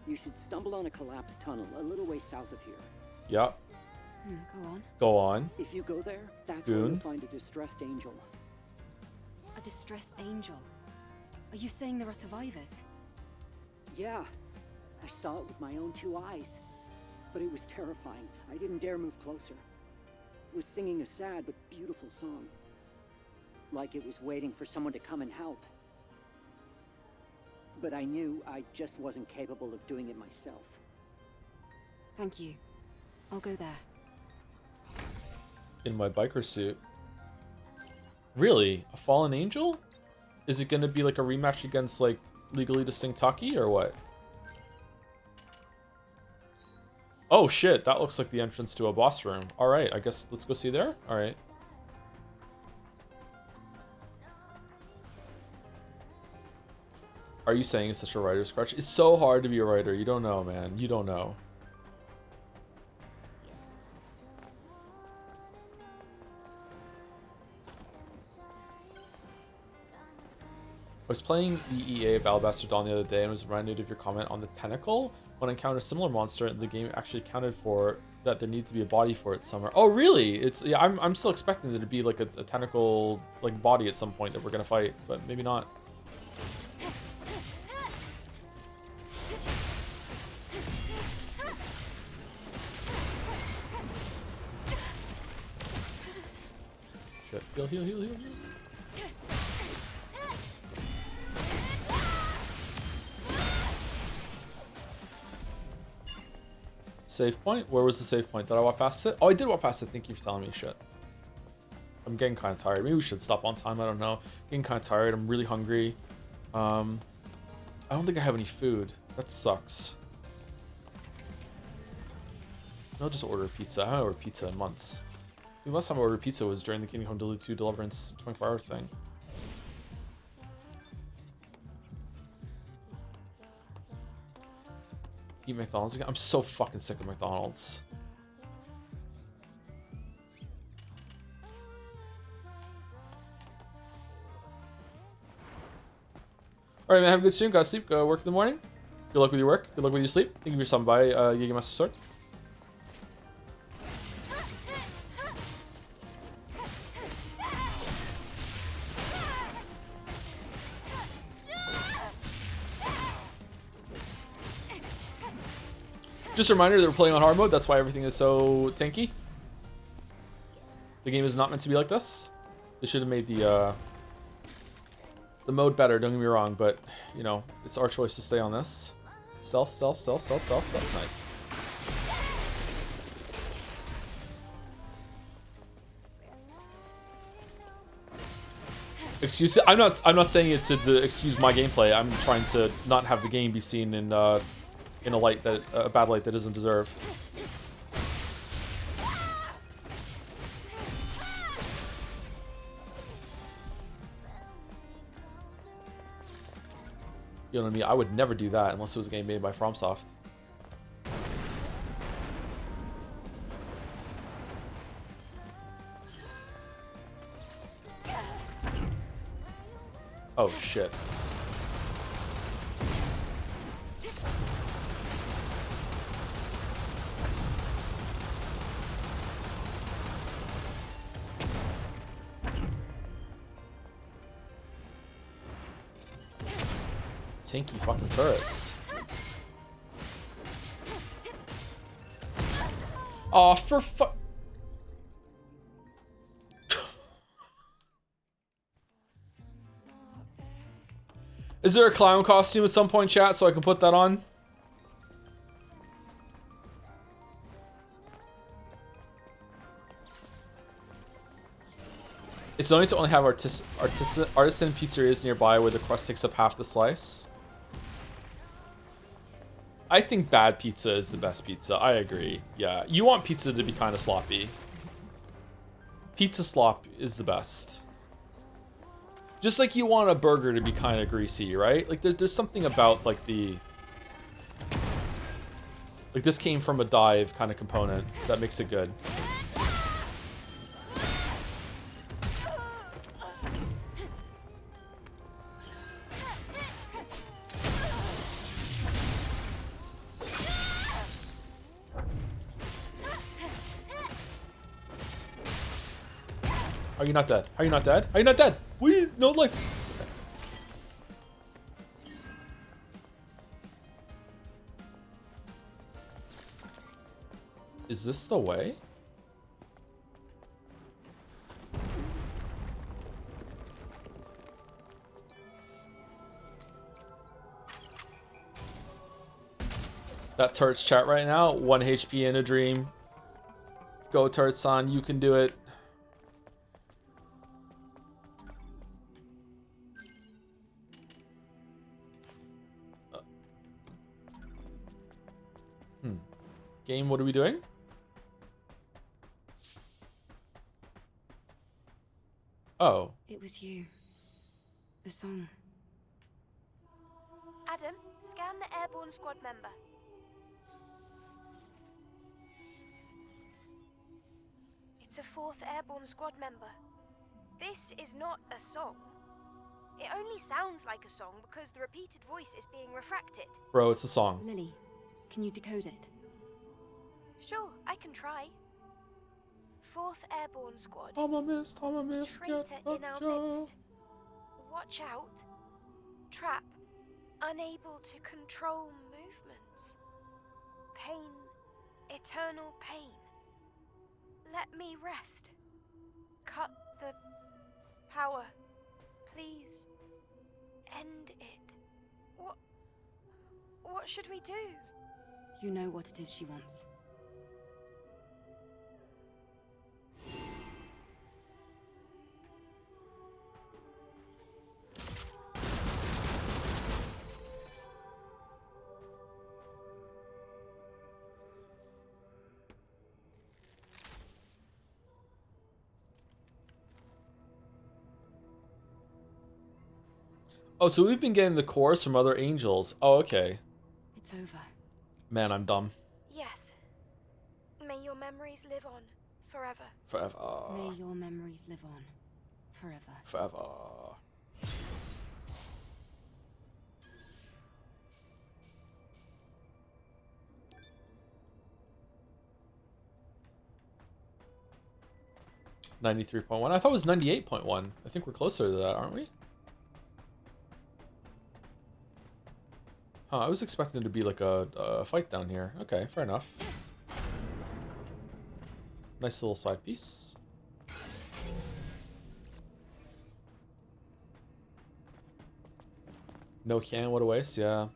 You should stumble on a collapsed tunnel a little way south of here. Yep. Go on. Go on. If you go there, that's where you'll find a distressed angel. A distressed angel? Are you saying there are survivors? Yeah. I saw it with my own 2 eyes. But it was terrifying. I didn't dare move closer. It was singing a sad but beautiful song. Like it was waiting for someone to come and help. But I knew I just wasn't capable of doing it myself. Thank you. I'll go there. In my biker suit. Really? A fallen angel? Is it gonna be like a rematch against like Legally Distinct Taki or what? Oh shit, that looks like the entrance to a boss room. Alright, I guess let's go see there? Alright. Are you saying it's such a writer's crutch? It's so hard to be a writer. You don't know, man. You don't know. I was playing the EA of Alabaster Dawn the other day and was reminded of your comment on the tentacle. When I encountered a similar monster, the game actually accounted for that there needed to be a body for it somewhere. Oh, really? It's yeah. I'm still expecting there to be like a tentacle like body at some point that we're gonna fight, but maybe not. Shit. Heal, heal, heal, heal, heal. Save point? Where was the save point? Did I walk past it? Oh, I did walk past it. Thank you for telling me. Shit. I'm getting kind of tired. Maybe we should stop on time. I don't know. Getting kind of tired. I'm really hungry. I don't think I have any food. That sucks. I'll just order a pizza. I haven't ordered pizza in months. The last time I ordered pizza was during the Kingdom Come Delivery 2 Deliverance 24-hour thing. Eat McDonald's again? I'm so fucking sick of McDonald's. Alright, man, have a good stream. Gotta sleep. Go work in the morning. Good luck with your work. Good luck with your sleep. Thank you for stopping by, Jägermaster Sword. Just a reminder that we're playing on hard mode. That's why everything is so tanky. The game is not meant to be like this. They should have made the mode better. Don't get me wrong, but you know it's our choice to stay on this. Stealth, stealth, stealth, stealth, stealth. That's nice. Excuse it. I'm not saying it to excuse my gameplay. I'm trying to not have the game be seen in a light that a bad light that doesn't deserve. You know what I mean? I would never do that unless it was a game made by FromSoft. Oh shit. Tanky fucking turrets. Oh, for fu- Is there a clown costume at some point, chat, so I can put that on? It's annoying to only have artisan pizzerias nearby where the crust takes up half the slice. I think bad pizza is the best pizza. I agree. Yeah, you want pizza to be kind of sloppy. Pizza slop is the best. Just like you want a burger to be kind of greasy, right? Like there's something about like the... Like this came from a dive kind of component that makes it good. Are you not dead? Are you not dead? Are you not dead? We no life. Okay. Is this the way? That Turt's chat right now. 1 HP in a dream. Go Turt's-san, you can do it. Game, what are we doing? Oh. It was you. The song. Adam, scan the airborne squad member. It's a 4th airborne squad member. This is not a song. It only sounds like a song because the repeated voice is being refracted. Bro, it's a song. Lily, can you decode it? Sure, I can try. 4th Airborne Squad. I'm a mist, Traitor in our midst. Watch out. Trap. Unable to control movements. Pain. Eternal pain. Let me rest. Cut the power. Please. End it. What should we do? You know what it is she wants. Oh, so we've been getting the chorus from other angels. Oh, okay. It's over. Man, I'm dumb. Yes. May your memories live on forever. Forever. May your memories live on forever. Forever. $93.1. I thought it was 98.1. I think we're closer to that, aren't we? Huh, I was expecting it to be like a fight down here. Okay, fair enough. Nice little side piece. No can, what a waste, yeah.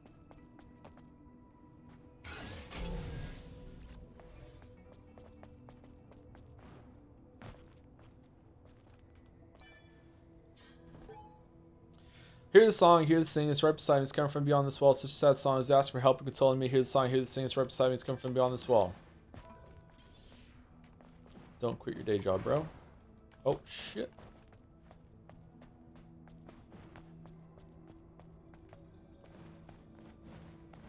Hear the song, hear the sing, it's right beside me, it's coming from beyond this wall. It's such a sad song, it's asking for help and consoling me. Hear the song, hear the sing, it's right beside me, it's coming from beyond this wall. Don't quit your day job, bro. Oh, shit.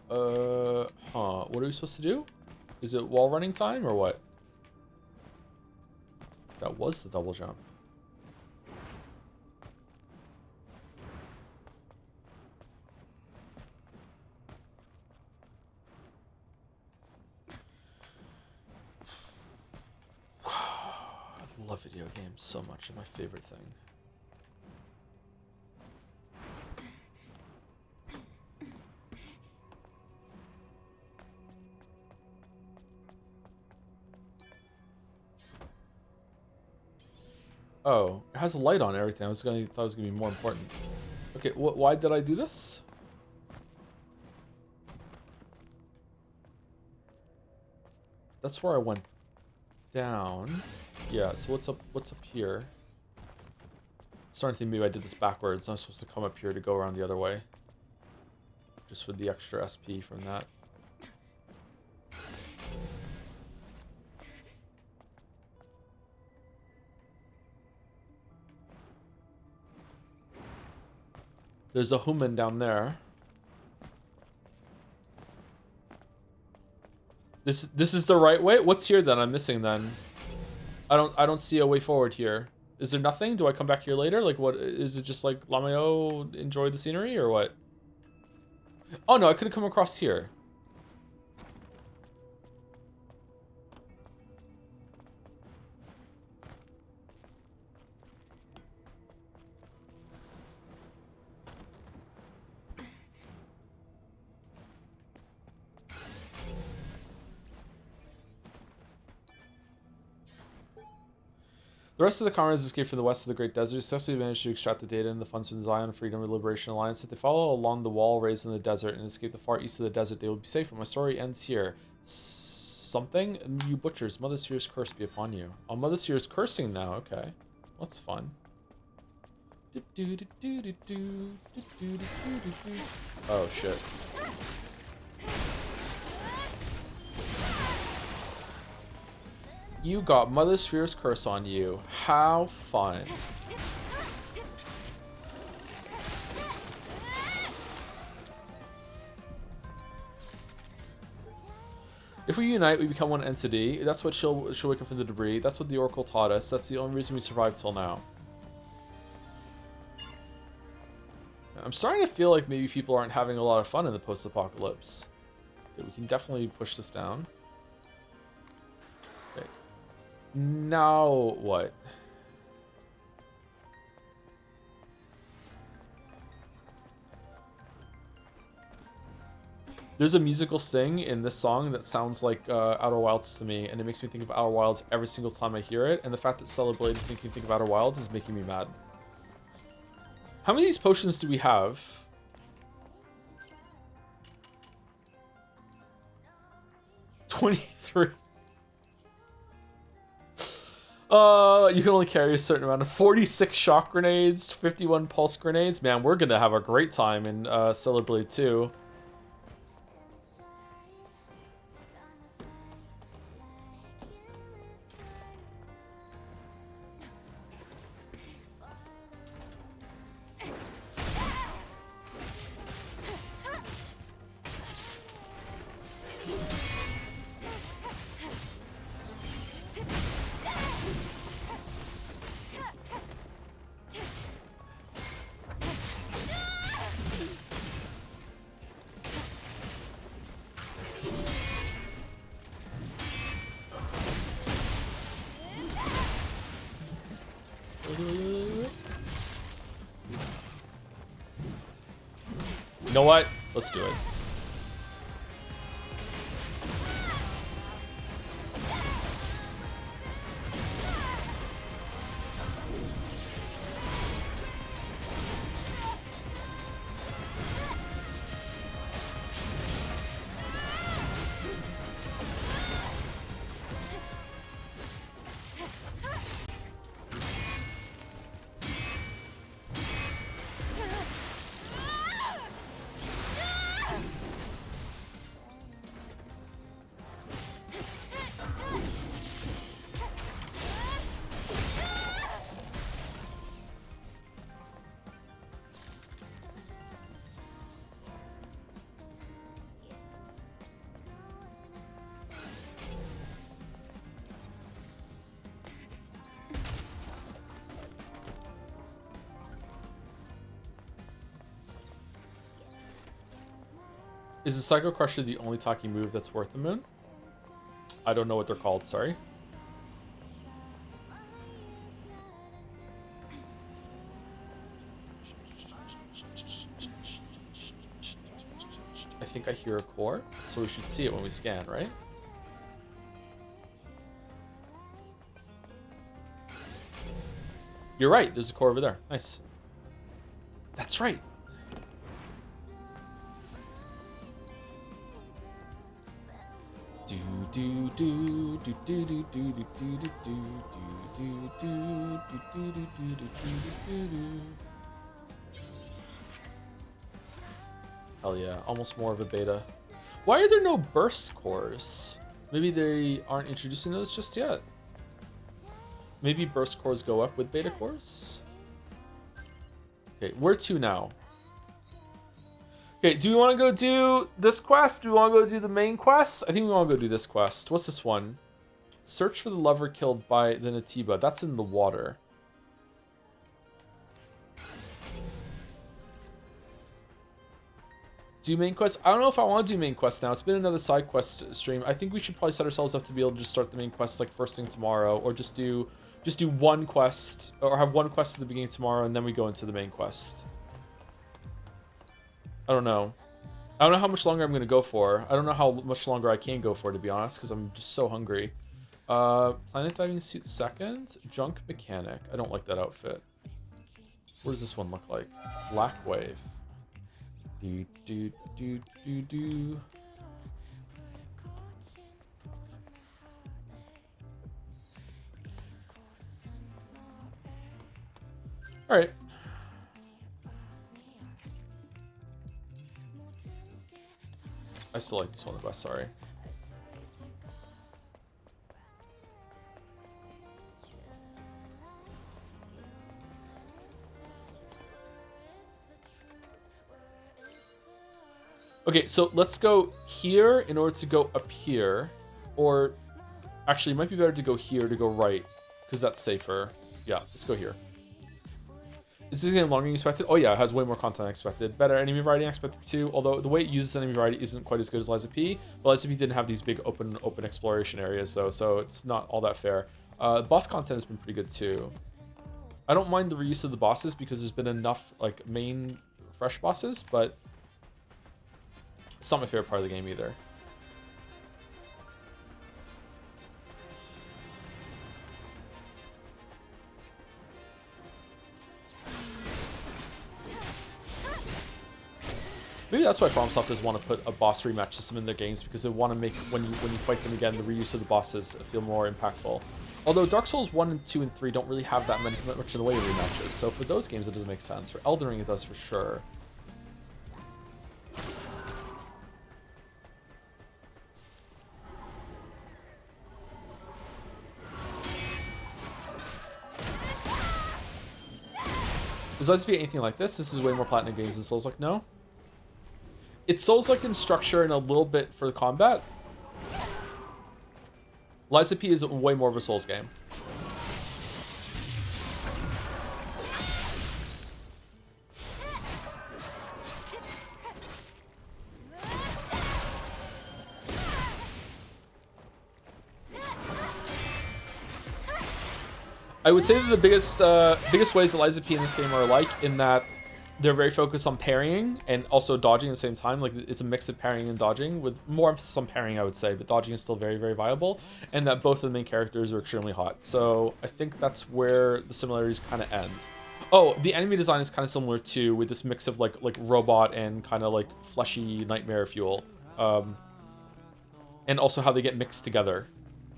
What are we supposed to do? Is it wall running time or what? That was the double jump. I love video games so much. They're my favorite thing. Oh, it has a light on everything. Thought it was gonna be more important. Okay, why did I do this? That's where I went down. Yeah, so what's up here? Starting to think maybe I did this backwards. I'm supposed to come up here to go around the other way. Just for the extra SP from that. There's a human down there. This is the right way? What's here then? I'm missing then. I don't see a way forward here. Is there nothing? Do I come back here later? Like what is it, just like Lameo enjoy the scenery or what? Oh no, I could have come across here. The rest of the comrades escaped from the west of the Great Desert, successfully managed to extract the data and the funds from the Zion Freedom and Liberation Alliance. If they follow along the wall raised in the desert and escape the far east of the desert, they will be safe. But my story ends here. Something? You butchers, Mother Sphere's curse be upon you. Oh, Mother Sphere's cursing now. Okay. That's fun. Oh, shit. You got Mother Sphere's curse on you. How fun. If we unite, we become one entity. That's what she'll wake up from the debris. That's what the Oracle taught us. That's the only reason we survived till now. I'm starting to feel like maybe people aren't having a lot of fun in the post-apocalypse. Okay, we can definitely push this down. Okay. Now what? There's a musical sting in this song that sounds like Outer Wilds to me, and it makes me think of Outer Wilds every single time I hear it, and the fact that Stellar Blade is making me think of Outer Wilds is making me mad. How many of these potions do we have? $23. You can only carry a certain amount of 46 shock grenades, 51 pulse grenades. Man, we're gonna have a great time in Stellar Blade 2. You know what? Let's do it. Is the Psycho Crusher the only talking move that's worth the moon? I don't know what they're called, sorry. I think I hear a core, so we should see it when we scan, right? You're right, there's a core over there. Nice. That's right. do do do do do do do do do do do do do do. Hell yeah, almost more of a beta. Why are there no burst cores? Maybe they aren't introducing those just yet. Maybe burst cores go up with beta cores? Okay, where to now? Okay, do we want to go do this quest? Do we want to go do the main quest? I think we want to go do this quest. What's this one? Search for the lover killed by the Natiba. That's in the water. Do main quest? I don't know if I want to do main quest now. It's been another side quest stream. I think we should probably set ourselves up to be able to just start the main quest like first thing tomorrow, or just do one quest, or have one quest at the beginning tomorrow, and then we go into the main quest. I don't know. I don't know how much longer I'm going to go for. I don't know how much longer I can go for, to be honest, because I'm just so hungry. Planet diving suit second. Junk mechanic. I don't like that outfit. What does this one look like? Black wave. Do do do do do. All right. I still like this one the best, sorry. Okay, so let's go here in order to go up here. Or, actually, it might be better to go here to go right, because that's safer. Yeah, let's go here. Is this getting longer than expected? Oh yeah, it has way more content than expected. Better enemy variety than expected too, although the way it uses enemy variety isn't quite as good as Lies of P. But Lies of P didn't have these big open exploration areas though, so it's not all that fair. Boss content has been pretty good too. I don't mind the reuse of the bosses because there's been enough like main fresh bosses, but it's not my favorite part of the game either. Maybe that's why FromSoft does want to put a boss rematch system in their games, because they want to make when you fight them again, the reuse of the bosses feel more impactful. Although Dark Souls 1 and 2 and 3 don't really have that much in the way of rematches, so for those games it doesn't make sense. For Elden Ring it does for sure. Does Lies of P anything like this? This is way more Platinum games than Souls-like. No? It's Souls-like in structure and a little bit for the combat. Lies of P is way more of a Souls game. I would say that the biggest ways that Lies of P in this game are alike in that they're very focused on parrying and also dodging at the same time. Like, it's a mix of parrying and dodging, with more emphasis on parrying, I would say, but dodging is still very, very viable, and that both of the main characters are extremely hot. So I think that's where the similarities kind of end. Oh, the enemy design is kind of similar too, with this mix of like robot and kind of like fleshy nightmare fuel, and also how they get mixed together.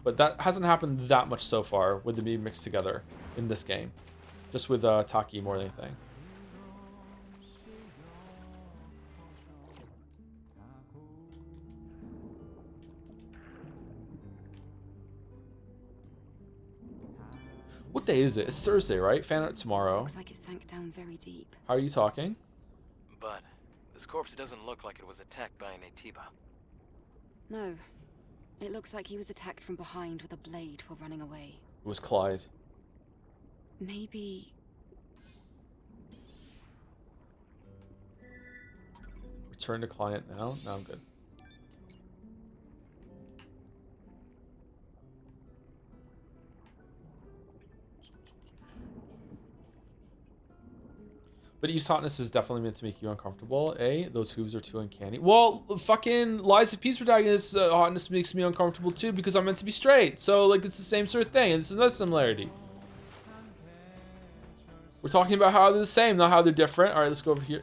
But that hasn't happened that much so far with them being mixed together in this game, just with Taki more than anything. What day is it? It's Thursday, right? Fan art tomorrow. Looks like it sank down very deep. How are you talking? But this corpse doesn't look like it was attacked by an Atiba. No. It looks like he was attacked from behind with a blade while running away. It was Clyde. Maybe... Return to client now? No, I'm good. But Eve's hotness is definitely meant to make you uncomfortable, eh? Those hooves are too uncanny. Well, fucking Lies of P's protagonist's hotness makes me uncomfortable too, because I'm meant to be straight. So, like, it's the same sort of thing, and it's another similarity. We're talking about how they're the same, not how they're different. Alright, let's go over here.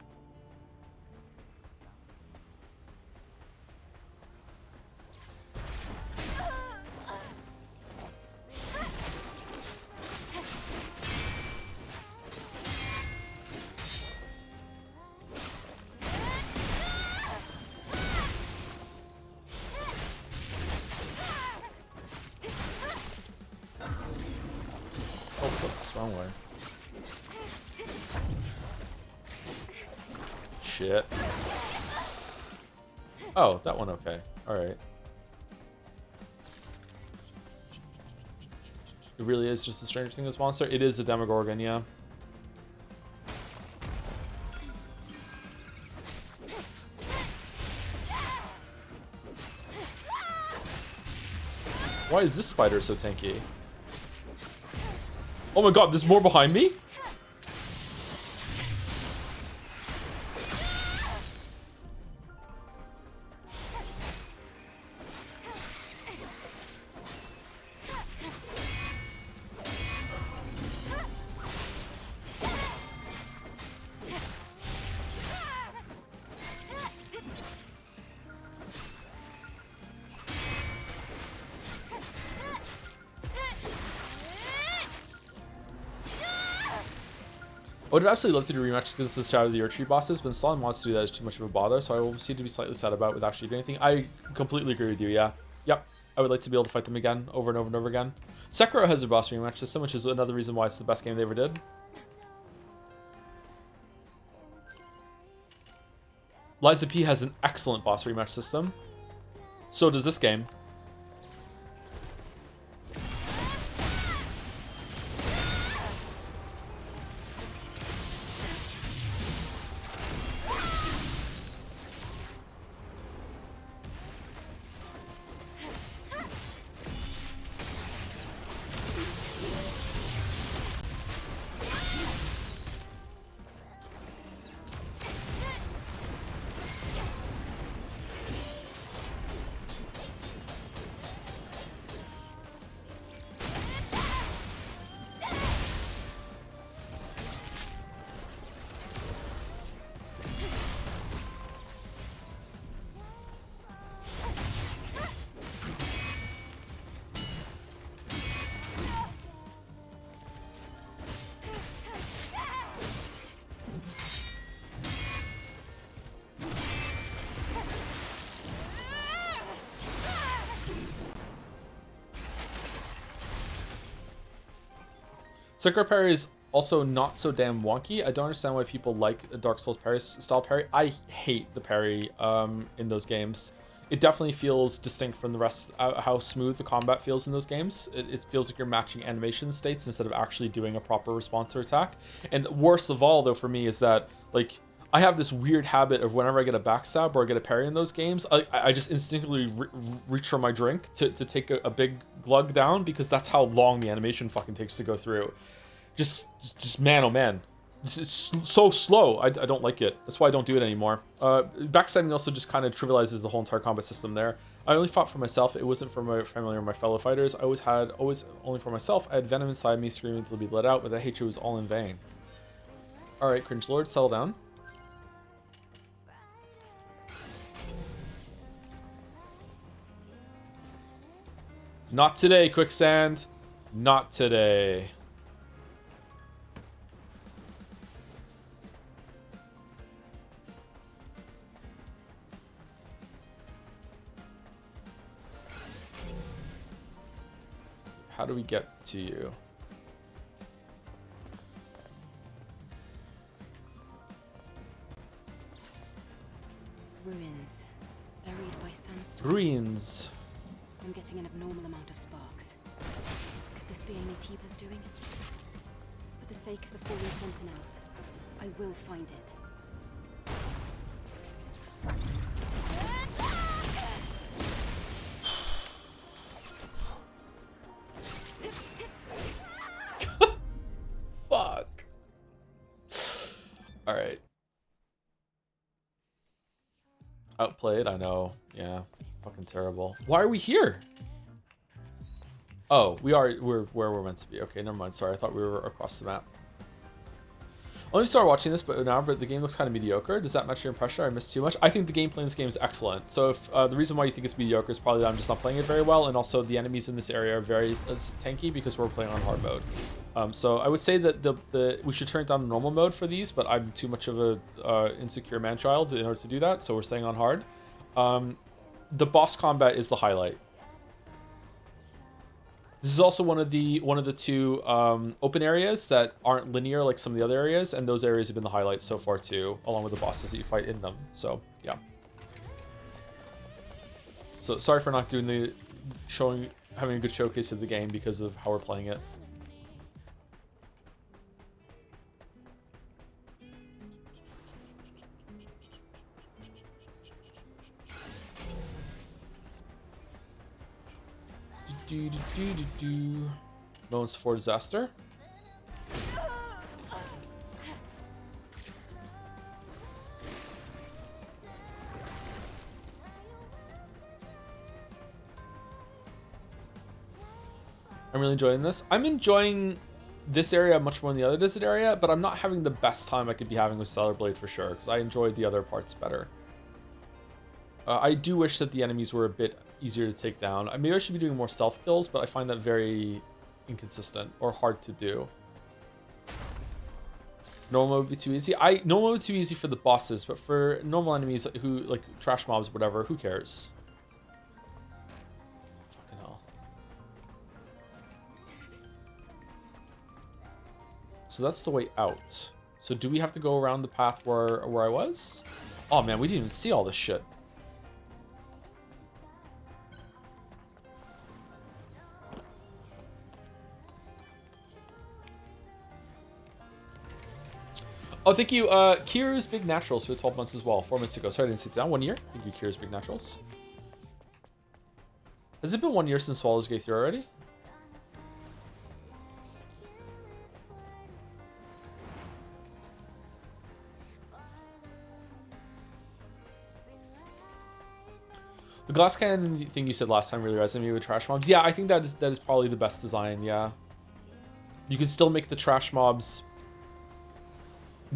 whoops, wrong way. Shit. Oh, that one okay. Alright. It really is just a Stranger Things monster. It is a Demogorgon, yeah. Why is this spider so tanky? Oh my god, there's more behind me? I would have absolutely loved to do rematches against the Shadow of the Earthtree bosses, but installing mods to do that is too much of a bother, so I will proceed to be slightly sad about with actually doing anything. I completely agree with you, yeah. Yep, I would like to be able to fight them again, over and over and over again. Sekiro has a boss rematch system, which is another reason why it's the best game they ever did. Liza P has an excellent boss rematch system. So does this game. Sekiro parry is also not so damn wonky. I don't understand why people like a Dark Souls parry style parry. I hate the parry in those games. It definitely feels distinct from the rest, how smooth the combat feels in those games. It feels like you're matching animation states instead of actually doing a proper response or attack. And worst of all, though, for me, is that, like, I have this weird habit of whenever I get a backstab or I get a parry in those games, I just instinctively reach for my drink to take a big glug down, because that's how long the animation fucking takes to go through. Just man, oh man. It's so slow. I don't like it. That's why I don't do it anymore. Backstabbing also just kind of trivializes the whole entire combat system there. I only fought for myself. It wasn't for my family or my fellow fighters. I always only for myself. I had venom inside me screaming to be let out, but that hatred was all in vain. Alright, Cringe Lord, settle down. Not today, Quicksand. Not today. How do we get to you? Ruins. Buried by sandstorms. Ruins. I'm getting an abnormal amount of sparks. Could this be Antipa's doing? For the sake of the fallen sentinels, I will find it. Fuck. Alright. Outplayed, I know. Yeah. Fucking terrible. Why are we here? Oh, we're where we're meant to be. Okay, never mind. Sorry, I thought we were across the map. I only started watching this, but the game looks kind of mediocre. Does that match your impression? I missed too much. I think the gameplay in this game is excellent. So if the reason why you think it's mediocre is probably that I'm just not playing it very well, and also the enemies in this area are very tanky because we're playing on hard mode. So I would say that we should turn it down to normal mode for these, but I'm too much of a insecure man-child in order to do that, so we're staying on hard. The boss combat is the highlight. This is also one of the two open areas that aren't linear like some of the other areas, and those areas have been the highlights so far too, along with the bosses that you fight in them. So yeah. So sorry for not doing the having a good showcase of the game because of how we're playing it. Moments for disaster. I'm really enjoying this. I'm enjoying this area much more than the other desert area, but I'm not having the best time I could be having with Stellar Blade for sure, because I enjoyed the other parts better. I do wish that the enemies were a bit easier to take down. Maybe I should be doing more stealth kills, but I find that very inconsistent or hard to do. Normal would be too easy. Normal would be too easy for the bosses, but for normal enemies who like trash mobs, whatever, who cares? Fucking hell. So that's the way out. So do we have to go around the path where I was? Oh man, we didn't even see all this shit. Oh, thank you, Kiru's Big Naturals for the 12 months as well. 4 months ago. Sorry, I didn't sit down. 1 year. Thank you, Kiru's Big Naturals. Has it been 1 year since Swallows Gate 3 already? The glass cannon thing you said last time really resonated me with trash mobs. Yeah, I think that is probably the best design, yeah. You can still make the trash mobs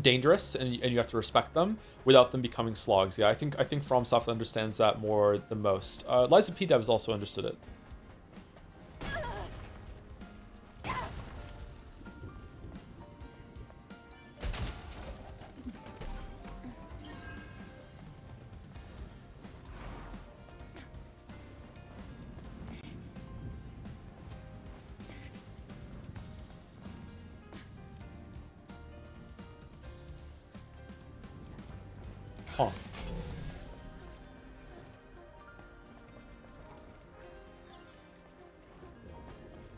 dangerous, and you have to respect them without them becoming slogs. Yeah, I think FromSoft understands that more than most. Liza P Dev has also understood it. Huh.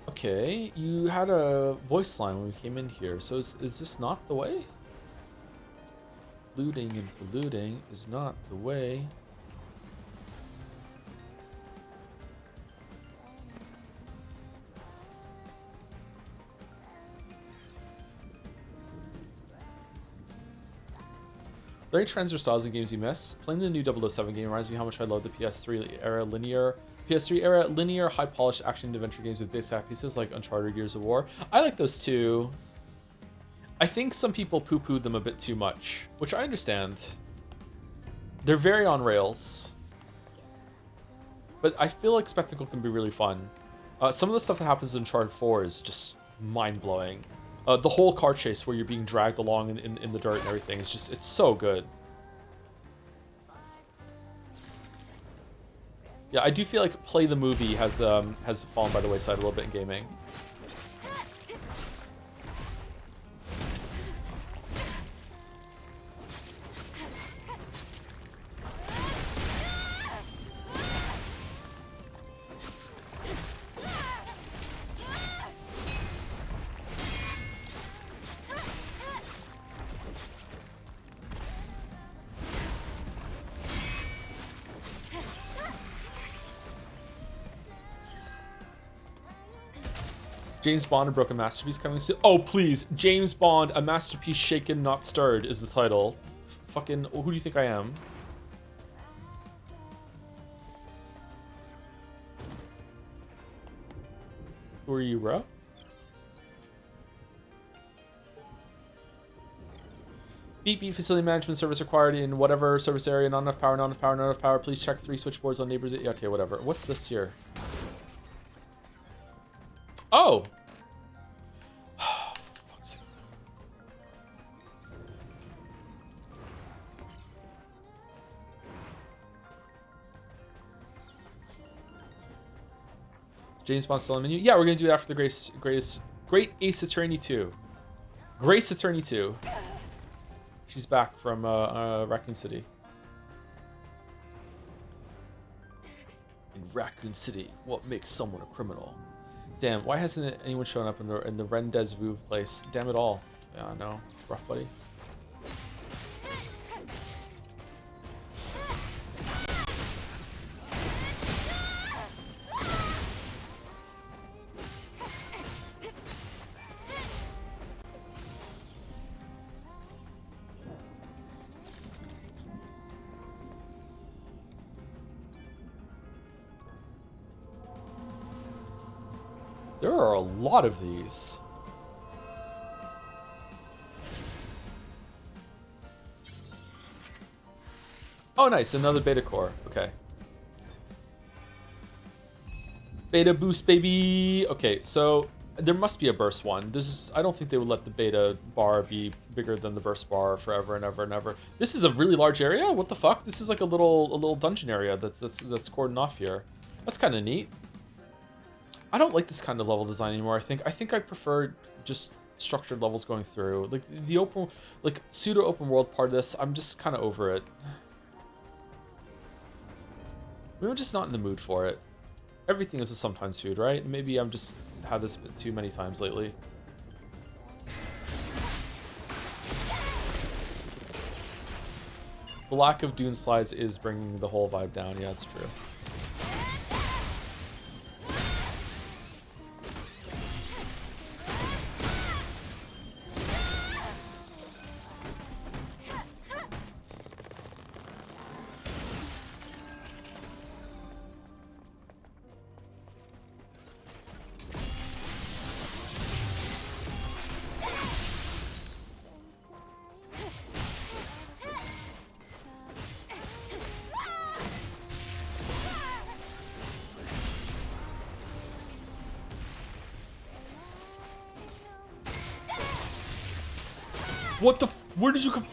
Okay, you had a voice line when we came in here, so is this not the way? Looting and polluting is not the way. Very trends or styles in games you miss. Playing the new 007 game reminds me how much I love the PS3 era linear, high polished action adventure games with big set pieces like Uncharted, Gears of War. I like those too. I think some people poo-pooed them a bit too much, which I understand. They're very on rails, but I feel like spectacle can be really fun. Some of the stuff that happens in Uncharted 4 is just mind-blowing. The whole car chase where you're being dragged along in the dirt and everything is just, it's so good. Yeah, I do feel like Play the Movie has fallen by the wayside a little bit in gaming. James Bond, A Broken Masterpiece coming soon. Oh, please. James Bond, A Masterpiece Shaken Not Stirred is the title. Fucking, who do you think I am? Who are you, bro? Beep beep, facility management service required in whatever service area. Not enough power, not enough power, not enough power. Please check 3 switchboards on neighbors. Yeah, okay, whatever. What's this here? Oh! James Bond still on the menu? Yeah, we're gonna do it after the Great Ace Attorney 2. Grace Attorney 2. She's back from Raccoon City. In Raccoon City, what makes someone a criminal? Damn, why hasn't anyone shown up in the Rendezvous place? Damn it all. Yeah, I know. Rough, buddy. There are a lot of these. Oh, nice. Another beta core. Okay. Beta boost, baby. Okay, so there must be a burst one. I don't think they would let the beta bar be bigger than the burst bar forever and ever and ever. This is a really large area? What the fuck? This is like a little dungeon area that's cordoned off here. That's kind of neat. I don't like this kind of level design anymore. I think I prefer just structured levels going through. Like the open, like pseudo open world part of this, I'm just kind of over it. Maybe I'm just not in the mood for it. Everything is a sometimes food, right? Maybe I'm just had this too many times lately. The lack of dune slides is bringing the whole vibe down. Yeah, it's true. What the? Where did you come?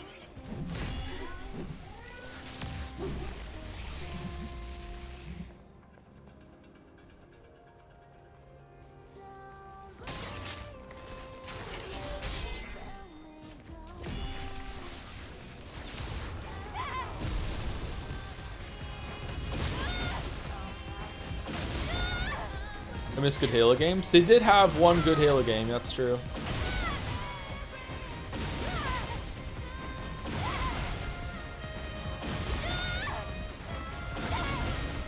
I miss good Halo games. They did have one good Halo game, that's true.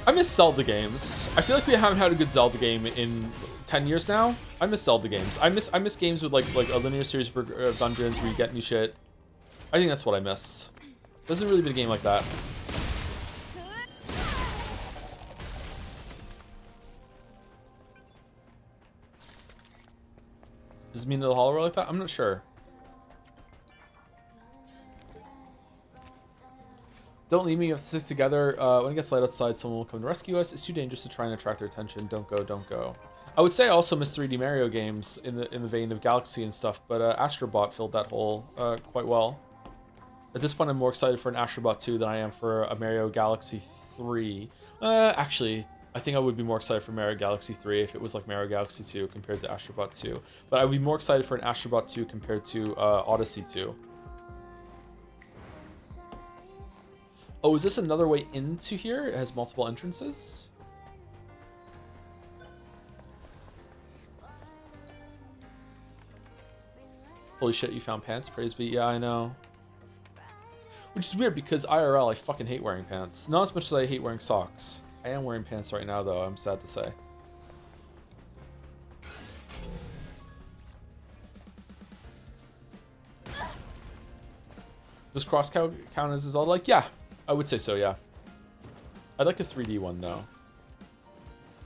I miss Zelda games. I feel like we haven't had a good Zelda game in 10 years now. I miss Zelda games. I miss games with like a linear series of dungeons where you get new shit. I think that's what I miss. Doesn't really been a game like that. Does it mean to the Hollow World like that? I'm not sure. Don't leave me, you have to stick together. When it gets light outside, someone will come to rescue us. It's too dangerous to try and attract their attention. Don't go, don't go. I would say I also miss 3D Mario games in the vein of Galaxy and stuff, but Astrobot filled that hole quite well. At this point, I'm more excited for an Astrobot 2 than I am for a Mario Galaxy 3. Actually, I think I would be more excited for Mario Galaxy 3 if it was like Mario Galaxy 2 compared to Astrobot 2. But I would be more excited for an Astrobot 2 compared to Odyssey 2. Oh, is this another way into here? It has multiple entrances? Holy shit, you found pants, praise be. Yeah, I know. Which is weird because IRL, I fucking hate wearing pants. Not as much as I hate wearing socks. I am wearing pants right now, though, I'm sad to say. Does Cross count as Zelda? Like, yeah. I would say so, yeah. I'd like a 3D one, though.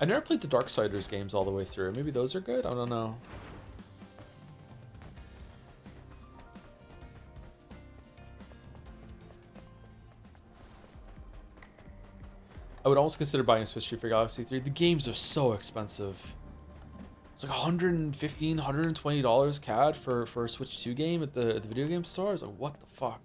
I never played the Darksiders games all the way through. Maybe those are good? I don't know. I would almost consider buying a Switch 2 for Galaxy 3. The games are so expensive. It's like $115, $120 CAD for a Switch 2 game at the video game store. I was like, what the fuck?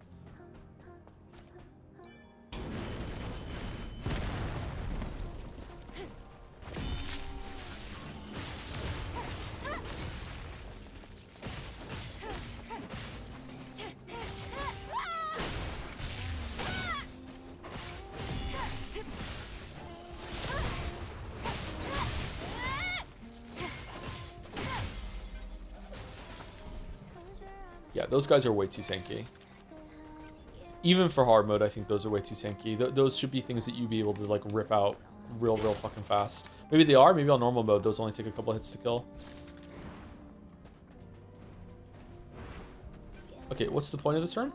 Yeah, those guys are way too tanky. Even for hard mode, I think those are way too tanky. Those should be things that you'd be able to like rip out real fucking fast. Maybe they are. Maybe on normal mode, those only take a couple hits to kill. Okay, what's the point of this room?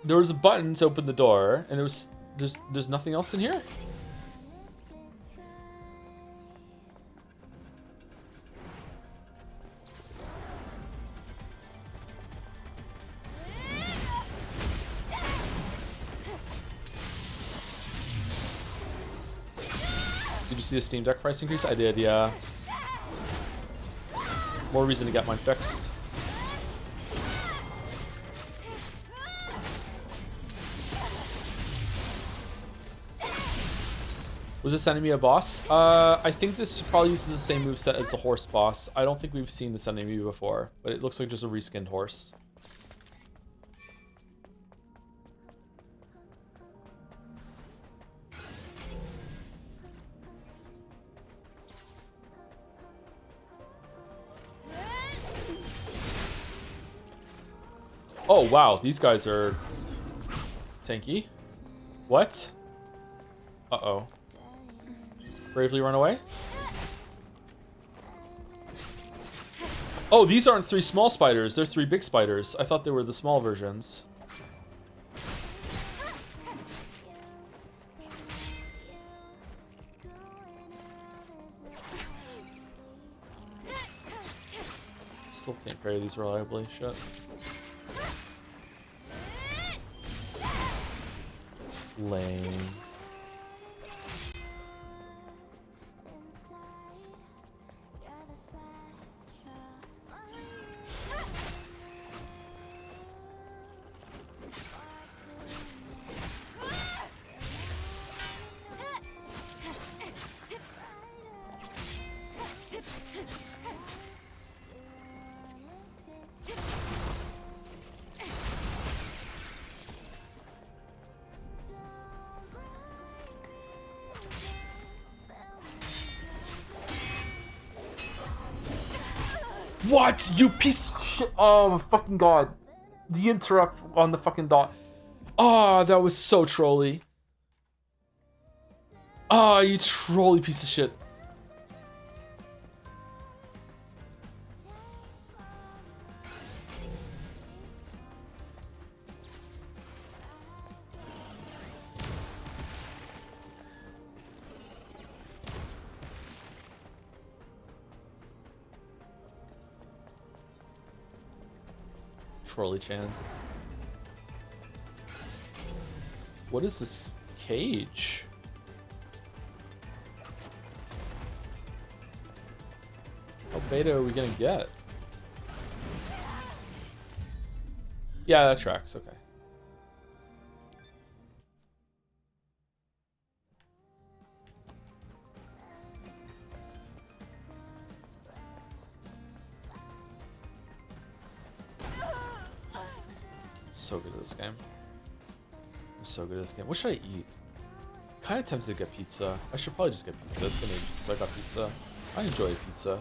There was a button to open the door, and there's nothing else in here? Did you see the Steam Deck price increase? I did, yeah. More reason to get mine fixed. Was this enemy a boss? I think this probably uses the same moveset as the horse boss. I don't think we've seen this enemy before, but it looks like just a reskinned horse. Oh wow, these guys are tanky. What? Uh-oh. Bravely run away? Oh, these aren't 3 small spiders. They're 3 big spiders. I thought they were the small versions. Still can't parry these reliably. Shit. Lame. What? You piece of shit. Oh my fucking god. The interrupt on the fucking dot. Oh, that was so trolly. Oh, you trolly piece of shit. Trolley-chan. What is this cage? How beta are we gonna get? Yeah, that tracks, okay. So good at this game. I'm so good at this game. What should I eat? Kind of tempted to get pizza. I should probably just get pizza. It's been ages since I got pizza. I enjoy pizza.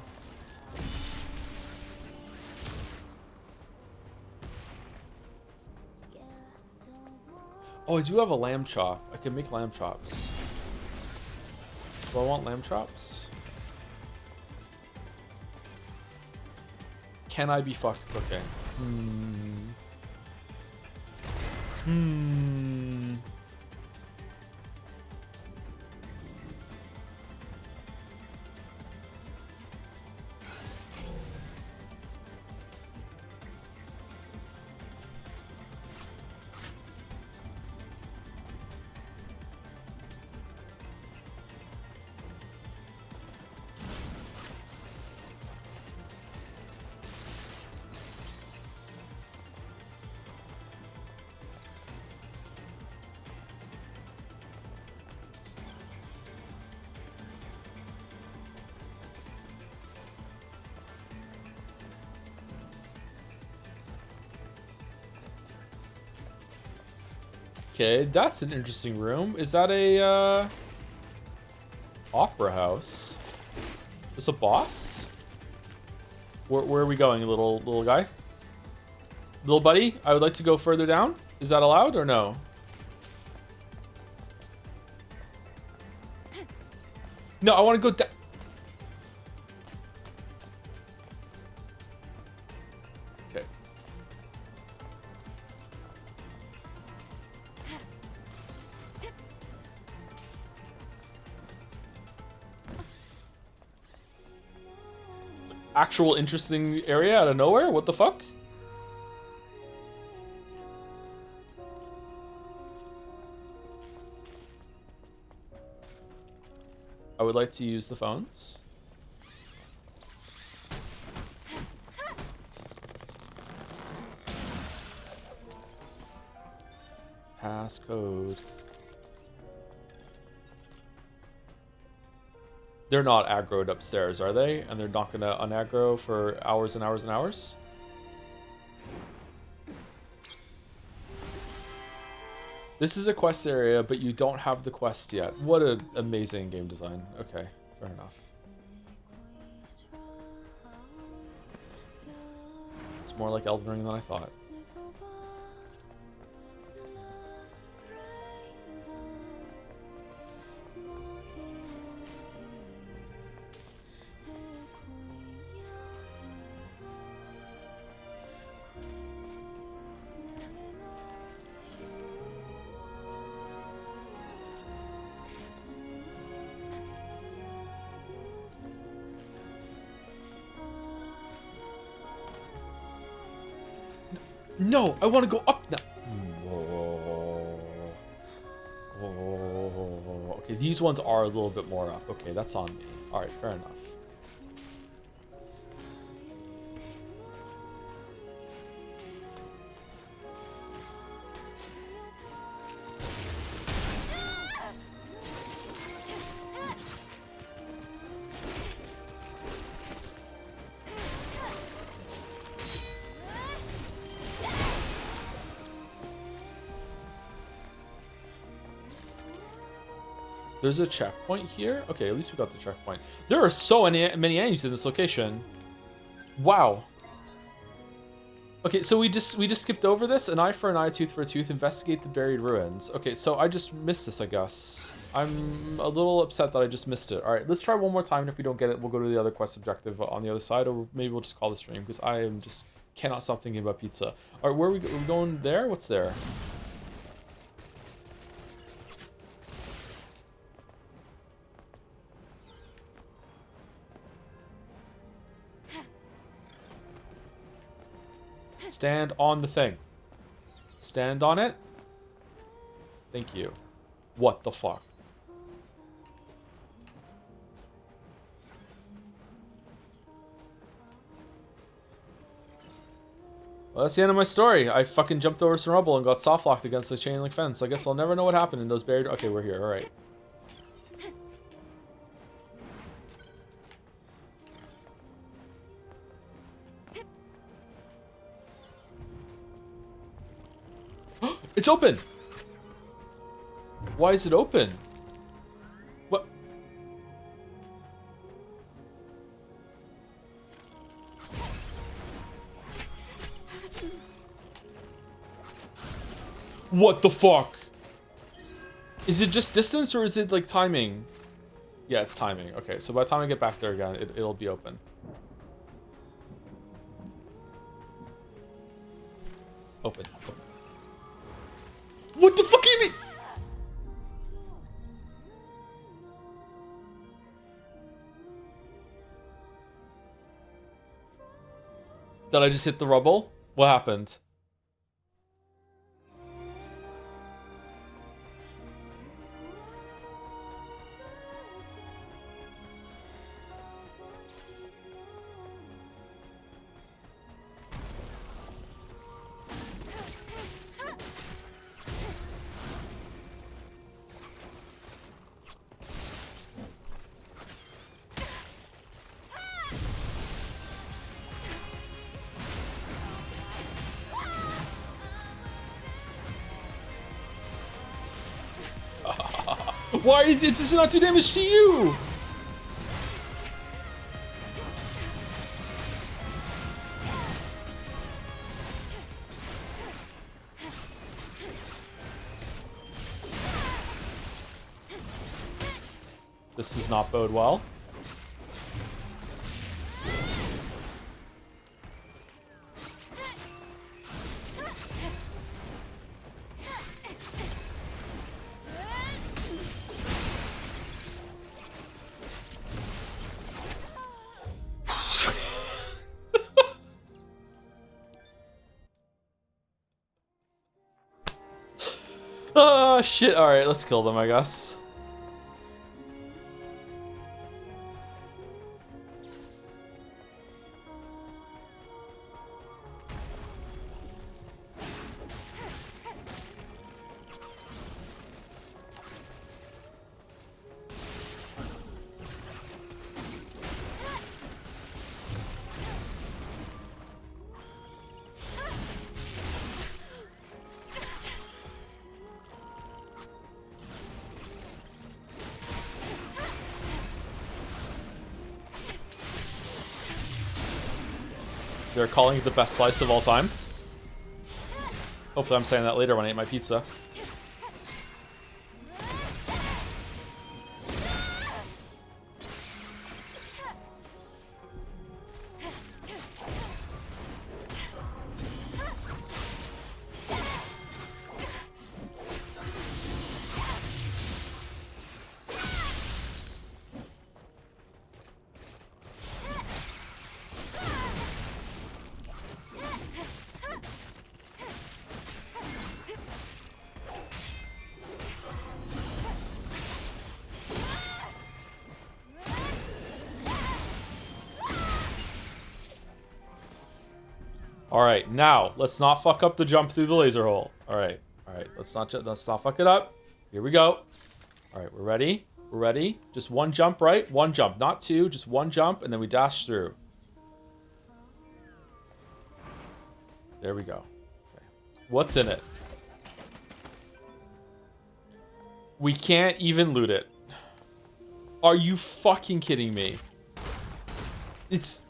Oh, I do have a lamb chop. I can make lamb chops. Do I want lamb chops? Can I be fucked cooking? Okay, that's an interesting room. Is that a opera house? Is this a boss? Where are we going, little guy? Little buddy? I would like to go further down. Is that allowed or no? No, I want to go down. Okay. Actual interesting area out of nowhere? What the fuck? I would like to use the phones. Passcode. They're not aggroed upstairs, are they? And they're not gonna unaggro for hours and hours and hours? This is a quest area, but you don't have the quest yet. What an amazing game design. Okay, fair enough. It's more like Elden Ring than I thought. No, I want to go up now. Oh. Okay, these ones are a little bit more up. Okay, that's on me. All right, fair enough. There's a checkpoint here? Okay, at least we got the checkpoint. There are so many enemies in this location. Wow. Okay, so we just skipped over this. An eye for an eye, tooth for a tooth. Investigate the buried ruins. Okay, so I just missed this, I guess. I'm a little upset that I just missed it. All right, let's try one more time. And if we don't get it, we'll go to the other quest objective on the other side, or maybe we'll just call the stream because I am just cannot stop thinking about pizza. All right, where are we going there? What's there? Stand on the thing. Stand on it. Thank you. What the fuck? Well, that's the end of my story. I fucking jumped over some rubble and got soft locked against the chain link fence. I guess I'll never know what happened in those buried... Okay, we're here. All right. It's open! Why is it open? What? What the fuck? Is it just distance or is it like timing? Yeah, it's timing. Okay, so by the time I get back there again, it'll be open. Open. What the fuck do you mean? Did I just hit the rubble? What happened? Why does this not do damage to you? This does not bode well. Oh shit, alright, let's kill them, I guess. They're calling it the best slice of all time. Hopefully I'm saying that later when I eat my pizza. Alright, now, let's not fuck up the jump through the laser hole. Alright, let's not fuck it up. Here we go. Alright, we're ready. We're ready. Just one jump, right? One jump, not two, just one jump, and then we dash through. There we go. Okay. What's in it? We can't even loot it. Are you fucking kidding me? It's...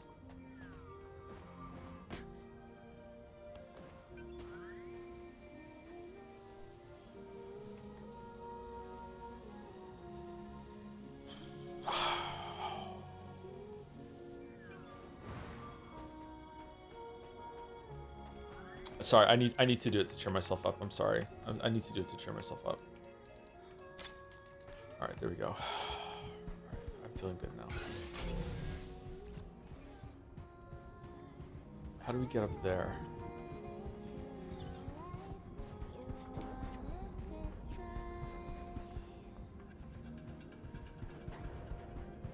Sorry, I need to do it to cheer myself up. I'm sorry. I need to do it to cheer myself up. All right, there we go. All right, I'm feeling good now. How do we get up there?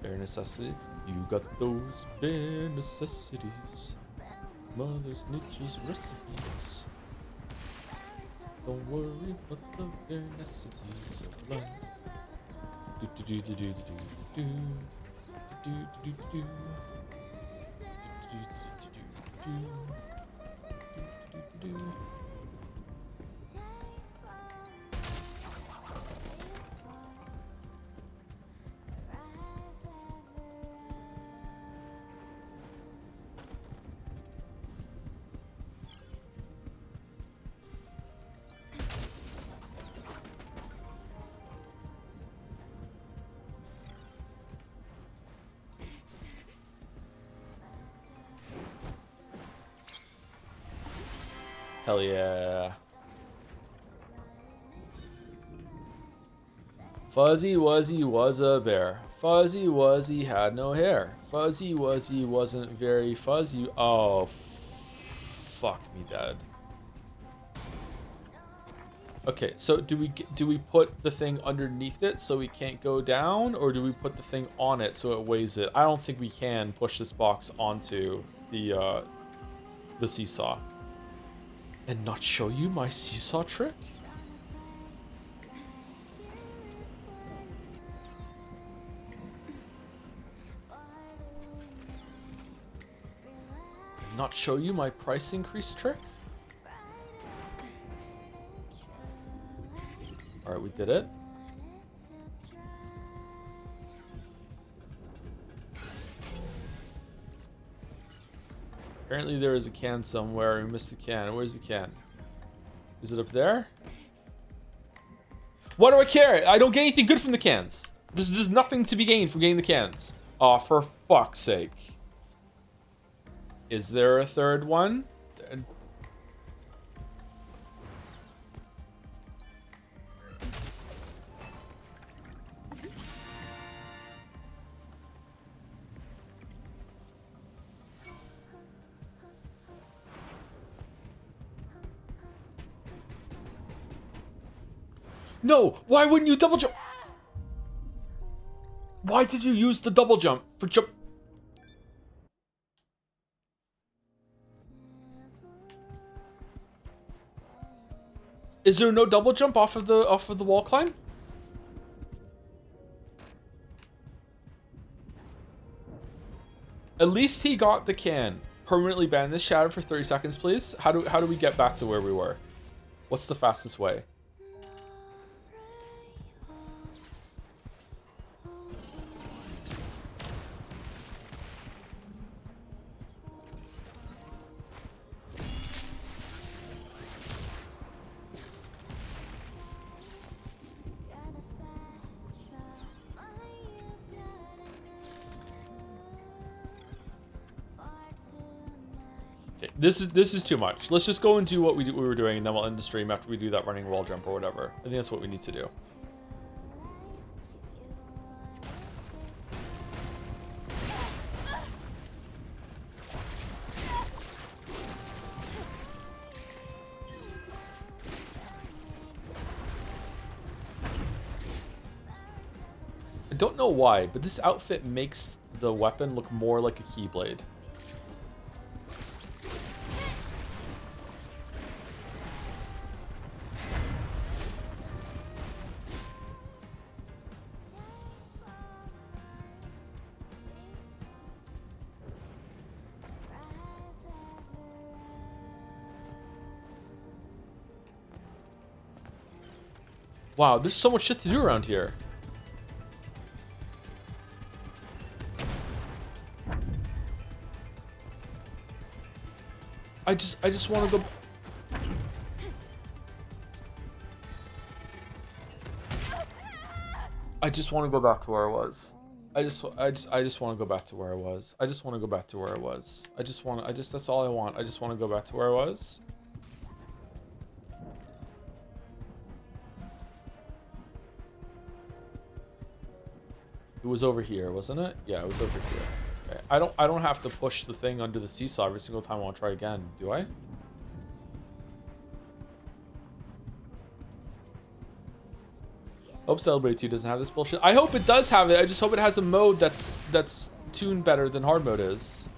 Bare necessity. You got those bare necessities. Mother's Nature's recipes. Don't worry about the bare necessities of life. Do do do do do do do do do do do do do do. Hell yeah. Fuzzy Wuzzy was a bear. Fuzzy Wuzzy had no hair. Fuzzy Wuzzy wasn't very fuzzy. Oh, fuck me dead. Okay, so do we put the thing underneath it so we can't go down, or do we put the thing on it so it weighs it? I don't think we can push this box onto the seesaw. And not show you my seesaw trick? Not show you my price increase trick? Alright, we did it. Apparently there is a can somewhere. We missed the can. Where's the can? Is it up there? Why do I care? I don't get anything good from the cans. There's nothing to be gained from getting the cans. Oh, for fuck's sake. Is there a third one? No! Why wouldn't you double jump? Why did you use the double jump for jump? Is there no double jump off of the wall climb? At least he got the can. Permanently ban this shadow for 30 seconds, please. How do we get back to where we were? What's the fastest way? This is too much. Let's just go and do what we were doing, and then we'll end the stream after we do that running wall jump or whatever. I think that's what we need to do. I don't know why, but this outfit makes the weapon look more like a Keyblade. Wow, there's so much shit to do around here. I just want to go. I just want to go back to where I was. I just want to go back to where I was. I just want to go back to where I was. That's all I want. I just want to go back to where I was. It was over here, wasn't it? Yeah, it was over here. Okay. I don't have to push the thing under the seesaw every single time I want to try again, do I? Hope Celebrate 2 doesn't have this bullshit. I hope it does have it. I just hope it has a mode that's tuned better than hard mode is.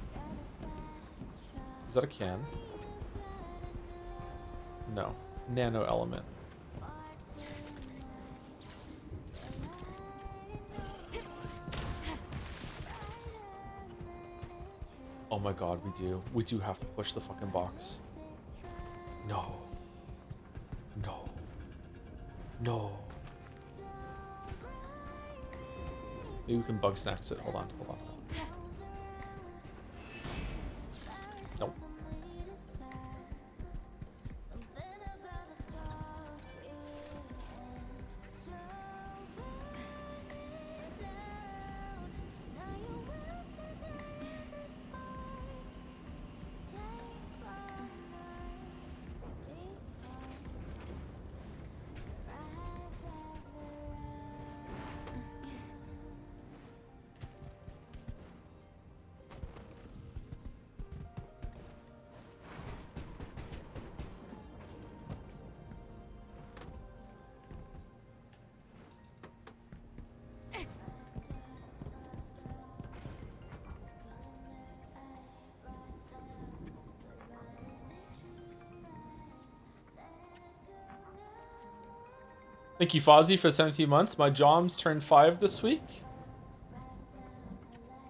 Is that a can? No. Nano element. Oh my god, we do. We do have to push the fucking box. No. No. No. Maybe we can bug snacks it. Hold on, hold on. Nope. Thank you, Fozzie, for 17 months. My Joms turned 5 this week.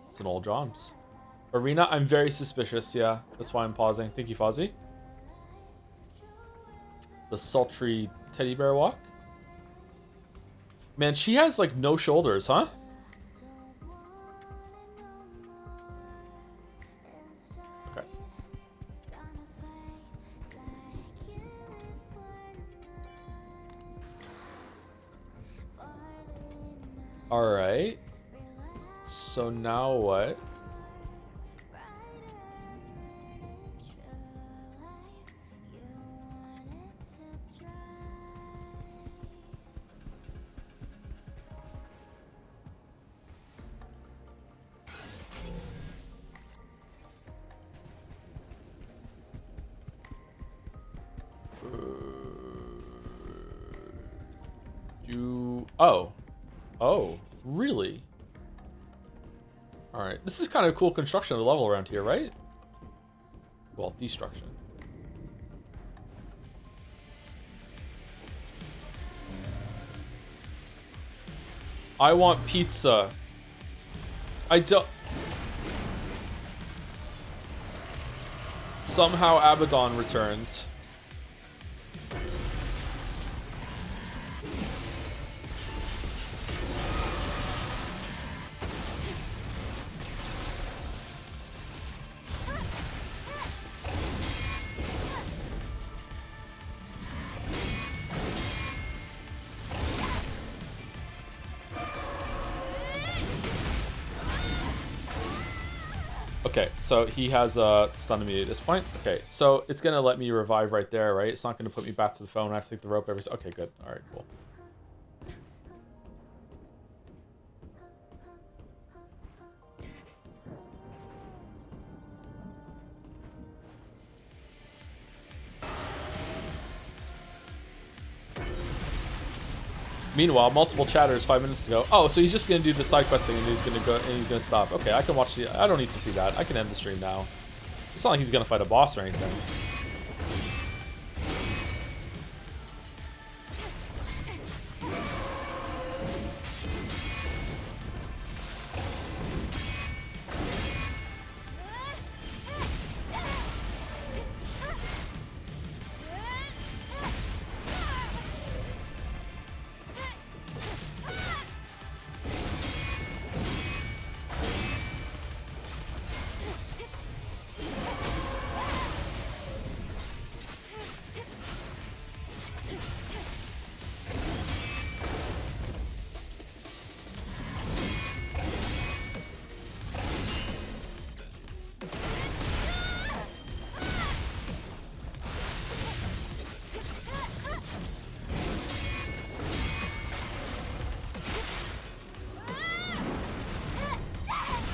It's an old Joms. Arena, I'm very suspicious. Yeah, that's why I'm pausing. Thank you, Fozzie. The sultry teddy bear walk. Man, she has like no shoulders, huh? Okay. Alright. So now what? Oh. Oh, really? Alright. This is kind of cool construction of the level around here, right? Well, destruction. I want pizza. I don't... Somehow Abaddon returned. Okay, so he has a stun immunity at this point. Okay, so it's gonna let me revive right there, right? It's not gonna put me back to the phone. I have to take the rope every. Okay, good. All right, cool. Meanwhile, multiple chatters 5 minutes ago. Oh, so he's just gonna do the side questing and he's gonna go and he's gonna stop. Okay, I can watch the. I don't need to see that. I can end the stream now. It's not like he's gonna fight a boss or anything.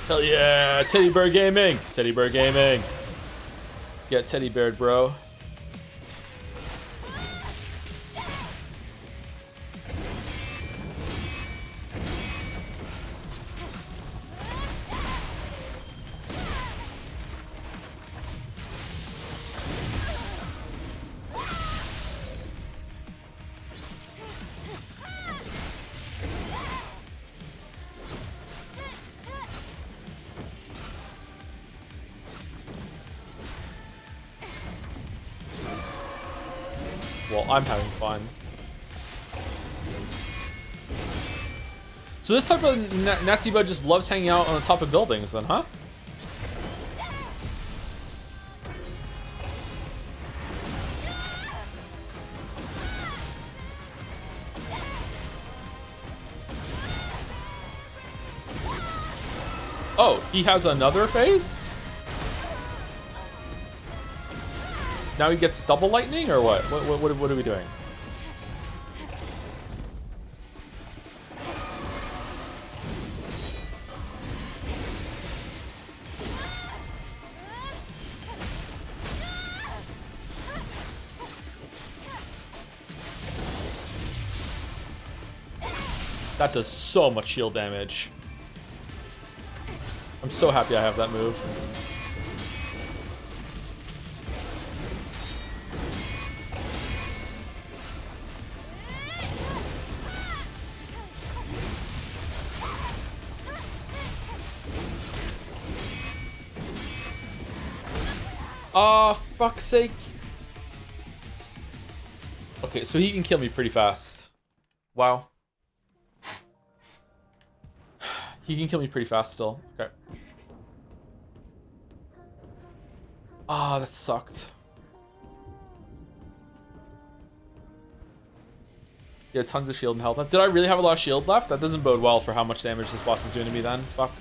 Hell yeah, Teddy Bear Gaming! Teddy Bear Gaming. Get Teddy Bear, bro. Well, I'm having fun. So this type of Natsiba just loves hanging out on the top of buildings then, huh? Oh, he has another phase? Now he gets double lightning or what? What are we doing? That does so much shield damage. I'm so happy I have that move. Fuck's sake. Okay, so he can kill me pretty fast. Wow. He can kill me pretty fast still. Okay. Ah, that sucked. Yeah, tons of shield and health left. Did I really have a lot of shield left? That doesn't bode well for how much damage this boss is doing to me then. Fuck.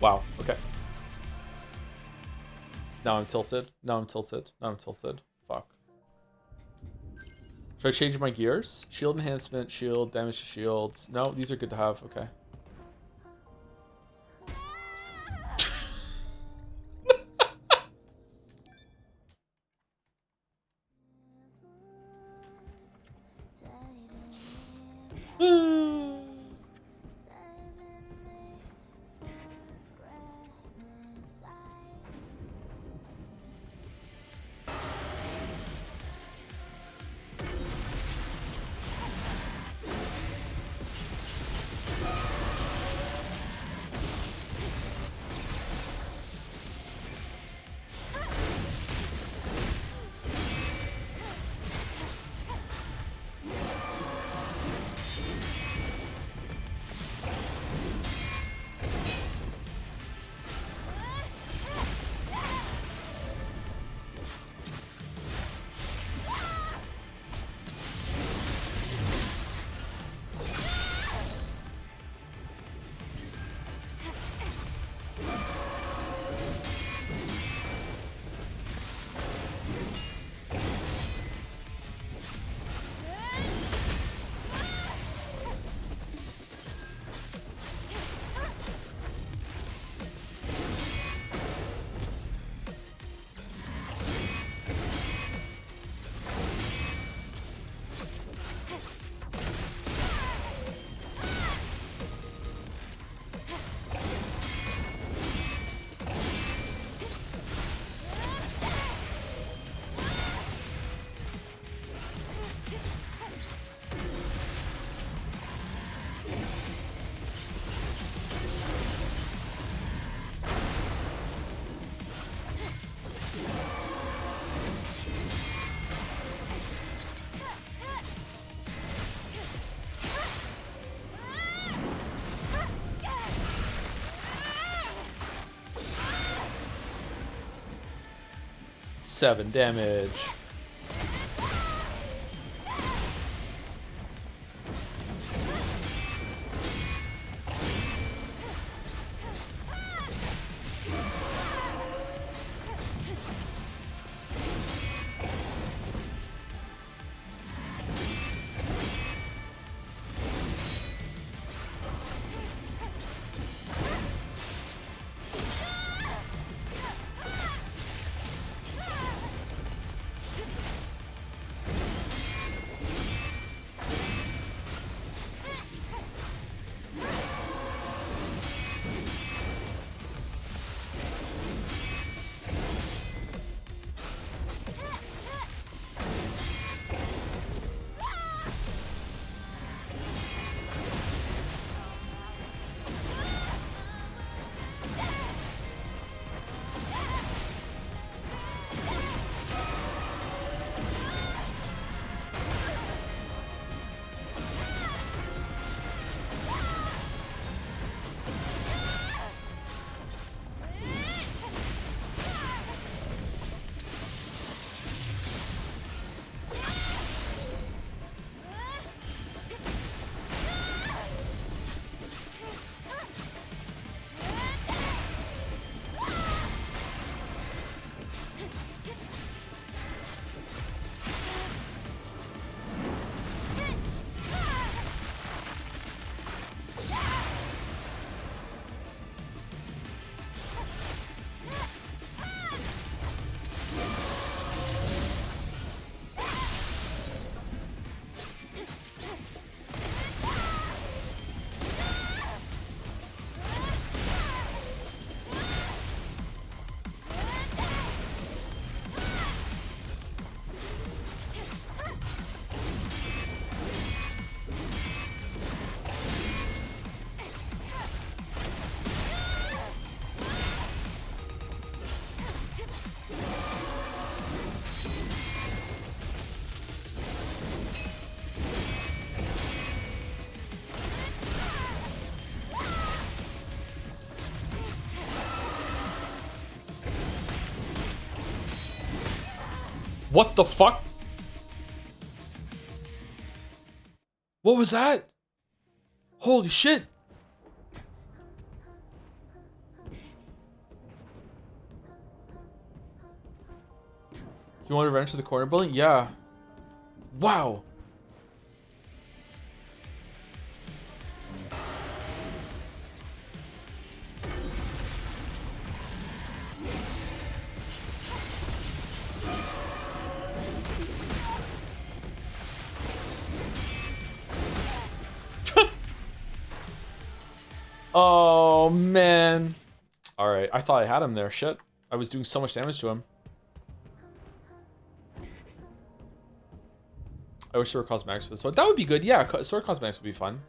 Wow, okay. Now I'm tilted. Now I'm tilted. Now I'm tilted. Fuck. Should I change my gears? Shield enhancement, shield, damage to shields. No, these are good to have. Okay. Seven damage. What the fuck? What was that? Holy shit. You want revenge to the corner building? Yeah. Wow. Oh, man. Alright, I thought I had him there. Shit. I was doing so much damage to him. I wish there were cosmetics for this one. That would be good. Yeah, sword cosmetics would be fun.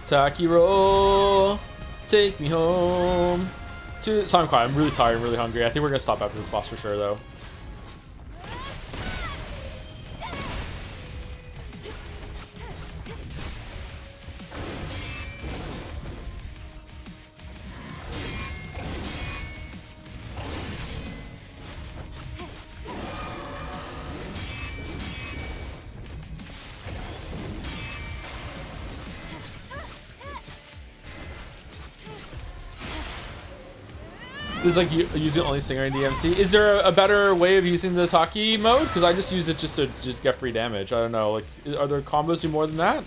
Takiro, take me home. So I'm quiet. I'm really tired. I'm really hungry. I think we're gonna stop after this boss for sure, though. Is like using only Stinger in DMC. Is there a better way of using the Taki mode? Because I just use it just to get free damage. I don't know. Like, are there combos do more than that?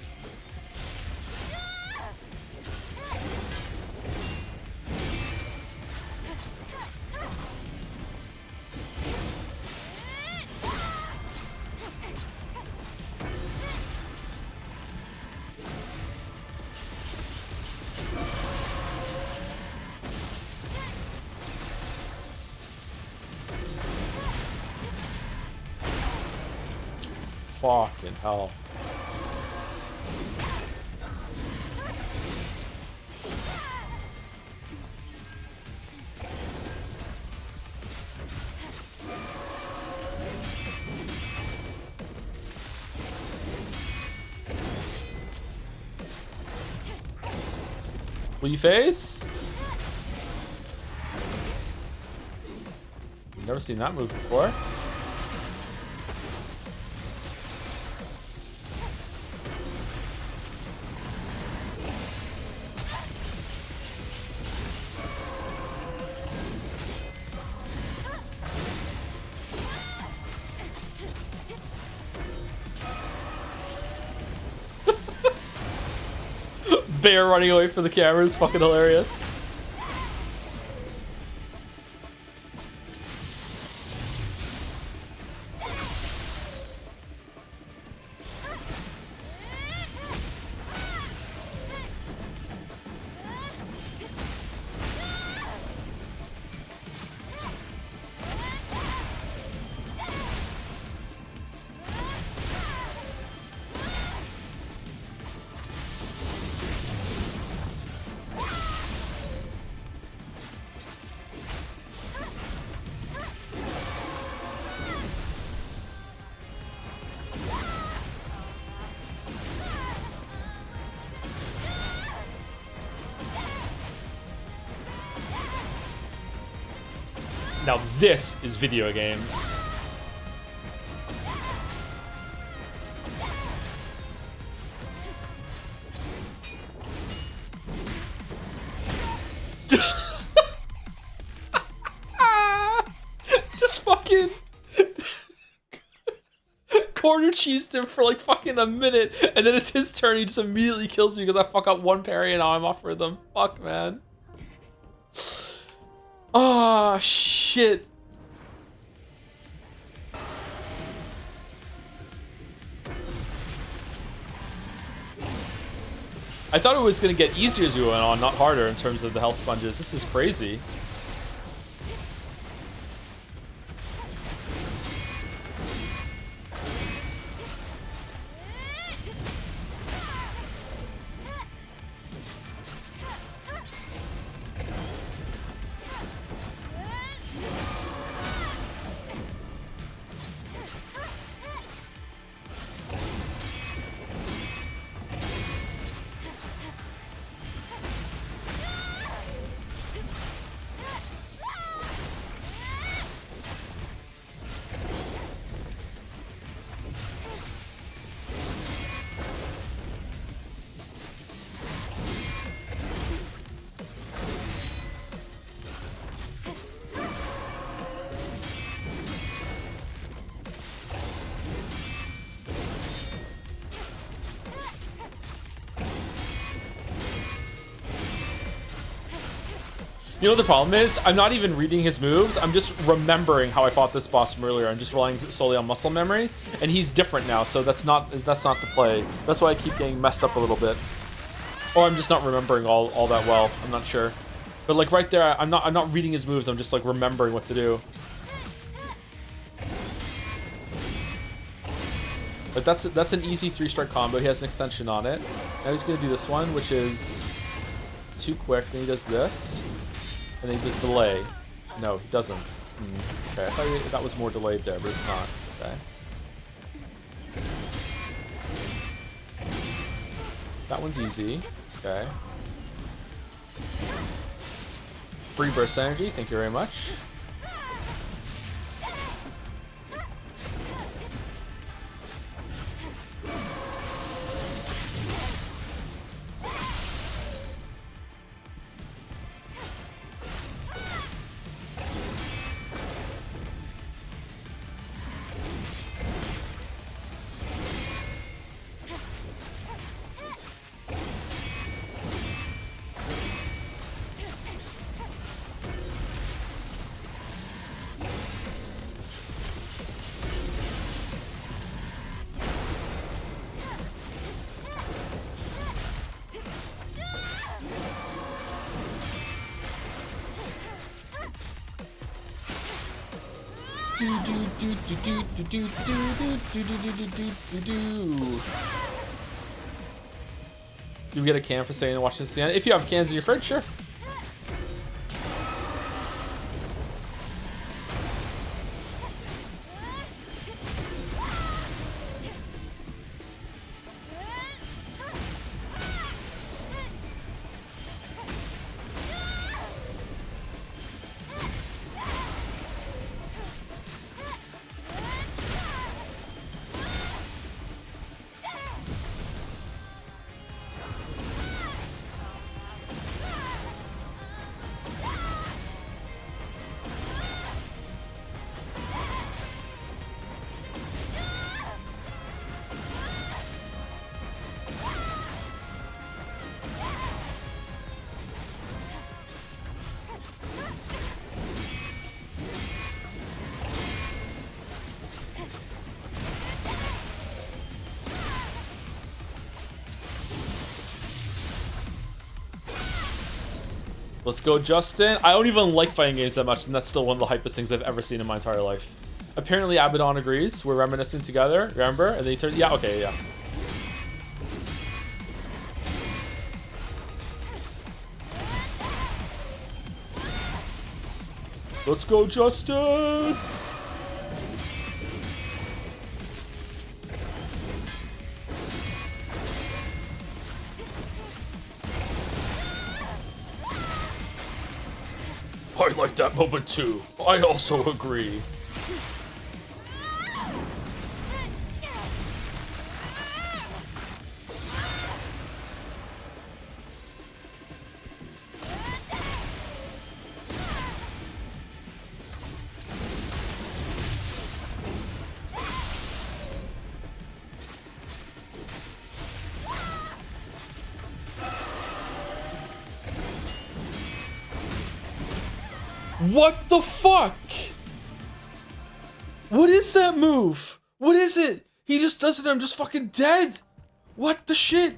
Fucking hell. Will you face? Never seen that move before. Bear running away from the camera is fucking hilarious. Now this is video games. corner cheesed him for like fucking a minute, and then it's his turn. He just immediately kills me because I fuck up one parry and now I'm off rhythm. Fuck, man. Oh, shit. I thought it was going to get easier as we went on, not harder in terms of the health sponges. This is crazy. You know what the problem is? I'm not even reading his moves. I'm just remembering how I fought this boss from earlier. I'm just relying solely on muscle memory, and he's different now, so that's not the play. That's why I keep getting messed up a little bit, or I'm just not remembering all that well. I'm not sure, but like right there, I'm not reading his moves. I'm just like remembering what to do. But that's an easy 3-strike combo. He has an extension on it. Now he's gonna do this one, which is too quick. Then he does this. And then he does delay. No, he doesn't. Okay, I thought that was more delayed there, but it's not. Okay. That one's easy. Okay. Free burst energy, thank you very much. Do we get a can for staying and watching this again? If you have cans in your fridge, sure. Let's go, Justin. I don't even like fighting games that much, and that's still one of the hypest things I've ever seen in my entire life. Apparently, Abaddon agrees. We're reminiscing together, remember? And then he turns... Yeah, okay, yeah. Let's go, Justin! I like that moment too. I also agree. What the fuck? What is that move? What is it? He just does it, I'm just fucking dead. What the shit?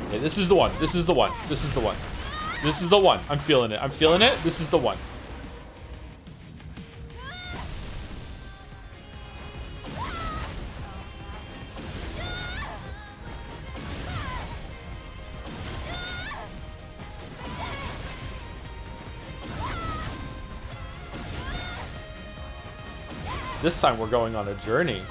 Okay, this is the one. This is the one. This is the one. This is the one. I'm feeling it. I'm feeling it. This is the one. This time we're going on a journey.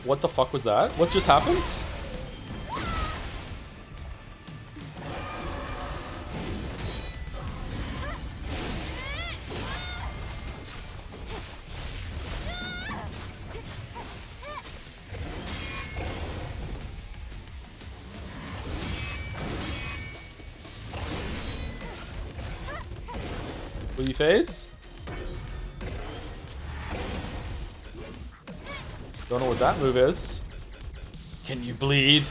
What the fuck was that? What just happened? Will you phase? Don't know what that move is. Can you bleed?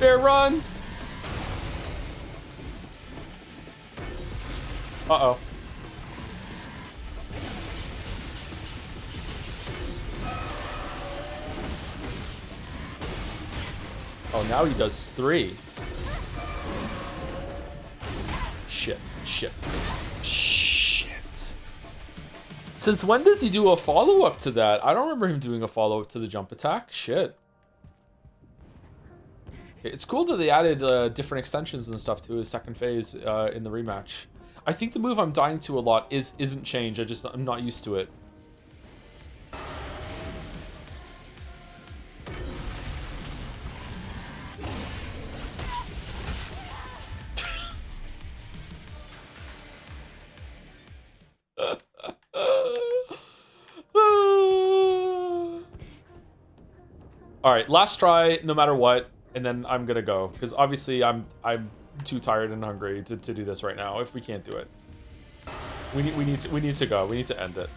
Bear run! Uh-oh. Oh, now he does 3. Shit. Since when does he do a follow-up to that? I don't remember him doing a follow-up to the jump attack. Shit. It's cool that they added different extensions and stuff to his second phase in the rematch. I think the move I'm dying to a lot isn't change. I'm not used to it. All right, last try, no matter what, and then I'm gonna go because obviously I'm too tired and hungry to do this right now. If we can't do it, we need to go. We need to end it.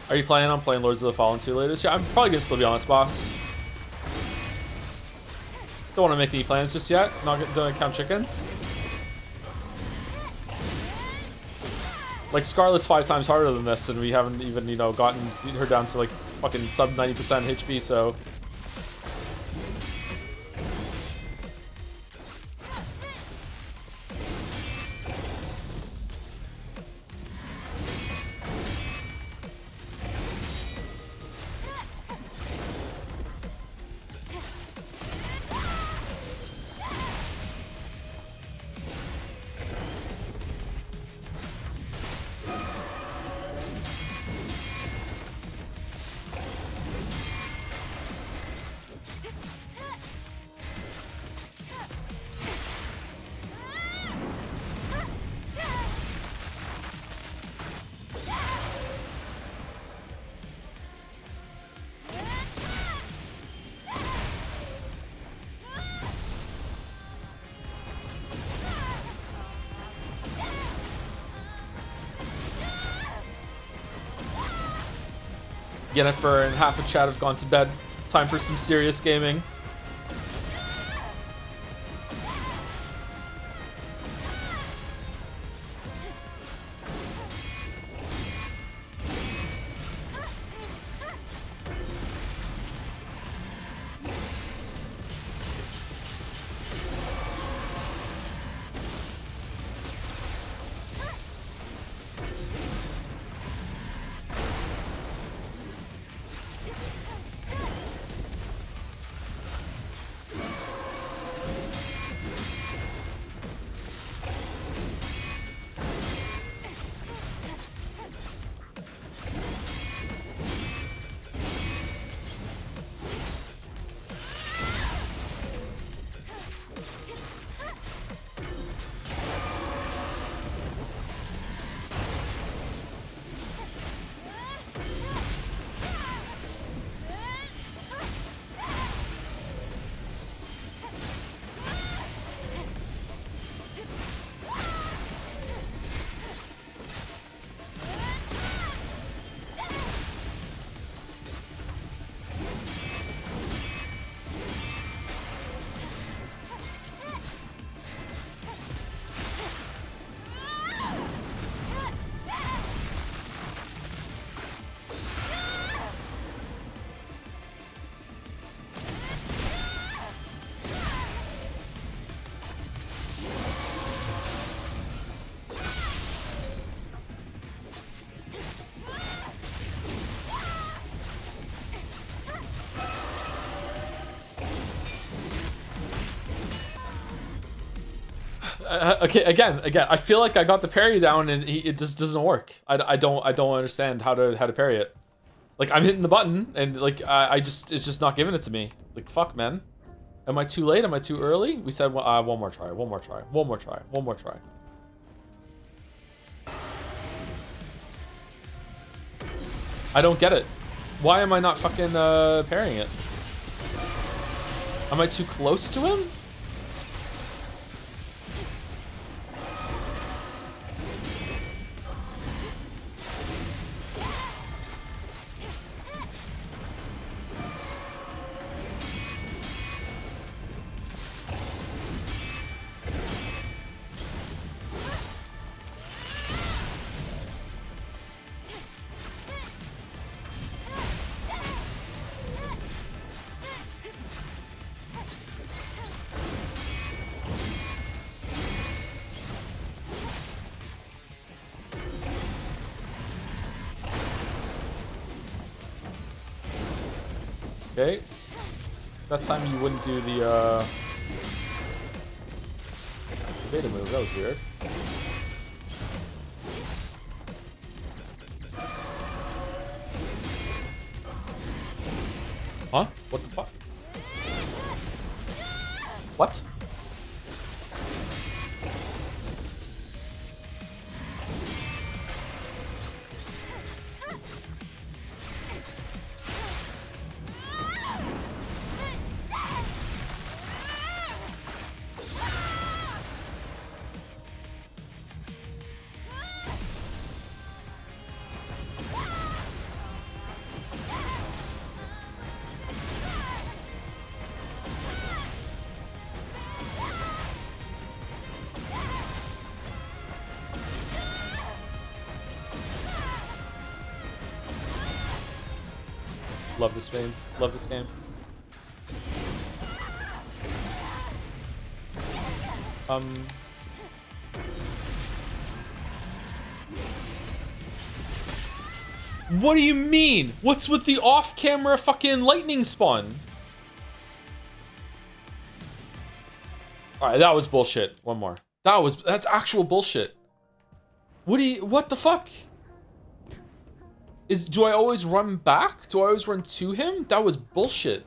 Are you planning on playing Lords of the Fallen 2 later this year? I'm probably gonna still be on this boss. Don't want to make any plans just yet. Not gonna count chickens. Like Scarlet's 5 times harder than this, and we haven't even, you know, gotten her down to like fucking sub 90% HP, so. Yennefer and half the chat have gone to bed. Time for some serious gaming. Okay, again, I feel like I got the parry down and it just doesn't work. I don't understand how to parry it. Like, I'm hitting the button and like it's just not giving it to me. Like, fuck, man. Am I too late? Am I too early? We said one more try, one more try, one more try, one more try. I don't get it. Why am I not fucking parrying it? Am I too close to him? Okay. That time you wouldn't do the beta move. That was weird. Huh? What the fuck? What? Love this game. Love this game. What do you mean? What's with the off-camera fucking lightning spawn? Alright, that was bullshit. One more. That's actual bullshit. What the fuck? Do I always run back? Do I always run to him? That was bullshit.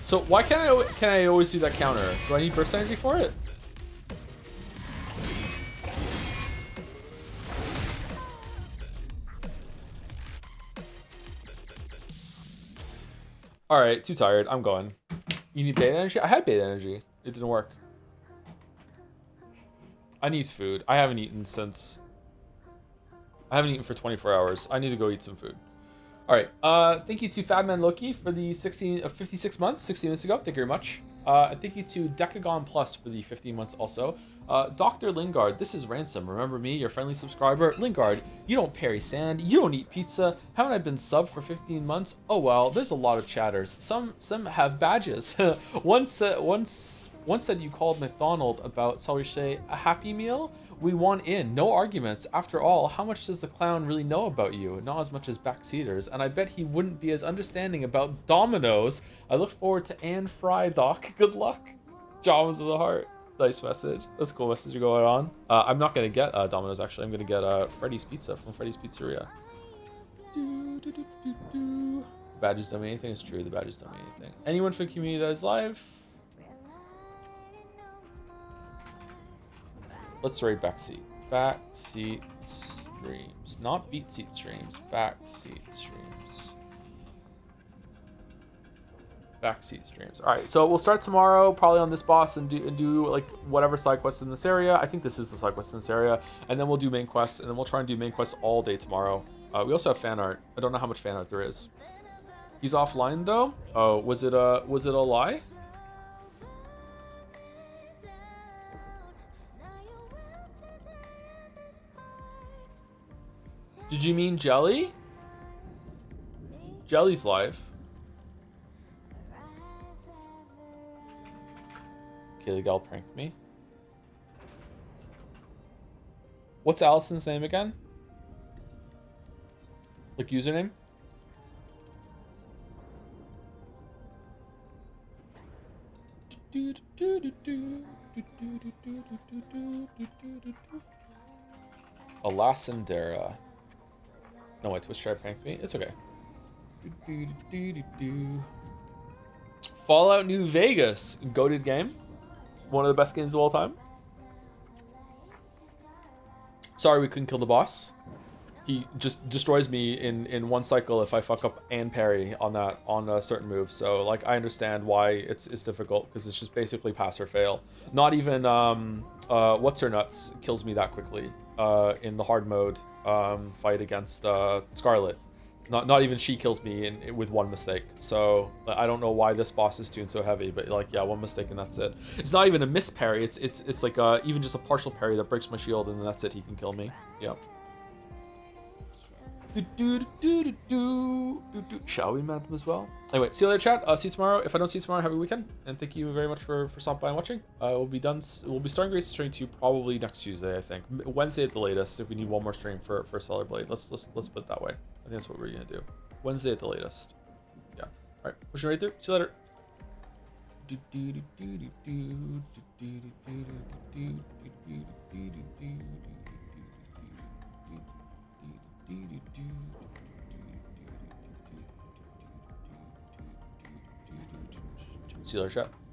So why can I always do that counter? Do I need burst energy for it? Alright, too tired. I'm going. You need beta energy? I had beta energy. It didn't work. I need food. I haven't eaten for 24 hours. I need to go eat some food. All right. Thank you to Fabman Loki for the 56 months, 16 minutes ago. Thank you very much. And thank you to Decagon Plus for the 15 months also. Dr. Lingard, this is Ransom. Remember me, your friendly subscriber. Lingard, you don't parry sand. You don't eat pizza. Haven't I been subbed for 15 months? Oh, well, there's a lot of chatters. Some have badges. One said you called McDonald about, shall we say, a Happy Meal? We want in, no arguments. After all, how much does the clown really know about you? Not as much as backseaters, and I bet he wouldn't be as understanding about Dominoes. I look forward to Anne Fry, Doc. Good luck. Jaws of the heart. Nice message. That's a cool message going on. I'm not gonna get Dominoes actually. I'm gonna get Freddy's Pizza from Freddy's Pizzeria. Badges don't mean anything. It's true. The badges don't mean anything. Anyone for the community that is live? Let's raid backseat. Backseat streams. Not beat seat streams. Backseat streams. Backseat streams. Alright, so we'll start tomorrow probably on this boss and do like whatever side quests in this area. I think this is the side quest in this area. And then we'll do main quests, and then we'll try and do main quests all day tomorrow. We also have fan art. I don't know how much fan art there is. He's offline though? Oh, was it a lie? Did you mean Jelly? Jelly's live. Okay, the gal pranked me. What's Allison's name again? Like username? Alasandera. No, my Twitch tried to prank me. It's okay. Fallout New Vegas. Goated game. One of the best games of all time. Sorry we couldn't kill the boss. He just destroys me in one cycle if I fuck up and parry on a certain move. So like I understand why it's difficult, because it's just basically pass or fail. Not even what's her nuts kills me that quickly in the hard mode fight against Scarlet. Not even she kills me with one mistake. So I don't know why this boss is tuned so heavy, but like yeah, one mistake and that's it. It's not even a miss parry. It's like even just a partial parry that breaks my shield and then that's it. He can kill me. Yep. Shall we mount them as well? Anyway, see you later, chat. See you tomorrow. If I don't see you tomorrow, have a good weekend. And thank you very much for stopping by and watching. We'll be done. We'll be starting Grace's stream 2 probably next Tuesday, I think. Wednesday at the latest. If we need one more stream for Stellar Blade, let's put it that way. I think that's what we're gonna do. Wednesday at the latest. Yeah. All right. Pushing right through. See you later. See you later, chat.